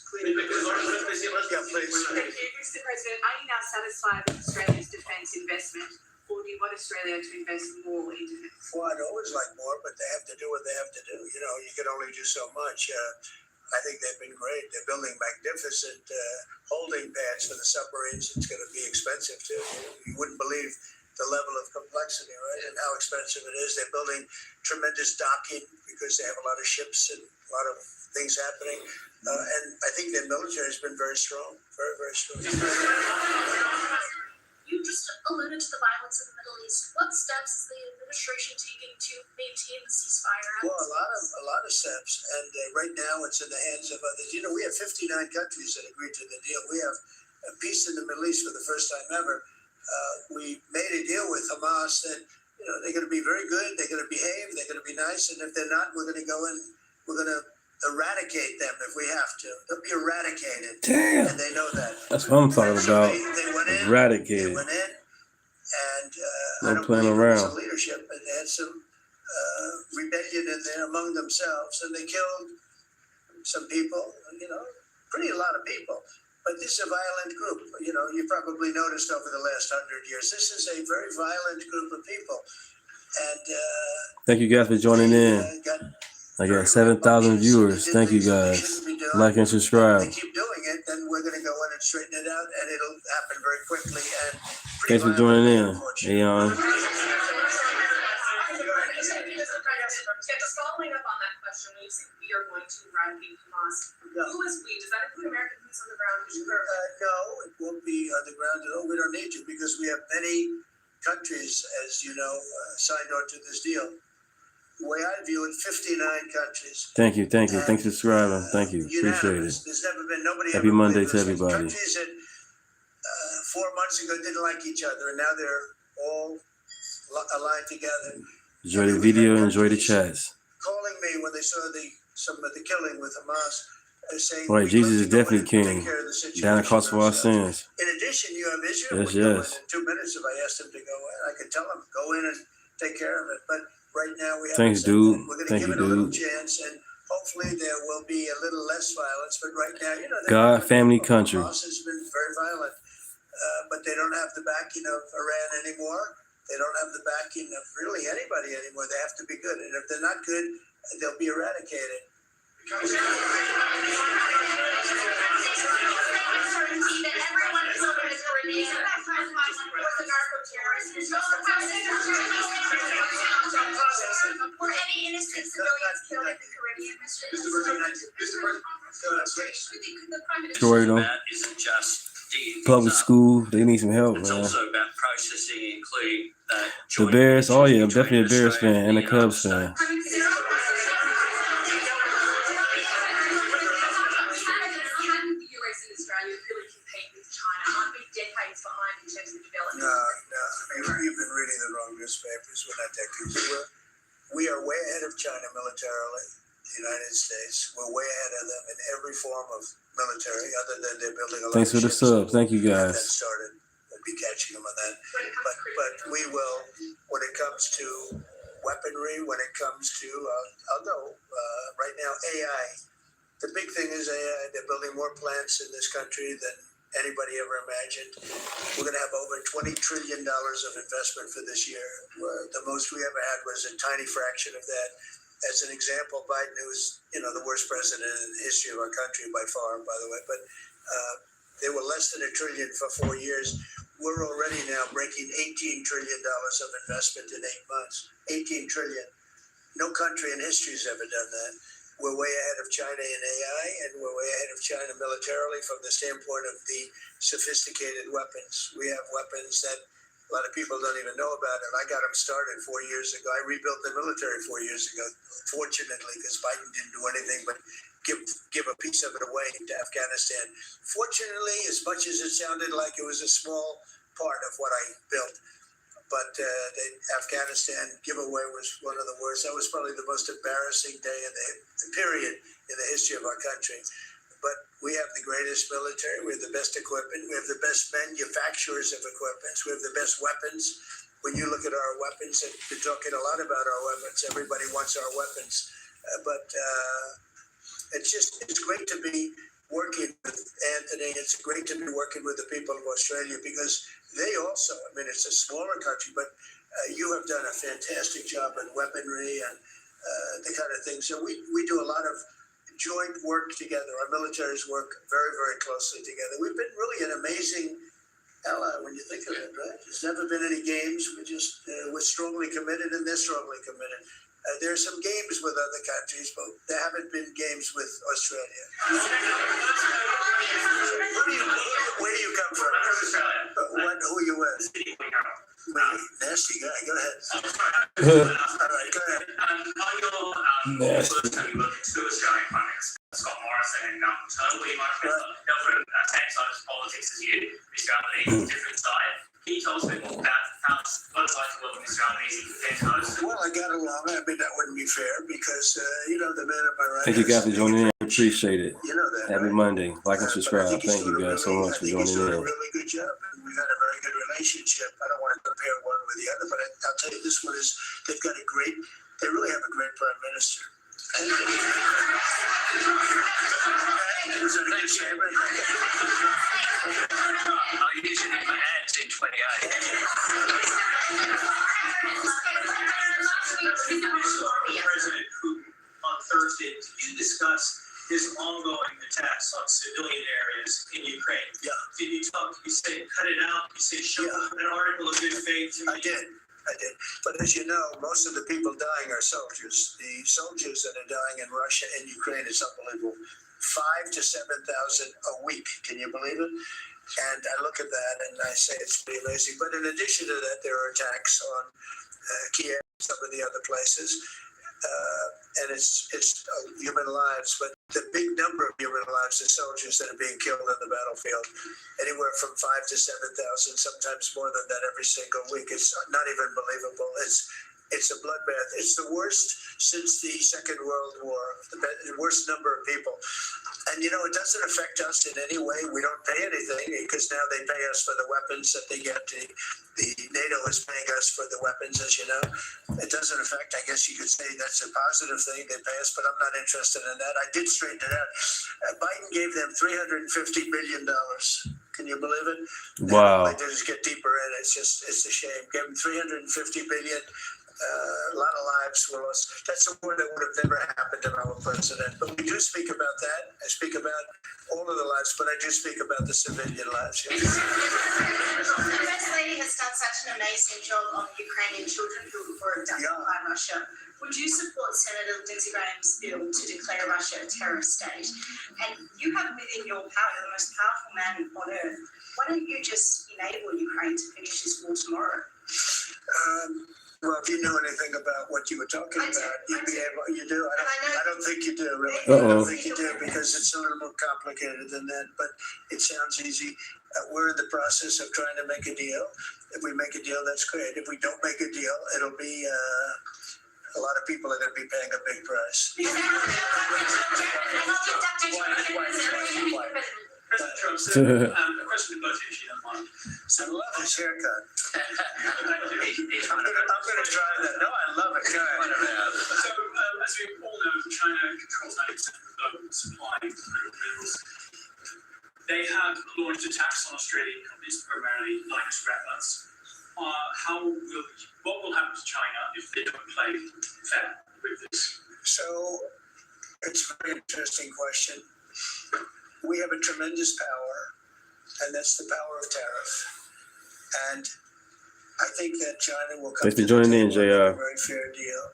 Yeah, please. Thank you, Mr. President. Are you now satisfied with Australia's defence investment, or do you want Australia to invest more in defence? Well, I'd always like more, but they have to do what they have to do. You can only do so much. I think they've been great. They're building magnificent holding pads for the submarines. It's going to be expensive too. You wouldn't believe the level of complexity, right, and how expensive it is. They're building tremendous docking because they have a lot of ships and a lot of things happening. And I think their military has been very strong, very, very strong. You just alluded to the violence in the Middle East. What steps is the administration taking to maintain the ceasefire? Well, a lot of steps, and right now it's in the hands of others. We have 59 countries that agreed to the deal. We have a peace in the Middle East for the first time ever. We made a deal with Hamas that they're going to be very good, they're going to behave, they're going to be nice, and if they're not, we're going to go in, we're going to eradicate them if we have to. They'll be eradicated. Damn. And they know that. That's what I'm talking about. They went in. Eradicated. They went in, and No I don't playing believe there was around. a leadership, and they had some rebellion in there among themselves, and they killed some people. A lot of people. But this is a violent group. You probably noticed over the last 100 years. This is a very violent group of people. And Thank you guys for joining in. I got 7,000 viewers. Thank you guys. Like and subscribe. They keep doing it, then we're going to go in and straighten it out, and it'll happen very quickly. And Thanks for joining in. Aeon. Just following up on that question, when you say we are going to eradicate Hamas, who is we? Does that include American boots on the ground? No, it won't be on the ground at all. We don't need to because we have many countries, as you know, signed on to this deal. The way I view it, 59 countries. Thank you. Thanks for subscribing. Thank you. Appreciate it. There's never been nobody. Happy Monday to everybody. Countries that 4 months ago didn't like each other, and now they're all aligned together. Enjoy the video. Enjoy the chats. Calling me when they saw some of the killing with Hamas. Saying, right, Jesus is definitely king. Down the cost for our sins. In addition, you have Israel. Yes. In 2 minutes, if I asked him to go in, I could tell him, go in and take care of it. But right now, we have Thanks, dude. We're going to give it a little chance, and hopefully there will be a little less violence. But right now, God, family, country. Hamas has been very violent, but they don't have the backing of Iran anymore. They don't have the backing of really anybody anymore. They have to be good, and if they're not good, they'll be eradicated. Were any innocent civilians killed in the Caribbean? Destroyed them. Isn't just Public school, they need some help, it's man. also about processing, including The Bears, oh yeah, I'm definitely a Bears fan and a Cubs fan. No, you've been reading the wrong newspapers. We're not that good. We are way ahead of China militarily. The United States, we're way ahead of them in every form of military, other than they're building a lot Thanks of for the ships. sub. Thank you guys. That started. We'll be catching them on that. But we will, when it comes to weaponry, when it comes to, I'll go, right now, AI. The big thing is AI. They're building more plants in this country than anybody ever imagined. We're going to have over $20 trillion of investment for this year. The most we ever had was a tiny fraction of that. As an example, Biden, who's the worst president in the history of our country by far, by the way, but they were less than $1 trillion for 4 years. We're already now breaking $18 trillion of investment in 8 months. $18 trillion. No country in history has ever done that. We're way ahead of China in AI, and we're way ahead of China militarily from the standpoint of the sophisticated weapons. We have weapons that a lot of people don't even know about it. I got them started 4 years ago. I rebuilt the military 4 years ago, fortunately, because Biden didn't do anything but give a piece of it away to Afghanistan. Fortunately, as much as it sounded like it was a small part of what I built, but the Afghanistan giveaway was one of the worst. That was probably the most embarrassing day in the period in the history of our country. But we have the greatest military. We have the best equipment. We have the best manufacturers of equipment. We have the best weapons. When you look at our weapons, and we're talking a lot about our weapons. Everybody wants our weapons. But it's great to be working with Anthony. It's great to be working with the people of Australia because they also, it's a smaller country, but you have done a fantastic job in weaponry and the kind of things. So we do a lot of joint work together. Our militaries work very, very closely together. We've been really an amazing ally when you think of it, right? There's never been any games. We're strongly committed, and they're strongly committed. There are some games with other countries, but there haven't been games with Australia. Where do you come from? Who are you with? Nasty guy. Go ahead. All right, go ahead. On your first time you look at two Australian Prime Ministers, Scott Morrison and totally much different same side of politics as you, Mr. Albanese, different side. Can you tell us a bit more about what it's like to work with Mr. Albanese compared to those? Well, I got along. That wouldn't be fair because, the man at my right. Thank you guys for joining in. Appreciate it. You know that. Happy Monday. Like and subscribe. Thank you guys so much for joining He's doing a in. really good job, and we've had a very good relationship. I don't want to compare one with the other, but I'll tell you, this one is, they really have a great prime minister. Was it a good shape? I'll use it in my ads in 28. President Putin on Thursday, did you discuss his ongoing attacks on civilian areas in Ukraine. Yeah. Did you say cut it out? You say show an article of good faith to me? I did. But as you know, most of the people dying are soldiers. The soldiers that are dying in Russia and Ukraine is unbelievable. 5,000 to 7,000 a week. Can you believe it? And I look at that and I say it's pretty amazing. But in addition to that, there are attacks on Kiev and some of the other places. And it's human lives, but the big number of human lives is soldiers that are being killed on the battlefield, anywhere from 5,000 to 7,000, sometimes more than that every single week. It's not even believable. It's a bloodbath. It's the worst since the Second World War, the worst number of people. And, you know, it doesn't affect us in any way. We don't pay anything because now they pay us for the weapons that they get. The NATO is paying us for the weapons, as you know. It doesn't affect, I guess you could say that's a positive thing. They pay us, but I'm not interested in that. I did straighten it out. Biden gave them $350 billion. Can you believe it? Wow. All they did is get deeper in. It's a shame. Gave them $350 billion. A lot of lives were lost. That's a war that would have never happened to our president. But we do speak about that. I speak about all of the lives, but I do speak about the civilian lives. Yes. The First Lady has done such an amazing job on Ukrainian children who were abducted by Russia. Would you support Senator Lindsey Graham's bill to declare Russia a terrorist state? And you have within your power, the most powerful man on earth. Why don't you just enable Ukraine to finish this war tomorrow? Well, if you knew anything about what you were talking about, you'd be able. You do. I don't think you do. Really. I don't think you do because it's a little more complicated than that. But it sounds easy. We're in the process of trying to make a deal. If we make a deal, that's great. If we don't make a deal, it'll be a lot of people are going to be paying a big price. President Trump, a question to both of you, if you don't mind. So I love his haircut. I'm going to try that. No, I love it. Go ahead. So, as we all know, China controls 90% of the global supply of minerals. They have launched attacks on Australian companies, primarily like scrap nuts. What will happen to China if they don't play fair with this? So, it's a very interesting question. We have a tremendous power, and that's the power of tariff. And I think that China will come Thanks for joining in, JR. a very fair deal.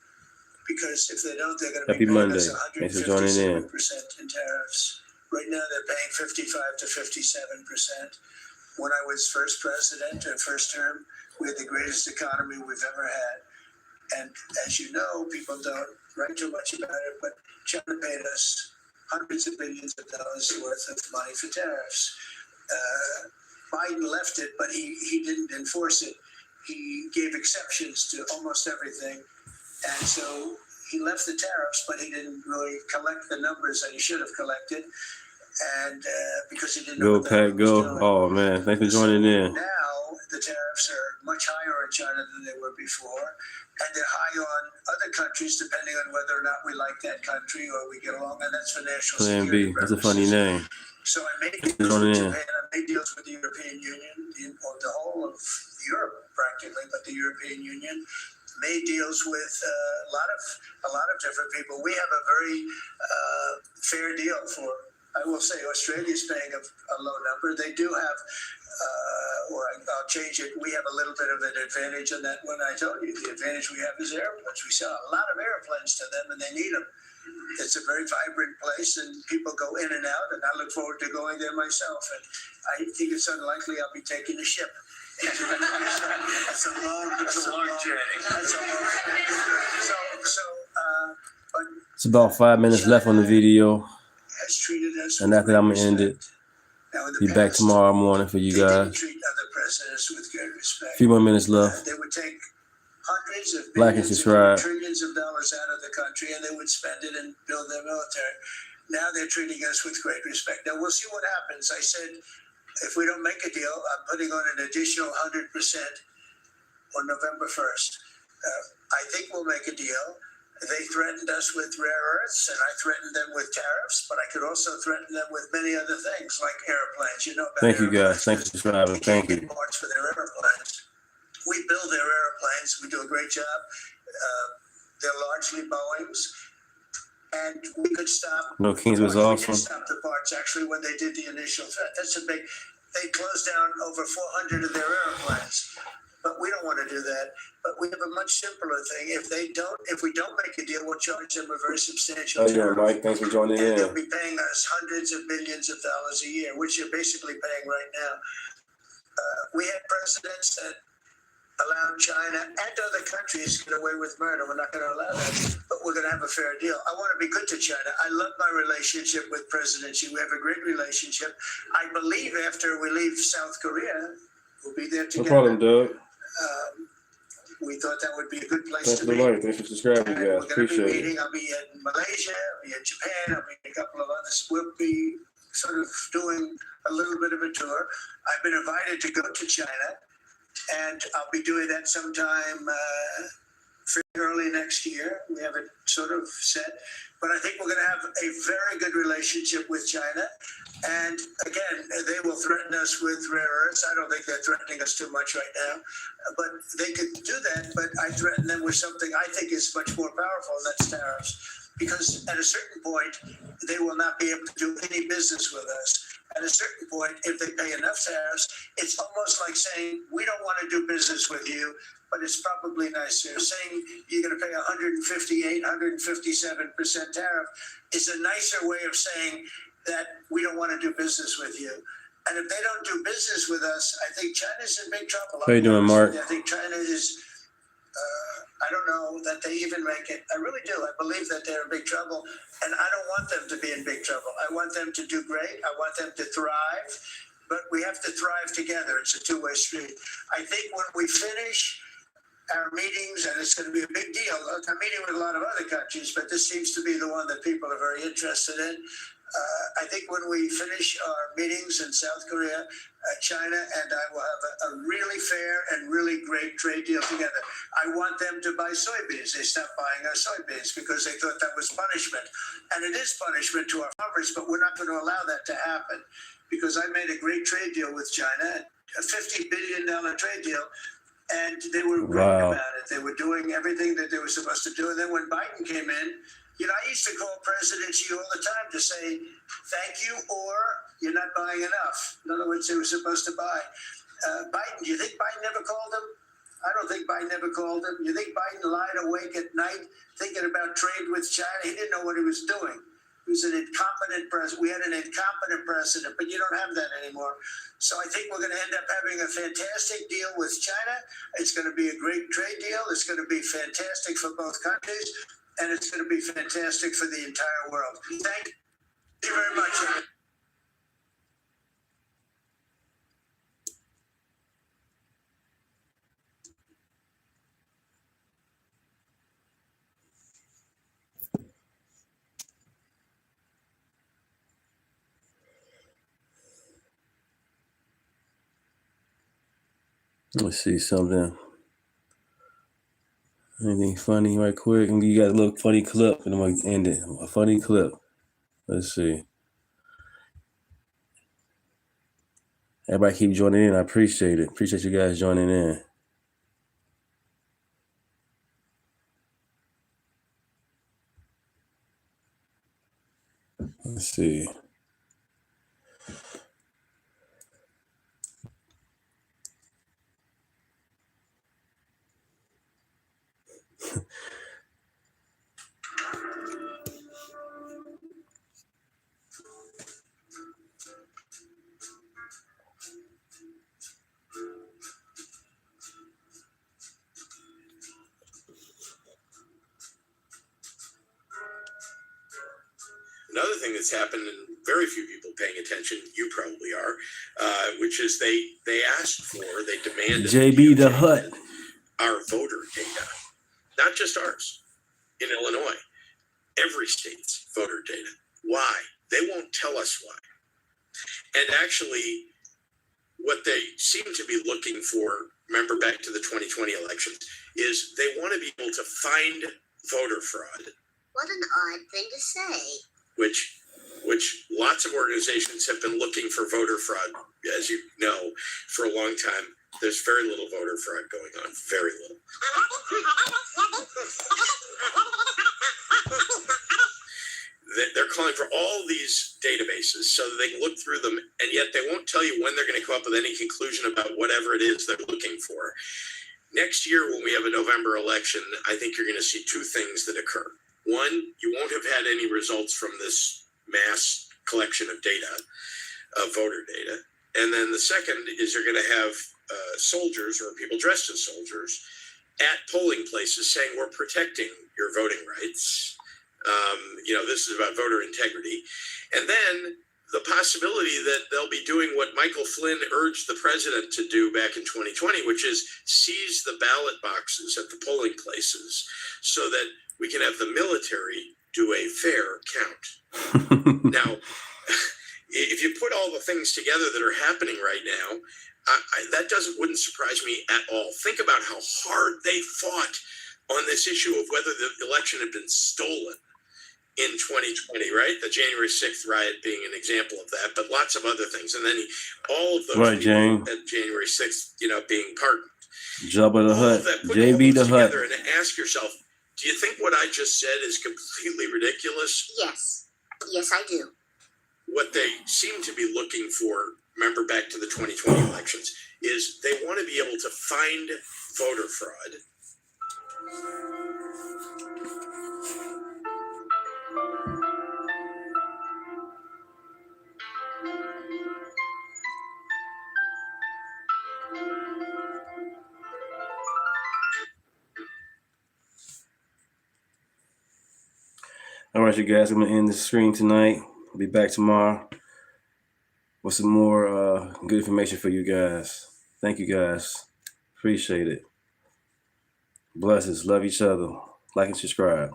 Because if they don't, they're going to Happy be paying Monday. us Thanks for joining in. 157% in tariffs. Right now, they're paying 55 to 57%. When I was first president or first term, we had the greatest economy we've ever had. And as you know, people don't write too much about it, but China paid us hundreds of billions of dollars worth of money for tariffs. Biden left it, but he didn't enforce it. He gave exceptions to almost everything. And so he left the tariffs, but he didn't really collect the numbers that he should have collected. And because he didn't know what the Pack, go. Oh, man. Thanks for joining in. Now the tariffs are much higher in China than they were before. And they're high on other countries, depending on whether or not we like that country or we get along. And that's for national Plan security B. That's a funny name. So I made deals with Japan, I made deals with the European Union, or the whole of Europe practically, but the European Union made deals with a lot of different people. We have a very fair deal for, I will say, Australia's paying a low number. They do have, I'll change it. We have a little bit of an advantage on that one. I told you the advantage we have is airplanes. We sell a lot of airplanes to them, and they need them. It's a very vibrant place, and people go in and out, and I look forward to going there myself. And I think it's unlikely I'll be taking a ship. That's a long journey. It's about 5 minutes left on the video. Has treated us And after that, I'm going to end it. Now, in the Be back past, tomorrow morning for you they didn't guys. treat other presidents with great respect. A few more minutes left. They would take hundreds of Like and billions, subscribe. trillions of dollars out of the country, and they would spend it and build their military. Now they're treating us with great respect. Now we'll see what happens. I said, if we don't make a deal, I'm putting on an additional 100% on November 1st. I think we'll make a deal. They threatened us with rare earths, and I threatened them with tariffs, but I could also threaten them with many other things, like airplanes. You know about Thank you, airplanes. guys. Thanks for subscribing. Thank you. Parts for their airplanes. We build their airplanes. We do a great job. They're largely Boeings, and we could stop. No, Kings was We awesome. did stop the parts actually when they did the initial threat. That's a big. They closed down over 400 of their airplanes, but we don't want to do that. But we have a much simpler thing. If we don't make a deal, we'll charge them a very substantial How you doing, tariff. Mike? Thanks for joining And in. they'll be paying us hundreds of billions of dollars a year, which you're basically paying right now. We had presidents that allowed China and other countries to get away with murder. We're not going to allow that, but we're going to have a fair deal. I want to be good to China. I love my relationship with President Xi. We have a great relationship. I believe after we leave South Korea, we'll be there No together. problem, Doug. We thought that would be a good place Thanks to for the be. money. Thanks for subscribing, And guys. we're going to be Appreciate it. meeting. I'll be in Malaysia, I'll be in Japan, I'll be in a couple of others. We'll be sort of doing a little bit of a tour. I've been invited to go to China, and I'll be doing that sometime early next year. We have it sort of set, but I think we're going to have a very good relationship with China. And again, they will threaten us with rare earths. I don't think they're threatening us too much right now, but they could do that. But I threaten them with something I think is much more powerful, and that's tariffs. Because at a certain point, they will not be able to do any business with us. At a certain point, if they pay enough tariffs, it's almost like saying, we don't want to do business with you, but it's probably nicer. Saying you're going to pay 158, 157% tariff is a nicer way of saying that we don't want to do business with you. And if they don't do business with us, I think China's in big trouble. How you doing, Mark? I think China is, I don't know that they even make it. I really do. I believe that they're in big trouble. And I don't want them to be in big trouble. I want them to do great. I want them to thrive. But we have to thrive together. It's a two-way street. I think when we finish our meetings, and it's going to be a big deal. I'm meeting with a lot of other countries, but this seems to be the one that people are very interested in. I think when we finish our meetings in South Korea, China and I will have a really fair and really great trade deal together. I want them to buy soybeans. They stopped buying our soybeans because they thought that was punishment. And it is punishment to our farmers, but we're not going to allow that to happen because I made a great trade deal with China, a $50 billion trade deal. And they were great about it. They were doing everything that they were supposed to do. And then when Biden came in, you know, I used to call President Xi all the time to say, thank you, or you're not buying enough. In other words, they were supposed to buy. Biden, do you think Biden never called him? I don't think Biden ever called him. You think Biden lied awake at night thinking about trade with China? He didn't know what he was doing. He was an incompetent president. We had an incompetent president, but you don't have that anymore. So I think we're going to end up having a fantastic deal with China. It's going to be a great trade deal. It's going to be fantastic for both countries, and it's going to be fantastic for the entire world. Thank you very much. Let's see something. Anything funny right quick? And you got a little funny clip and I'm going to end it. A funny clip. Let's see. Everybody keep joining in. I appreciate it. Appreciate you guys joining in. Let's see. Another thing that's happened, and very few people paying attention, you probably are, which is they demanded JB the Hut. our voter data, not just ours. In Illinois, every state's voter data. Why? They won't tell us why. And actually, what they seem to be looking for, remember back to the 2020 elections, is they want to be able to find voter fraud. What an odd thing to say. Which lots of organizations have been looking for voter fraud, as you know, for a long time. There's very little voter fraud going on, very little. they're calling for all these databases so that they can look through them, and yet they won't tell you when they're going to come up with any conclusion about whatever it is they're looking for. Next year, when we have a November election, I think you're going to see two things that occur. One, you won't have had any results from this mass collection of data, of voter data. And then the second is you're going to have soldiers or people dressed as soldiers at polling places saying we're protecting your voting rights. This is about voter integrity. And then the possibility that they'll be doing what Michael Flynn urged the president to do back in 2020, which is seize the ballot boxes at the polling places so that we can have the military do a fair count. Now, if you put all the things together that are happening right now, that wouldn't surprise me at all. Think about how hard they fought on this issue of whether the election had been stolen in 2020, right? The January 6th riot being an example of that, but lots of other things. And then all of those right, people at January 6th, being pardoned. Jabba the Hutt, JB the Hutt. And ask yourself, do you think what I just said is completely ridiculous? Yes. Yes, I do. What they seem to be looking for, remember back to the 2020 elections, is they want to be able to find voter fraud. All right, you guys, I'm going to end the stream tonight. I'll be back tomorrow with some more good information for you guys. Thank you, guys. Appreciate it. Blessings. Love each other. Like and subscribe.